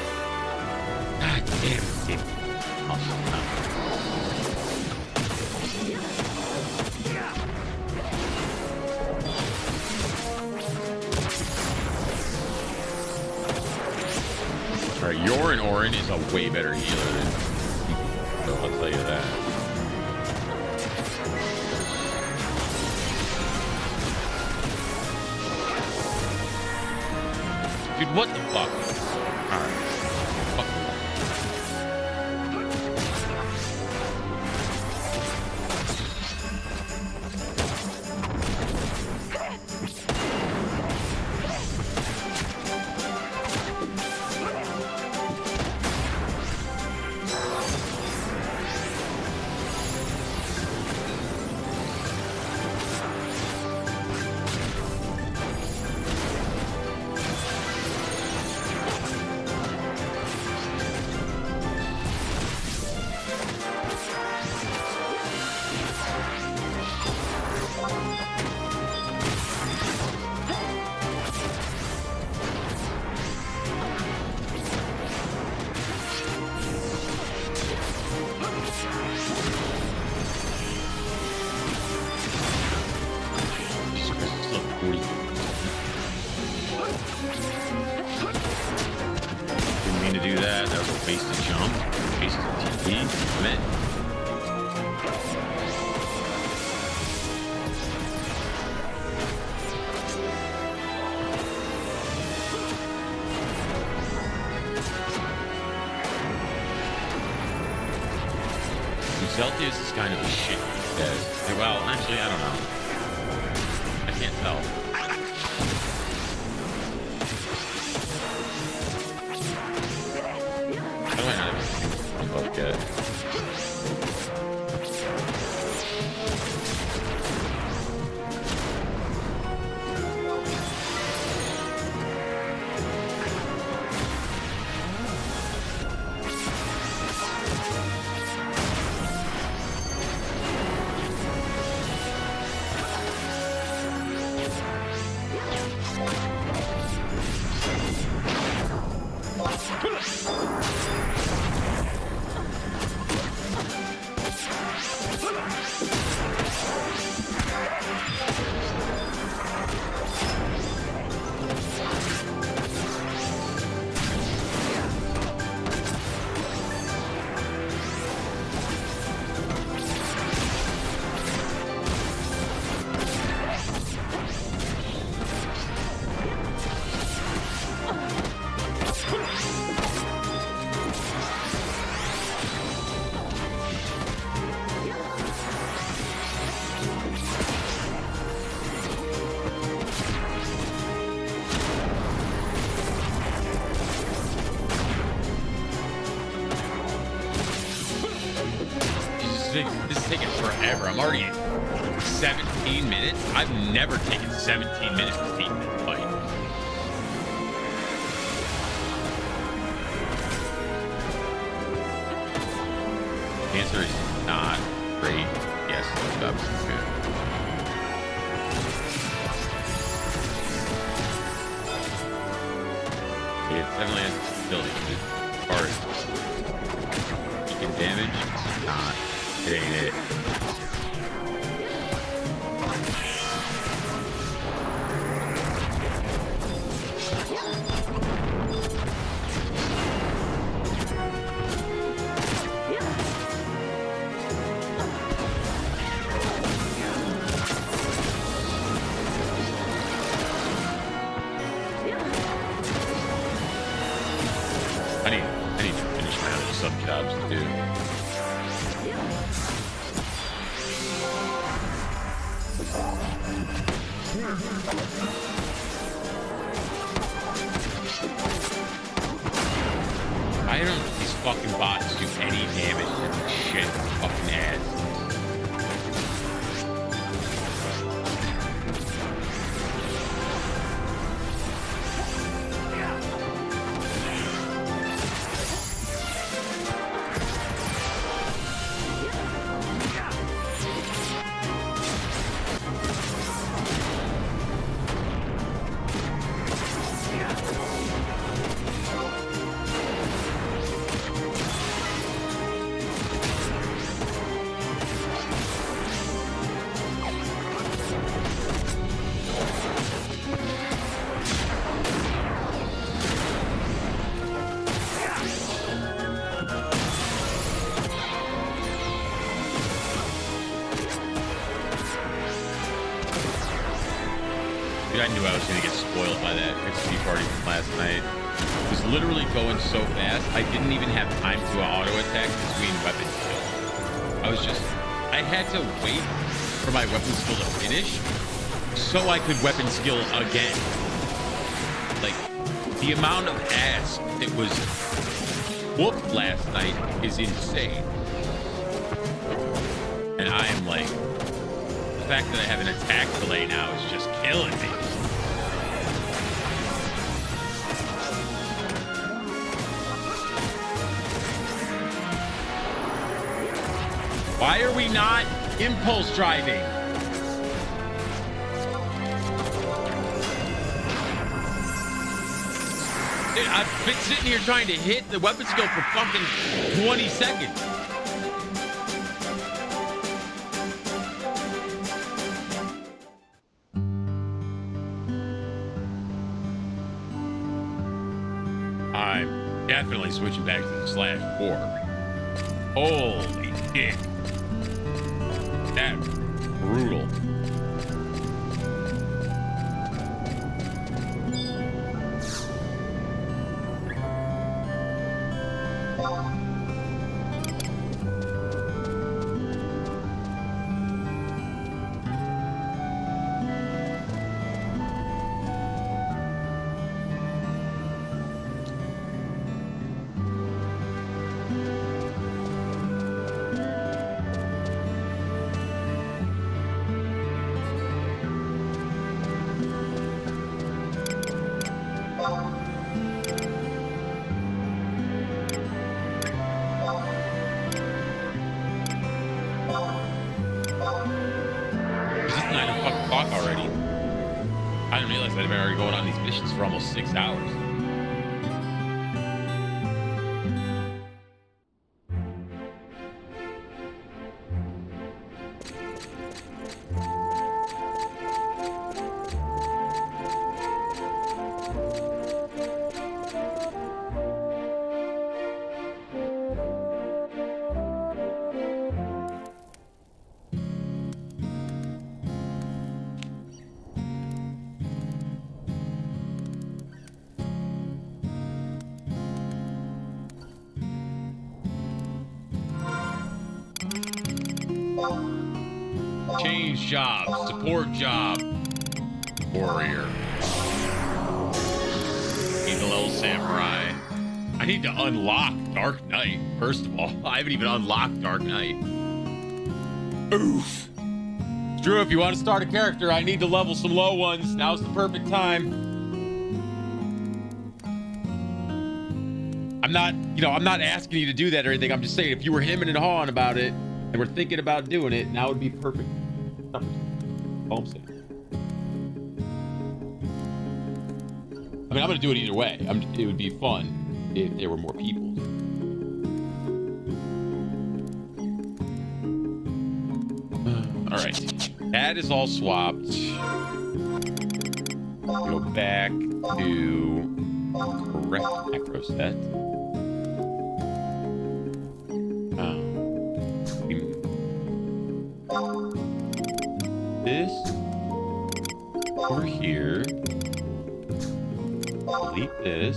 God damn it. Alright, your Orin is a way better healer than so I'll tell you that. Dude, what the fuck? Alright. Fuck. Celtius is kind of a shit because, well, actually, I don't know. I can't tell. How do I not even both get it? I'm already at 17 minutes. I've never taken 17 minutes to beat this fight. The answer is not great. Yes, that's good. It definitely has ability. As far as taking damage, it's not. It ain't it. I need to finish my other sub jobs to do. I don't think these fucking bots do any damage to the shit fucking ass. Dude, I knew I was going to get spoiled by that XP party from last night. It was literally going so fast, I didn't even have time to auto attack between weapon skills. I had to wait for my weapon skill to finish so I could weapon skill again. Like, the amount of ass that was whooped last night is insane. And I am like, the fact that I have an attack delay now is just killing me. Why are we not impulse driving? Dude, I've been sitting here trying to hit the weapon skill for fucking 20 seconds. I'm definitely switching back to the /4. Holy shit. That's brutal. Already. I didn't realize that I've been already going on these missions for almost 6 hours. Change job, support job, warrior. Need a little samurai. I need to unlock Dark Knight, first of all. I haven't even unlocked Dark Knight. Oof. Drew, if you want to start a character, I need to level some low ones. Now's the perfect time. I'm not asking you to do that or anything. I'm just saying, if you were hemming and hawing about it and were thinking about doing it, now would be perfect. All I'm saying. I mean, I'm going to do it either way. It would be fun if there were more people. All right. That is all swapped. Go back to correct macro set. This over here. Delete this.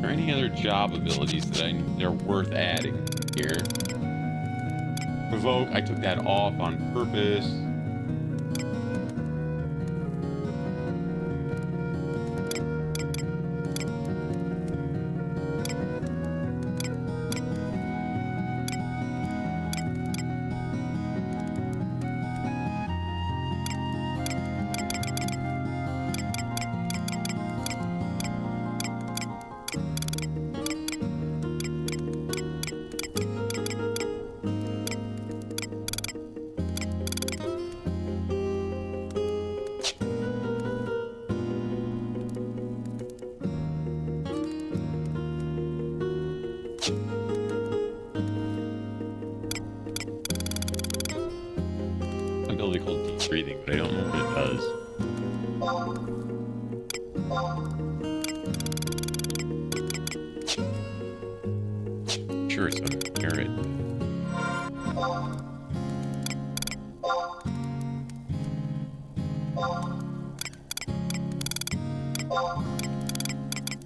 Are any other job abilities that are worth adding here? Provoke, I took that off on purpose. Ability called deep breathing, but I don't know what it does. Sure, it's on merit.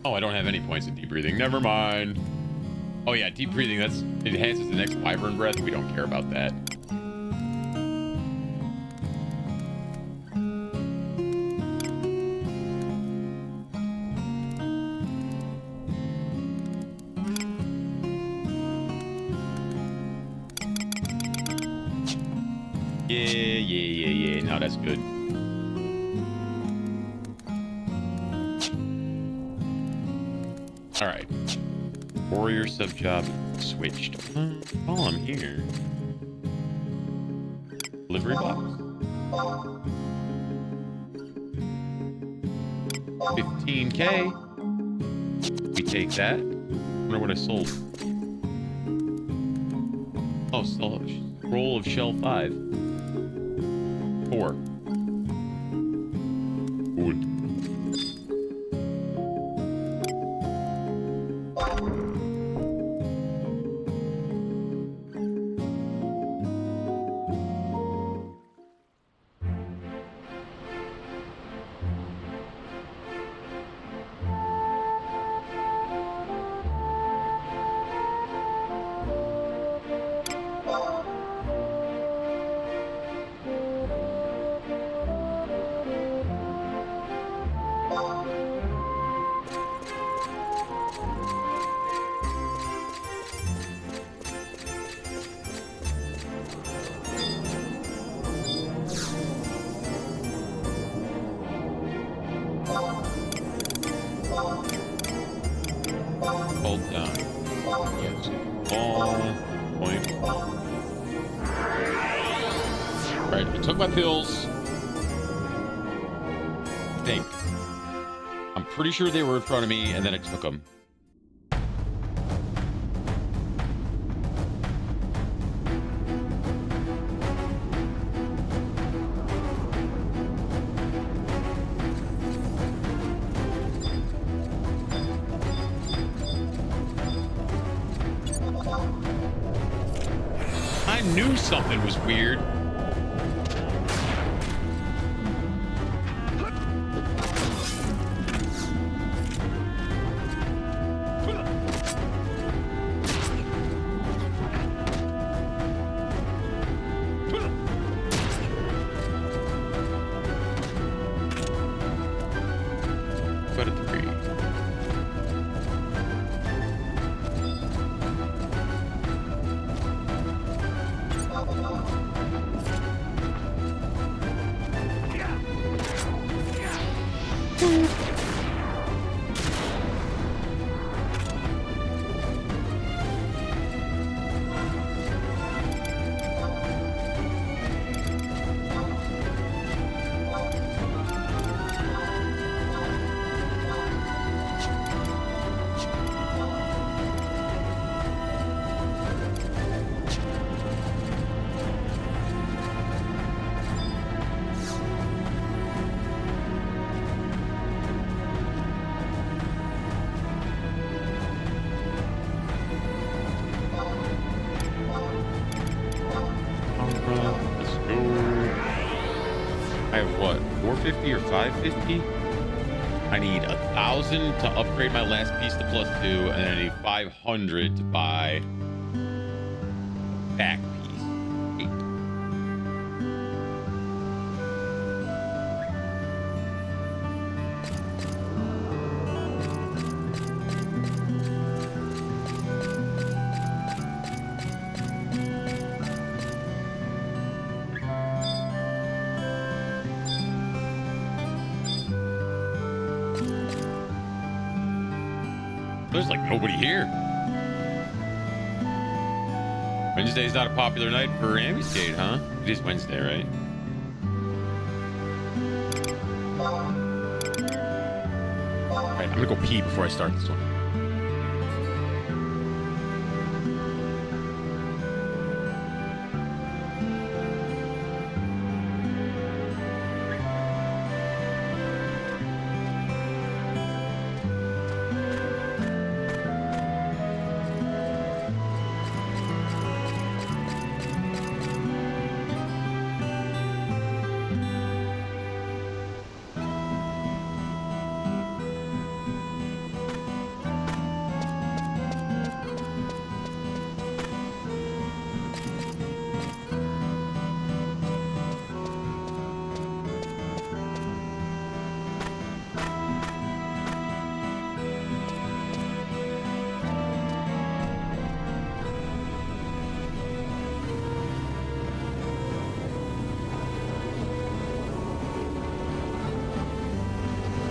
Oh, I don't have any points in deep breathing. Never mind. Oh yeah, deep breathing, it enhances the next wyvern breath. We don't care about that. Yeah. No, that's good. All right. Warrior sub job switched. While I'm here. Delivery box. 15K. We take that. I wonder what I sold. Oh, scroll of shell 5. 4. Good. Hold down. Yes. Point. Right, I took my pills. I think. I'm pretty sure they were in front of me, and then I took them. I knew something was weird. 450 or 550. I need 1,000 to upgrade my last piece to +2, and then I need 500 to buy back piece. 8. There's like nobody here. Wednesday's not a popular night for ambuscade, huh? It is Wednesday, right? Alright, I'm gonna go pee before I start this one.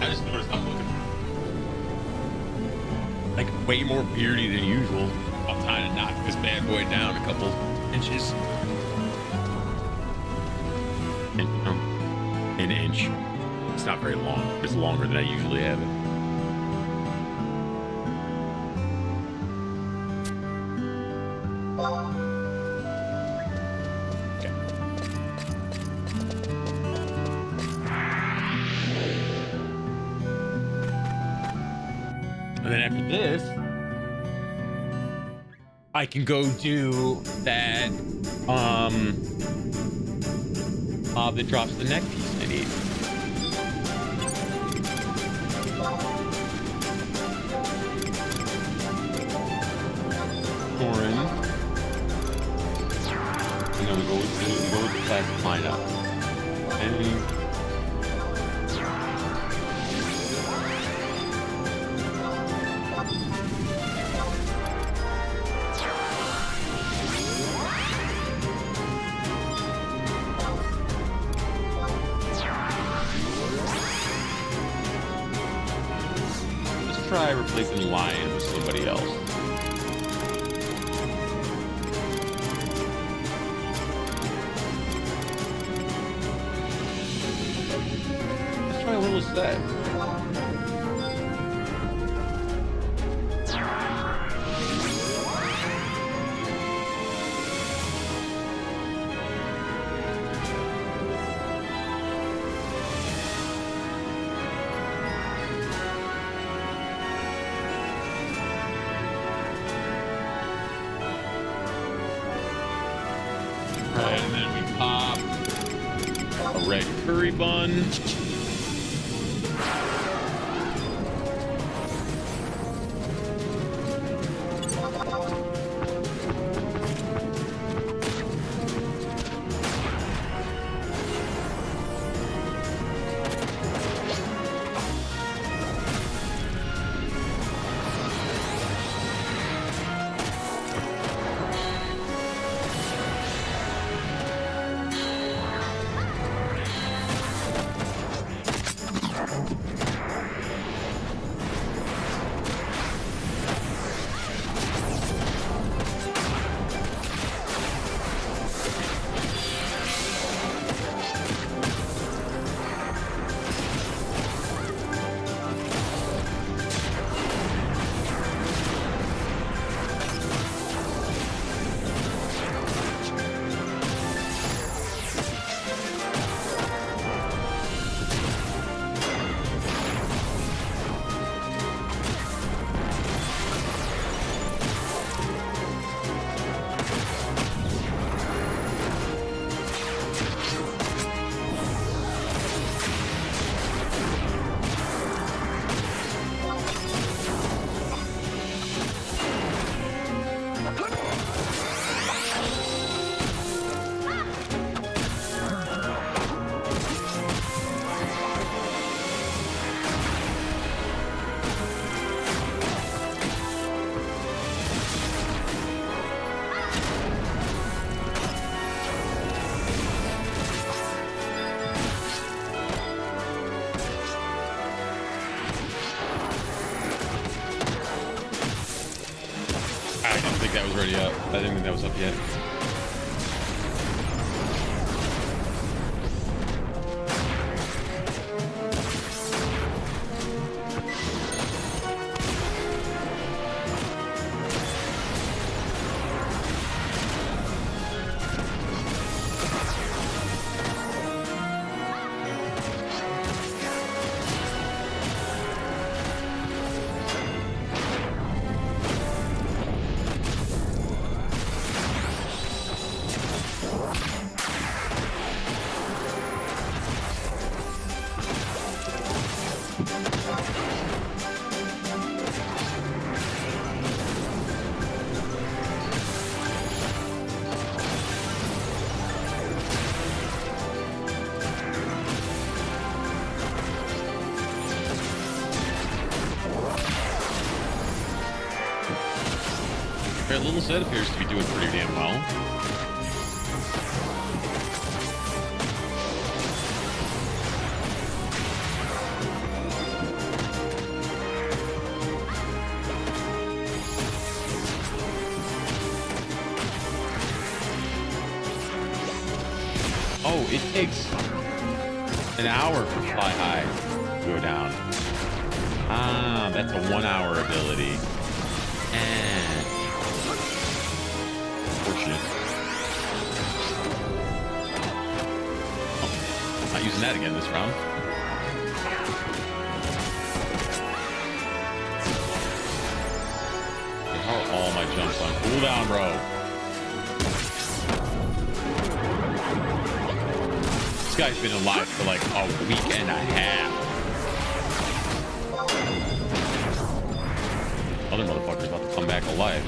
I just noticed I'm looking like way more beardy than usual. I'm trying to knock this bad boy down a couple inches. An inch. It's not very long. It's longer than I usually have it. And then after this, I can go do that mob that drops the neck piece I need. Corin. And then we go with the classic lineup. And try replacing Lion with somebody else. Let's try a little set. And then we pop a red curry bun. think that was already up. I didn't think that was up yet. Their little set appears to be doing pretty damn well. Oh, it takes an hour for Fly High to go down. Ah, that's a 1 hour ability. And fortunate. Oh, not using that again this round. How are all my jumps on cooldown, bro? This guy's been alive for like a week and a half. Other motherfucker's about to come back alive.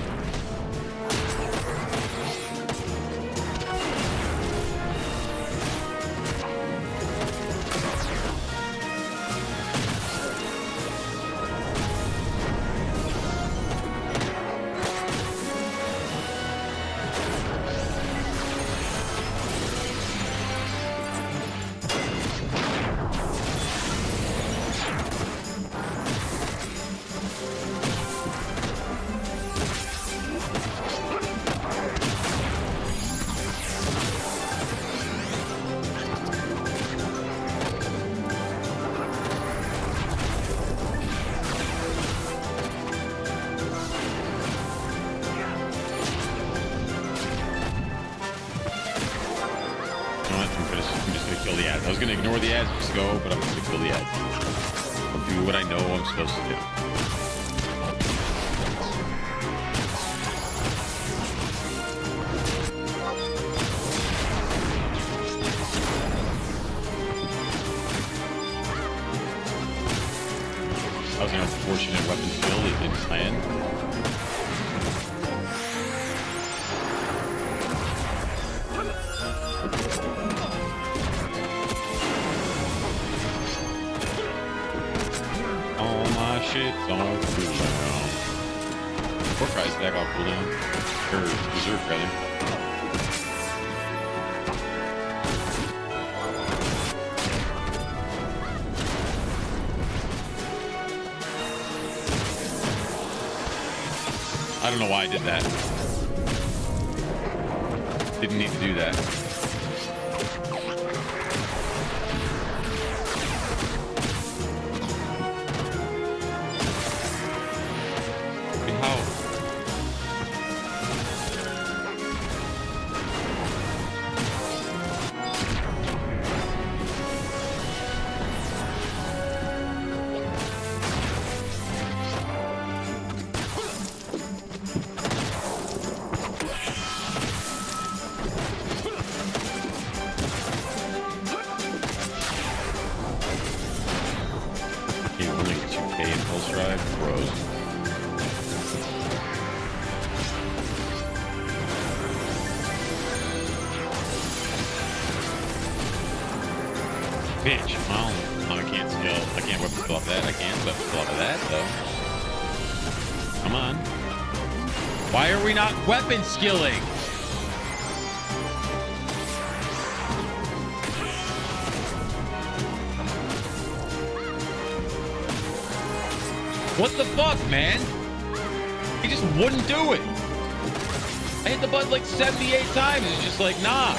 I was gonna ignore the ads, just go, but I'm gonna kill the ads. I'll do what I know I'm supposed to do. That was an unfortunate weapon skill that didn't plan. Shit's on cooldown. Warcry's back off cooldown. Or Berserk, rather. I don't know why I did that. Didn't need to do that. Bitch, well, I can't skill. I can't weapon skill off that. I can't weapon skill off of that, though. Come on. Why are we not weapon skilling? What the fuck, man? He just wouldn't do it. I hit the button like 78 times. It's just like, nah.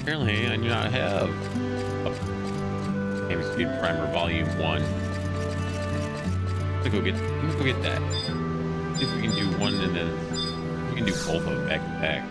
Apparently, I do not have Game Speed Primer Volume 1. Let's go get that. See if we can do one and then we can do both of them back to back.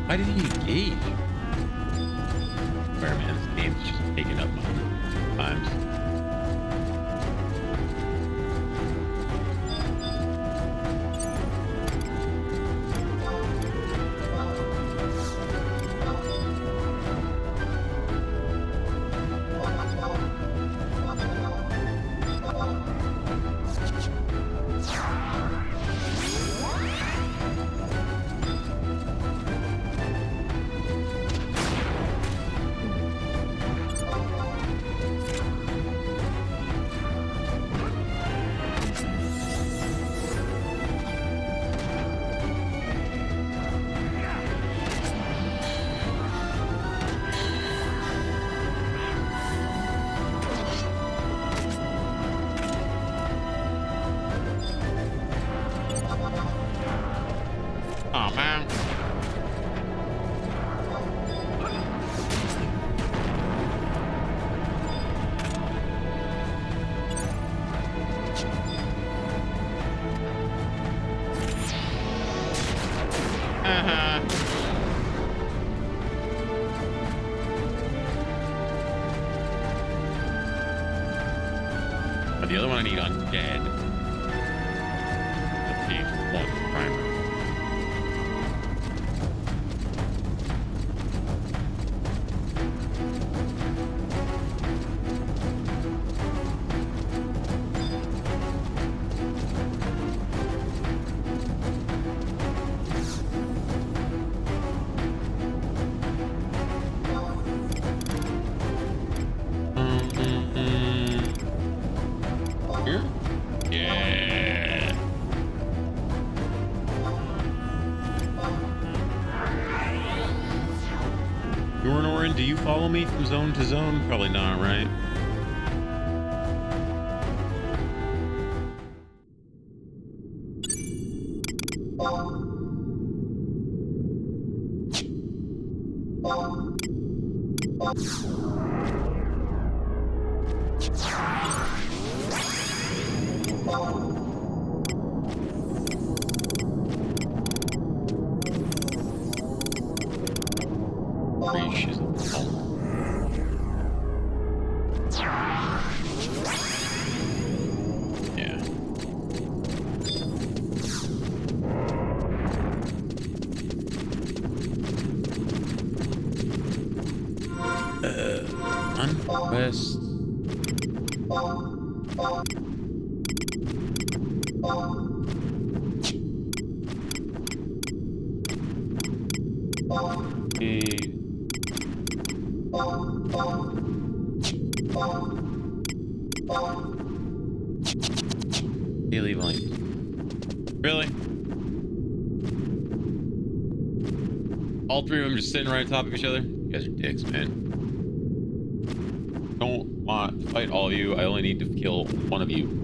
Why did he engage? Where, man, this game's just taking up my times. But the other one I need undead. The page one primer. Do you follow me from zone to zone? Probably not, right? Unquest. Daily volumes. Really? All three of them just sitting right on top of each other? You guys are dicks, man. Don't want to fight all of you. I only need to kill one of you.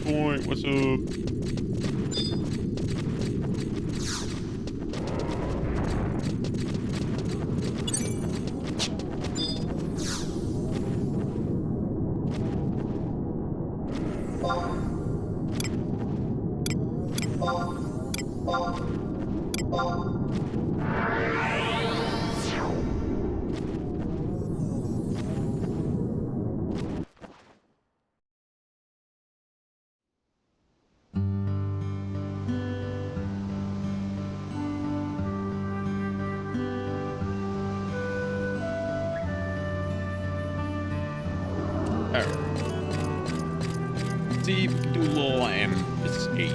Point. What's up? See if we can do a little escape.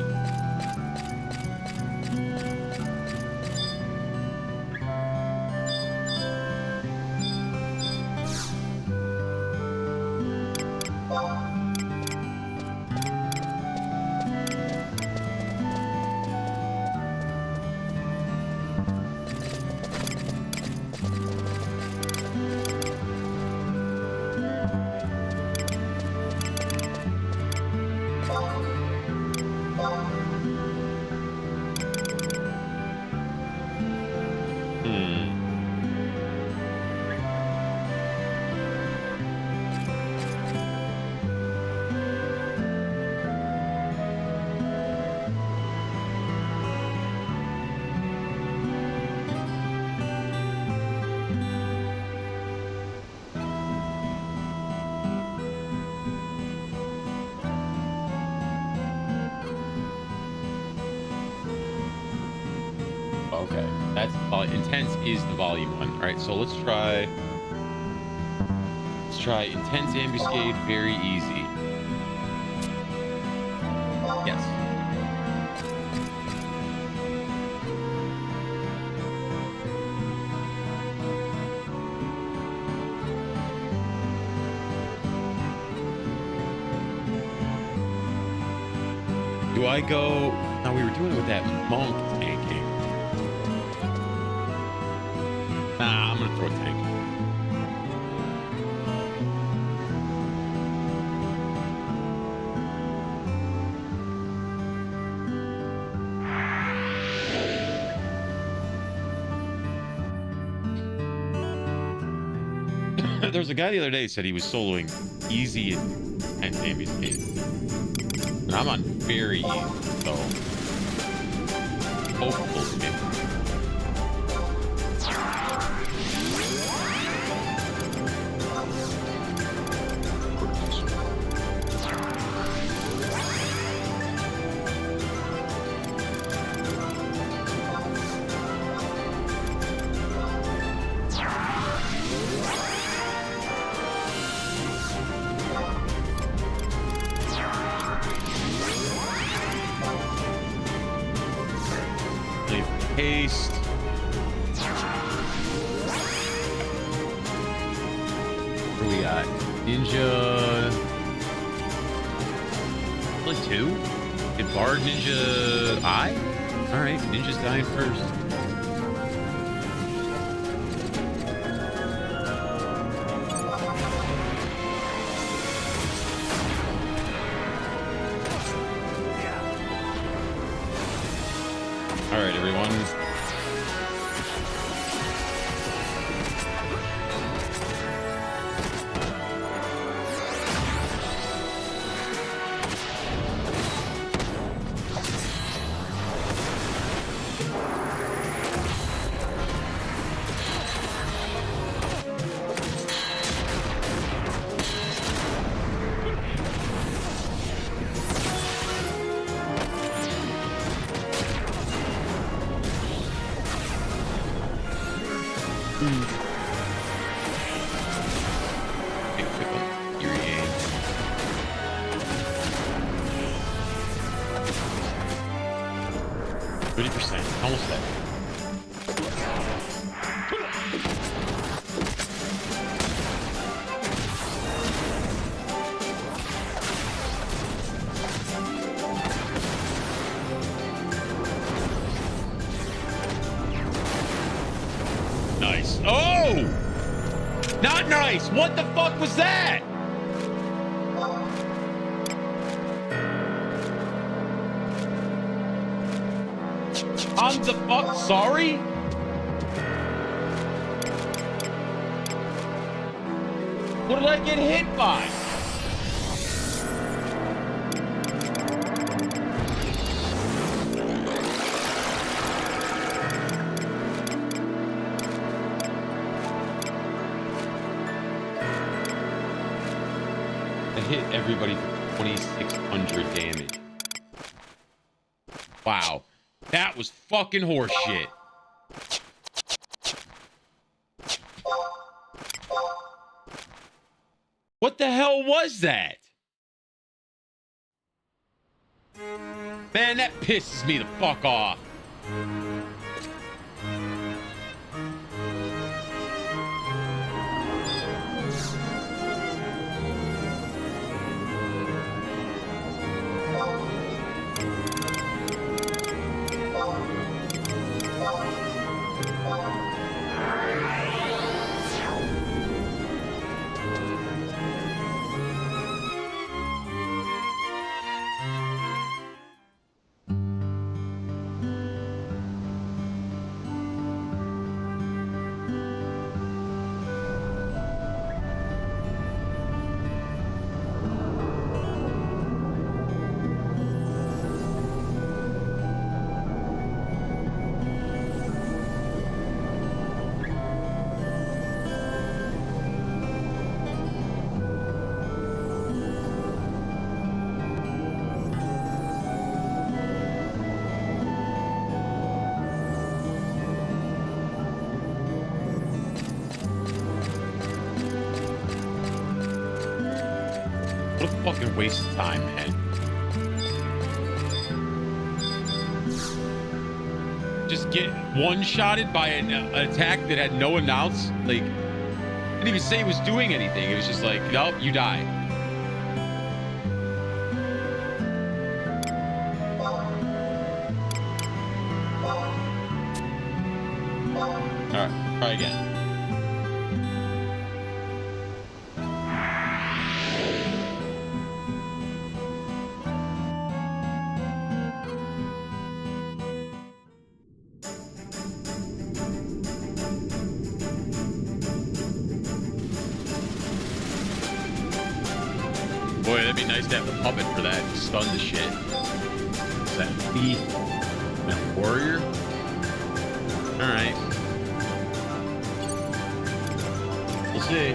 Okay, that's intense is the volume one. All right, so let's try intense ambuscade, very easy. Yes. Do I go? No, we were doing it with that monk tanking. Nah, I'm gonna throw a tank. There was a guy the other day who said he was soloing easy and 10 damage game. And I'm on very easy, so hopefully. Haste. What do we got? Ninja. Only 2? Did Bard Ninja I? Alright, Ninja's dying first. All right, everyone. Big pickle. Eerie game. %. Almost there. Nice. Oh! Not nice! What the fuck was that? I'm the fuck sorry? What did I get hit by? I hit everybody for 2,600 damage. Wow. That was fucking horseshit. What the hell was that? Man, that pisses me the fuck off. What a fucking waste of time, man. Just get one-shotted by an attack that had no announce. Like, didn't even say he was doing anything. It was just like, nope, you die. All right, try again. It'd be nice to have a puppet for that. Stun the shit. Is that thief? That warrior? All right. We'll see.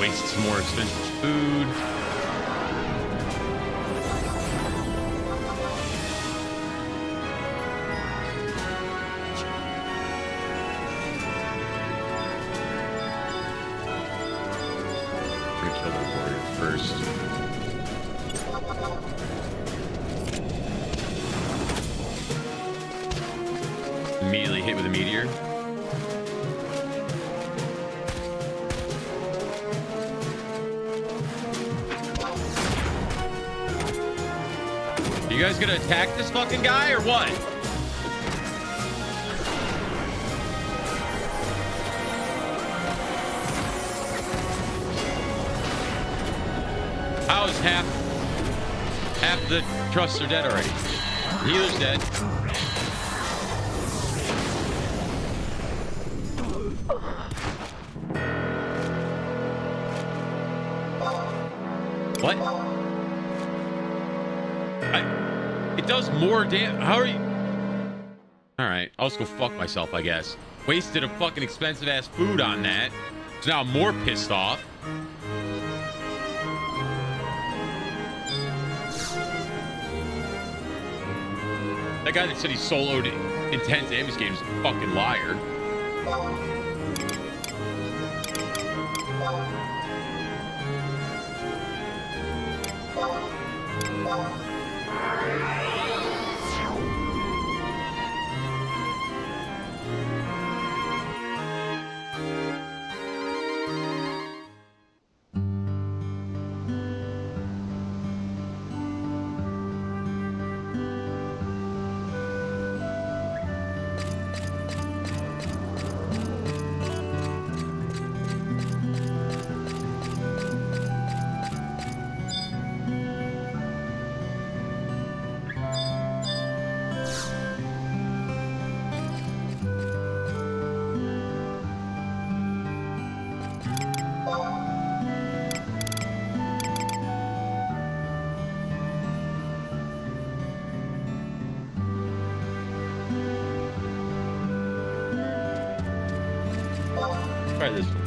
Waste some more expensive food. Kill the warrior first. Immediately hit with a meteor. You guys gonna attack this fucking guy or what? How is half the trusts are dead already? The healer's dead. What? It does more damage. How are you? All right, I'll just go fuck myself, I guess. Wasted a fucking expensive ass food on that. So now I'm more pissed off. That guy that said he soloed intense damage games is a fucking liar. Try this one.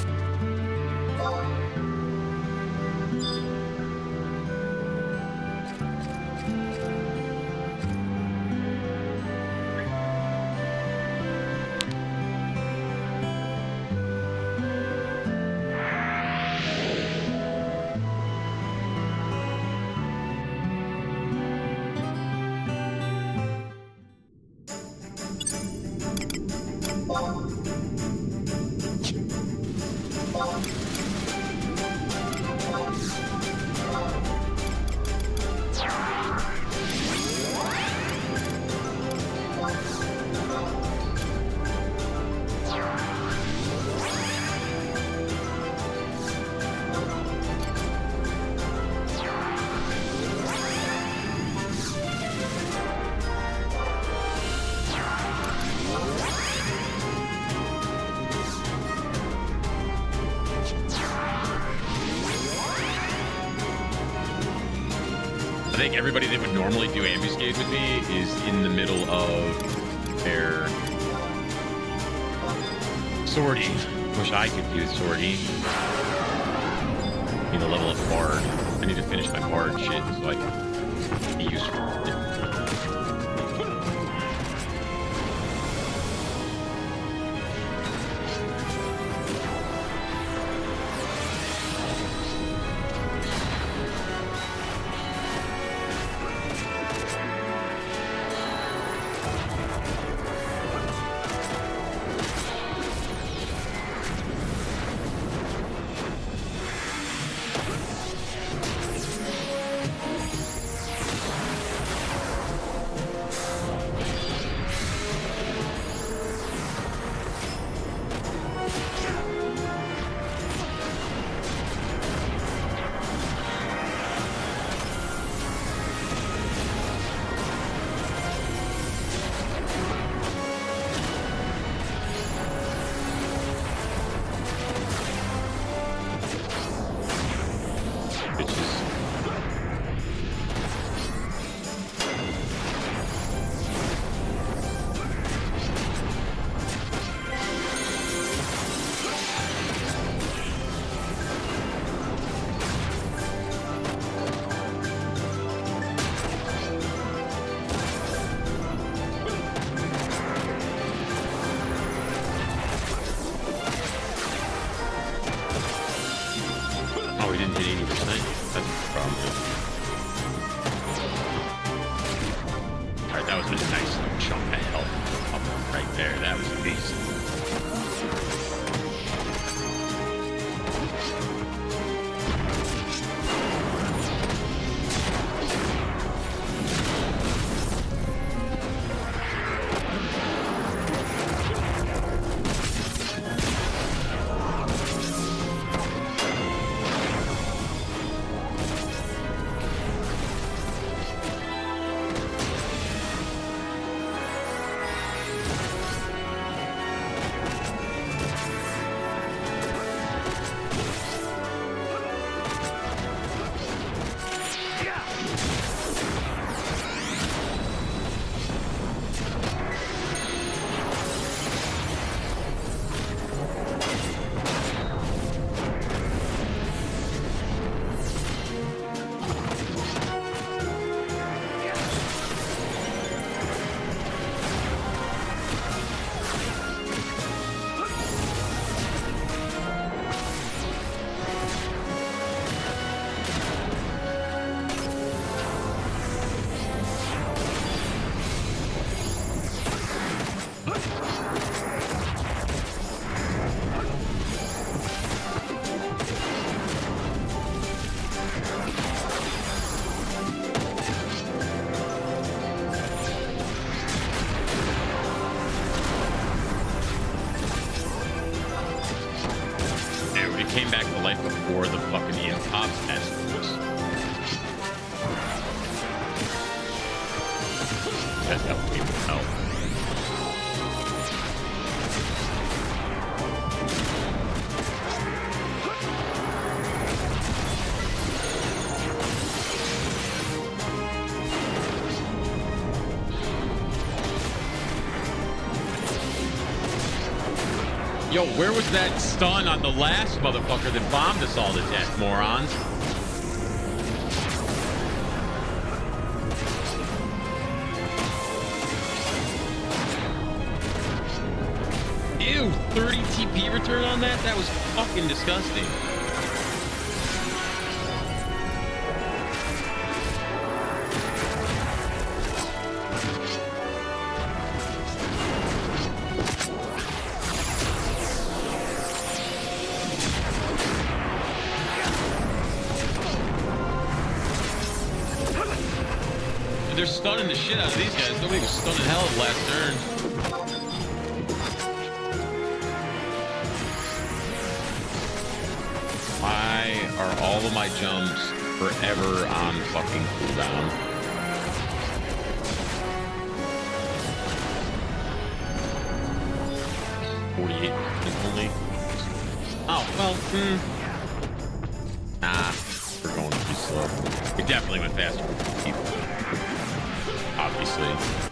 I think everybody that would normally do ambuscade with me is in the middle of their sortie. Wish I could do sortie. Need to level up bard. I need to finish my bard shit so I can be useful. That's how people help. Yo, where was that stun on the last motherfucker that bombed us all to death, morons? Ew, 30 TP return on that? That was fucking disgusting. They're stunning the shit out of these guys. Nobody was stunning hell at the last turn. Why are all of my jumps forever on fucking cooldown? Only. Oh, well, Nah, we're going too slow. We definitely went faster with people. Obviously.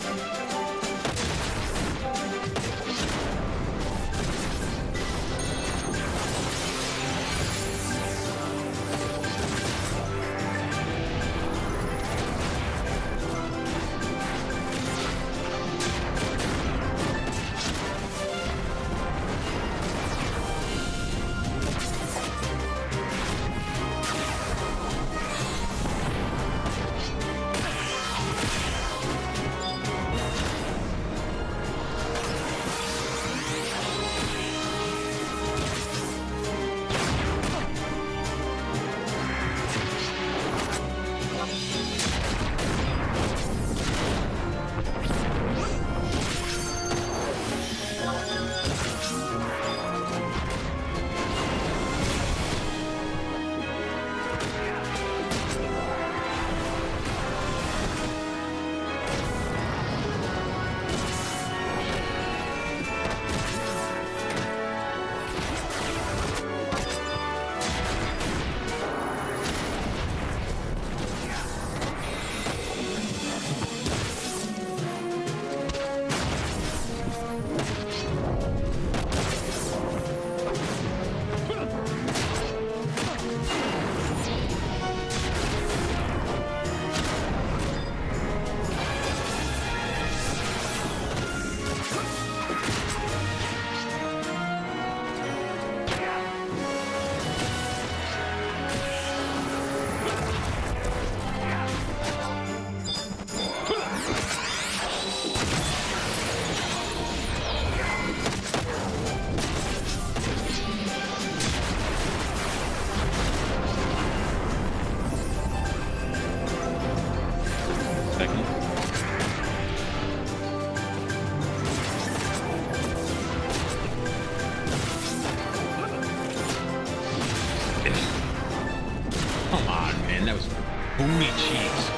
Booty cheeks.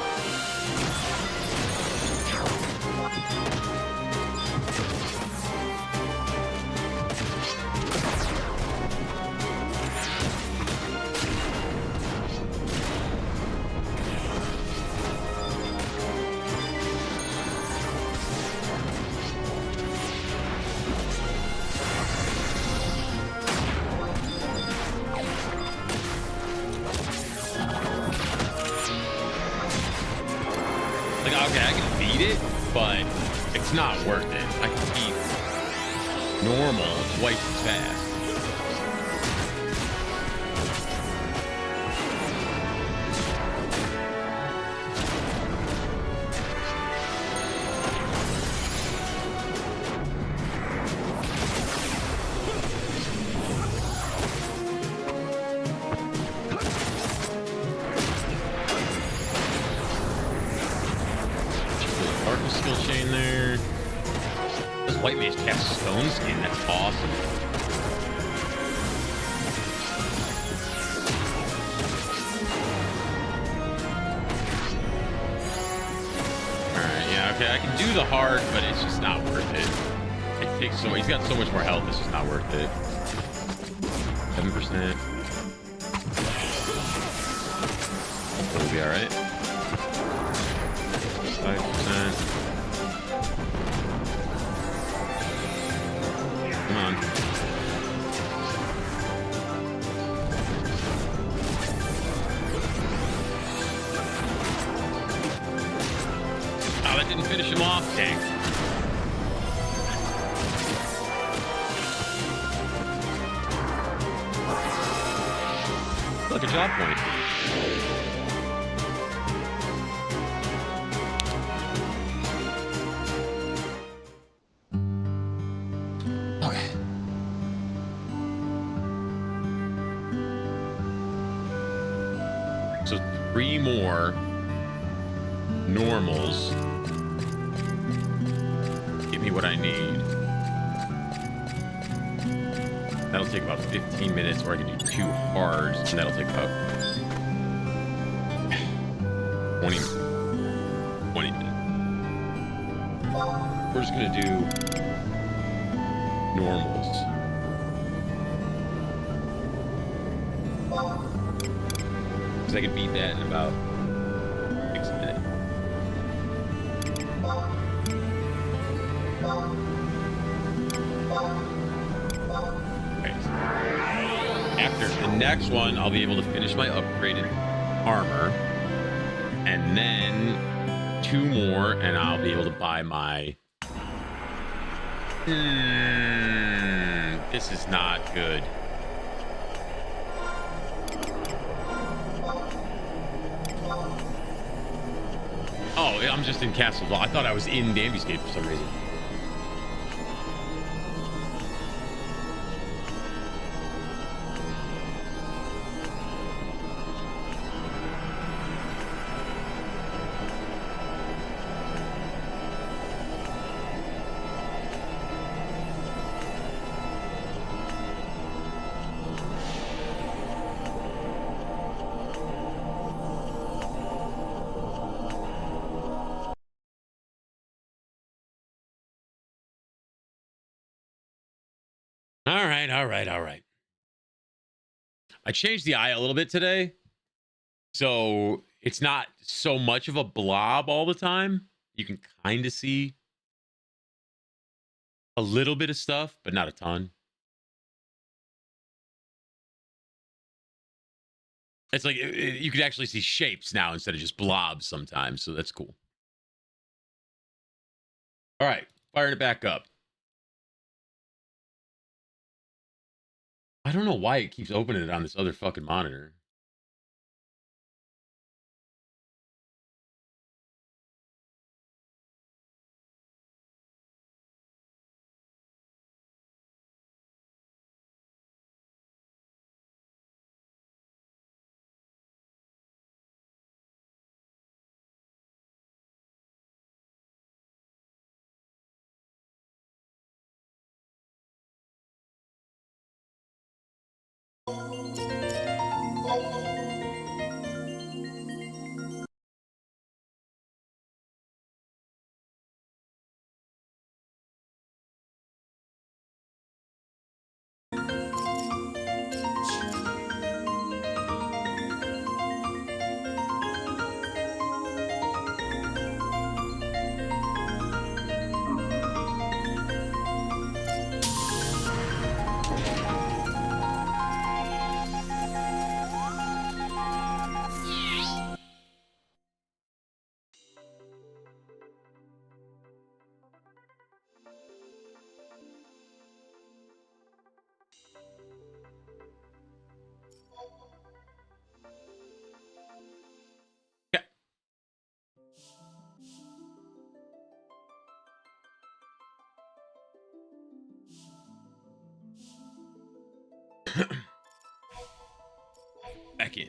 Okay, I can beat it, but it's not worth it. I can beat normal twice as fast. Skill chain there. This white mage cast stone skin. That's awesome. Alright, yeah, Okay, I can do the hard, but it's just not worth it. It takes so much. He's got so much more health. It's just not worth it. 7%. We'll be all right. 5%. Come on. Oh, that didn't finish him off. Dang. Look, a job point. Okay. So 3 more normals. Give me what I need. That'll take about 15 minutes, or I can do 2 hards, and that'll take about 20 minutes. We're just gonna do normals. Because I can beat that in about 6 minutes. After the next one, I'll be able to finish my upgraded armor. And then 2 more, and I'll be able to buy my... this is not good. Oh, I'm just in Castle Vault. I thought I was in Danby's Gate for some reason. All right. I changed the eye a little bit today, so it's not so much of a blob all the time. You can kind of see a little bit of stuff, but not a ton. It's like you could actually see shapes now instead of just blobs sometimes, so that's cool. All right, firing it back up. I don't know why it keeps opening it on this other fucking monitor. Back in.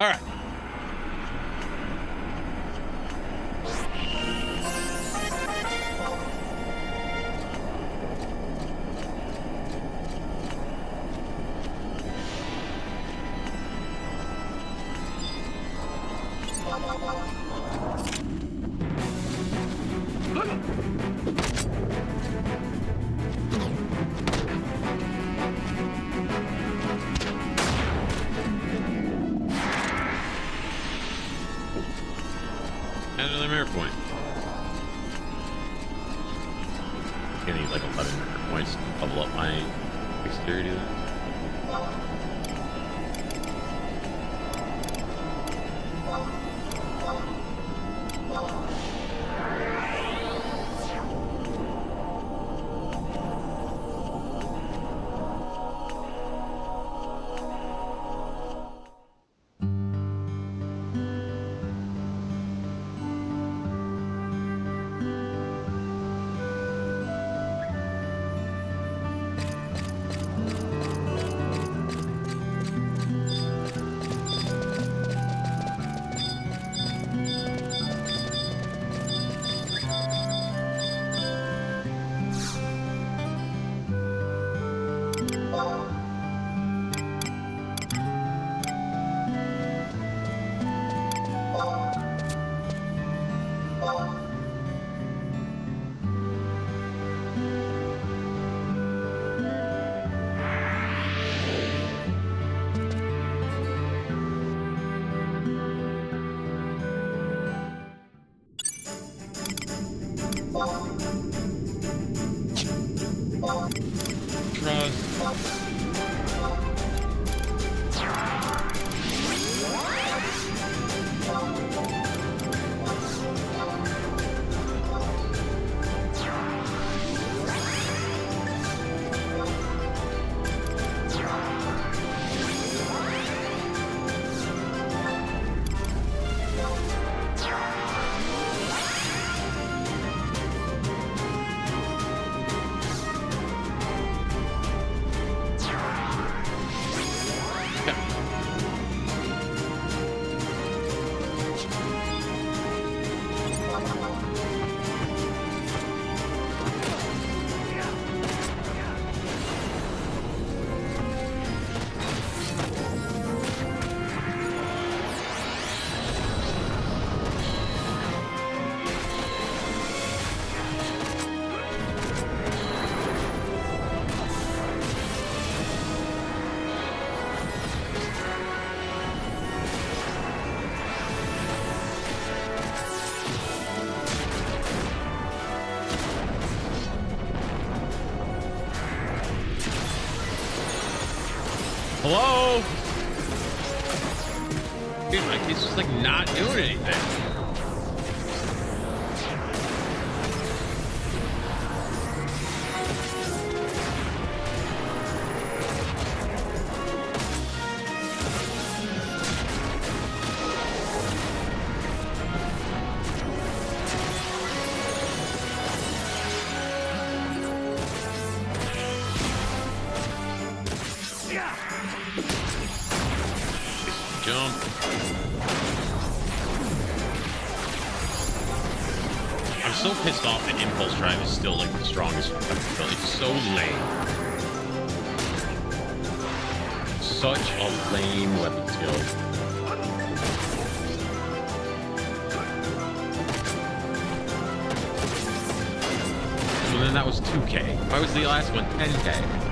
All right. Another mirror point. I need like 11 mirror points to level up my dexterity then. Hello? Dude, my kid's just like not doing anything. Jump. I'm so pissed off that Impulse Drive is still like the strongest weapon skill. It's so lame. Such a lame weapon skill. And then that was 2K. Why was the last one 10K?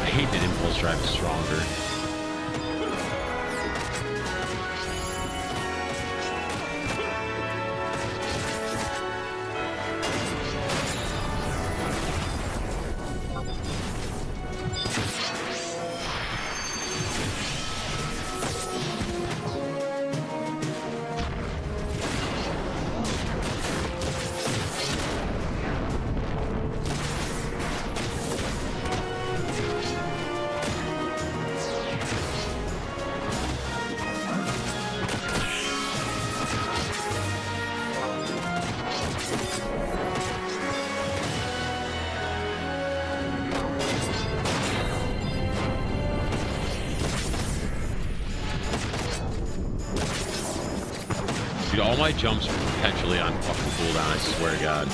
I hate that Impulse Drive is stronger. my jumps are perpetually on fucking cooldown, I swear to God.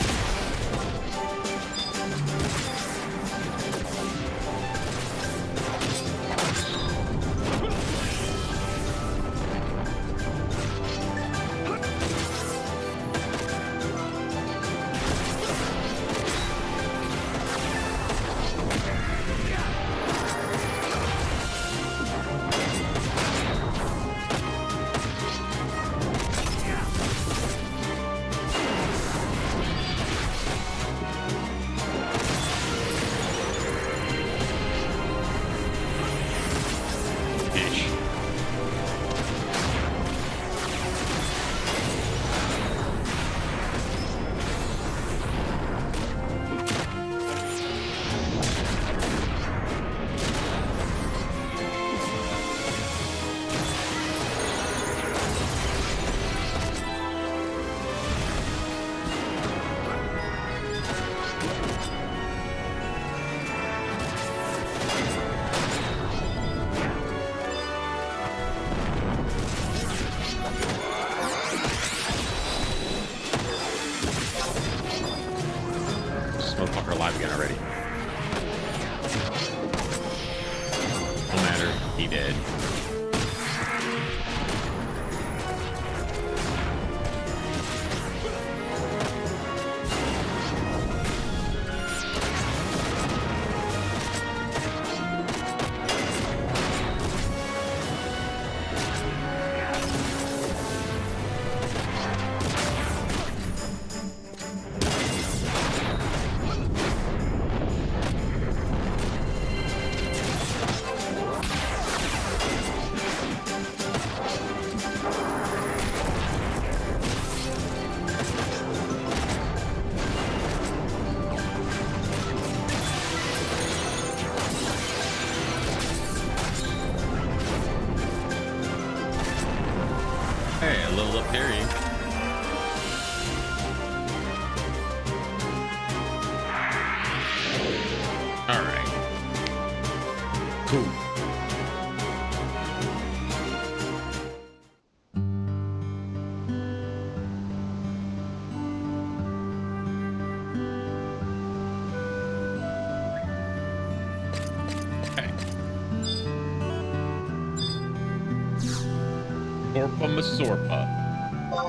Sorpa.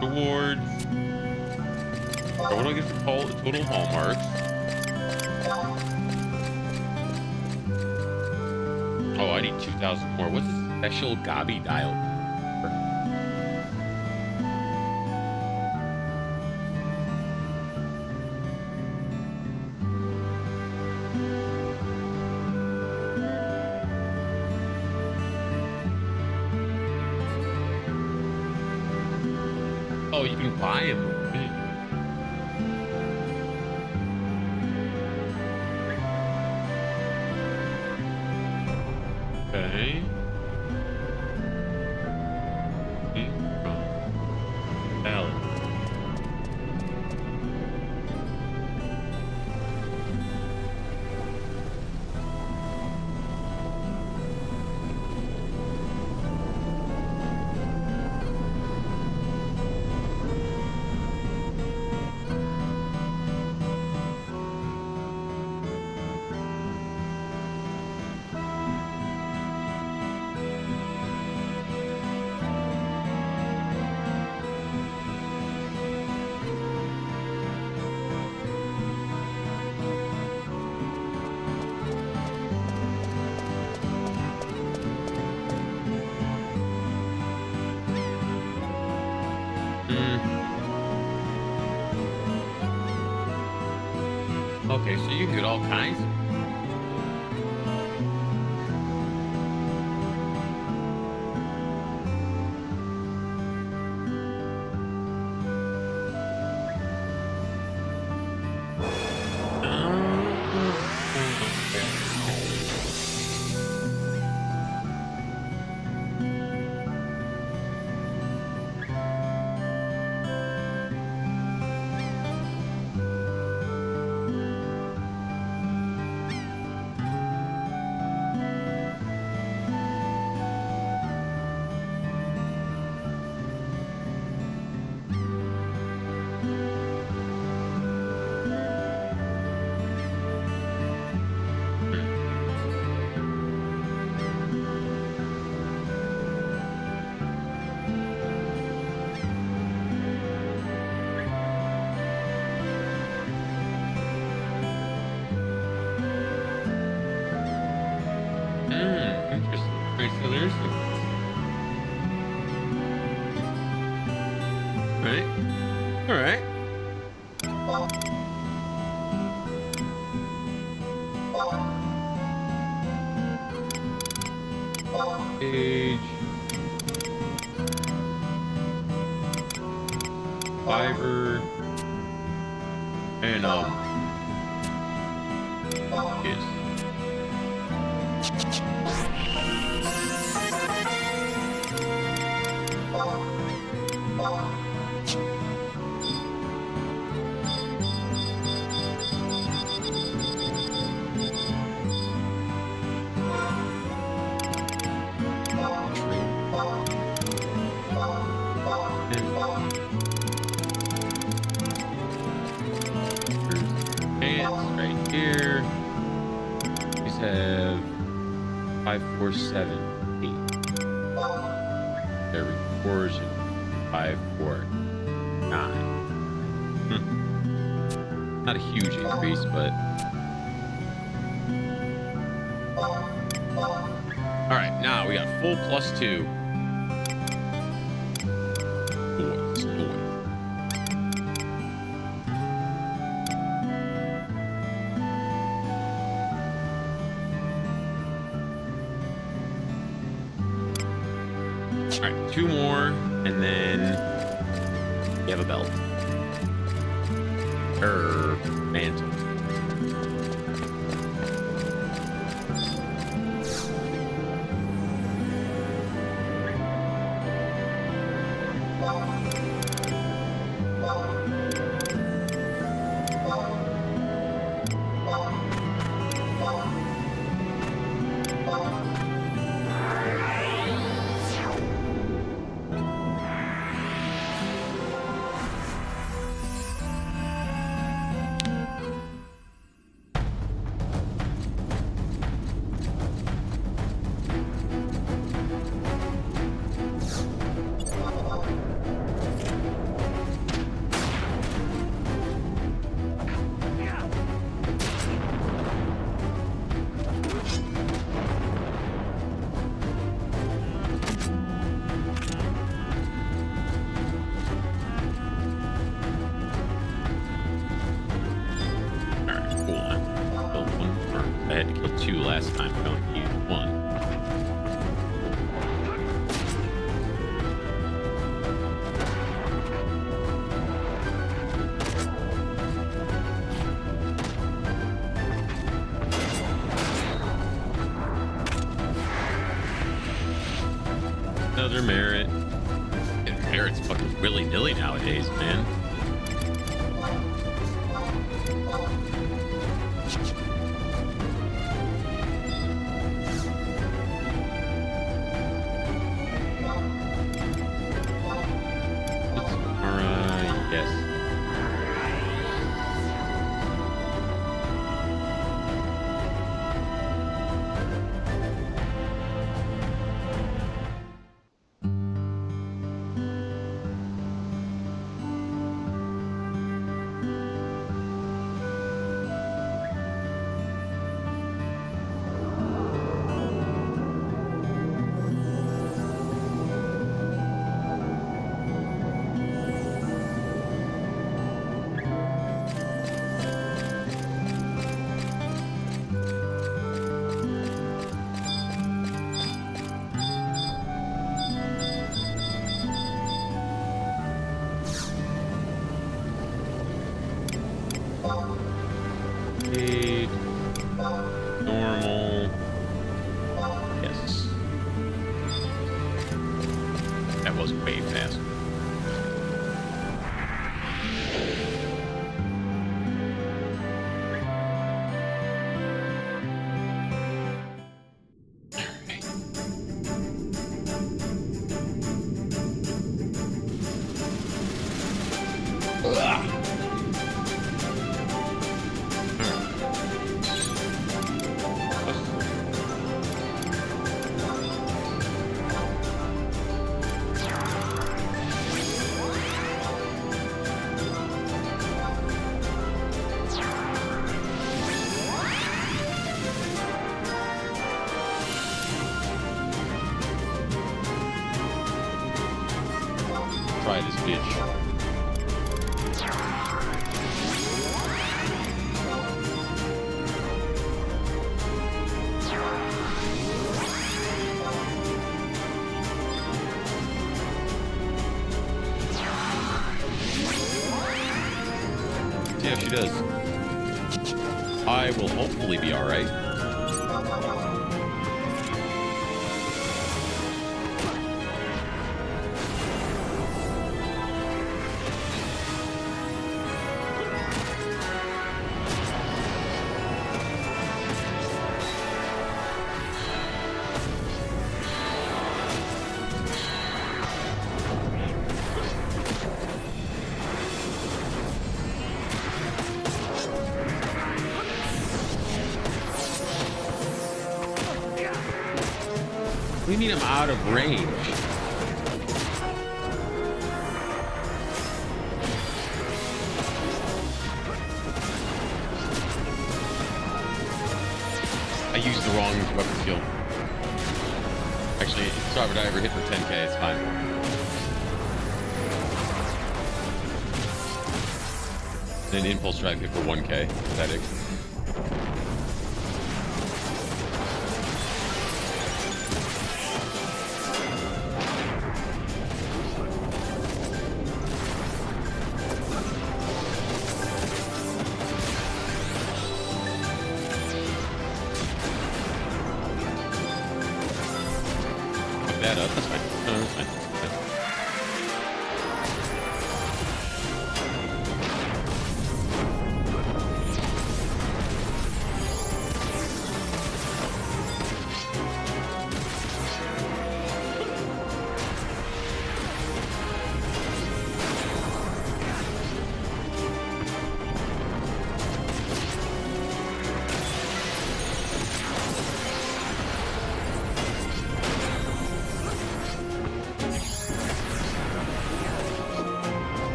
Rewards. What do I get for total hallmarks? Oh, I need 2,000 more. What's this special Gabi dial? Oh, you can buy him. Okay. Valid. Okay, so you can get all kinds. Page. Fiber. And, yes. Right here. These have 5, 4, 7, 8. Their recording 5, 4, 9. Not a huge increase, but all right. Now we got full +2. Boys, boys. All right, 2 more, and then you have a belt. Mantle. I had to kill 2 last time. I only used 1. Another merit. And merit's fucking willy-nilly nowadays, man. Normal. Yes. That was way fast. Try this bitch. Yeah, she does. I will hopefully be all right. We need him out of range. I used the wrong weapon skill. Actually, sorry, but I ever hit for 10k, it's fine. Then impulse strike hit for 1k. Pathetic. That up. That's fine. No, that's fine.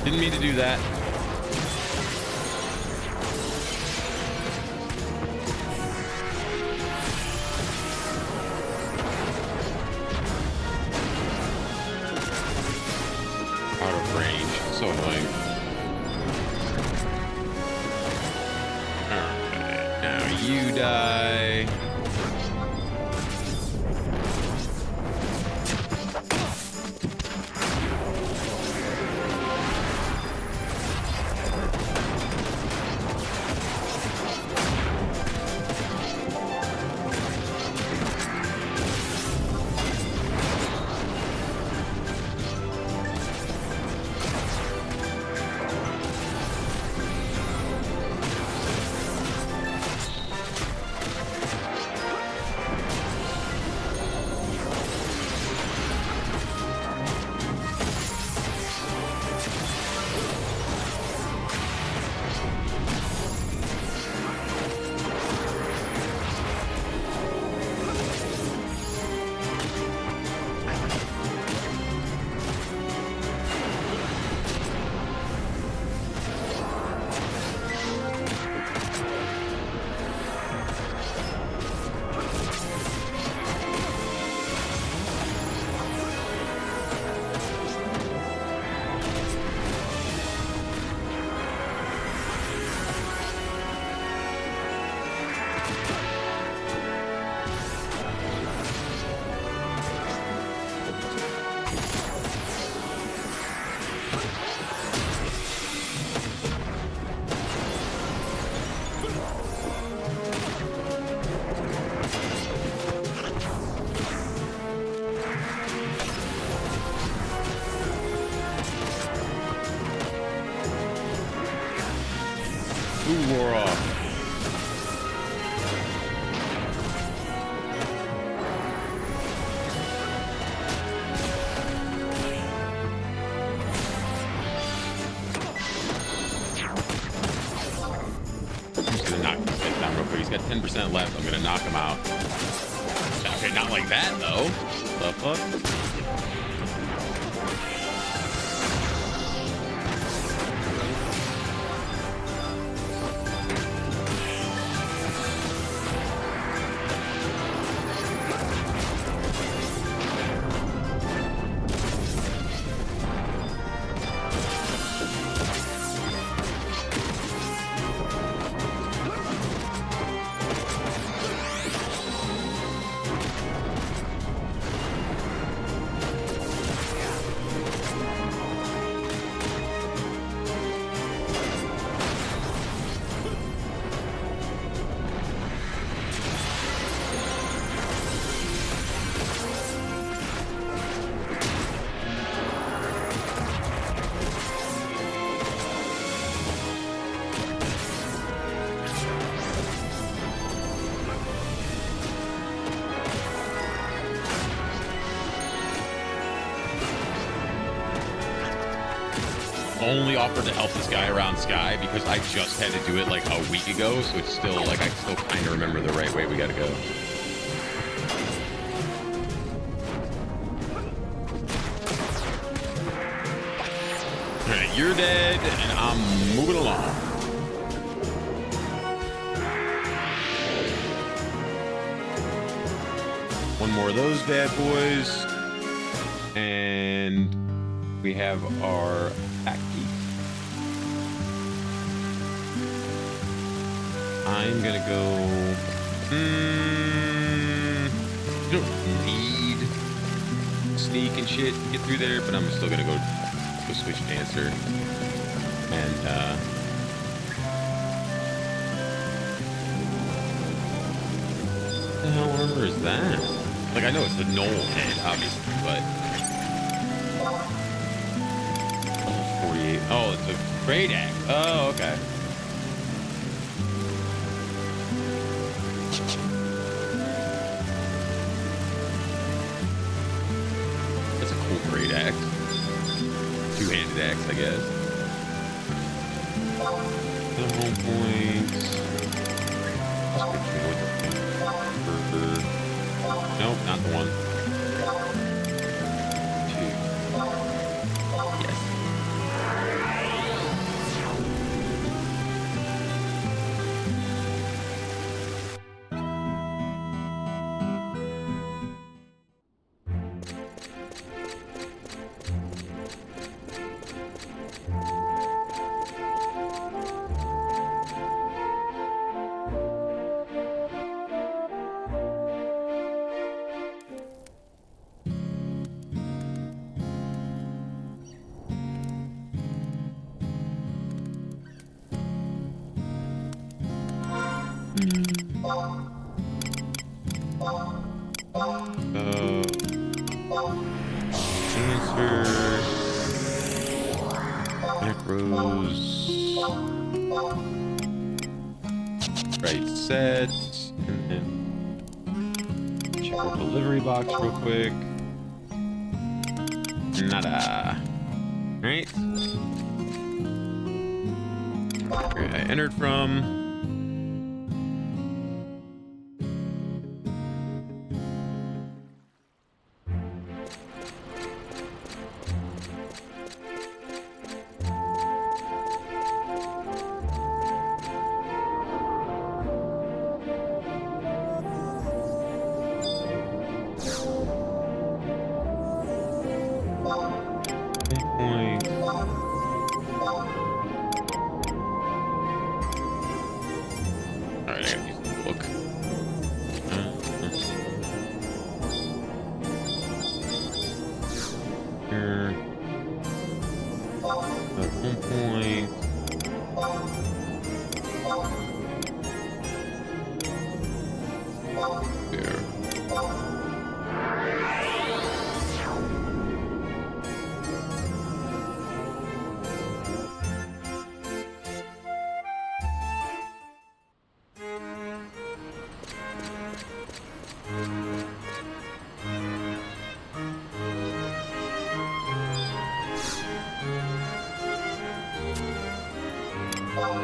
Didn't mean to do that. Out of range. So annoying. Alright, now you die. Who wore off? I'm just gonna knock this guy down real quick. He's got 10% left. I'm gonna knock him out. Okay, not like that though. The fuck? only offered to help this guy around Sky because I just had to do it like a week ago, so it's still like I still kind of remember the right way we gotta go. Alright, you're dead, and I'm moving along. One more of those bad boys. And we have our pack key. I'm gonna go. You don't need sneak and shit to get through there, but I'm still gonna go switch dancer. And what the hell armor is that? Like I know it's the Knoll head, obviously, but 48. Oh, it's a great axe. Oh, okay. That's a cool great axe. Two-handed axe, I guess. The home points. Nope, not the one. Two. Yes. Right set, and then check our delivery box real quick. Nada. Right. Where I entered from.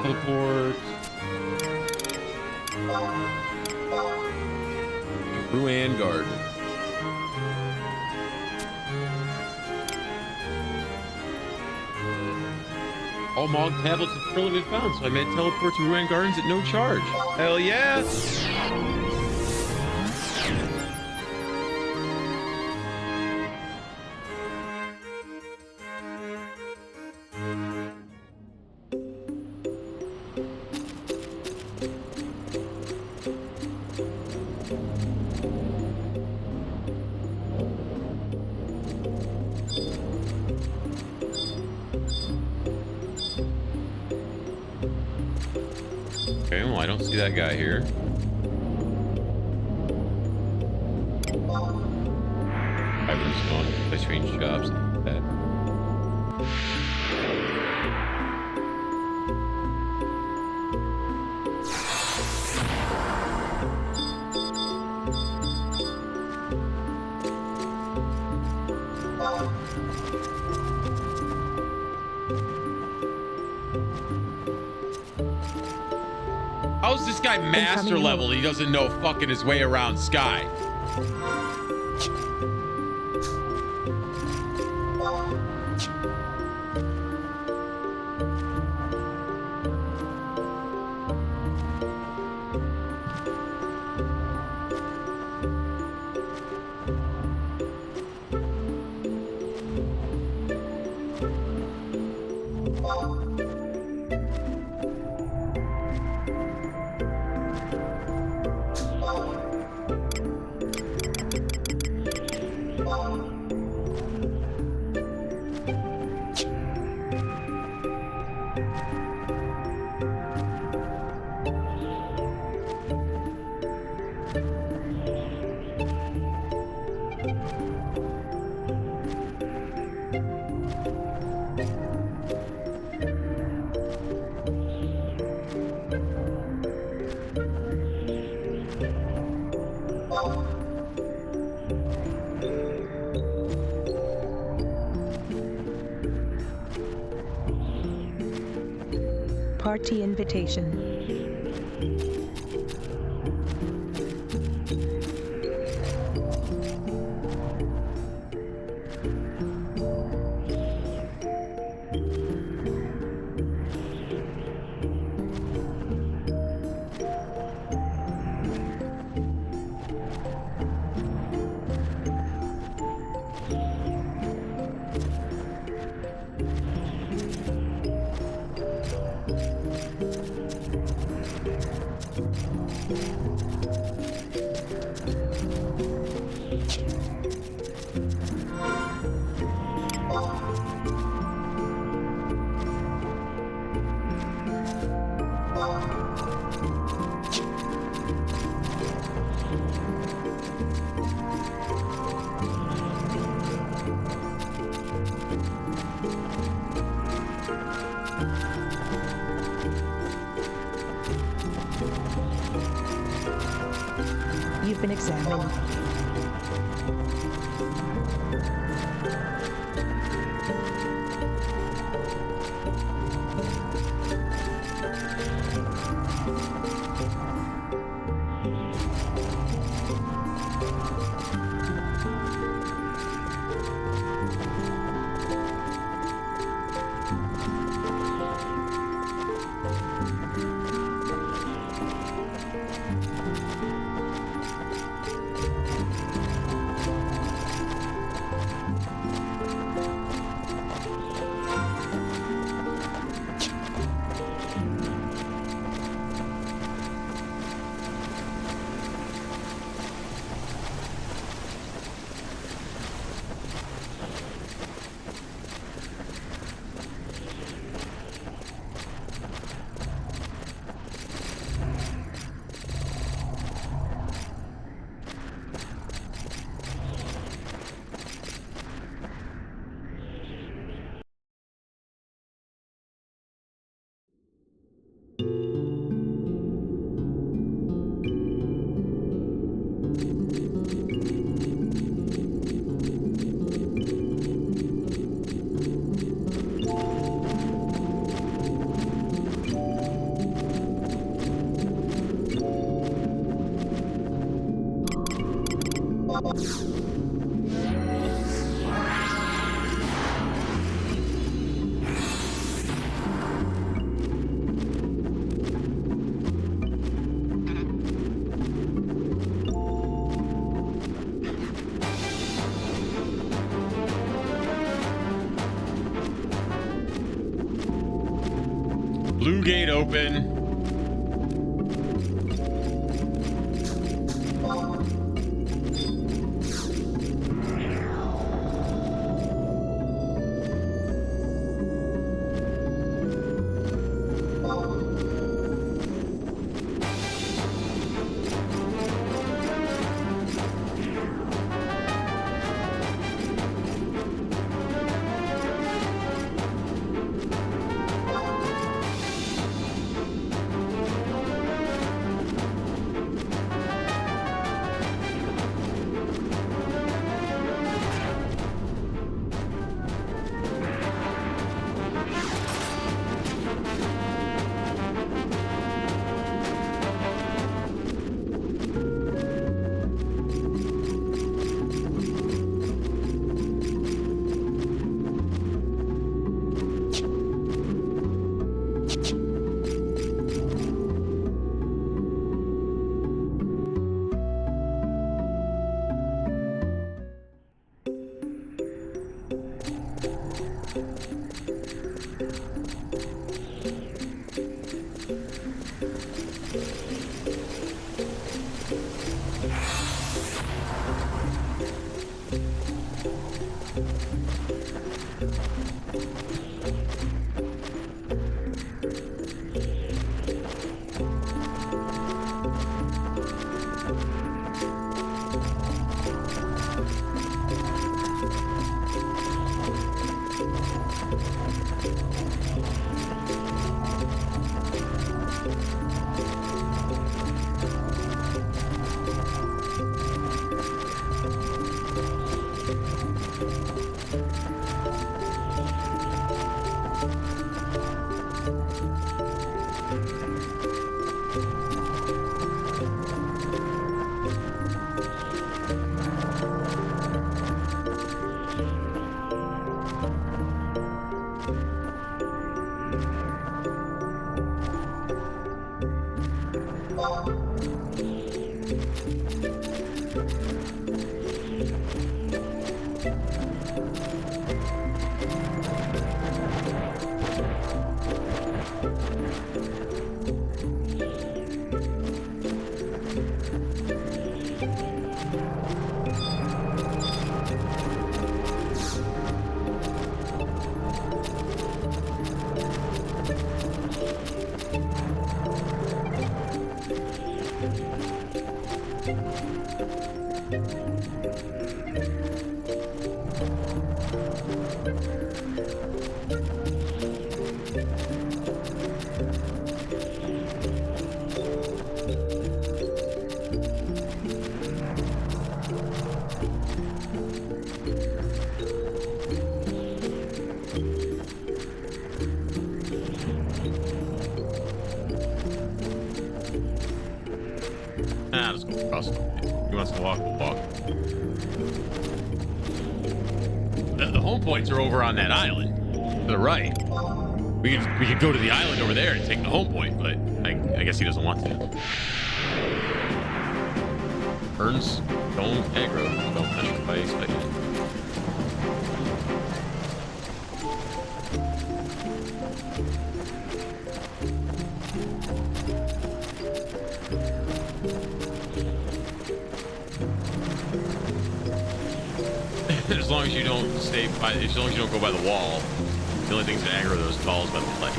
Teleport. Ruan Garden. All Mog tablets have currently been found, so I made teleport to Ruan Gardens at no charge. Hell yeah! Okay, well, I don't see that guy here. I'm just going to strange jobs like that. How's this guy master level? He doesn't know fucking his way around Sky. Party invitation. You've been examined. Blue gate open. Ah, let's go across. He wants to walk, we'll walk. The home points are over on that island to the right. We could go to the island over there and take the home point, but I guess he doesn't want to. Burns, don't aggro, don't touch the face, fight it. As long as you don't stay by, as long as you don't go by the wall, the only things that aggro those calls by the play.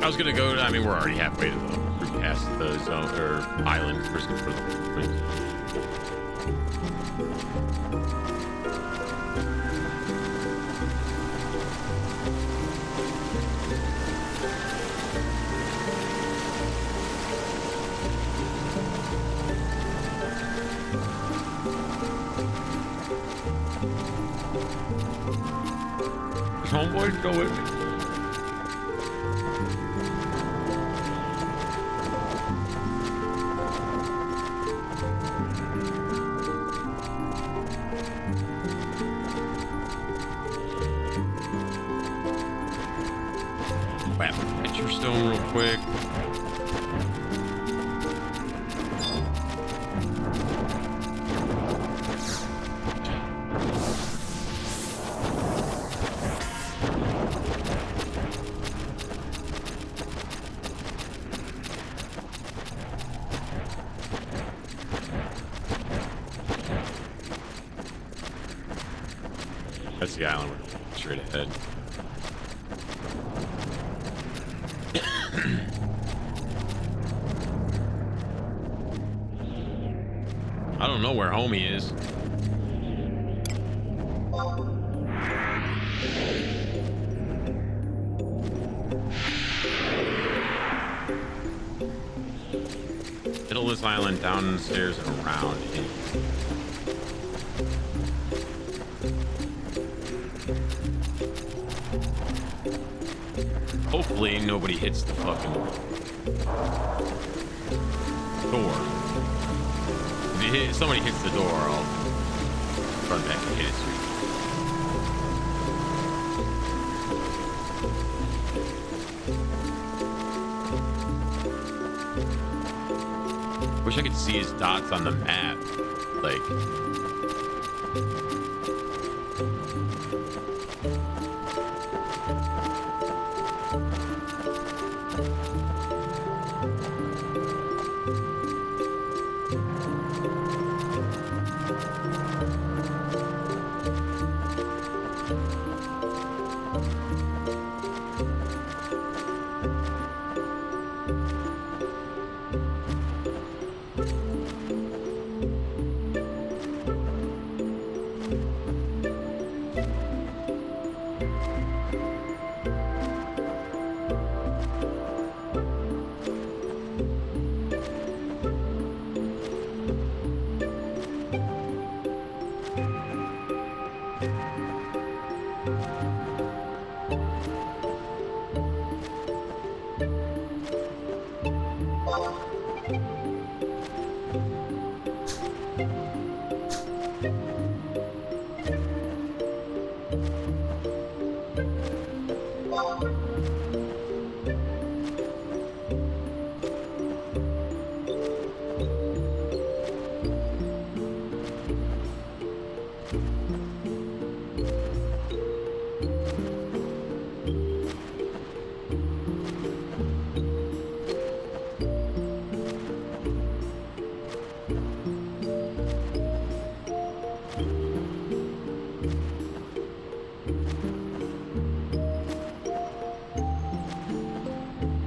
I was gonna go. I mean, we're already halfway to the past the zone or island. We're just gonna put the homeboys go with me. Get your stone real quick. That's the island. We're straight ahead. I don't know where homie is. Middle of this island, downstairs and around. Hopefully nobody hits the fucking door. If somebody hits the door, I'll run back and hit it. Wish I could see his dots on the map. Like.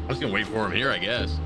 I was gonna wait for him here, I guess.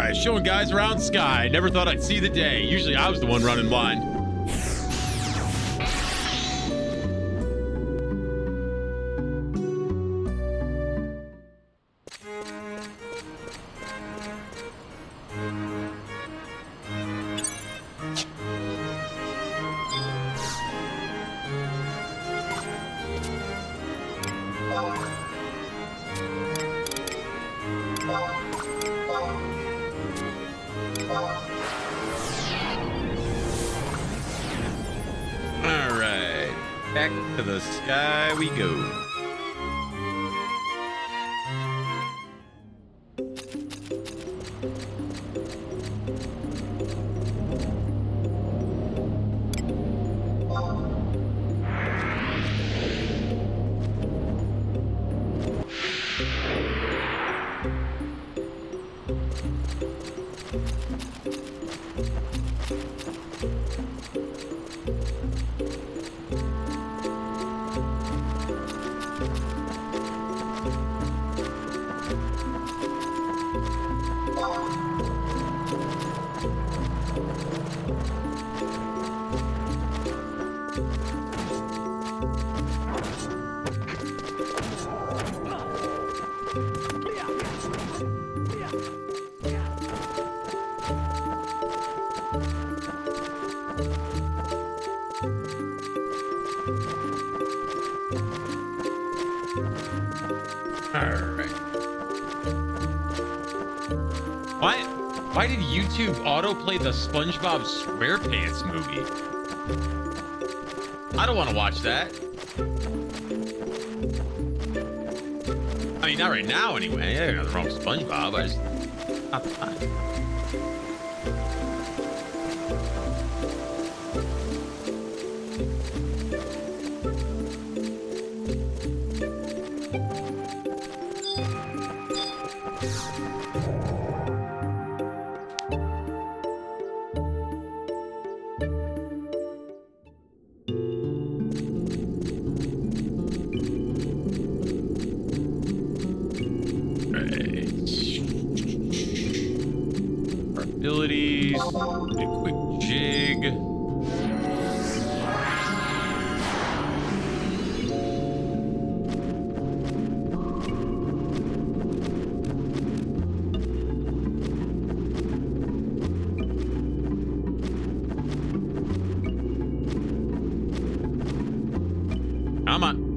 right, showing guys around Sky. Never thought I'd see the day. Usually I was the one running blind. Back to the sky we go. Why did YouTube autoplay the SpongeBob SquarePants movie? I don't want to watch that. I mean, not right now anyway. There's nothing wrong with SpongeBob. I just not the time. Abilities, a quick jig. Come on.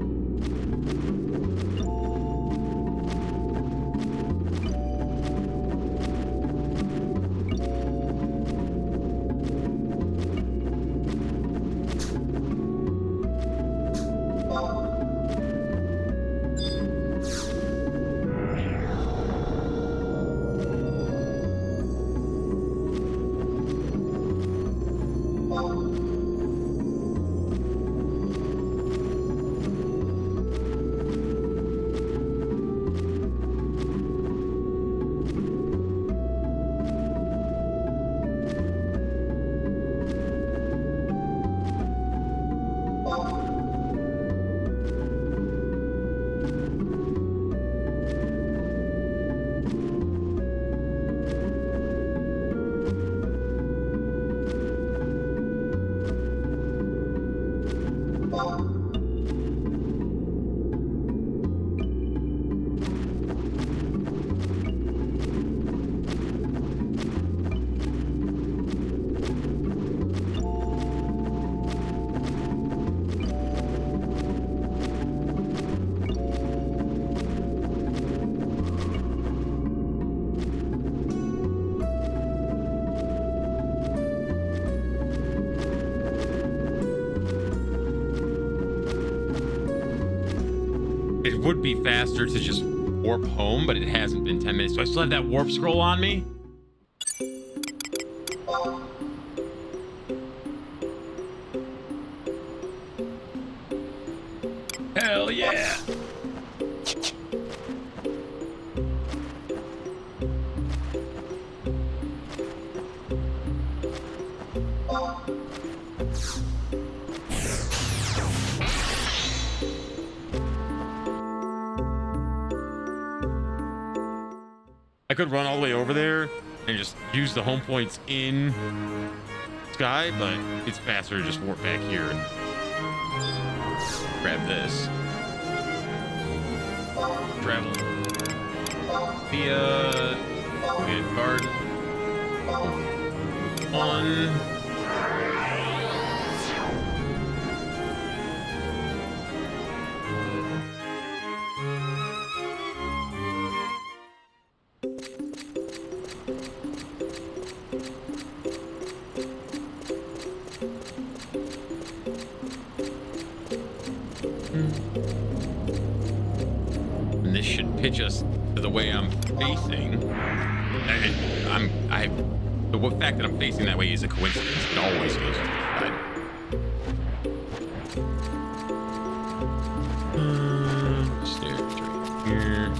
It would be faster to just warp home, but it hasn't been 10 minutes. So I still have that warp scroll on me. Hell yeah. I could run all the way over there and just use the home points in Sky, but it's faster to just warp back here and grab this. Travel via garden. One. And this should pitch us to the way I'm facing. The fact that I'm facing that way is a coincidence. It always goes to the side. Stairs right here.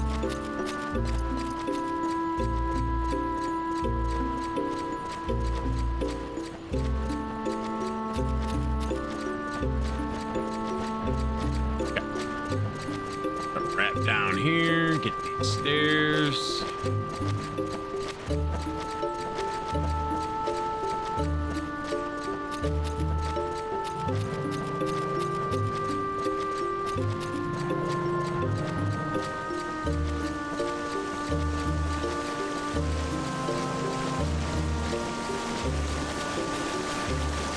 Down here, get these stairs.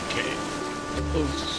Okay. Close.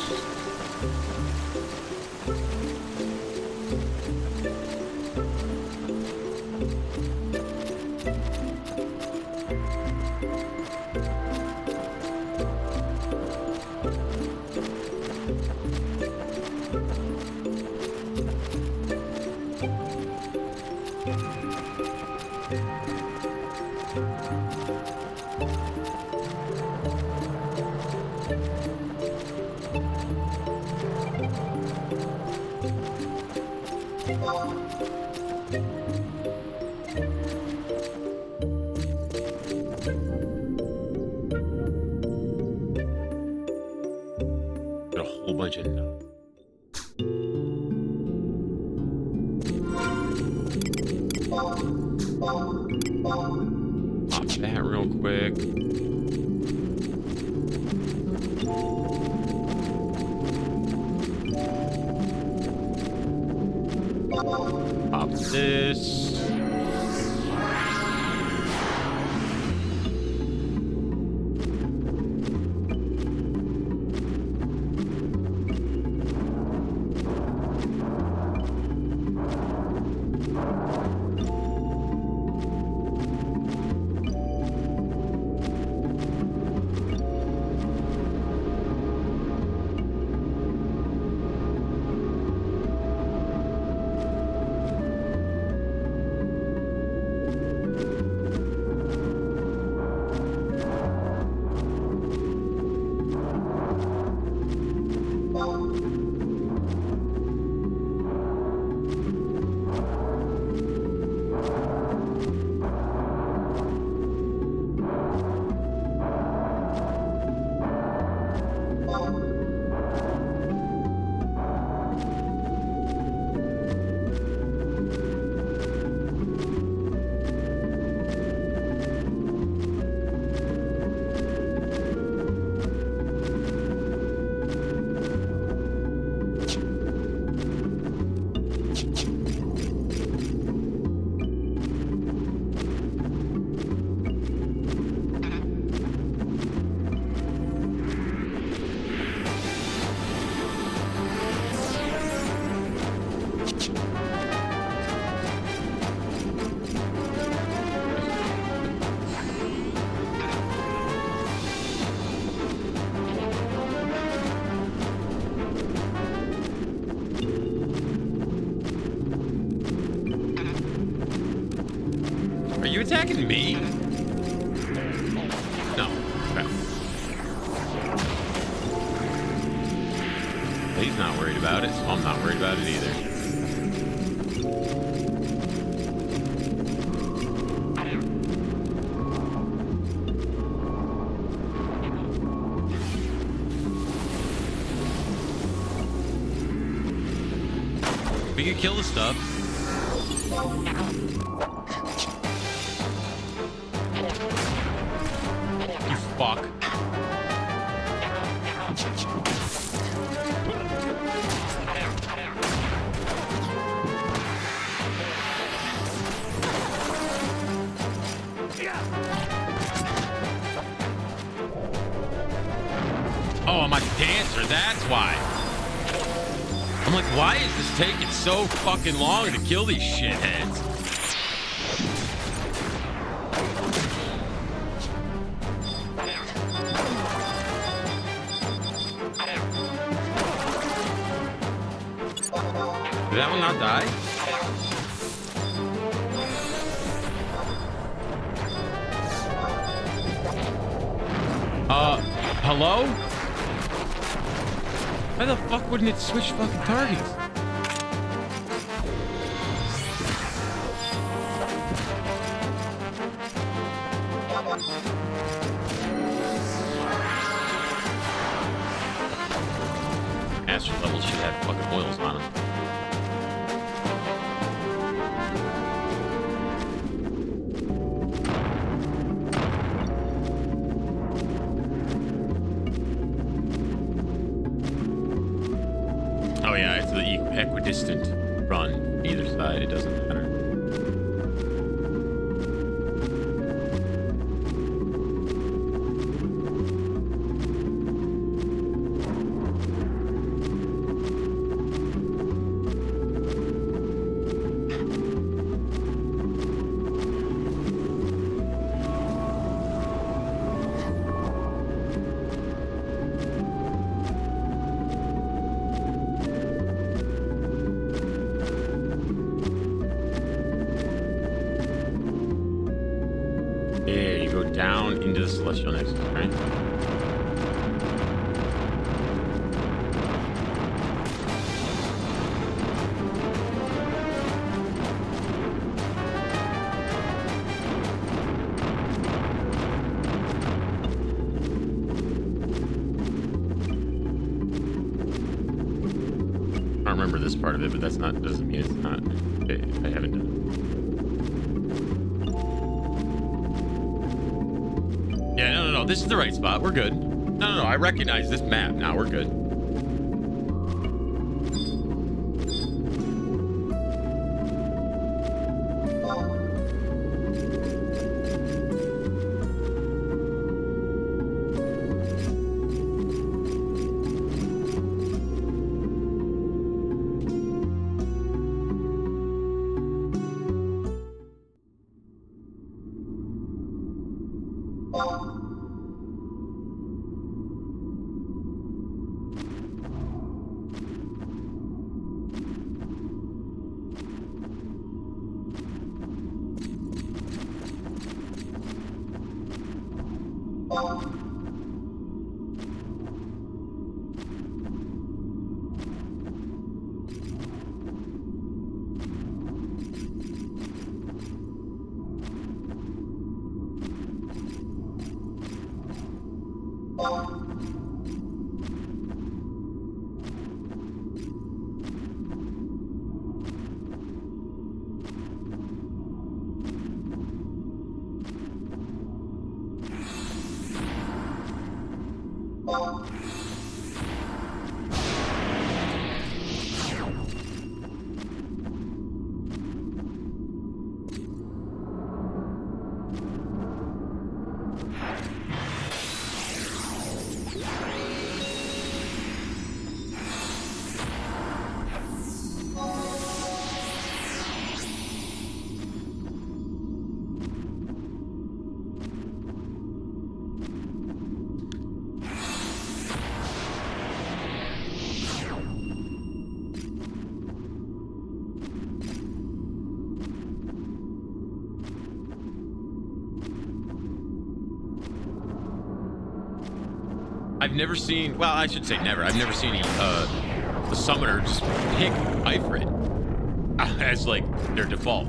Got a whole bunch of nuts. Pop that real quick. Pop this. Are you attacking me? No. Okay. He's not worried about it, so I'm not worried about it either. We could kill the stuff. fuck. Oh, I'm a dancer, that's why. I'm like, why is this taking so fucking long to kill these shitheads? Did that one not die? Hello? Why the fuck wouldn't it switch fucking targets? Master level should have fucking oils on them. Oh yeah, it's the equidistant run. Either side, it doesn't matter. Down into the celestial nexus, right? I don't remember this part of it, but that's not, doesn't mean it's not. I haven't done it. Yeah, no, this is the right spot. We're good. No, I recognize this map now. We're good. I've never seen, well, I should say never. I've never seen the summoner just pick Ifrit as like their default.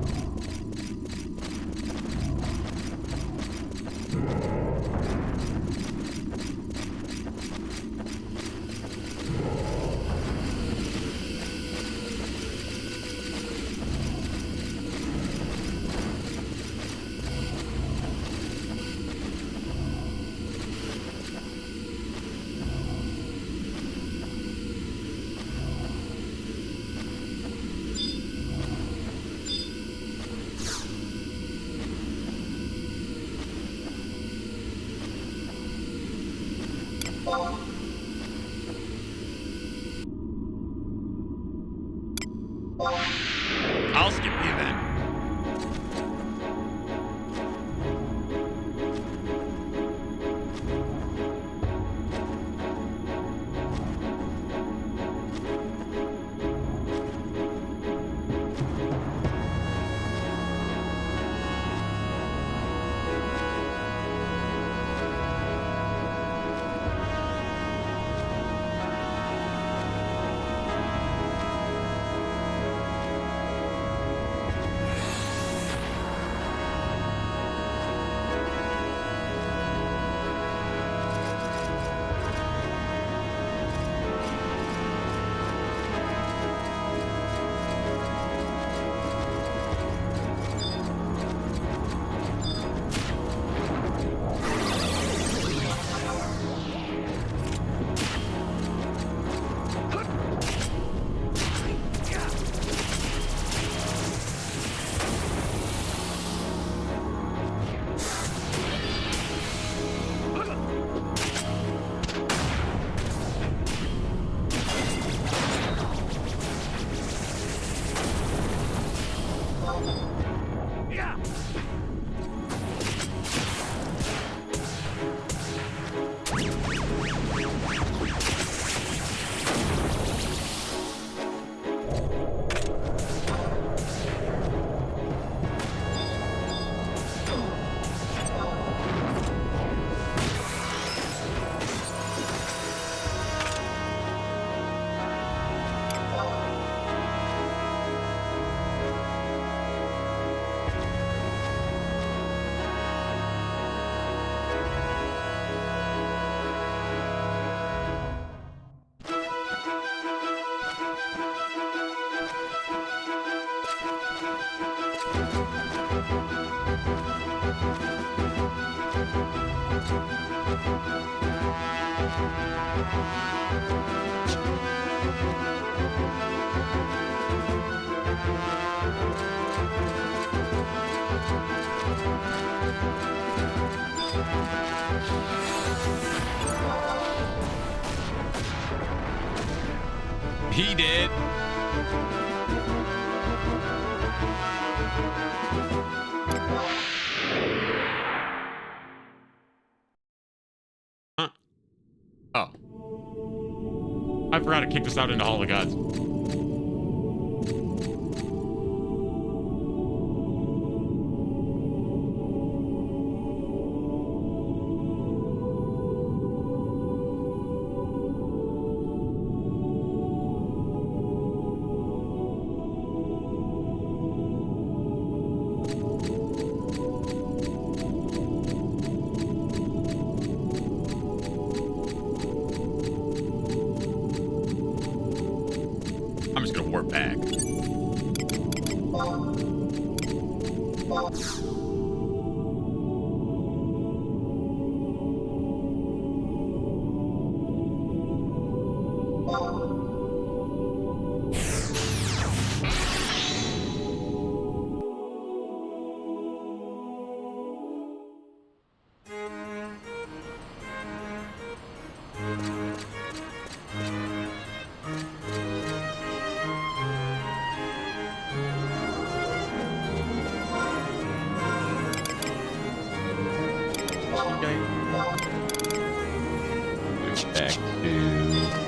I'll skip the event. He did. Huh. Oh. I forgot to kick this out into Hall of Gods. Back. Back to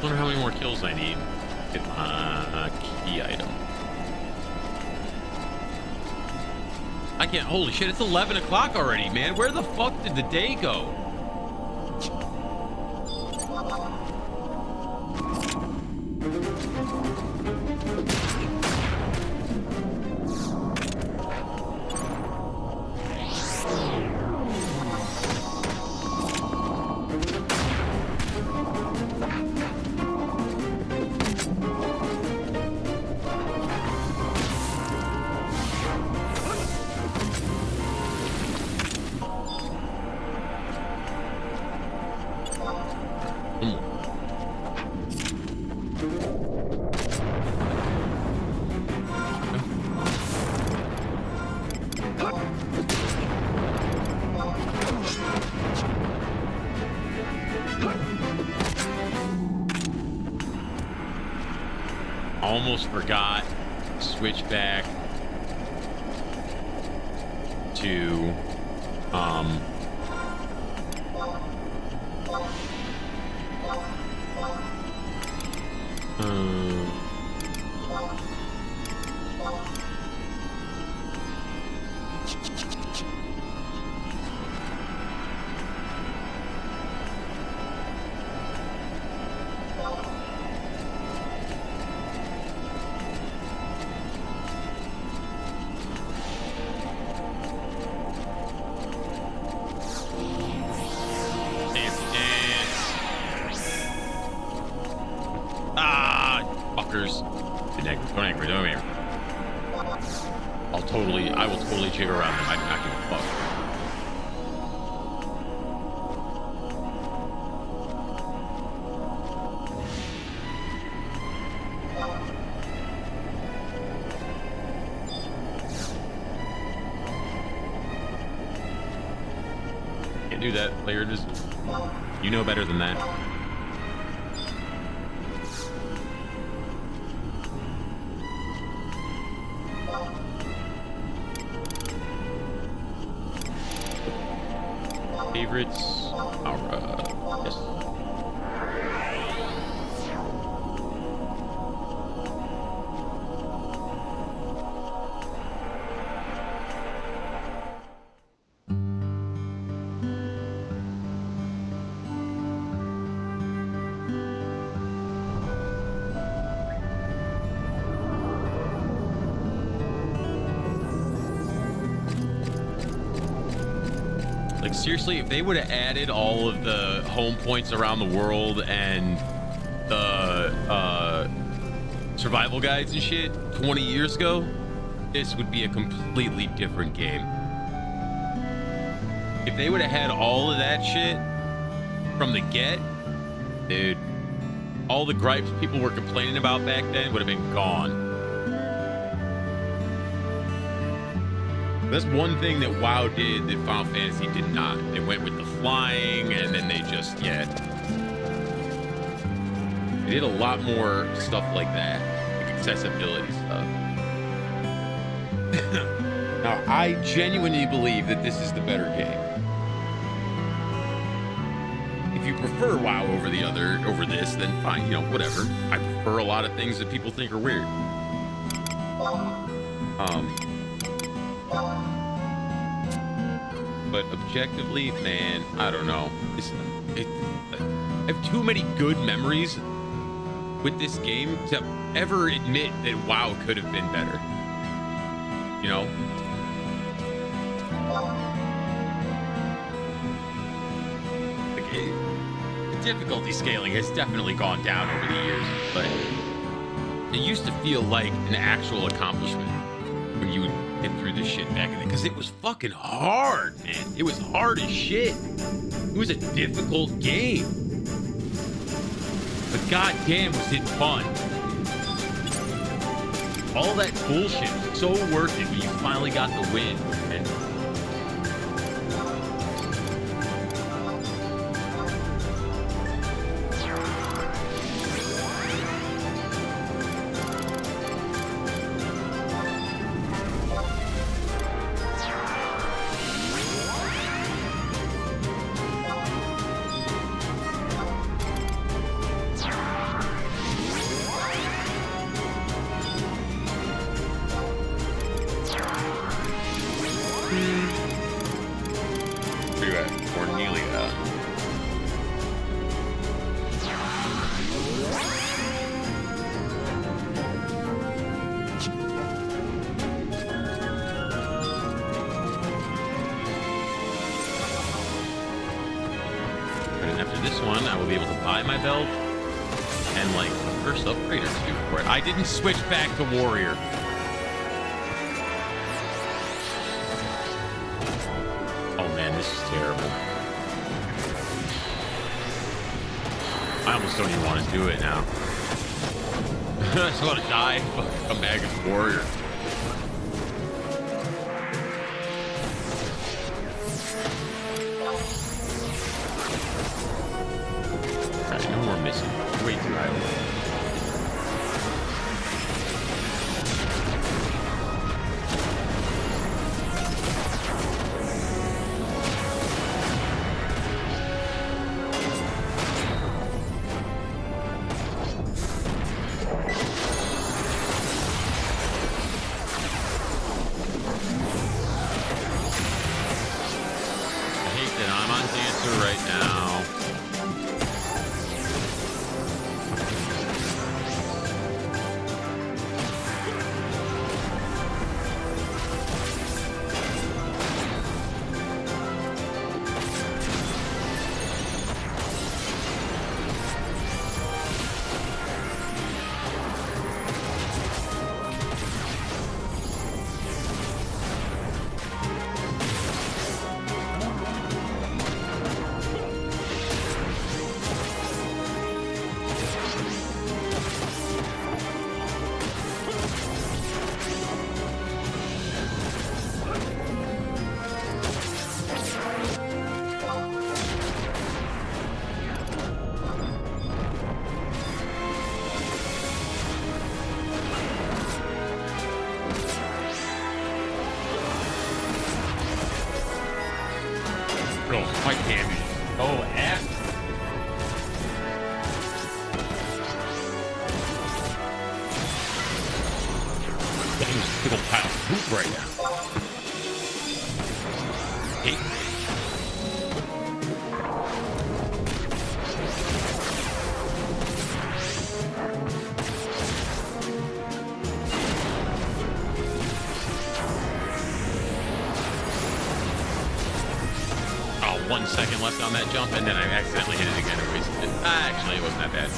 wonder how many more kills I need. Get my key item. I can't. Holy shit! It's 11 o'clock already, man. Where the fuck did the day go? Almost forgot. Switch back to I will totally jig around them. I do not give a fuck. Can't do that, player. Just you know better than that. Favorites. Yes. Like, seriously, if they would have added all of the home points around the world and the survival guides and shit 20 years ago, this would be a completely different game. If they would have had all of that shit from the get, dude, all the gripes people were complaining about back then would have been gone. That's one thing that WoW did that Final Fantasy did not. They went with the flying, and then they just, they did a lot more stuff like that, like accessibility stuff. Now, I genuinely believe that this is the better game. If you prefer WoW over this, then fine, whatever. I prefer a lot of things that people think are weird. But objectively, man, I don't know. I have too many good memories with this game to ever admit that WoW could have been better. Like, the difficulty scaling has definitely gone down over the years, but it used to feel like an actual accomplishment when you would get through this shit back in the day, because it was fucking hard, man. It was hard as shit. It was a difficult game, but goddamn was it fun. All that bullshit was so worth it when you finally got the win. And will be able to buy my belt and like a first upgrade or two for it. I didn't switch back to warrior. Oh man, this is terrible. I almost don't even want to do it now. I just want to die, come back as warrior. Alright, no more missing. Way too high. Quite damage. Oh, ass. That is a big old pile of poop right now. Hey. Oh, 1 second left on that jump, and then I accidentally hit it again and wasted it. Actually, it wasn't that bad.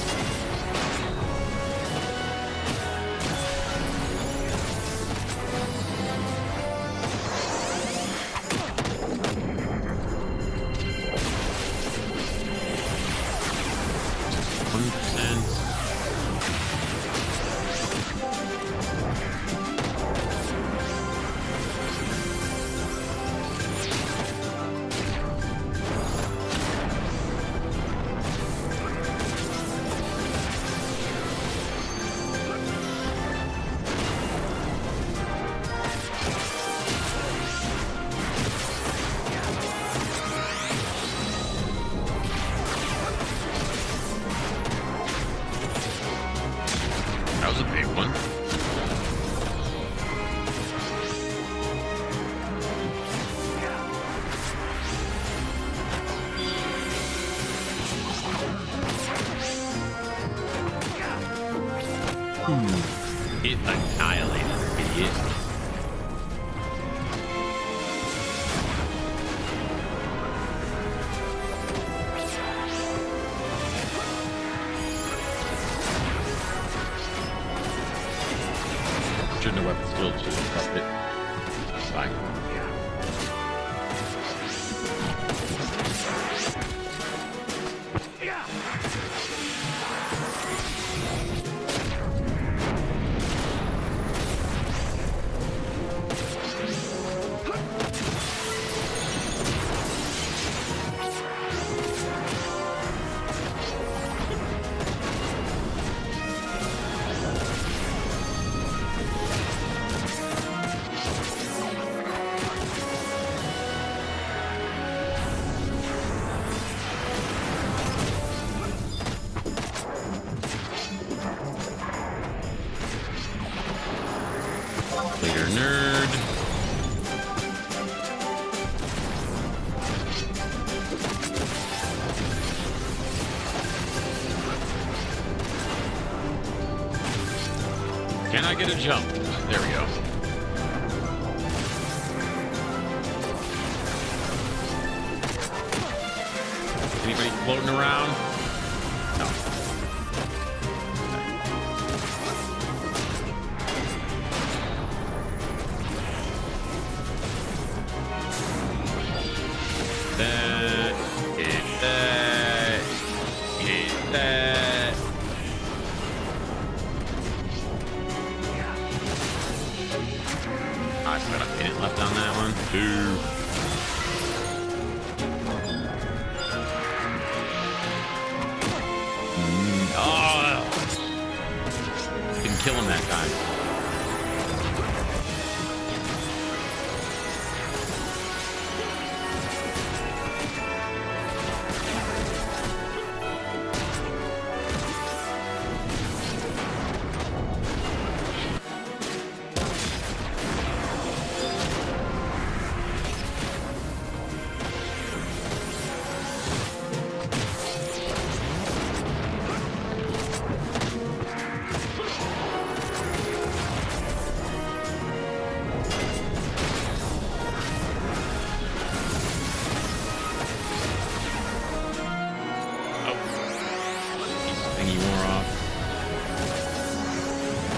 That was a big one. It annihilated, idiot. Shouldn't have weapon skill, just up it. That's fine. Later, nerd. Can I get a jump? There we go. Anybody floating around? Two. Oh! Didn't kill him that time.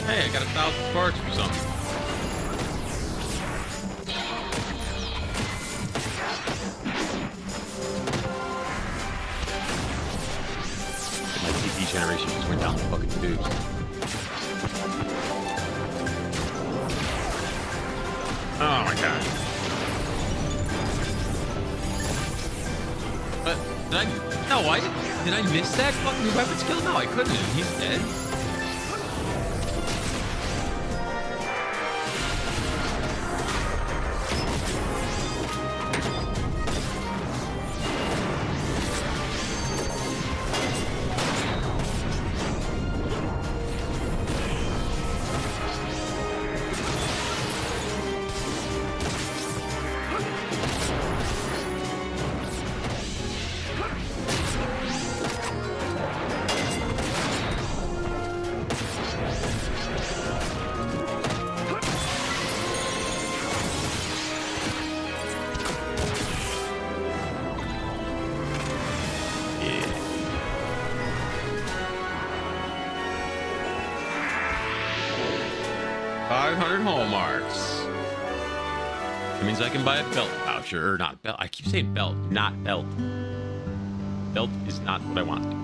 Hey, I got 1,000 sparks for something. My TP generation just went down the fucking tubes. Oh my god. But did I? No, I did I miss that fucking weapon skill? No, I couldn't. He's dead. Hallmarks. That means I can buy a belt voucher, or not belt. I keep saying belt, not belt. Belt is not what I want.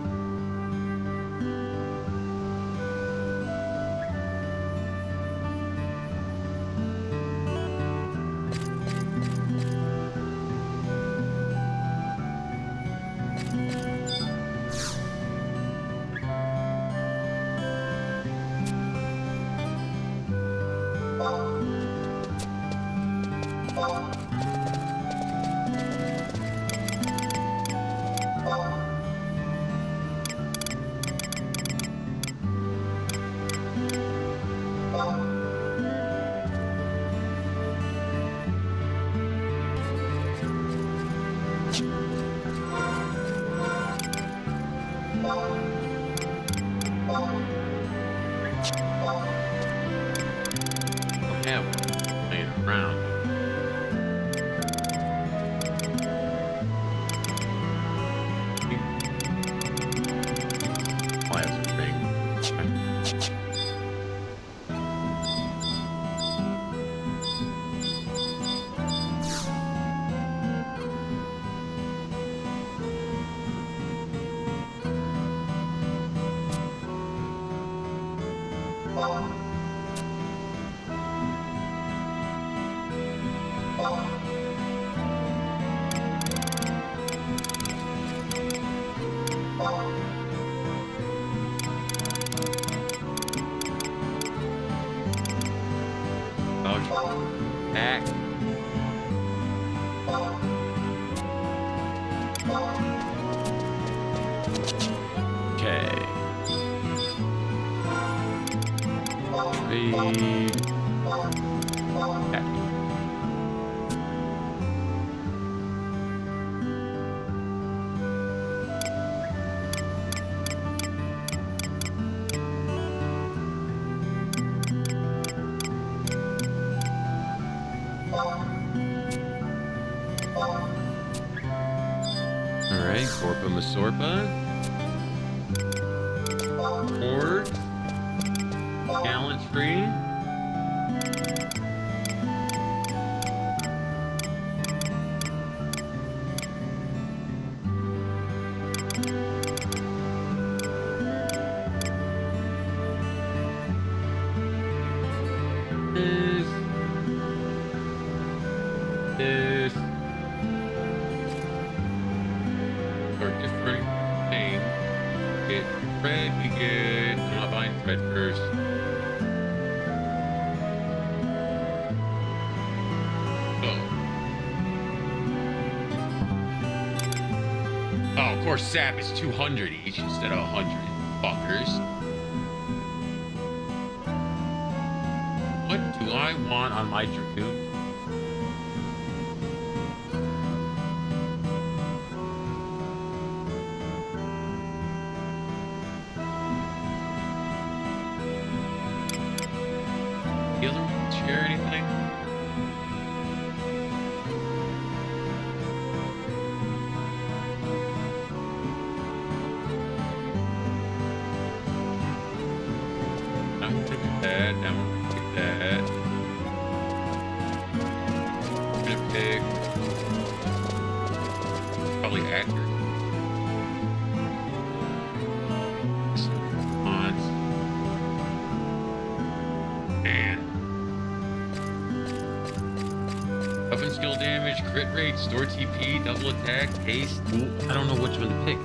Back. Okay. Trade. Happy. Alright, Corpa Masorpa. Ford. Gallantry. red first. Oh, of course, sap is 200 each instead of 100. Fuckers. What do I want on my Dragoon? The other one share anything? I'm gonna pick that. I'm gonna pick that. I'm gonna pick. Probably accurate. Odds. And. Weapon skill damage, crit rate, store TP, double attack, haste. Ooh, I don't know which one to pick.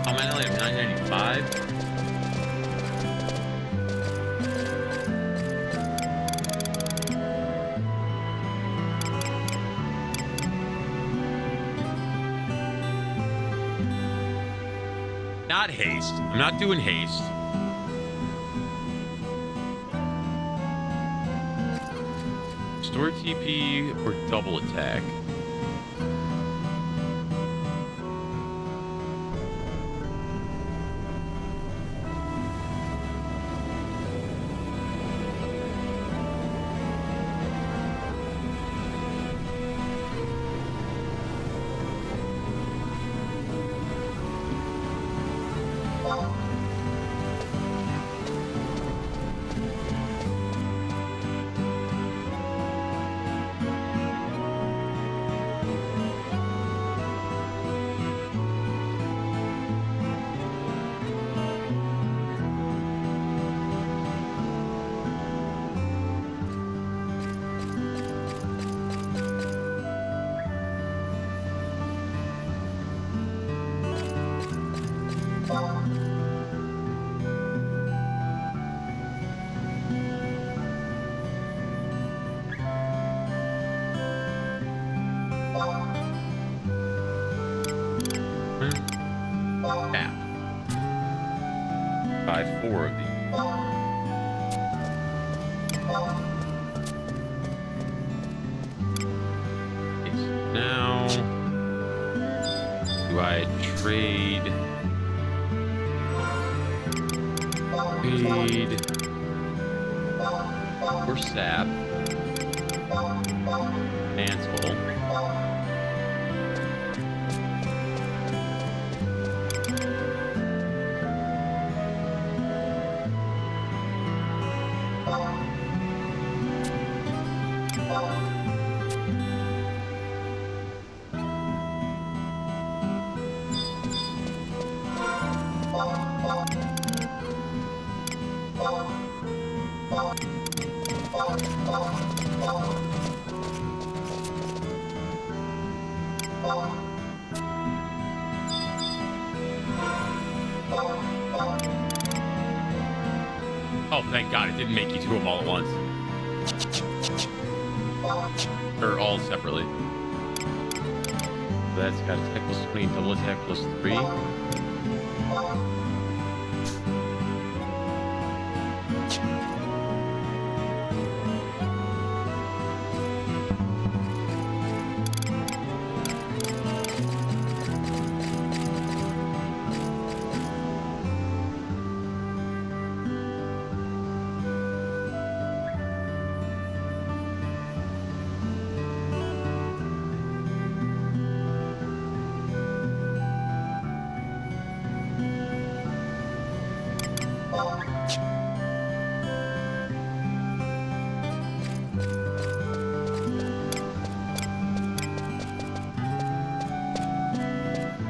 I'm at like 995. Not haste. I'm not doing haste. Store TP or double attack. Tap. Buy 4 of these. Okay, so now, do I trade? Or sap? Mantle. Oh, thank God it didn't make you do them all at once. Or all separately. That's got attack plus 20, double attack plus 3.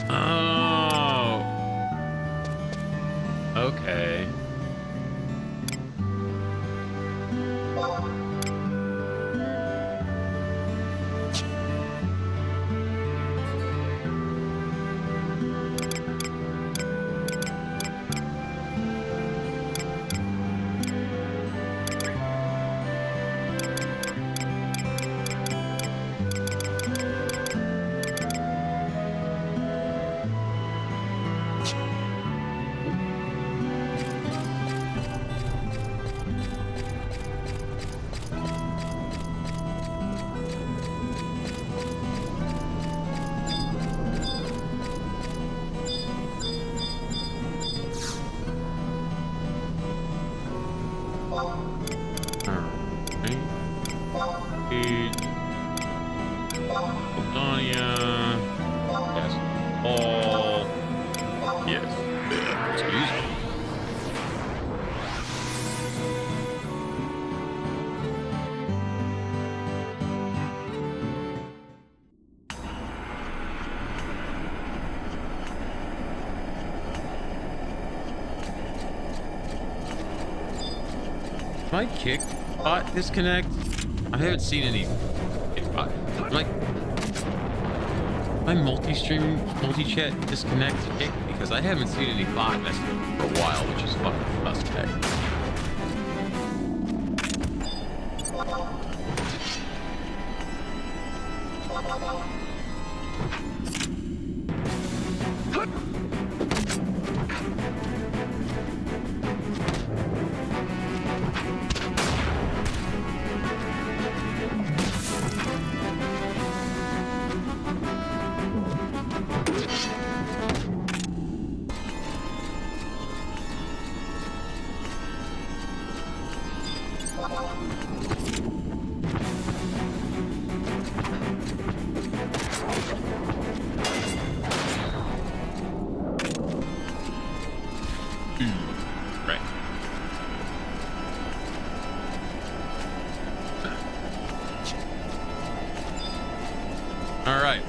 Oh. Okay. My kick bot disconnect? I haven't seen any kick bot. My multi-stream, multi-chat disconnect kick because I haven't seen any bot messaging for a while, which is fucking suspect.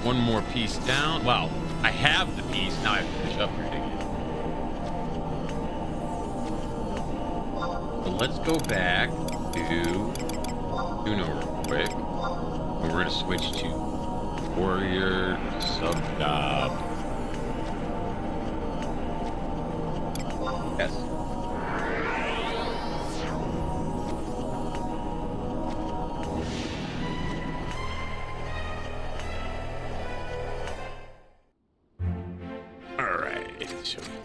One more piece down. Wow, I have the piece. Now I have to finish upgrading it. So let's go back to Uno real quick. And we're going to switch to Warrior Sub-Job. Yes.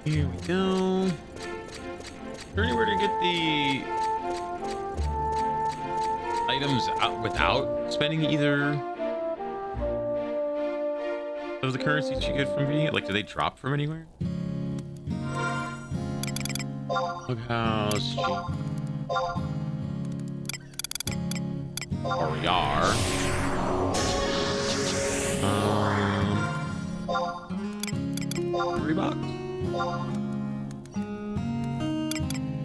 Here we go. Is there anywhere to get the items out without spending either of the currencies you get from being it? Like, do they drop from anywhere? Look how cheap. Or we are. $3.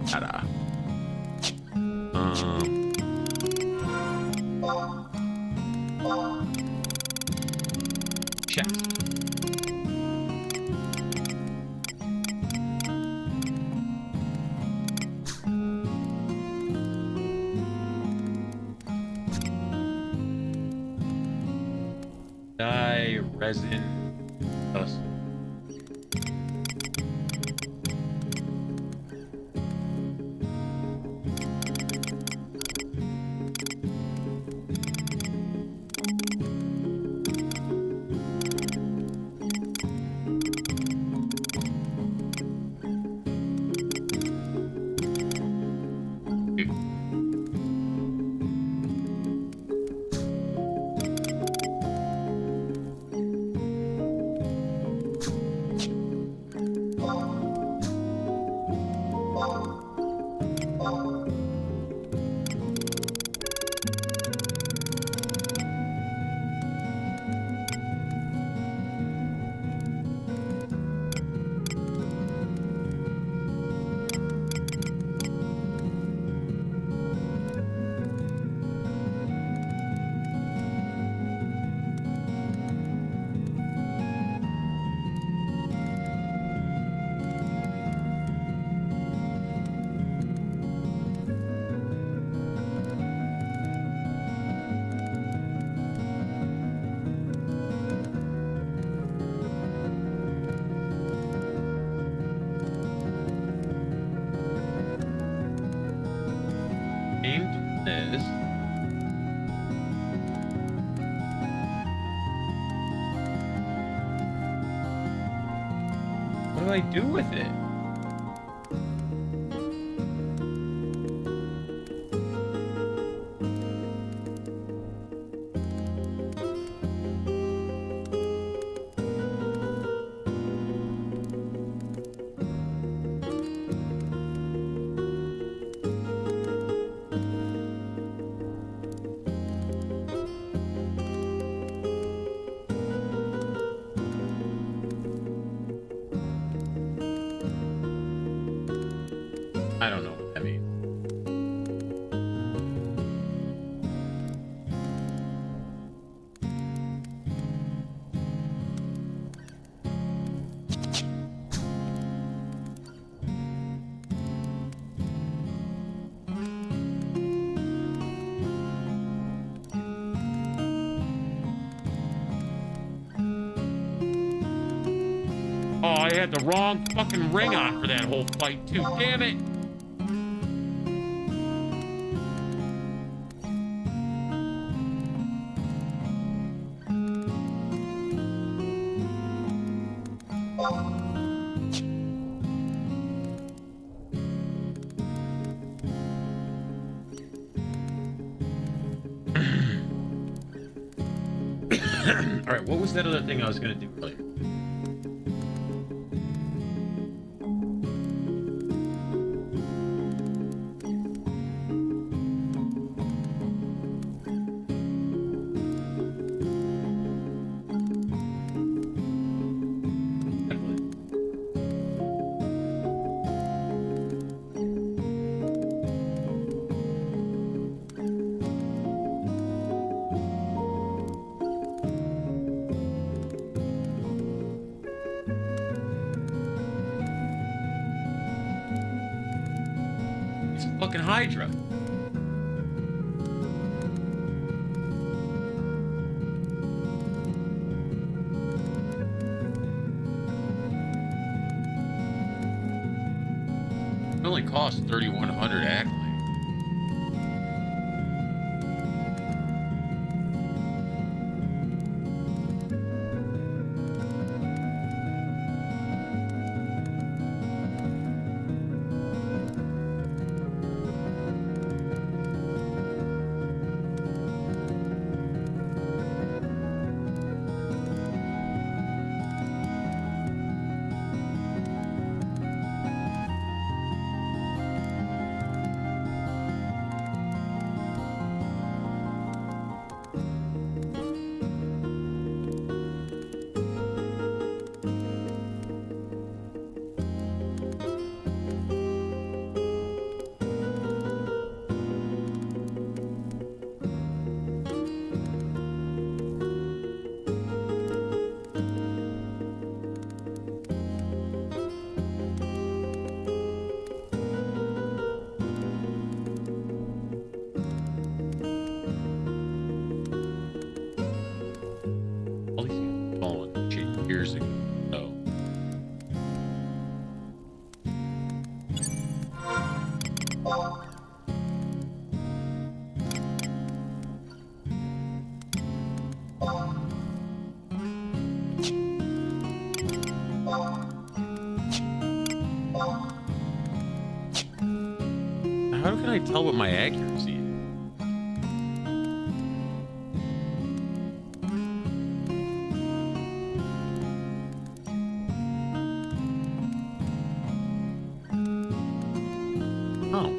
Ta-da. Chest. Dye, resin, dust. do I do with it? I don't know what that means. Oh, I had the wrong fucking ring on for that whole fight too. Damn it! All right, what was that other thing I was gonna do earlier? It's a fucking Hydra. It only costs 3,100 accolades. All these things fallen shit years ago. So. How can I tell what my accuracy is? Oh.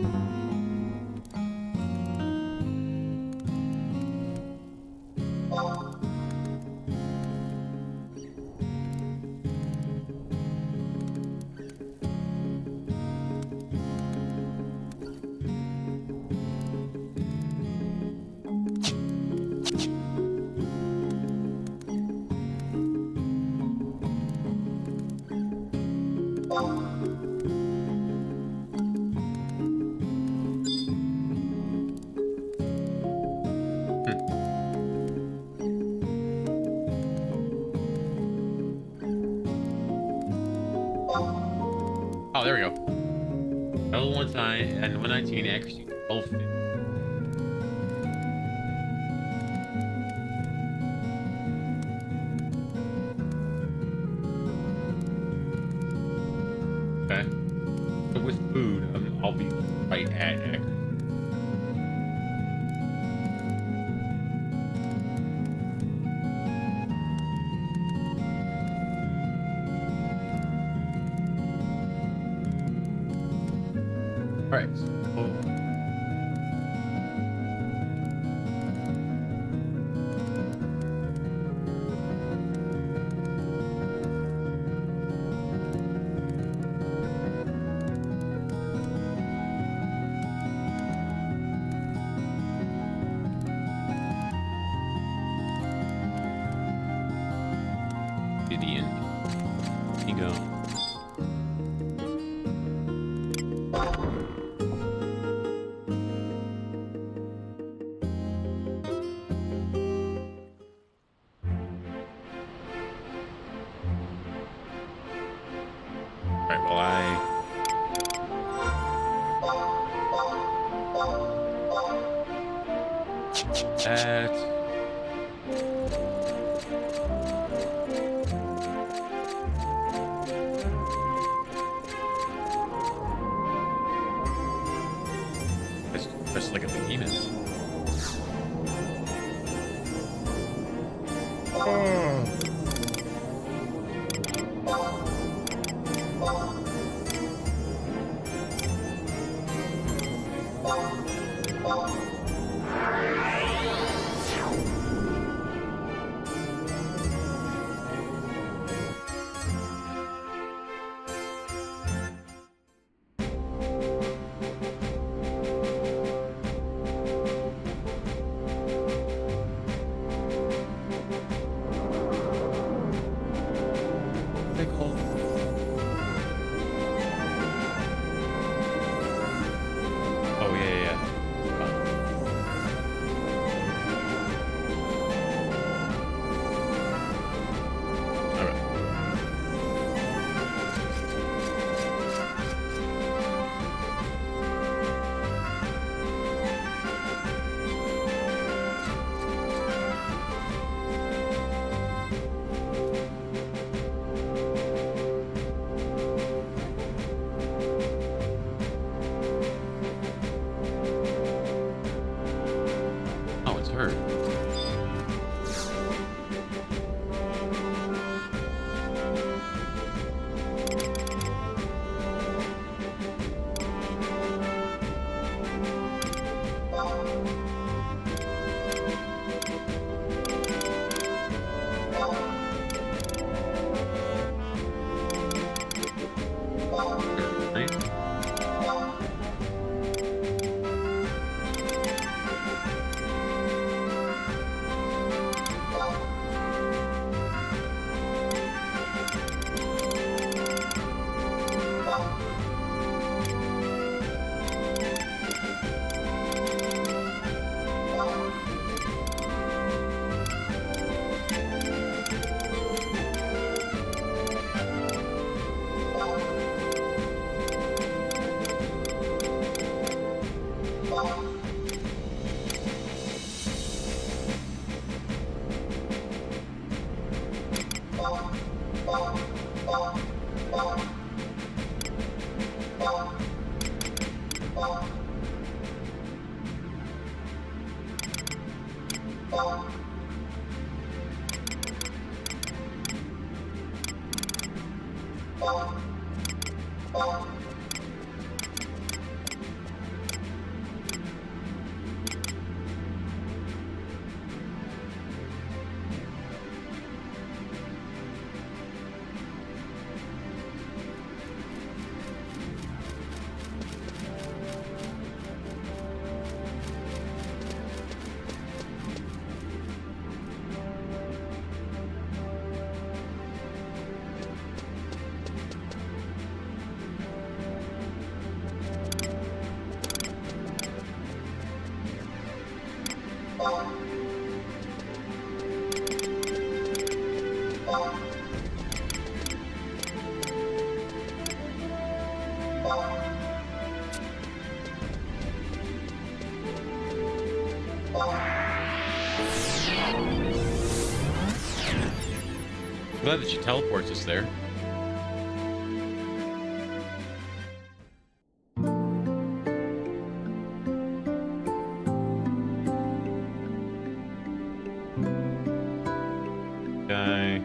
Oh, there we go. Level 1 time and 119 accuracy 1250. All right. So, Gideon. Here you go. All right, well, that. Just like a behemoth. Big hole. Oh, yeah. All right. Oh, it's her. Right? Glad that she teleports us there. guy.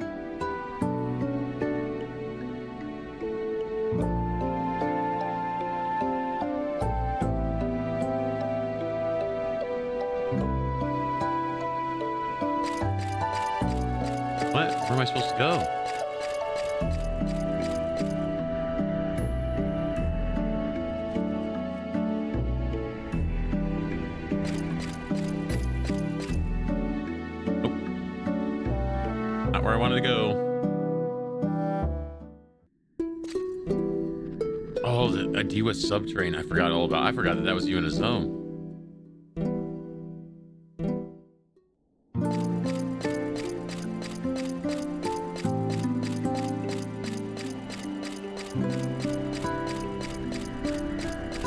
What? Where am I supposed to go? Nope. Not where I wanted to go. Oh, a D-West subtrain. I forgot all about. I forgot that was you in a zone.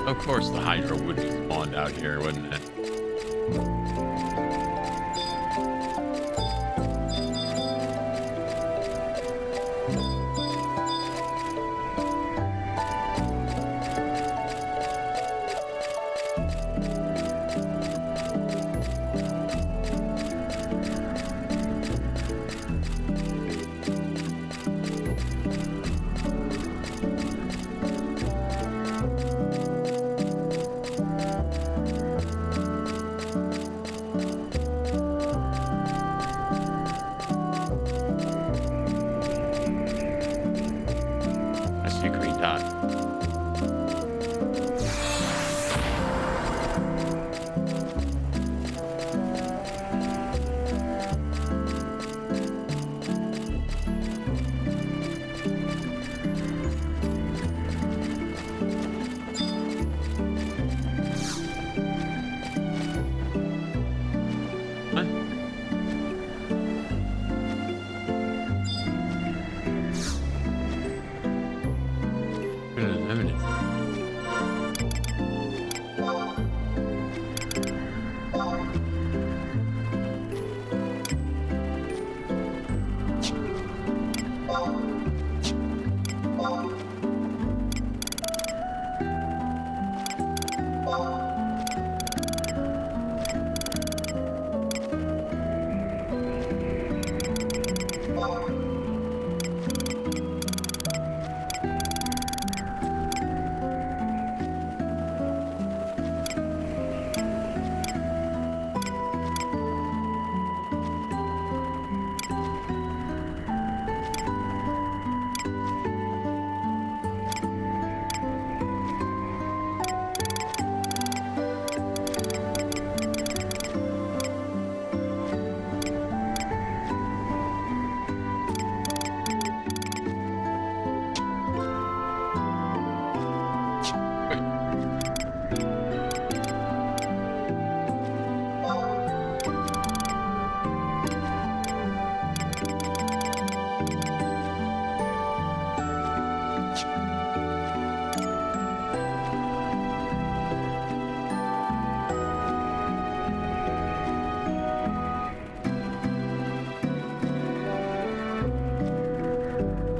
Of course, the Hydra would be spawned out here, wouldn't it?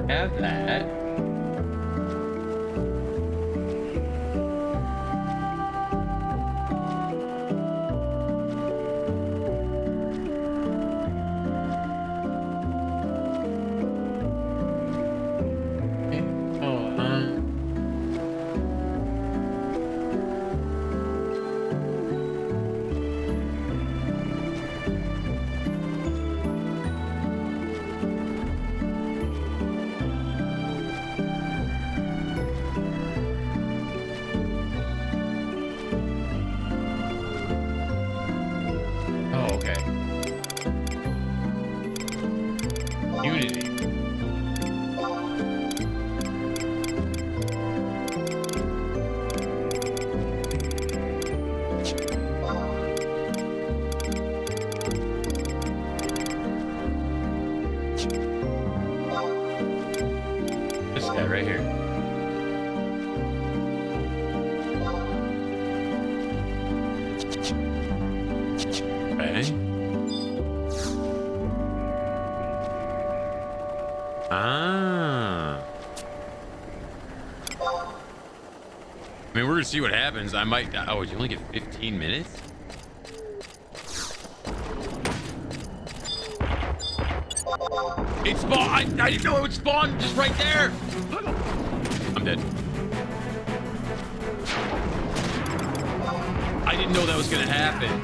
Have that. Right here. Okay. Ah. I mean, we're gonna see what happens. I might. Oh, you only get 15 minutes? It spawned. I didn't know it would spawn just right there. I'm dead. I didn't know that was gonna happen.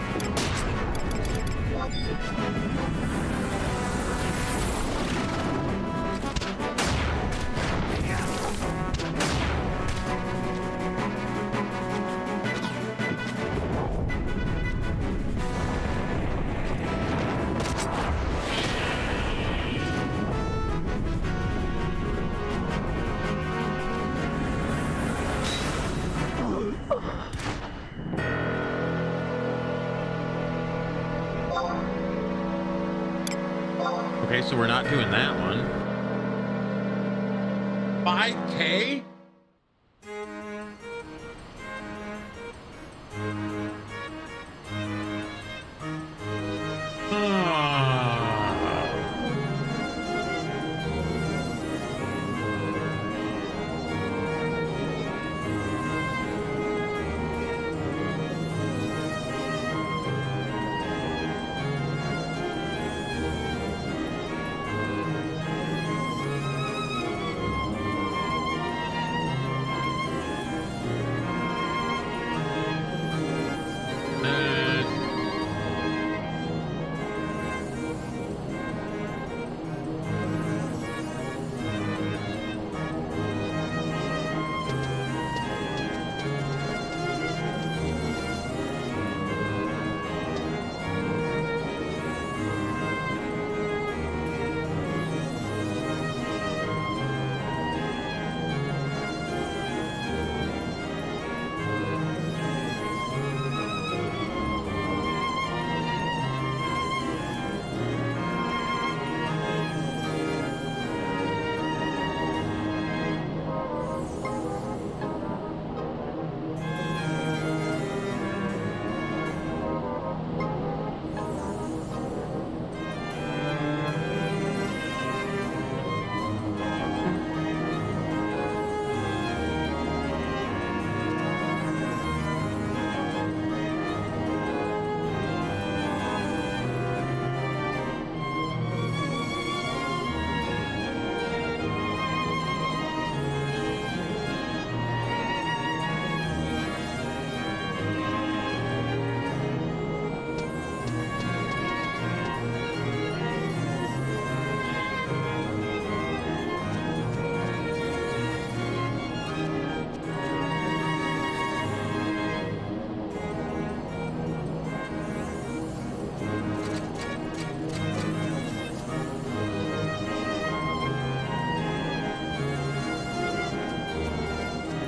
Okay, so we're not doing that one. 5K?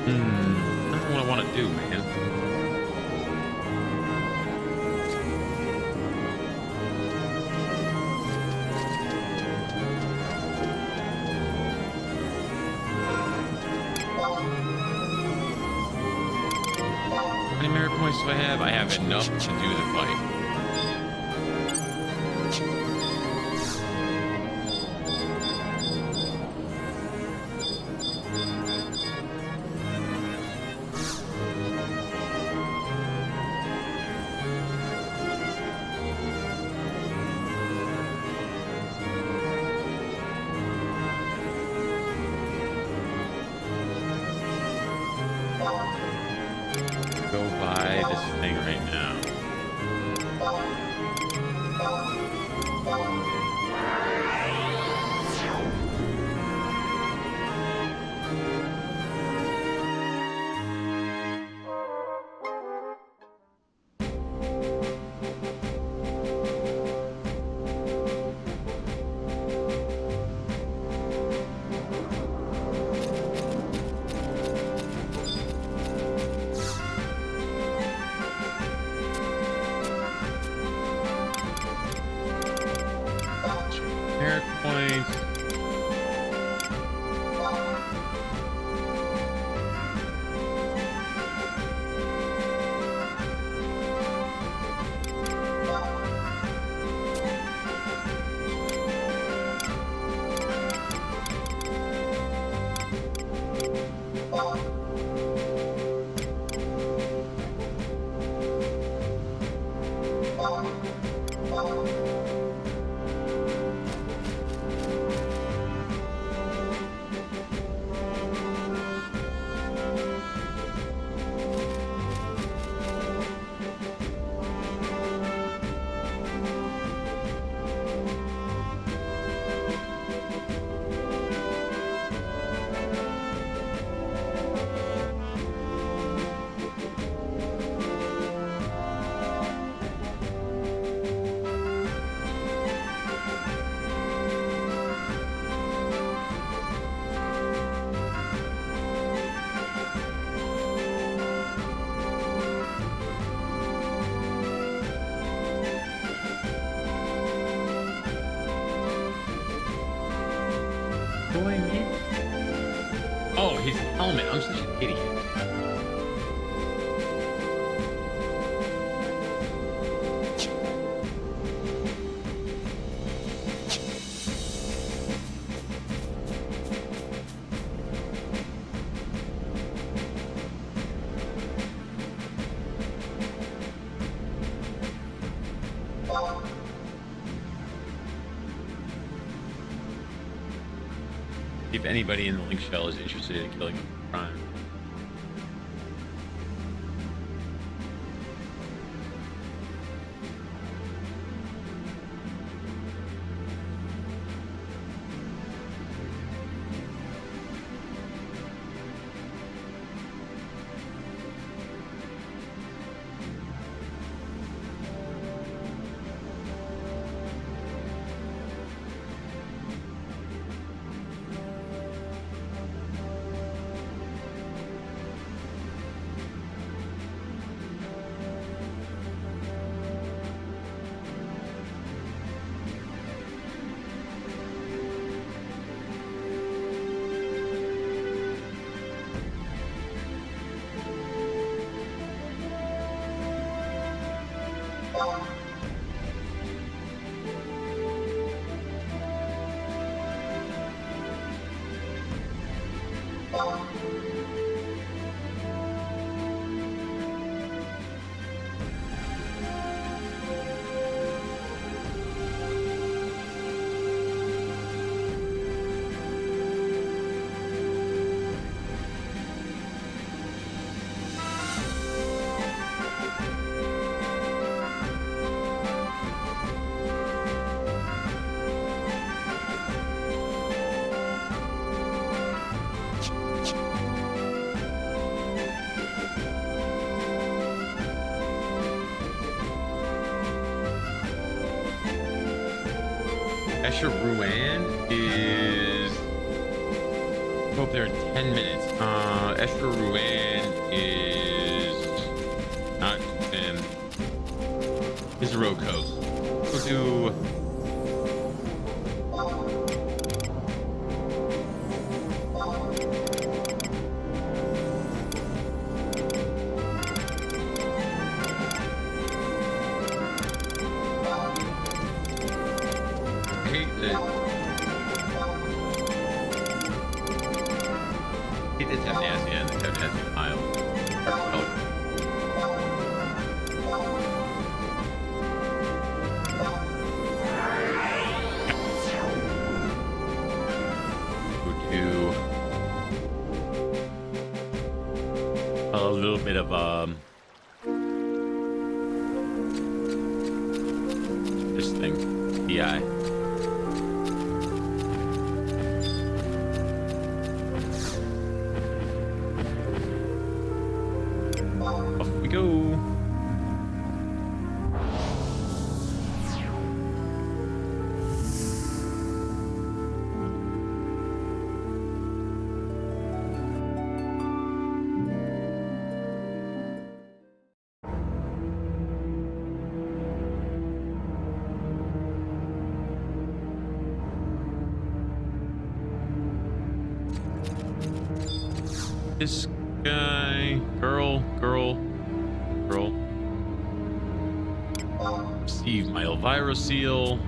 Not what I want to do, man. How many merit points do I have? I have enough to do the fight. Go buy this thing right now. Merit points. Going in? Oh, his helmet. I'm such an idiot. If anybody in the link shell is interested in killing him for crime. Escher Ruan is. Hope there are 10 minutes. Escher Ruan is not 10. Is Roko. Go do. This thing, PI. Off we go. This guy, girl. Receive my Elvira seal.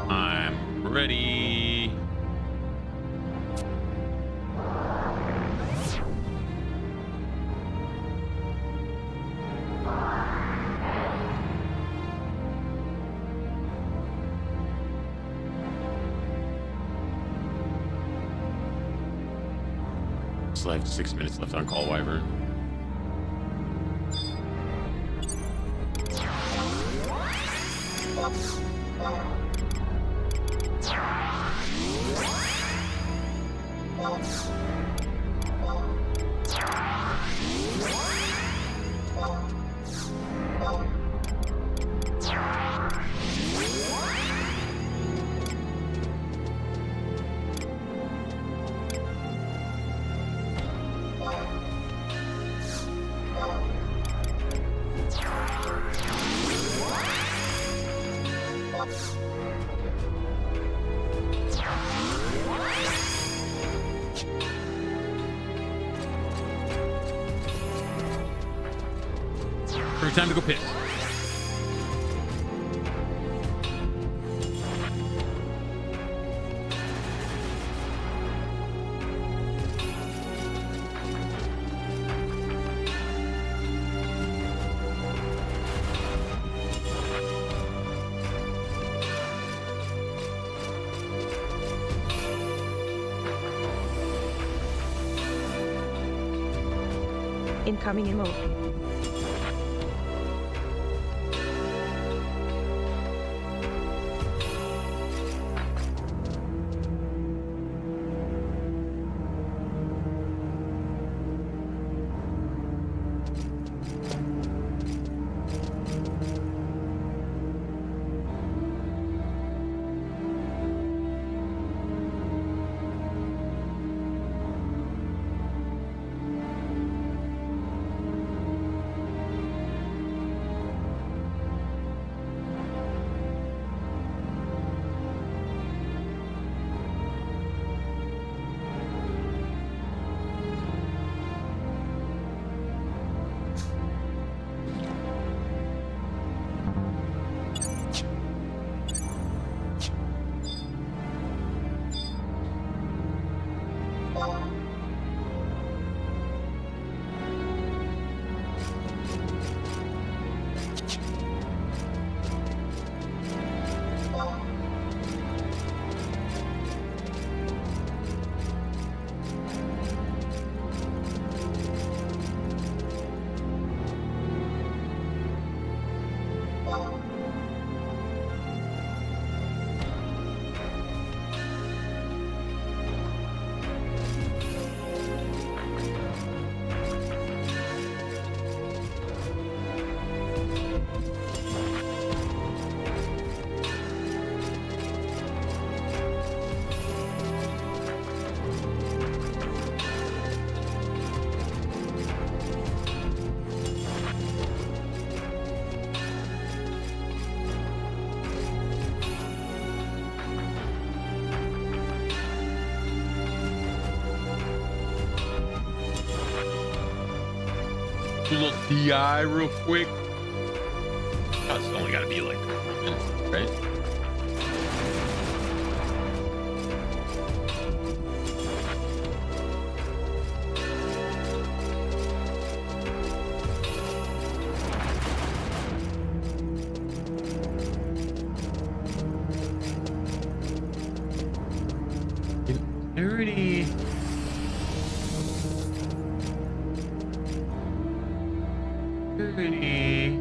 I'm ready. Still have 6 minutes left on Call Wyvern. Perfect time to go piss. Incoming emote. Do a little DI real quick. Oh, it's only got to be like a couple minutes, right? Already. Already.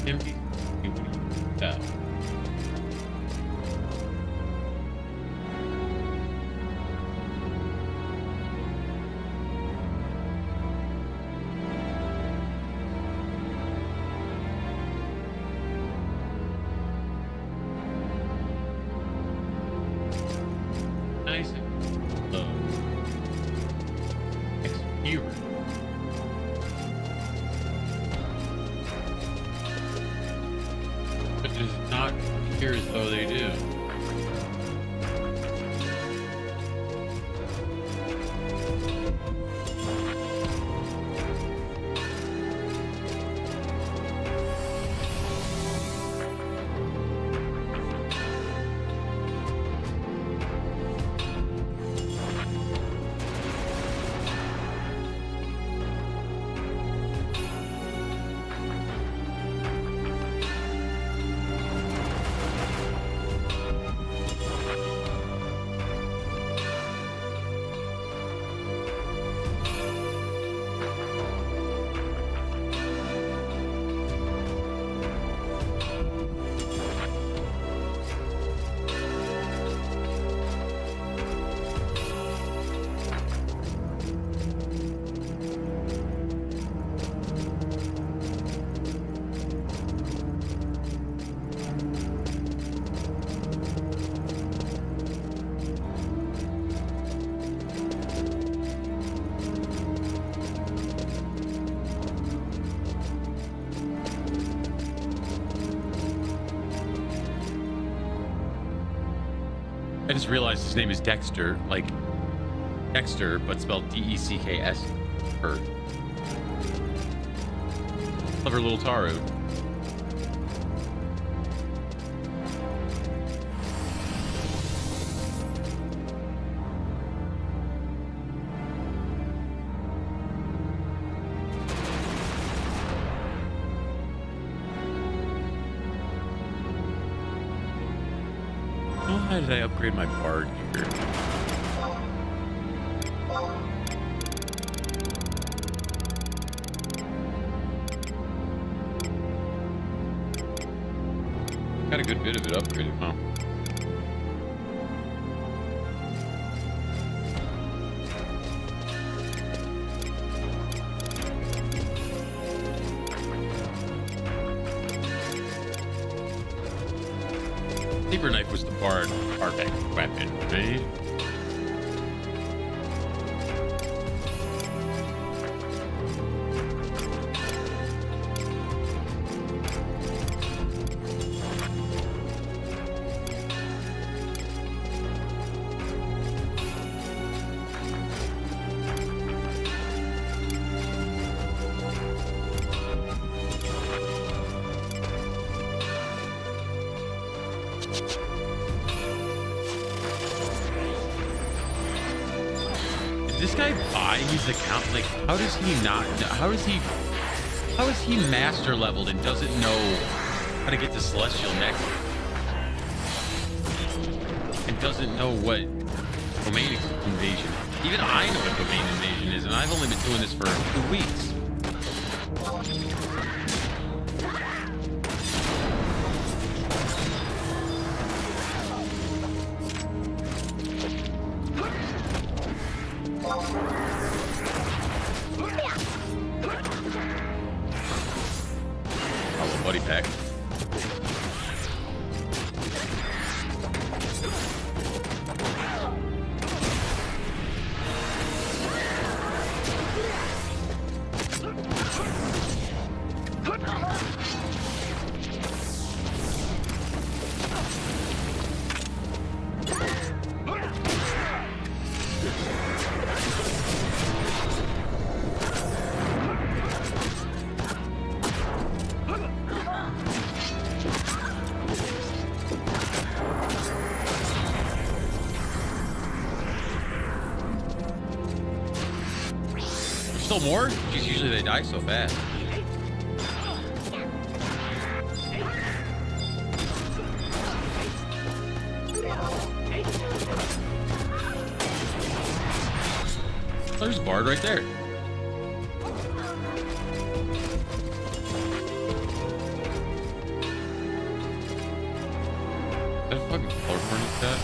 Empty. Yeah. Nice and low. Experience. But does not appear as though they do. I just realized his name is Dexter, like Dexter, but spelled D-E-C-K-S. Clever little Taru. How did I upgrade my bard here? Got a good bit of it upgraded, huh? Saber knife was the bard weapon, right? This guy buying his account, like, how does he not, how is he master leveled and doesn't know how to get to Celestial next? And doesn't know what domain invasion. Even I know what domain invasion is, and I've only been doing this for 2 weeks. Buddy pack. Still more? Jeez, usually they die so fast. There's a bard right there. That fucking color horn is that?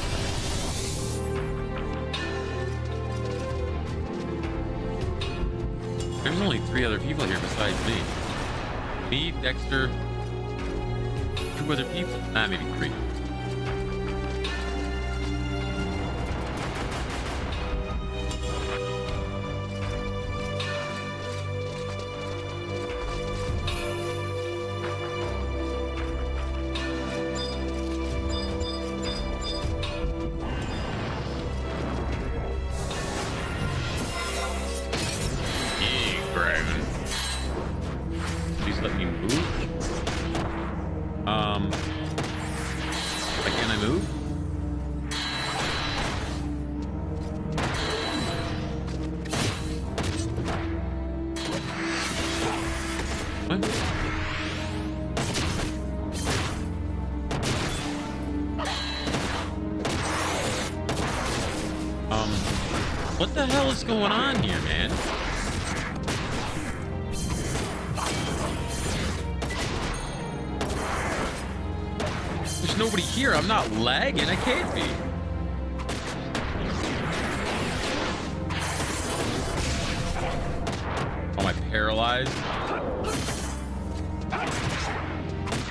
There's only 3 other people here besides me. Me, Dexter, 2 other people. Nah, maybe 3. Please let me move. Why can't I move? What? What the hell is going on here, man? There's nobody here. I'm not lagging. I can't be. Am I paralyzed?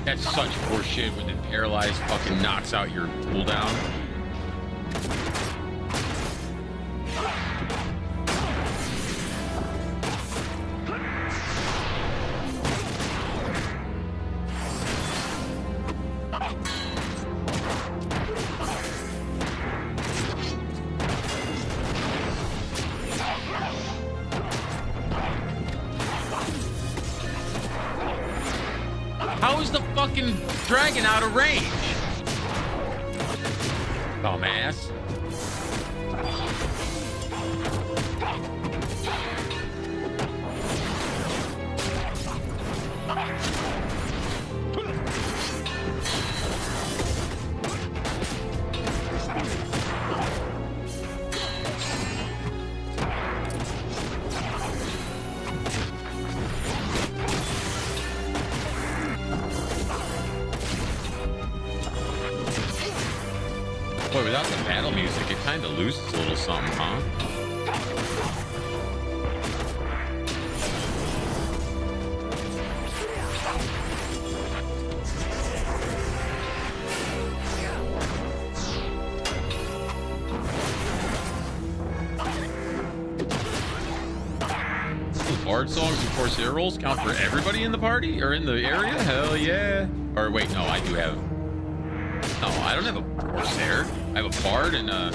That's such horseshit when the paralyzed fucking knocks out your cooldown. dragon out of range. Dumbass. Boy, without the battle music, it kind of loses a little something, huh? Bard songs and Corsair rolls count for everybody in the party or in the area? Hell yeah. Or wait, no, I do have... No, I don't have a Corsair. I have a Bard and a...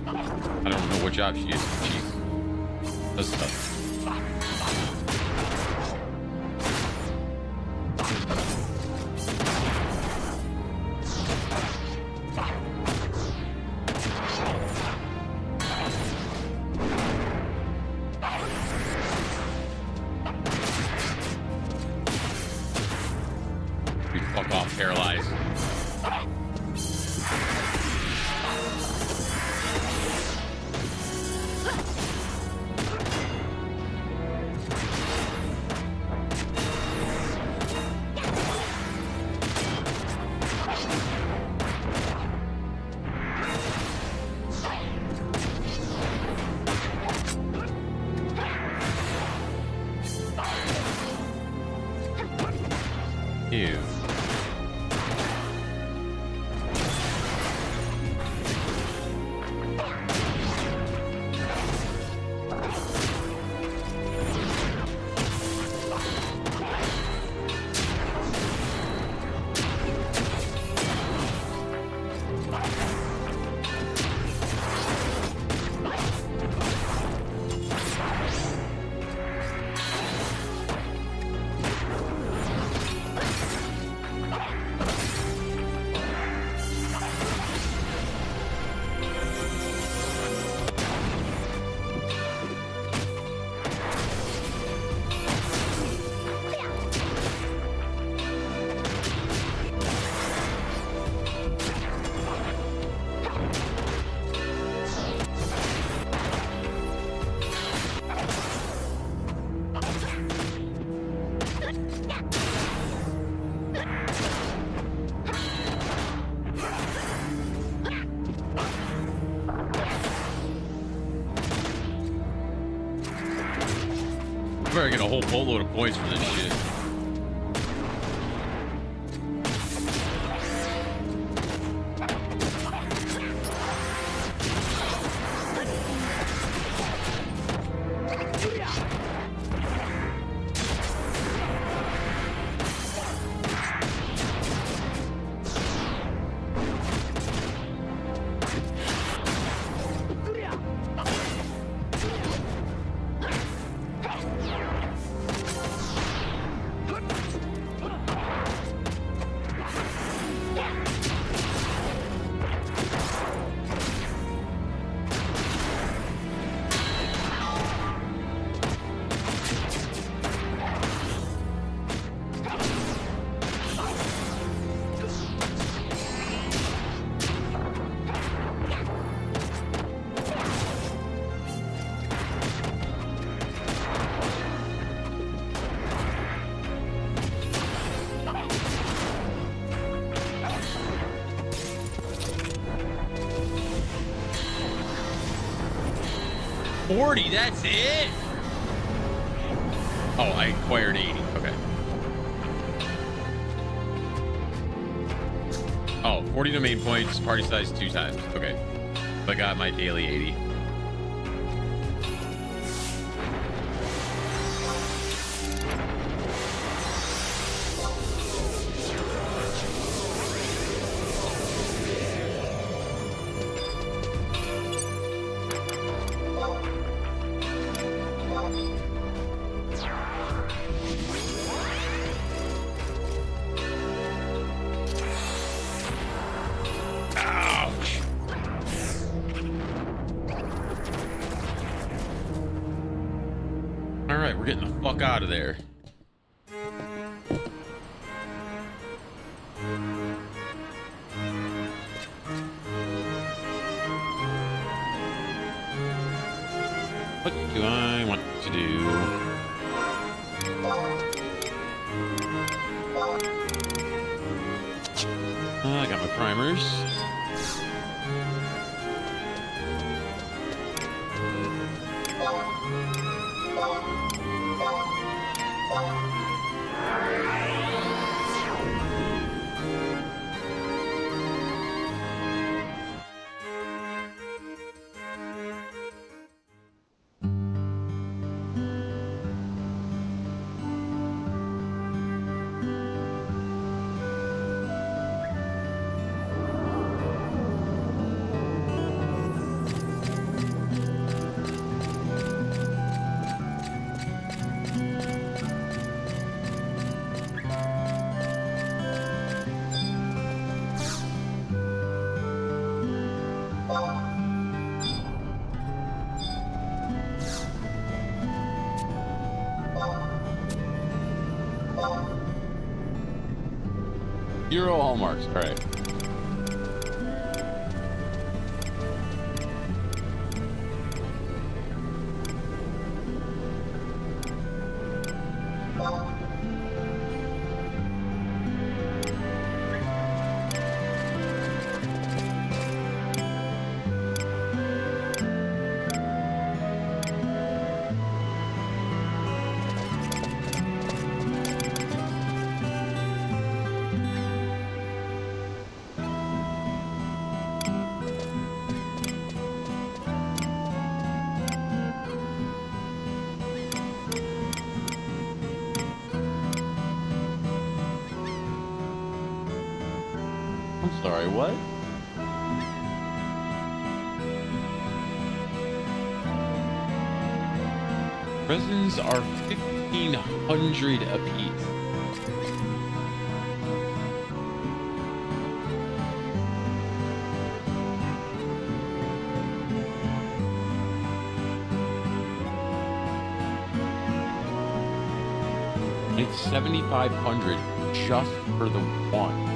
I don't know what job she is. She does stuff. Fuck off, paralyzed. Ew. I better get a whole boatload of points for this shit. $40, that's it? Oh, I acquired 80. Okay. Oh, 40 domain points, party size 2 times. Okay. I got my daily 80. right, we're getting the fuck out of there. What do I want to do? I got my primers. Euro hallmarks. All right. I'm sorry, what? Resins are 1,500 apiece. It's 7,500 just for the one.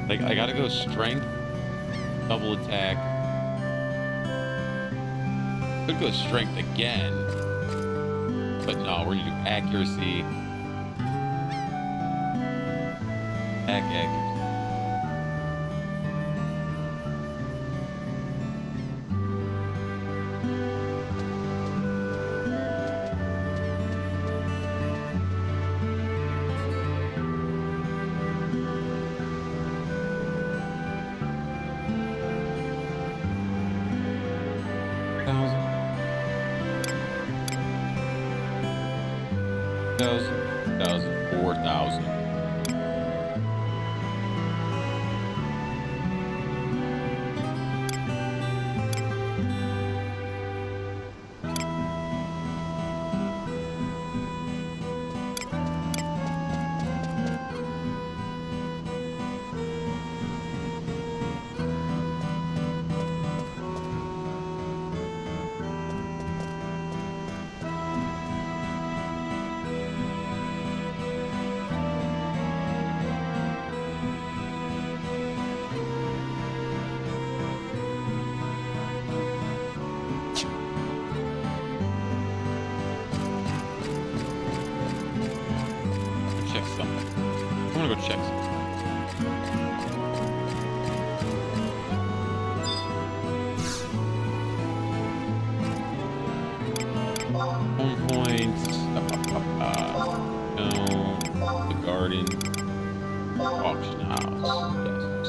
Like, I gotta go strength, double attack. Could go strength again. But no, we're gonna do accuracy. Accuracy. Thousand, 4,000. I'm gonna go check something. Home points. No. The garden. Auction house. Yes.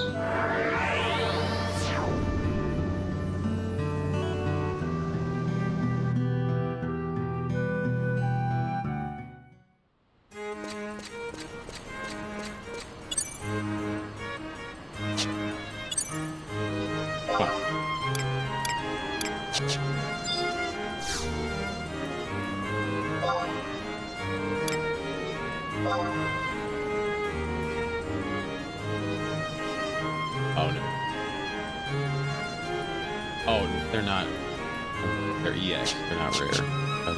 Oh no. Oh, they're not. They're EX. They're not rare.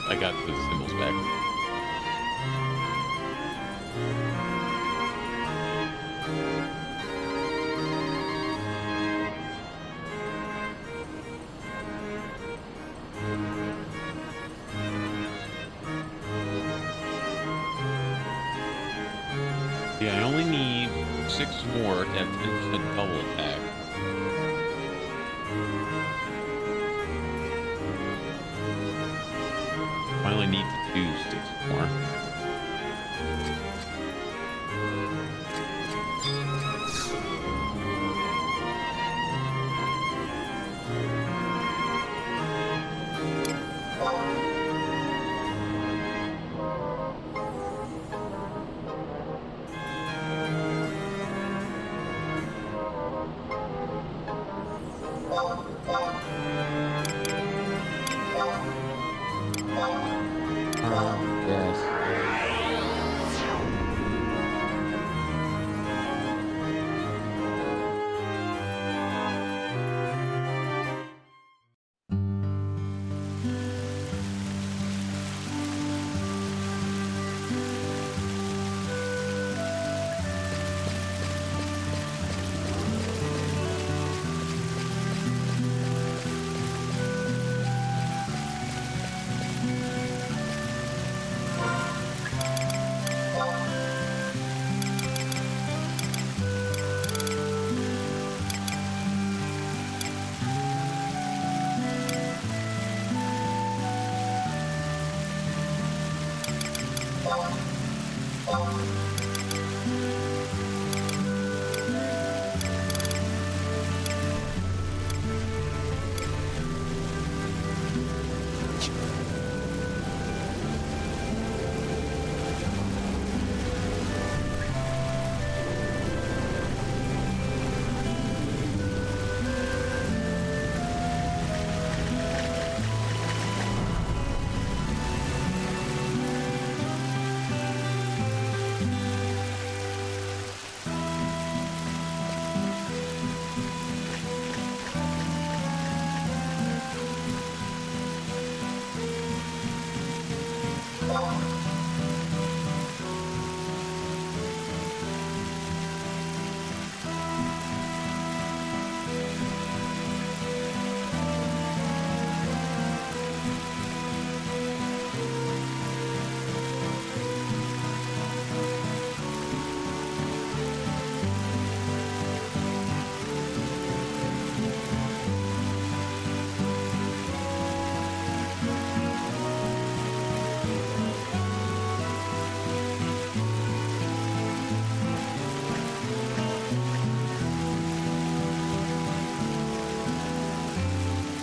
I got the symbols back. Yeah, I only need 6 more to have 10% double attack. I only need to do 6 more.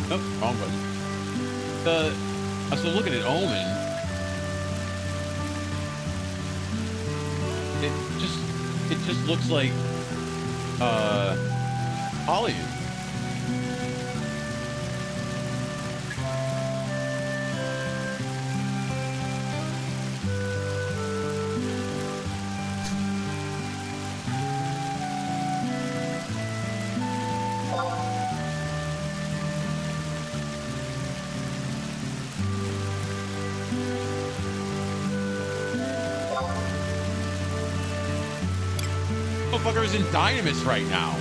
Nope, wrong button. I was looking at Omen. It just looks like Holly. Motherfucker is in Dynamis right now.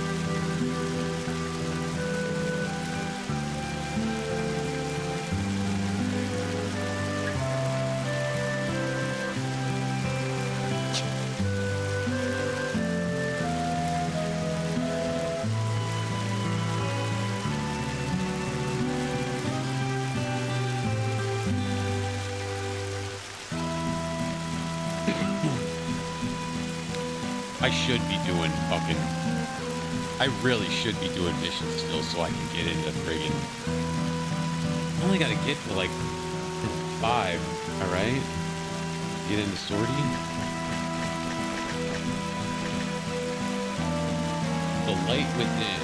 I should be doing fucking... I really should be doing missions still so I can get into friggin... I only gotta get to like 5, alright? Get into sortie. The light within.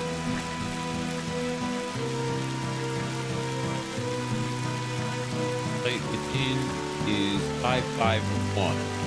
in is 551.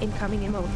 Incoming in mode.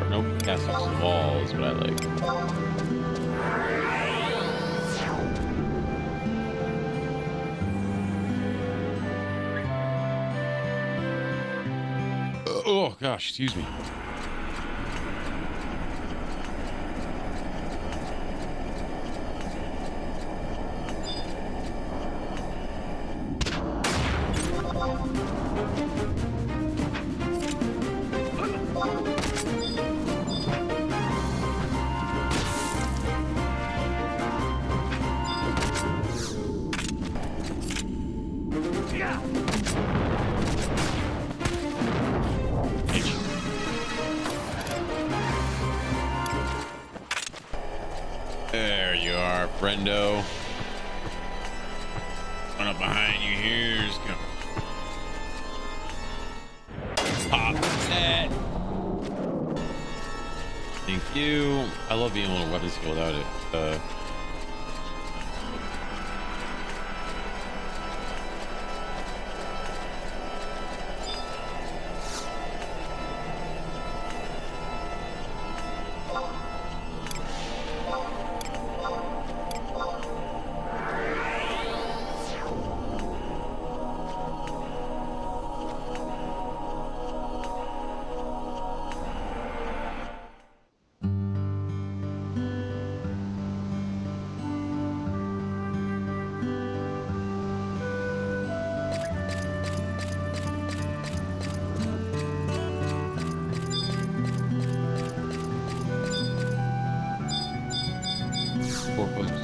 Nope, Cassie's wall is what I like. Oh gosh, excuse me. There you are, friendo. One up behind you here is coming. Pop that. Thank you. I love being able to weapon skill without it.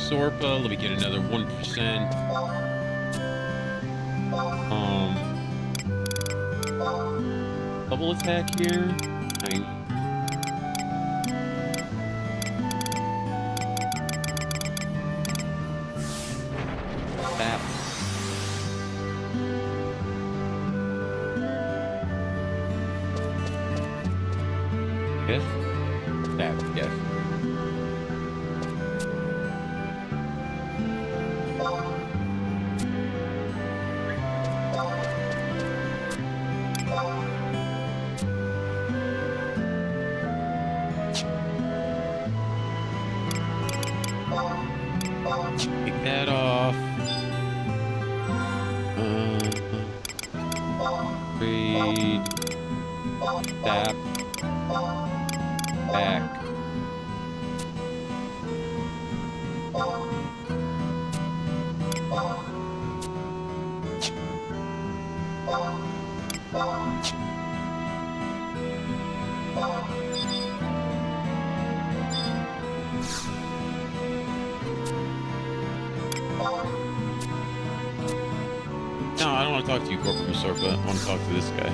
Sorpa, let me get another 1%. Double attack here. Tap. Yes. Tap. Yes. Take that off. Read. Tap. Back. No, I don't want to talk to you, Corporal Usurpa. I want to talk to this guy.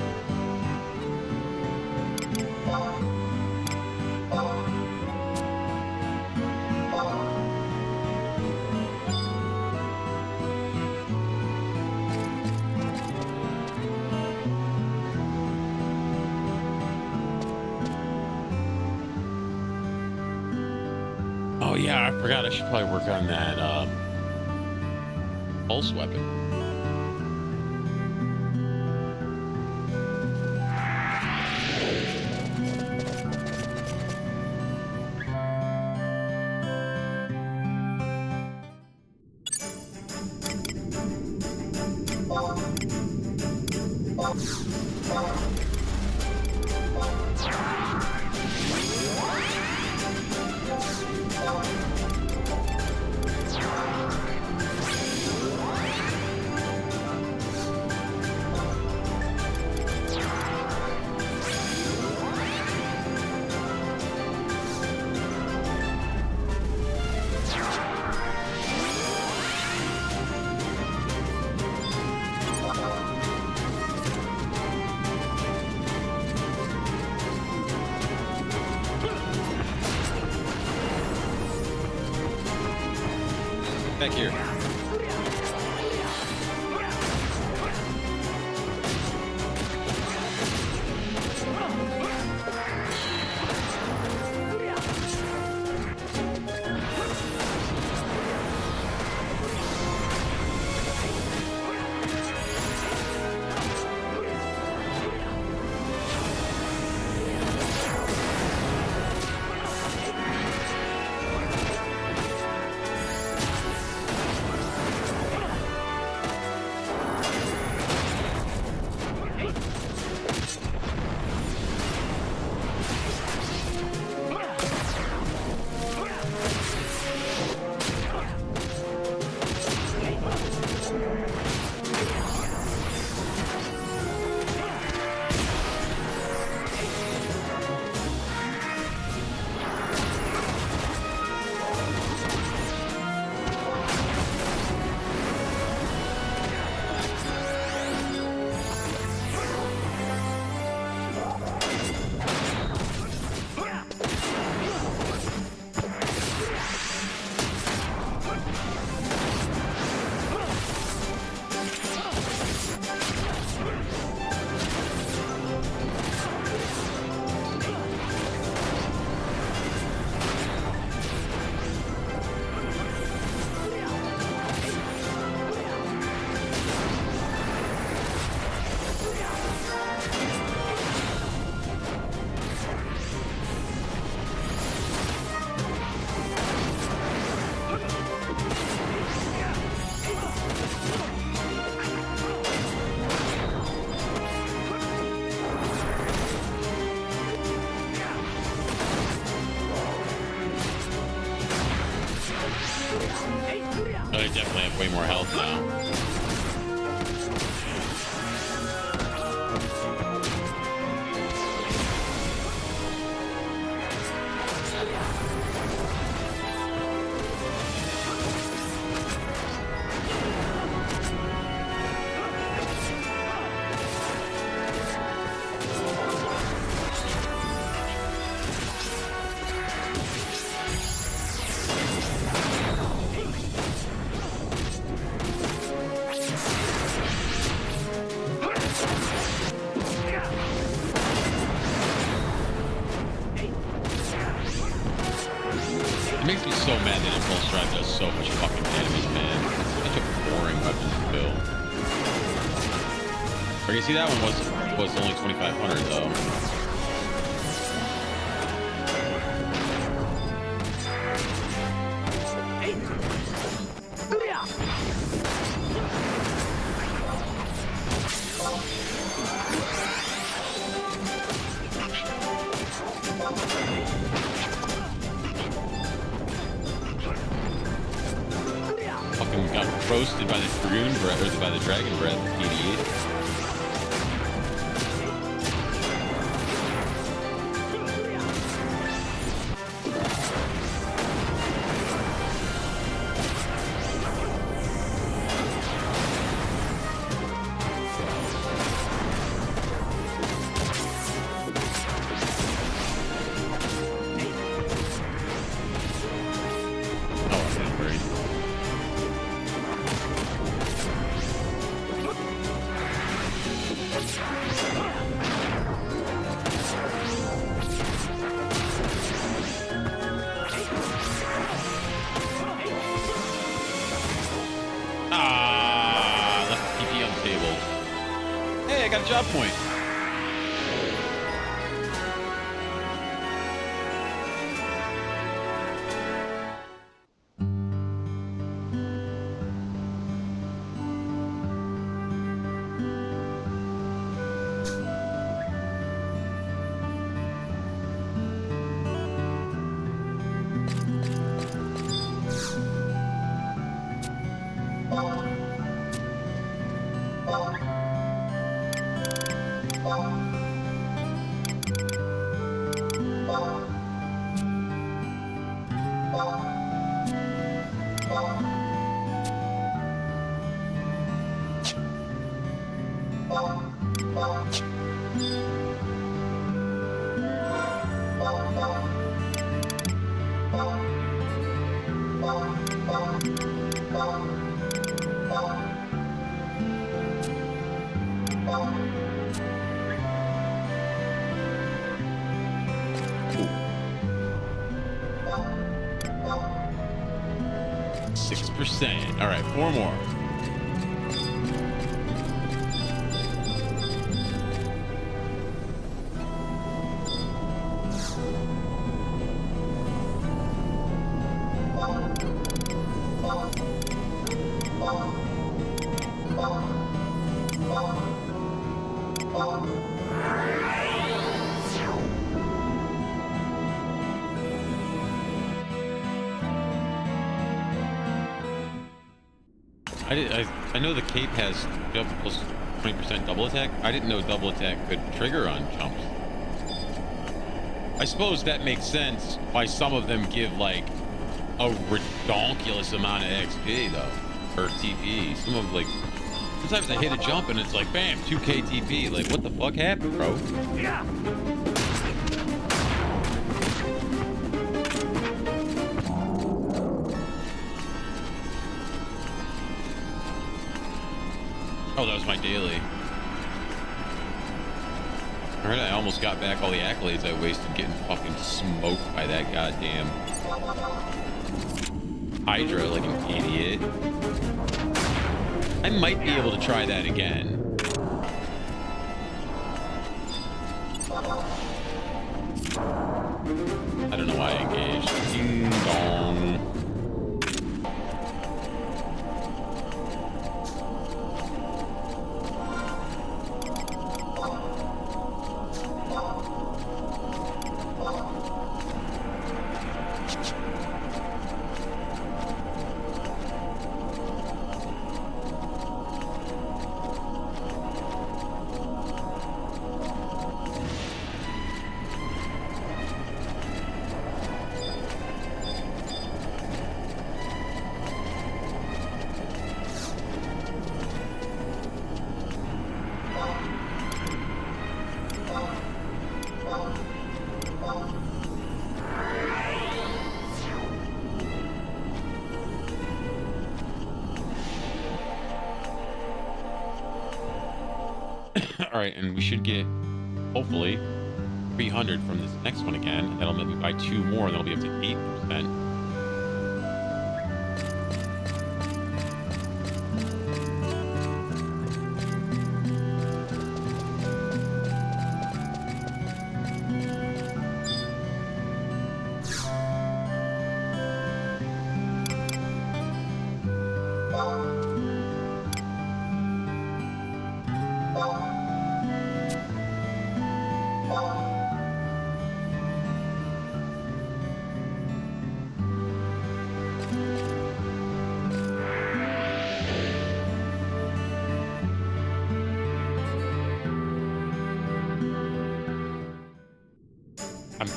Oh yeah, I forgot. I should probably work on that pulse weapon. Back here. Oh, they definitely have way more health now. It makes me so mad that Impulse Drive does so much fucking damage, man. It's such a boring weapon to build. Or you see, that one was only 2,500 though. Fucking got roasted by the dragoon breath, or by the dragon breath, idiot. Got a job point. All right, 4 more. I know the cape has plus 20% double attack. I didn't know double attack could trigger on jumps. I suppose that makes sense why some of them give like a redonkulous amount of XP though, or TP. Some of like, sometimes I hit a jump and it's like bam, 2k TP. Like what the fuck happened, bro? Yeah. Oh, that was my daily. Alright, I almost got back all the accolades I wasted getting fucking smoked by that goddamn Hydra like an idiot. I might be able to try that again. I don't know why I engaged. Ding dong. All right, and we should get, hopefully, 300 from this next one again. That'll let me buy 2 more, and that'll be up to 8%.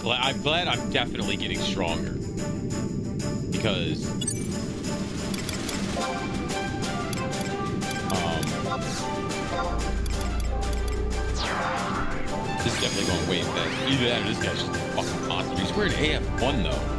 I'm glad I'm definitely getting stronger, because this is definitely going way fast. Either that or this guy's just a fucking monster. He's wearing AF1 though.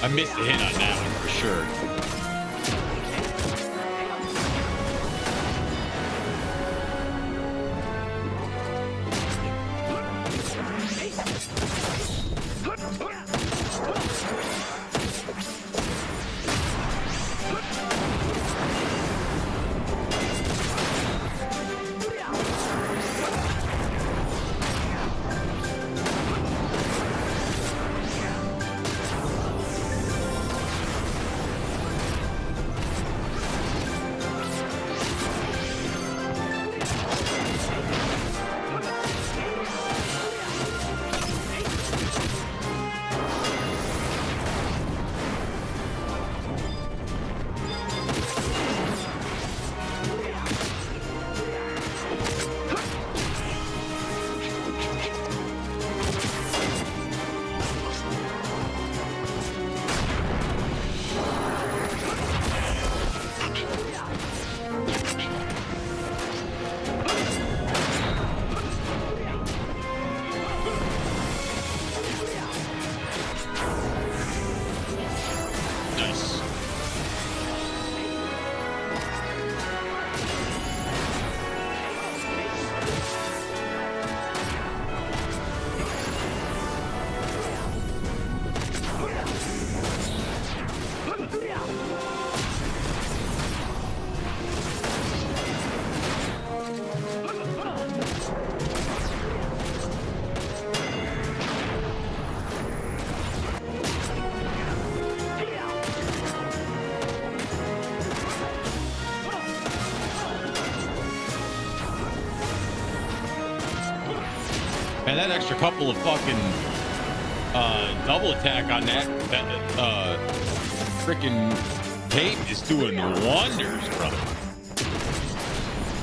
I missed a hit on that one for sure. And that extra couple of fucking double attack on that freaking tape is doing wonders, brother.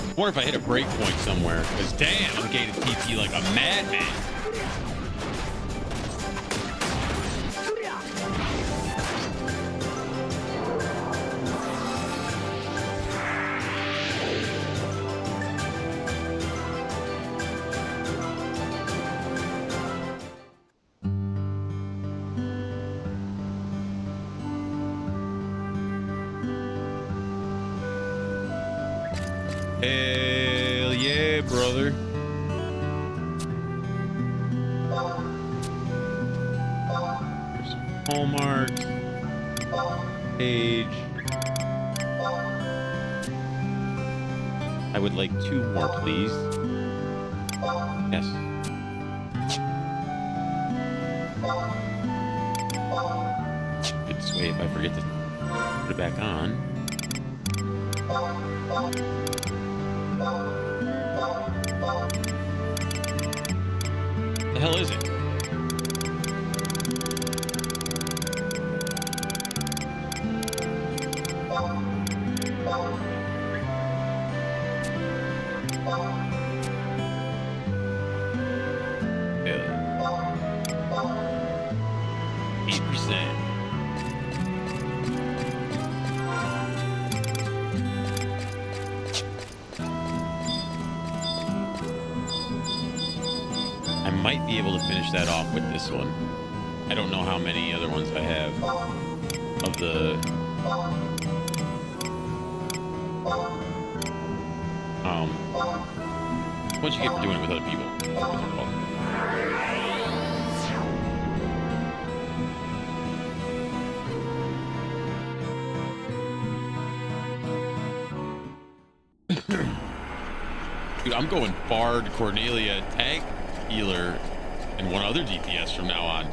I wonder if I hit a break point somewhere, because damn, I'm gaining TP like a madman. Hell yeah, brother. There's some hallmarks. Page. I would like 2 more, please. Yes. It's way if I forget to put it back on. The hell is it? Yeah. 8%. I might be able to finish that off with this one. I don't know how many other ones I have of the what you get for doing it with other people. What they're called. Dude, I'm going Bard, Cornelia, tank, healer, and one other DPS from now on.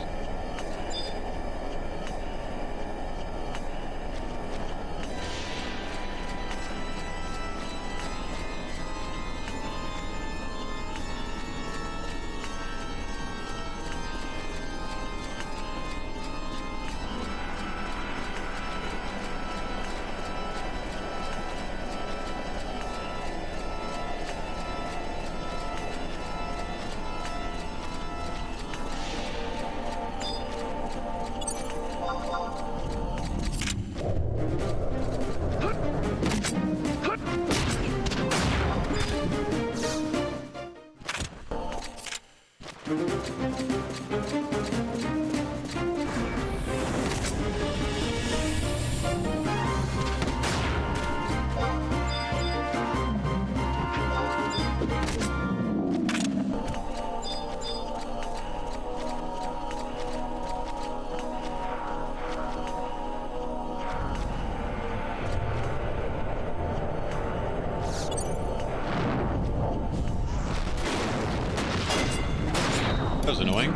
That was annoying.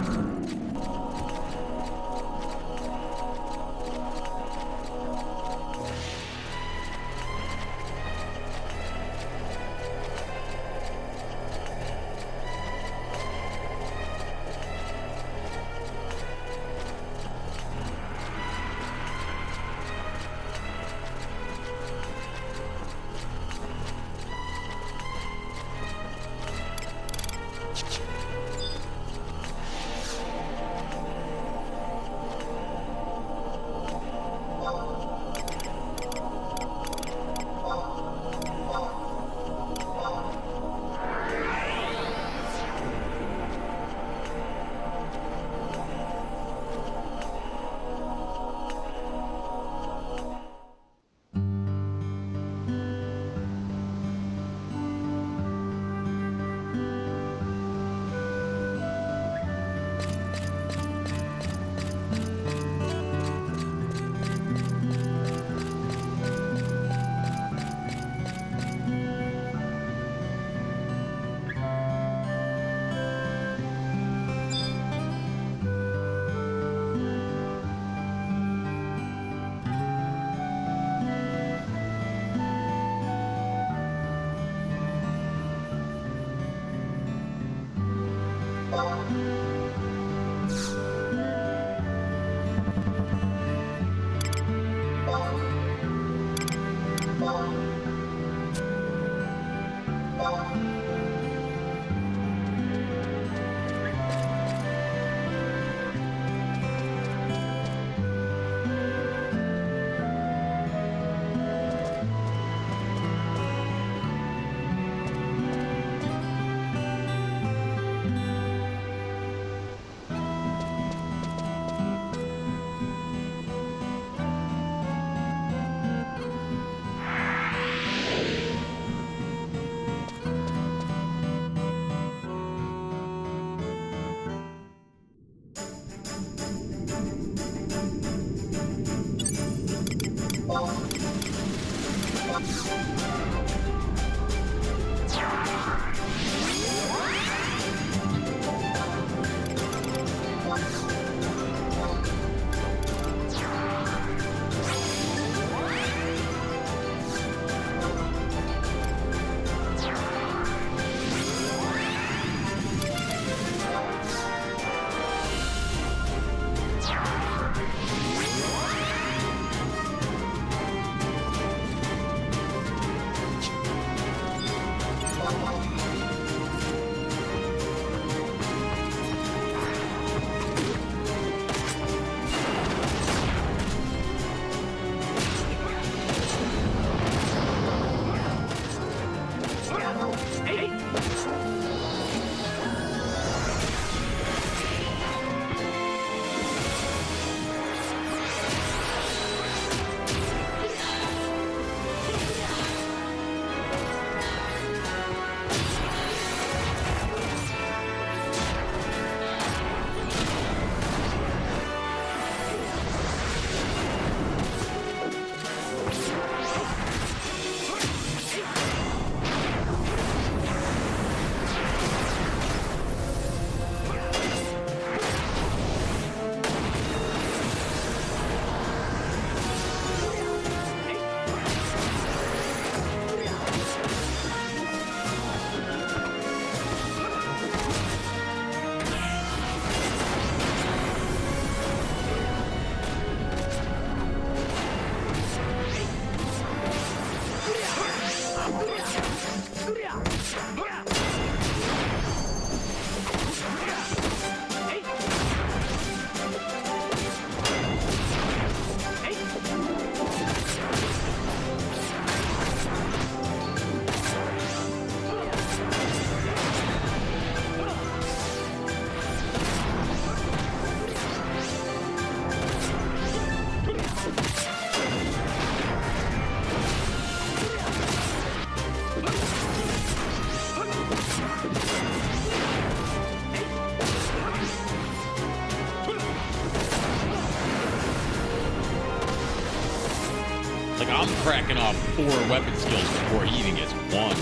Like, I'm cracking off 4 weapon skills before he even gets 1 going.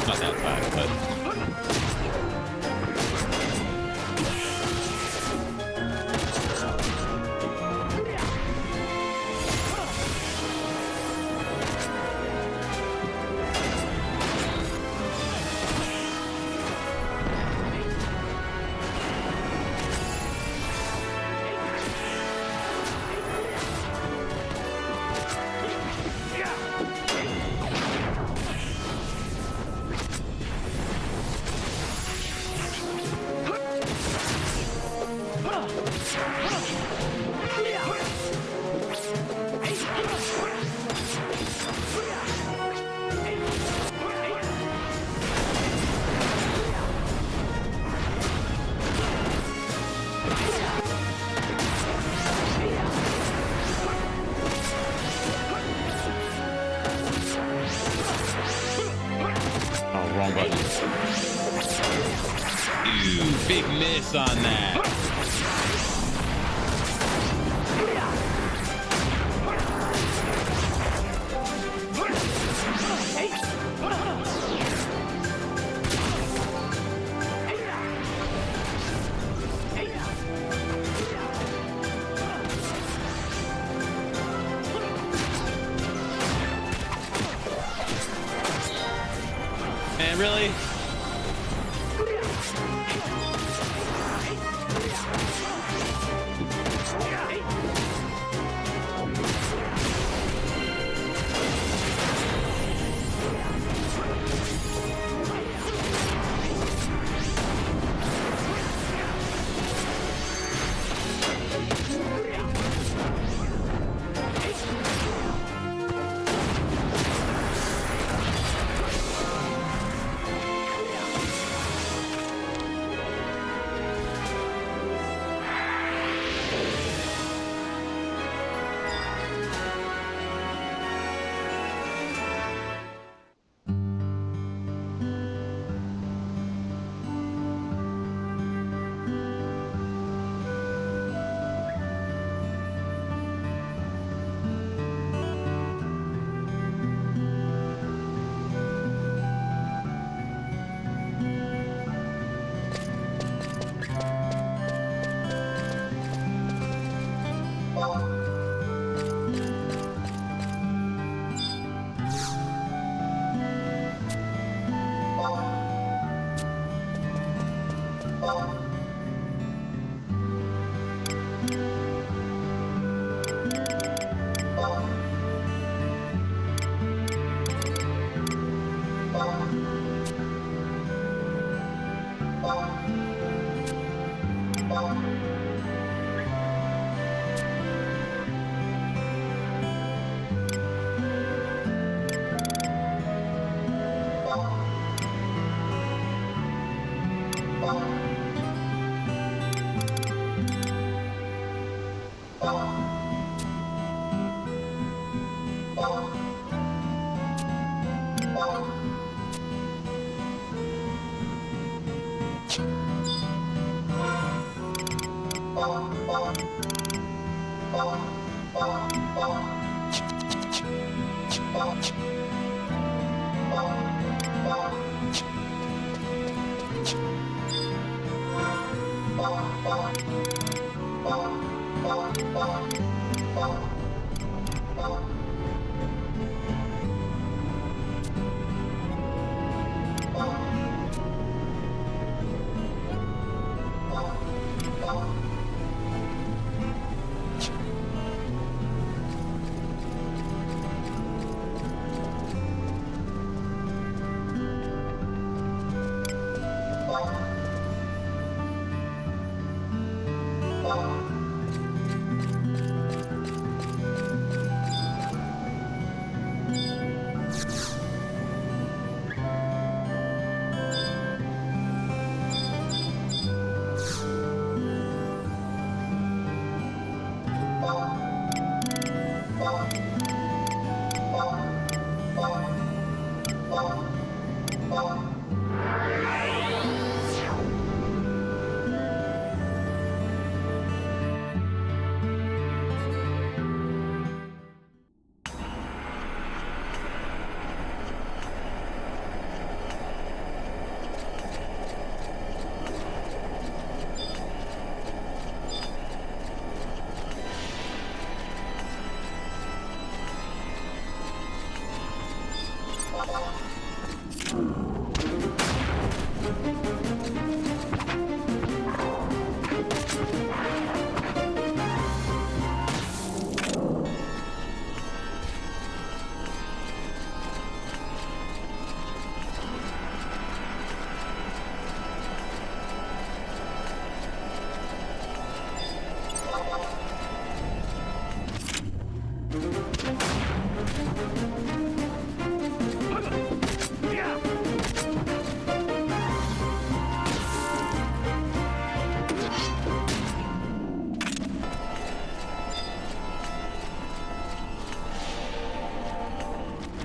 Not that bad, but... Wrong button. Ooh, big miss on that. Man, really?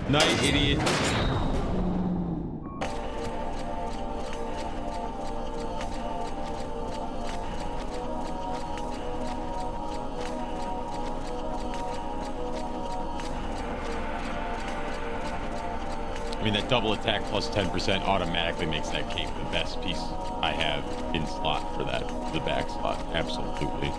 Night, idiot. I mean, that double attack plus 10% automatically makes that cape the best piece I have in slot for that, the back slot. Absolutely.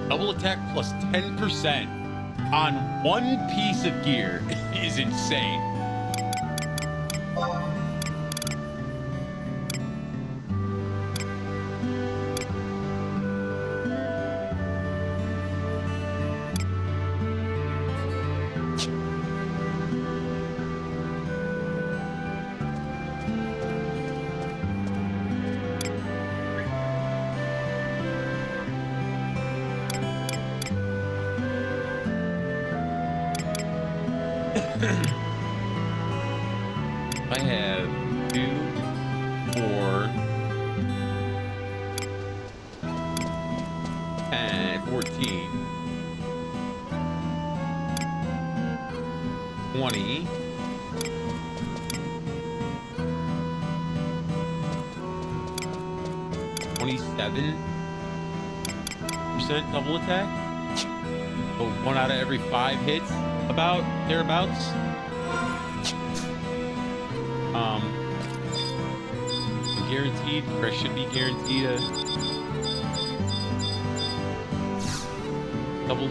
Double attack plus 10% on one piece of gear is insane. I have 2, 4, 10, 14, 20, 27% double attack. So 1 out of every 5 hits, about thereabouts. Guaranteed, or should be guaranteed a double.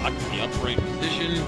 Lock in the upright position.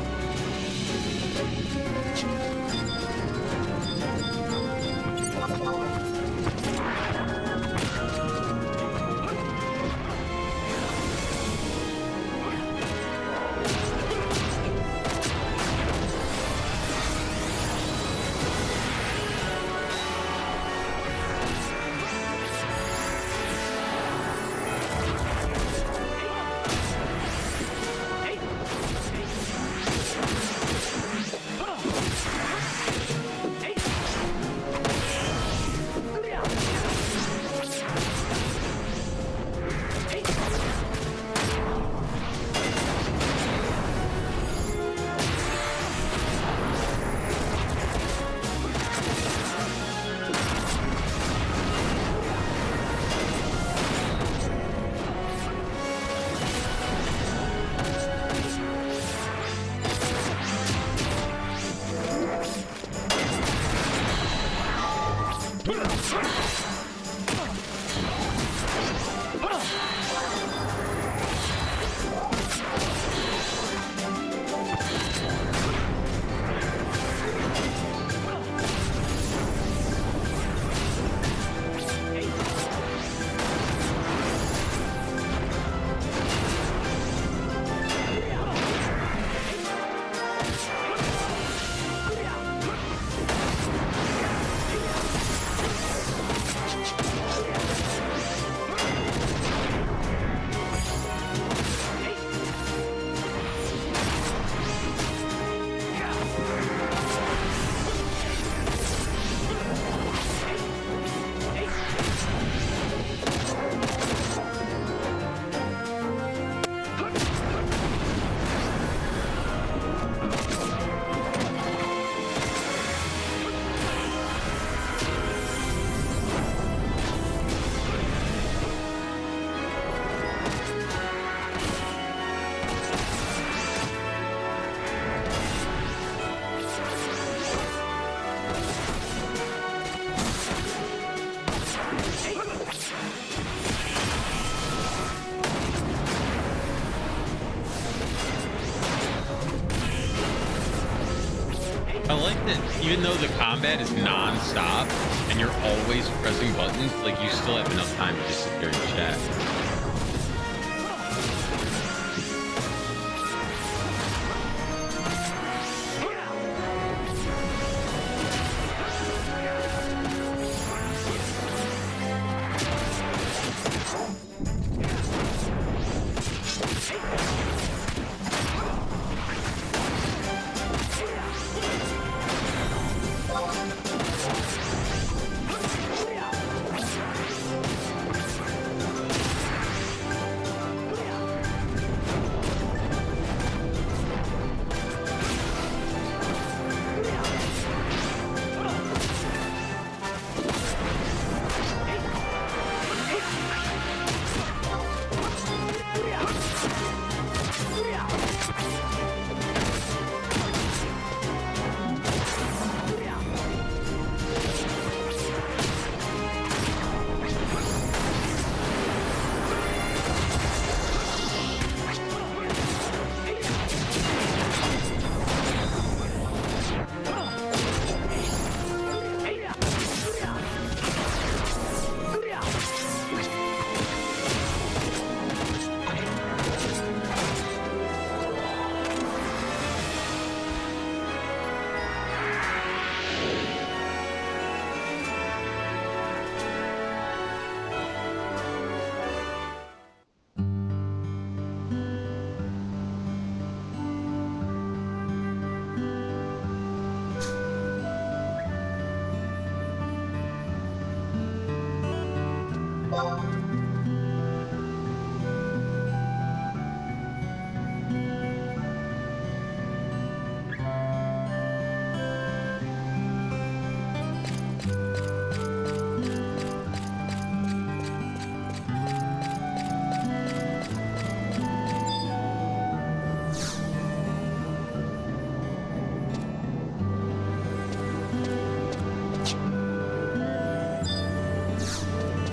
I like that even though the combat is non-stop and you're always pressing buttons, like you still have enough time to just sit there and chat.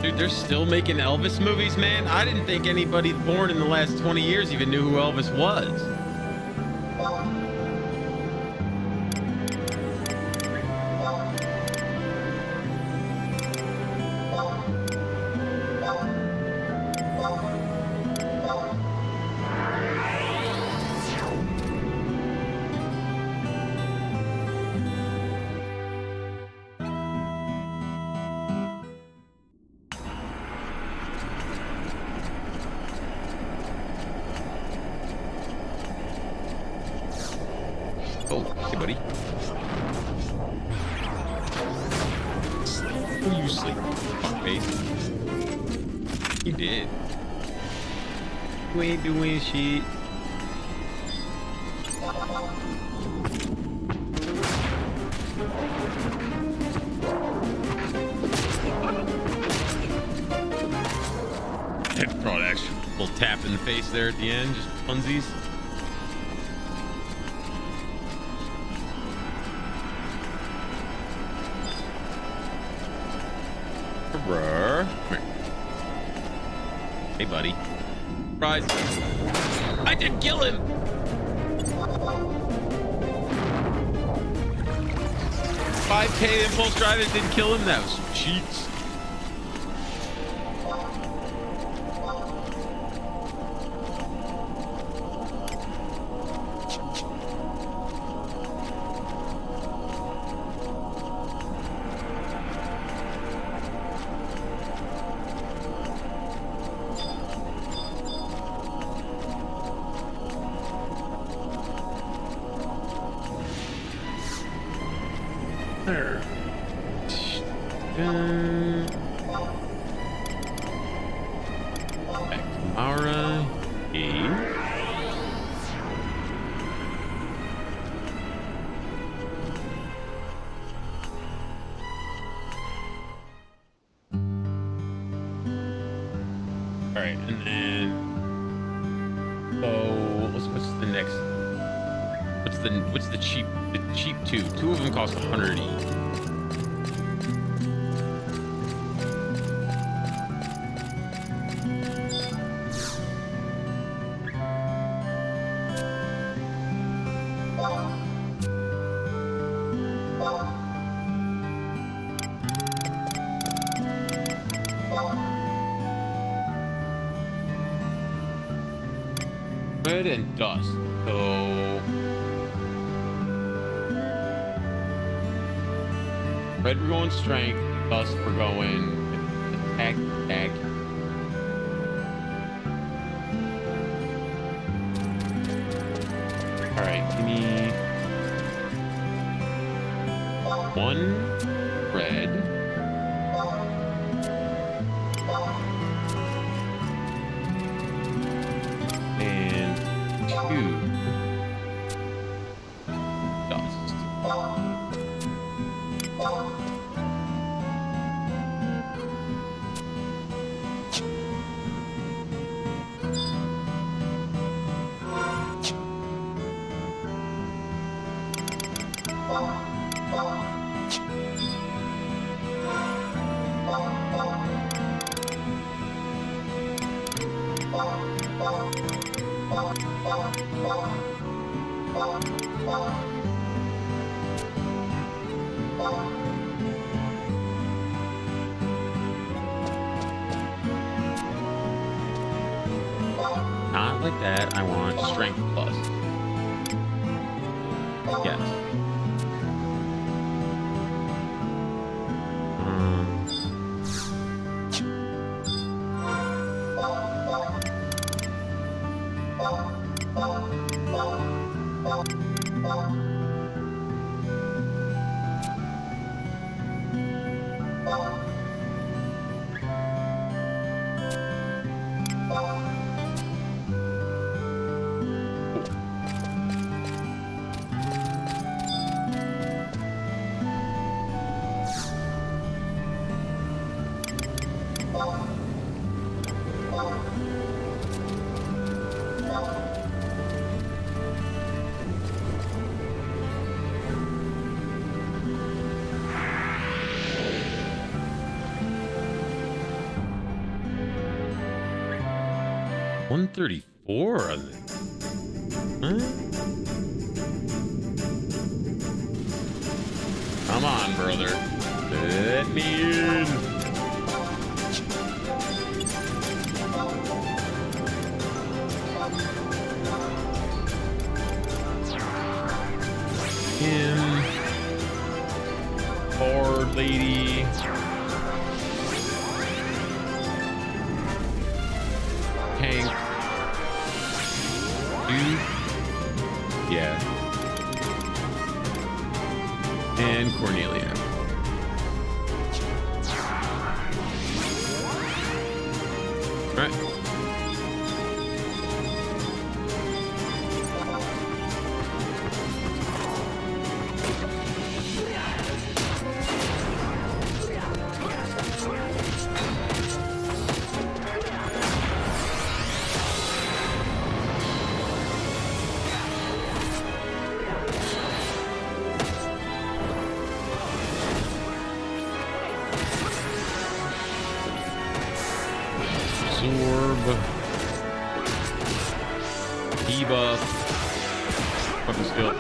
Dude, they're still making Elvis movies, man. I didn't think anybody born in the last 20 years even knew who Elvis was. Oh, hey, buddy. Oh, you sleep, fuckface. You did. You ain't doing shit. Throw an extra little tap in the face there at the end, just funsies. Hey, buddy. Surprise. I did kill him! 5K impulse drive and didn't kill him? That was some cheats. What's the cheap two? Two of them cost 100 each. Red and dust. So red, we're going strength. Dust, we're going attack. All right, give me one red. And two dust. Not like that. I want strength plus. Yes. 134 on it. Huh? Come on, brother. Let me in. Board lady. Hank. Dude. Yeah. And Cornelia. All right. Absorb. Debuff. Fucking skill.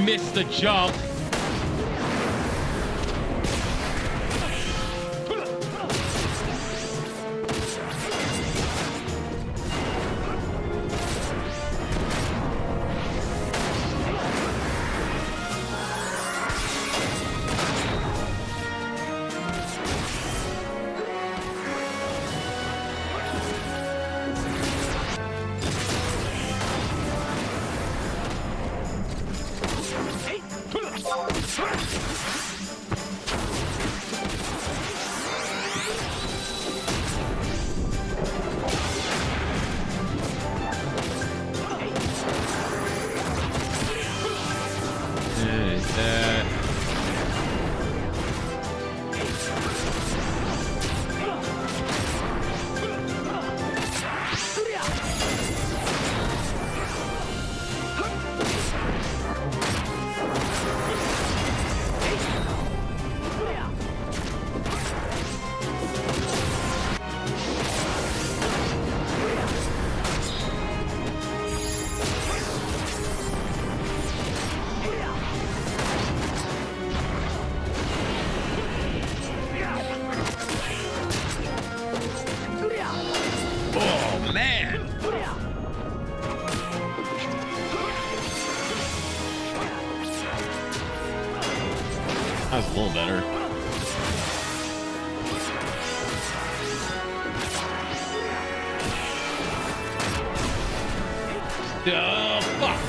Missed the jump. That was a little better. Oh, fuck.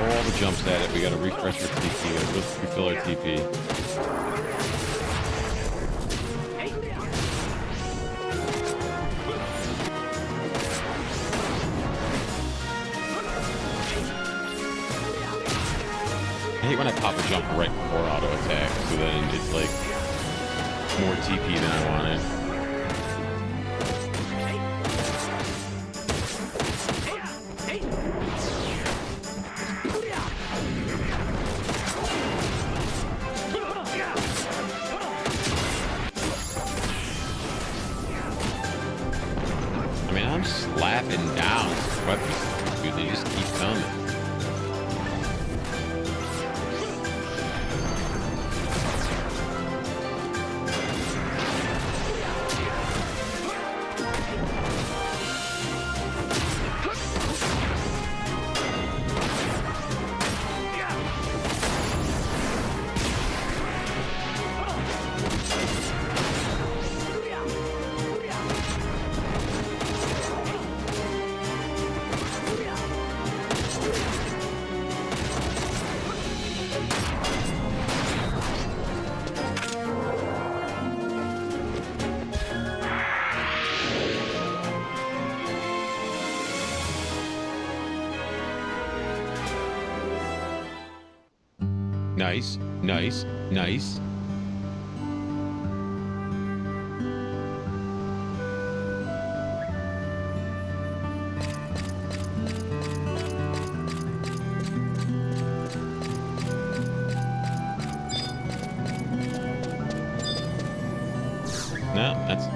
All the jumps at it. We gotta refresh our TP. We gotta refill our TP. I hate when I pop a jump right before auto attack, so then it's like more TP than I wanted. I mean, I'm slapping down weapons, dude. They just keep coming. Nice, nice, nice. No, that's.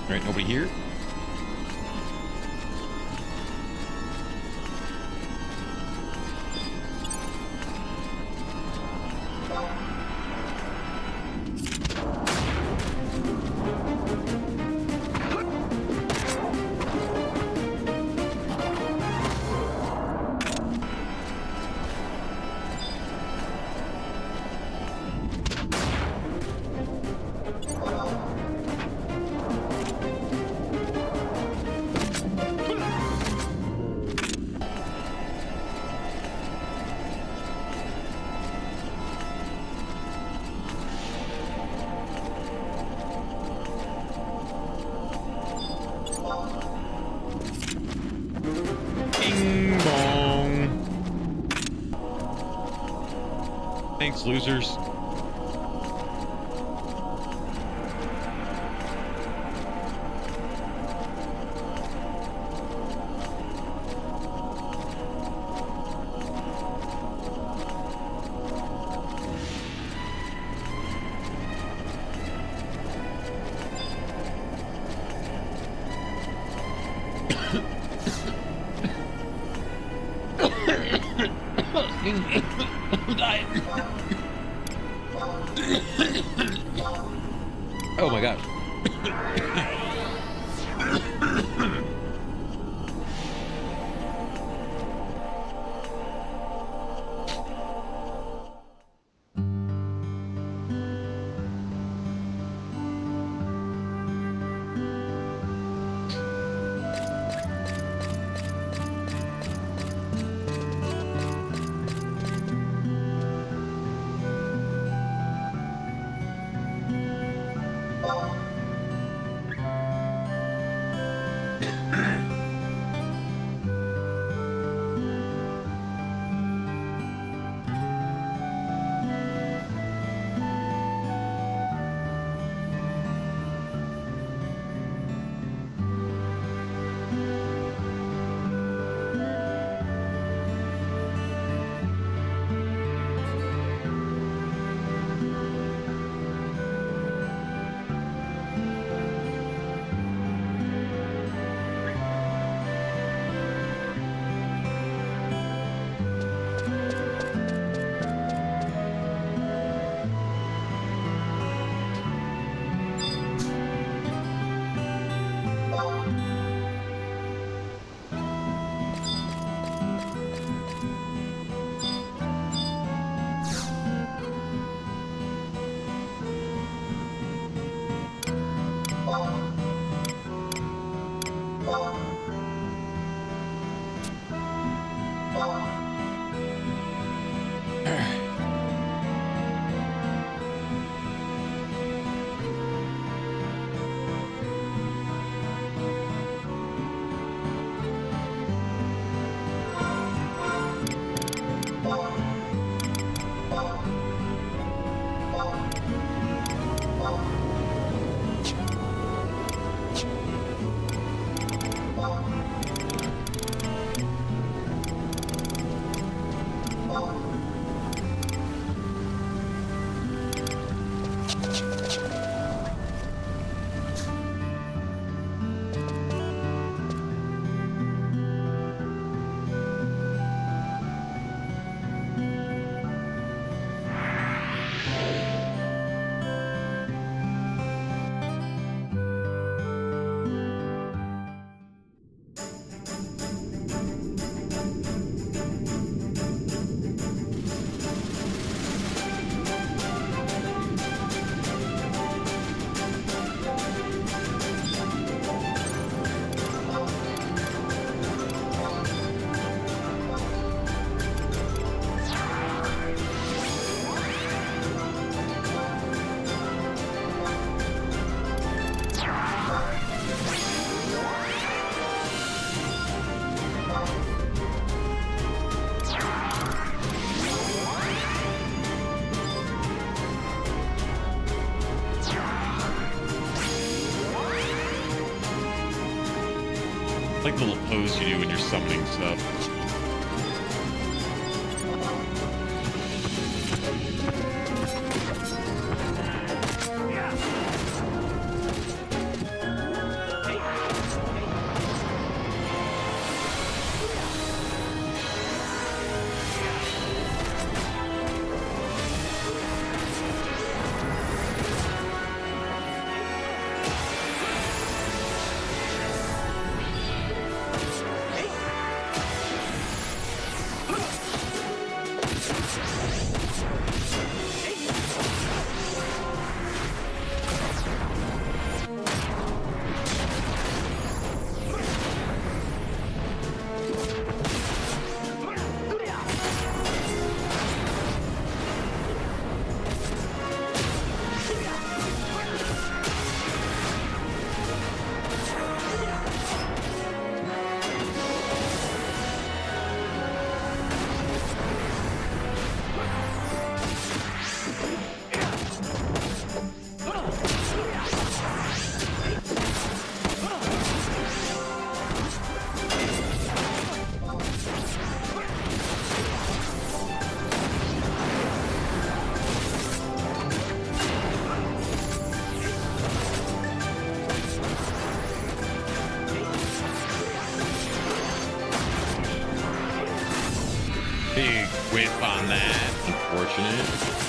All right, nobody here. Bing bong. Thanks, losers. Oh my gosh. Like the little pose you do when you're summoning stuff. Big whiff on that. Unfortunate.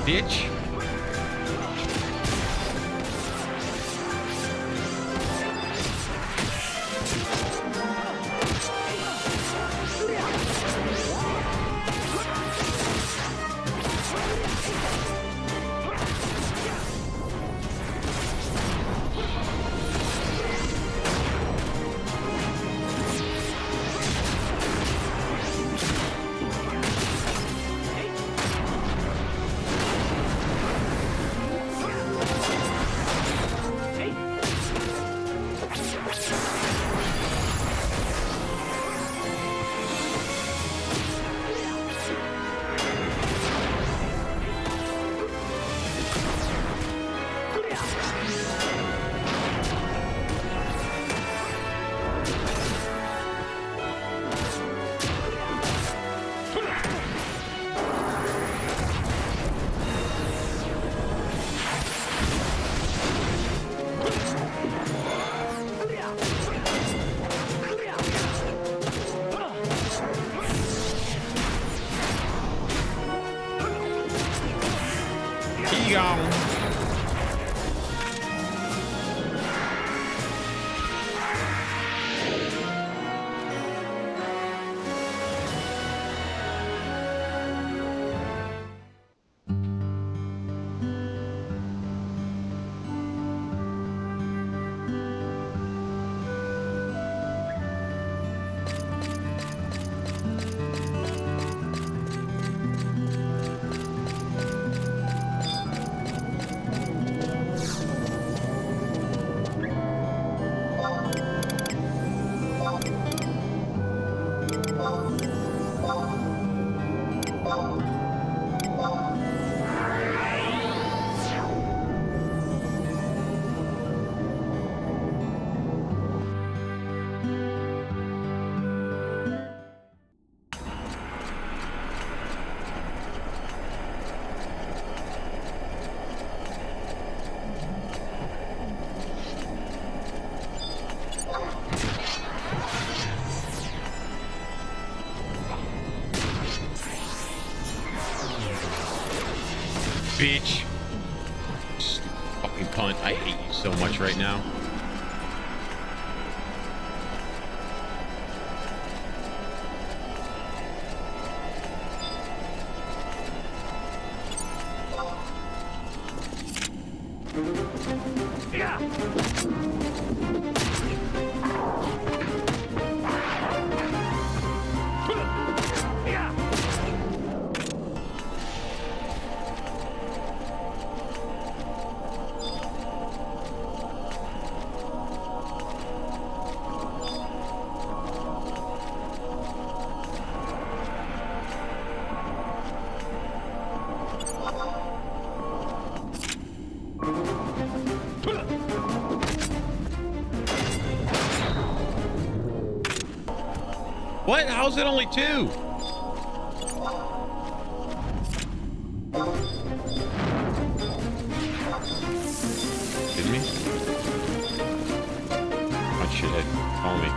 Bitch. bitch. Stupid fucking cunt. I hate you so much right now. What? How's it only 2? Kidding me? Oh shit, follow me.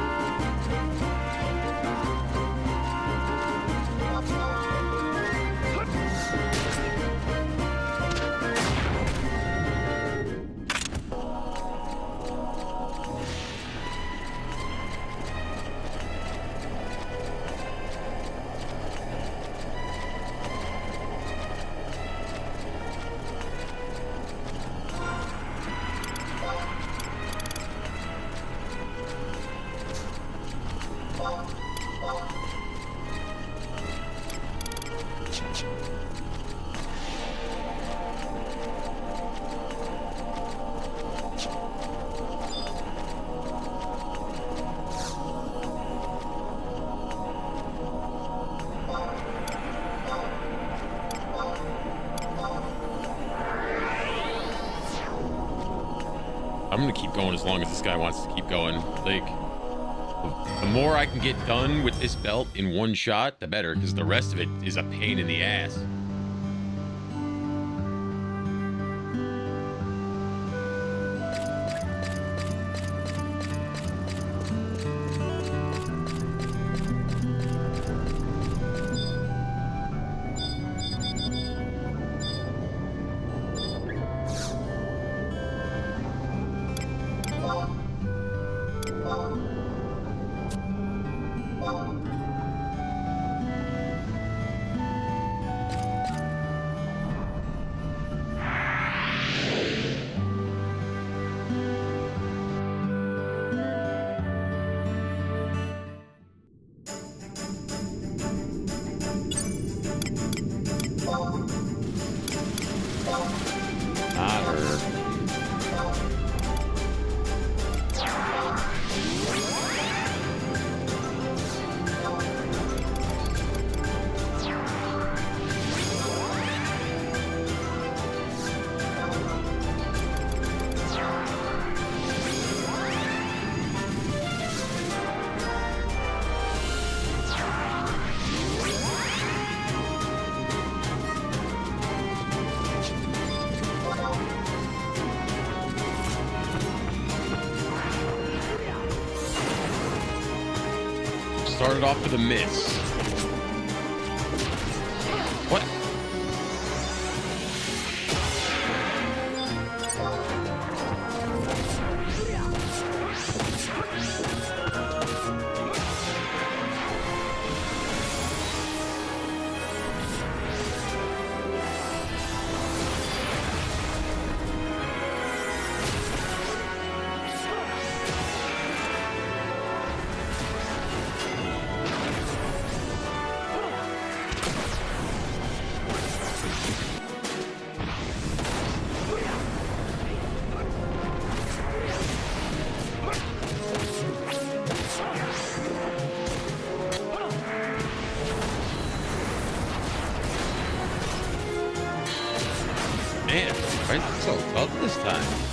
I'm gonna keep going as long as this guy wants to keep going. Like, the more I can get done with this belt in one shot, the better, because the rest of it is a pain in the ass. Started off with a miss. What? Man, why is it so tough this time?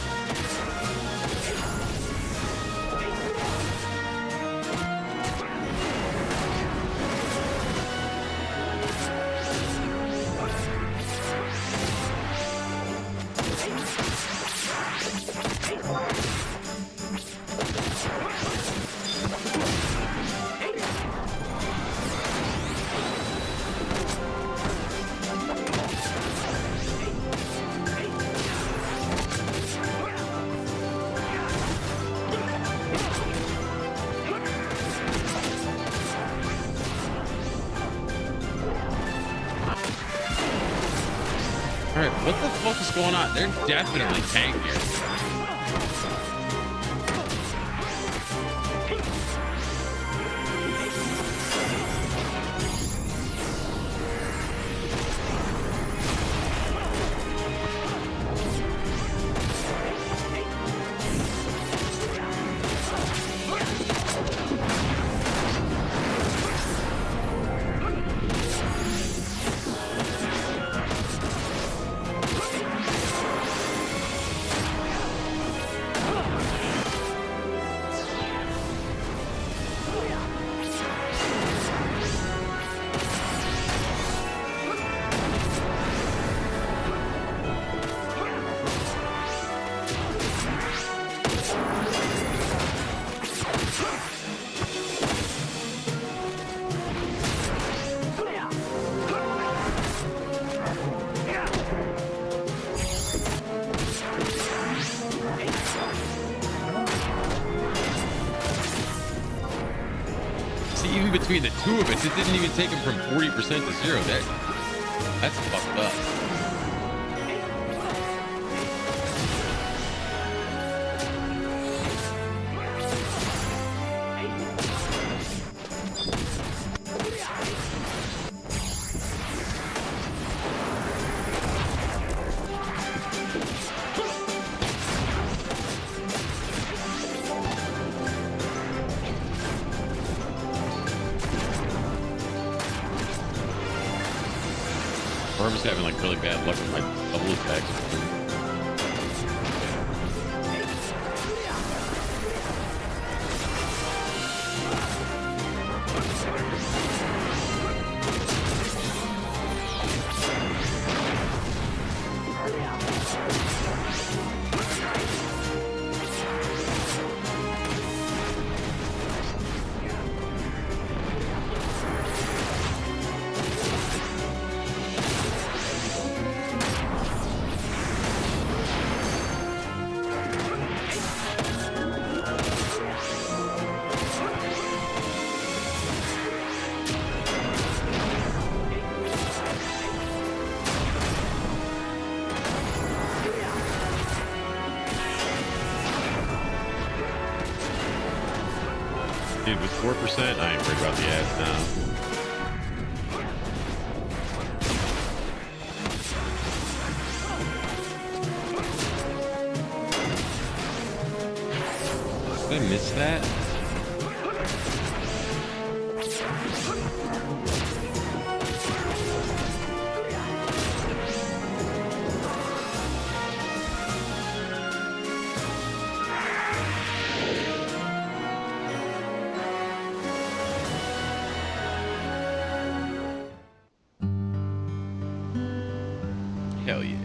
All right, what the fuck is going on? They're definitely tankier. Even between the two of us, it didn't even take him from 40% to 0. That's fucked up. Or I'm just having like really bad luck with my double attacks. Dude, with 4%, I ain't worried about the ads now. Did I miss that? Hell yeah.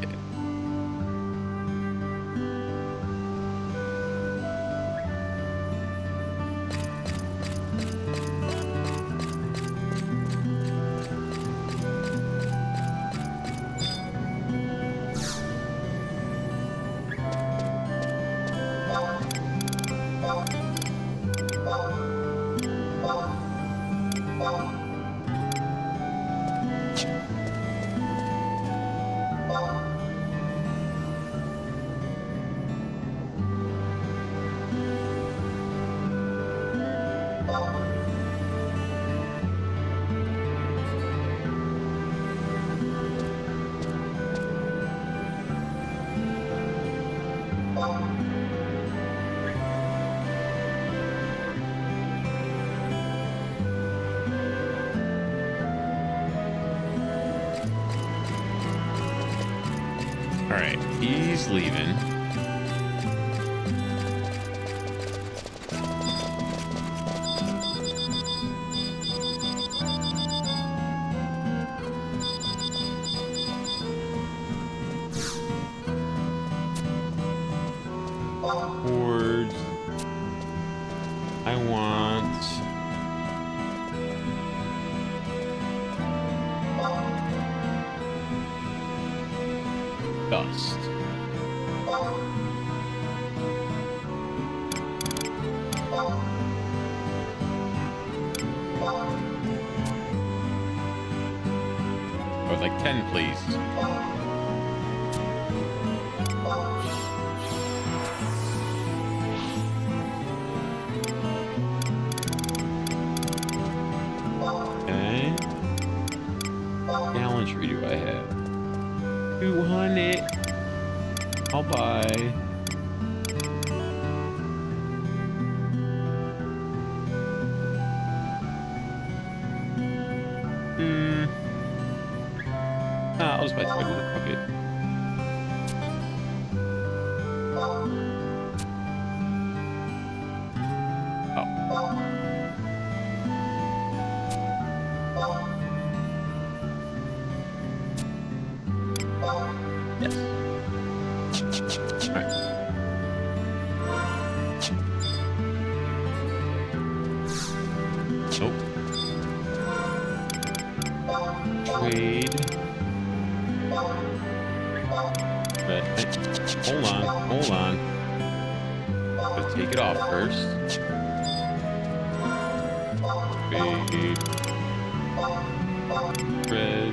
All right, he's leaving. Hordes. I want dust. I would like 10, please. Okay. Gallantry do I have? 200. I'll buy. I'll just buy 200. Fuck it. Yes. All right. Nope. Trade. Hold on. Gotta take it off first. Trade. Red.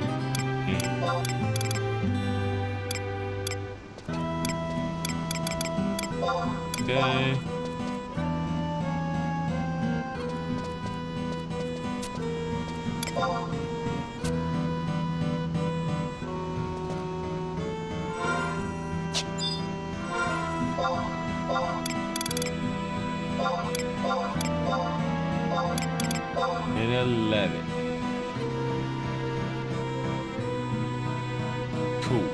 Okay. And 11. Cool.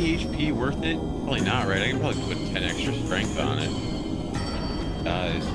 HP worth it? Probably not, right? I can probably put 10 extra strength on it. Guys.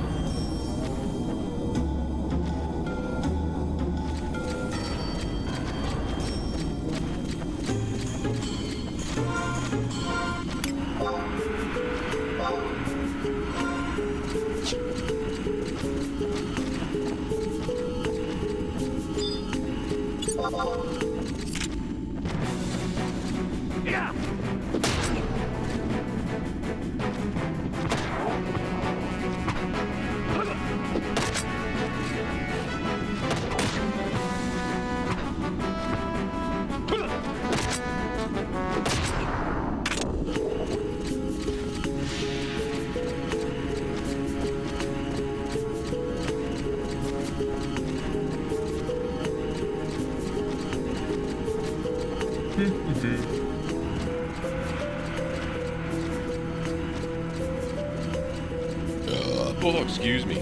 Oh, excuse me.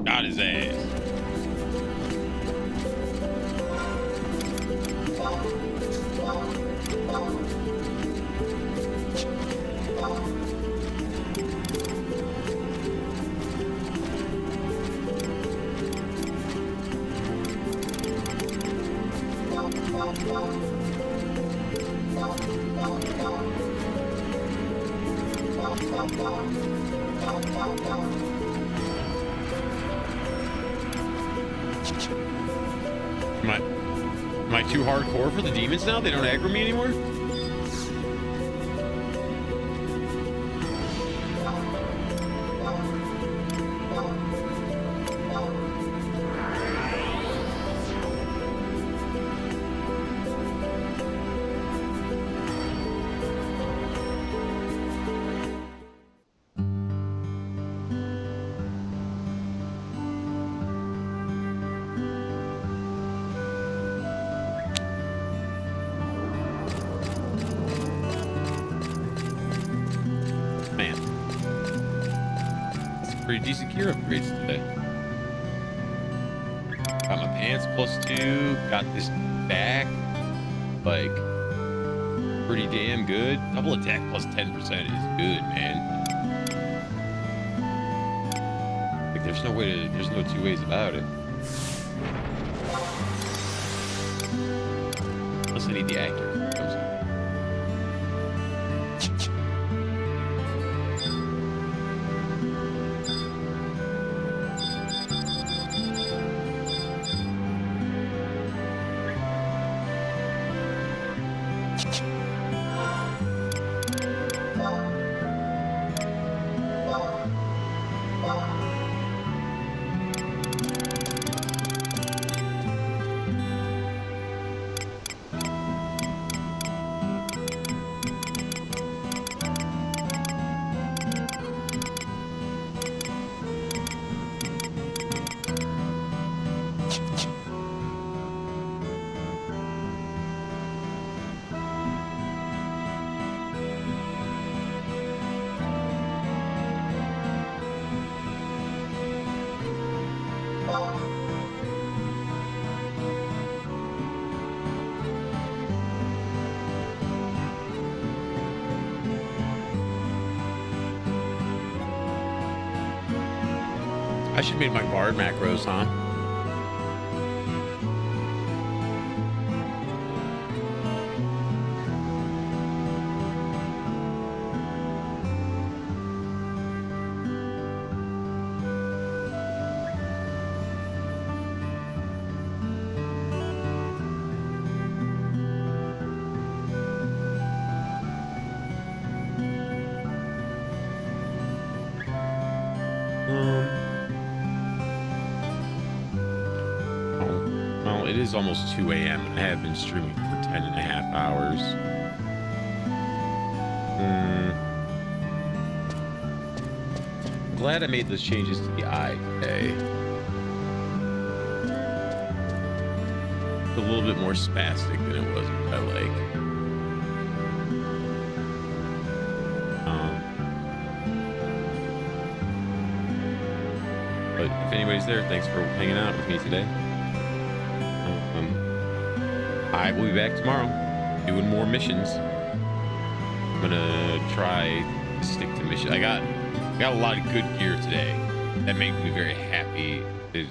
Got his ass. Am I too hardcore for the demons now? They don't aggro me anymore? Pretty decent gear upgrades today. Got my pants +2. Got this back, like, pretty damn good. Double attack +10% is good, man. Like, there's no two ways about it. Unless I need the accuracy. I should make my bard macros, huh? It is almost 2 a.m. and I have been streaming for 10.5 hours. I'm glad I made those changes to the eye today. It's a little bit more spastic than it was, which I like. But if anybody's there, thanks for hanging out with me today. I will be back tomorrow doing more missions. I'm gonna try to stick to missions. I got a lot of good gear today. That made me very happy with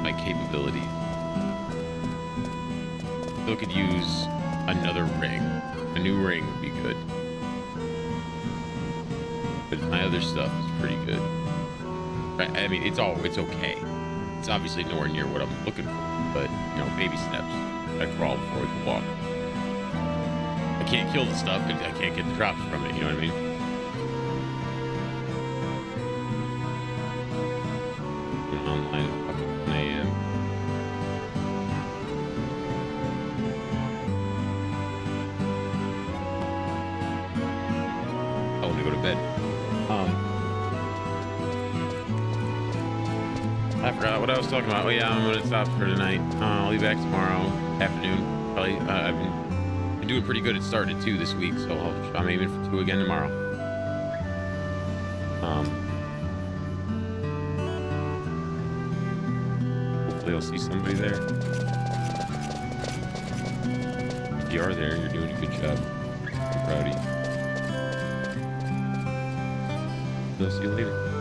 my capabilities. Still could use another ring. A new ring would be good. But my other stuff is pretty good. I mean, it's okay. It's obviously nowhere near what I'm looking for, but you know, baby steps. I crawl before we can walk. I can't kill the stuff, and I can't get the drops from it, you know what I mean? Online fucking bed. I forgot what I was talking about. Oh yeah, I'm gonna stop for tonight. I'll be back tomorrow afternoon. Probably. I've been doing pretty good at starting at 2 this week, so I'm aiming for 2 again tomorrow. Hopefully I'll see somebody there. If you are there, you're doing a good job. I'm proud of you. I'll see you later.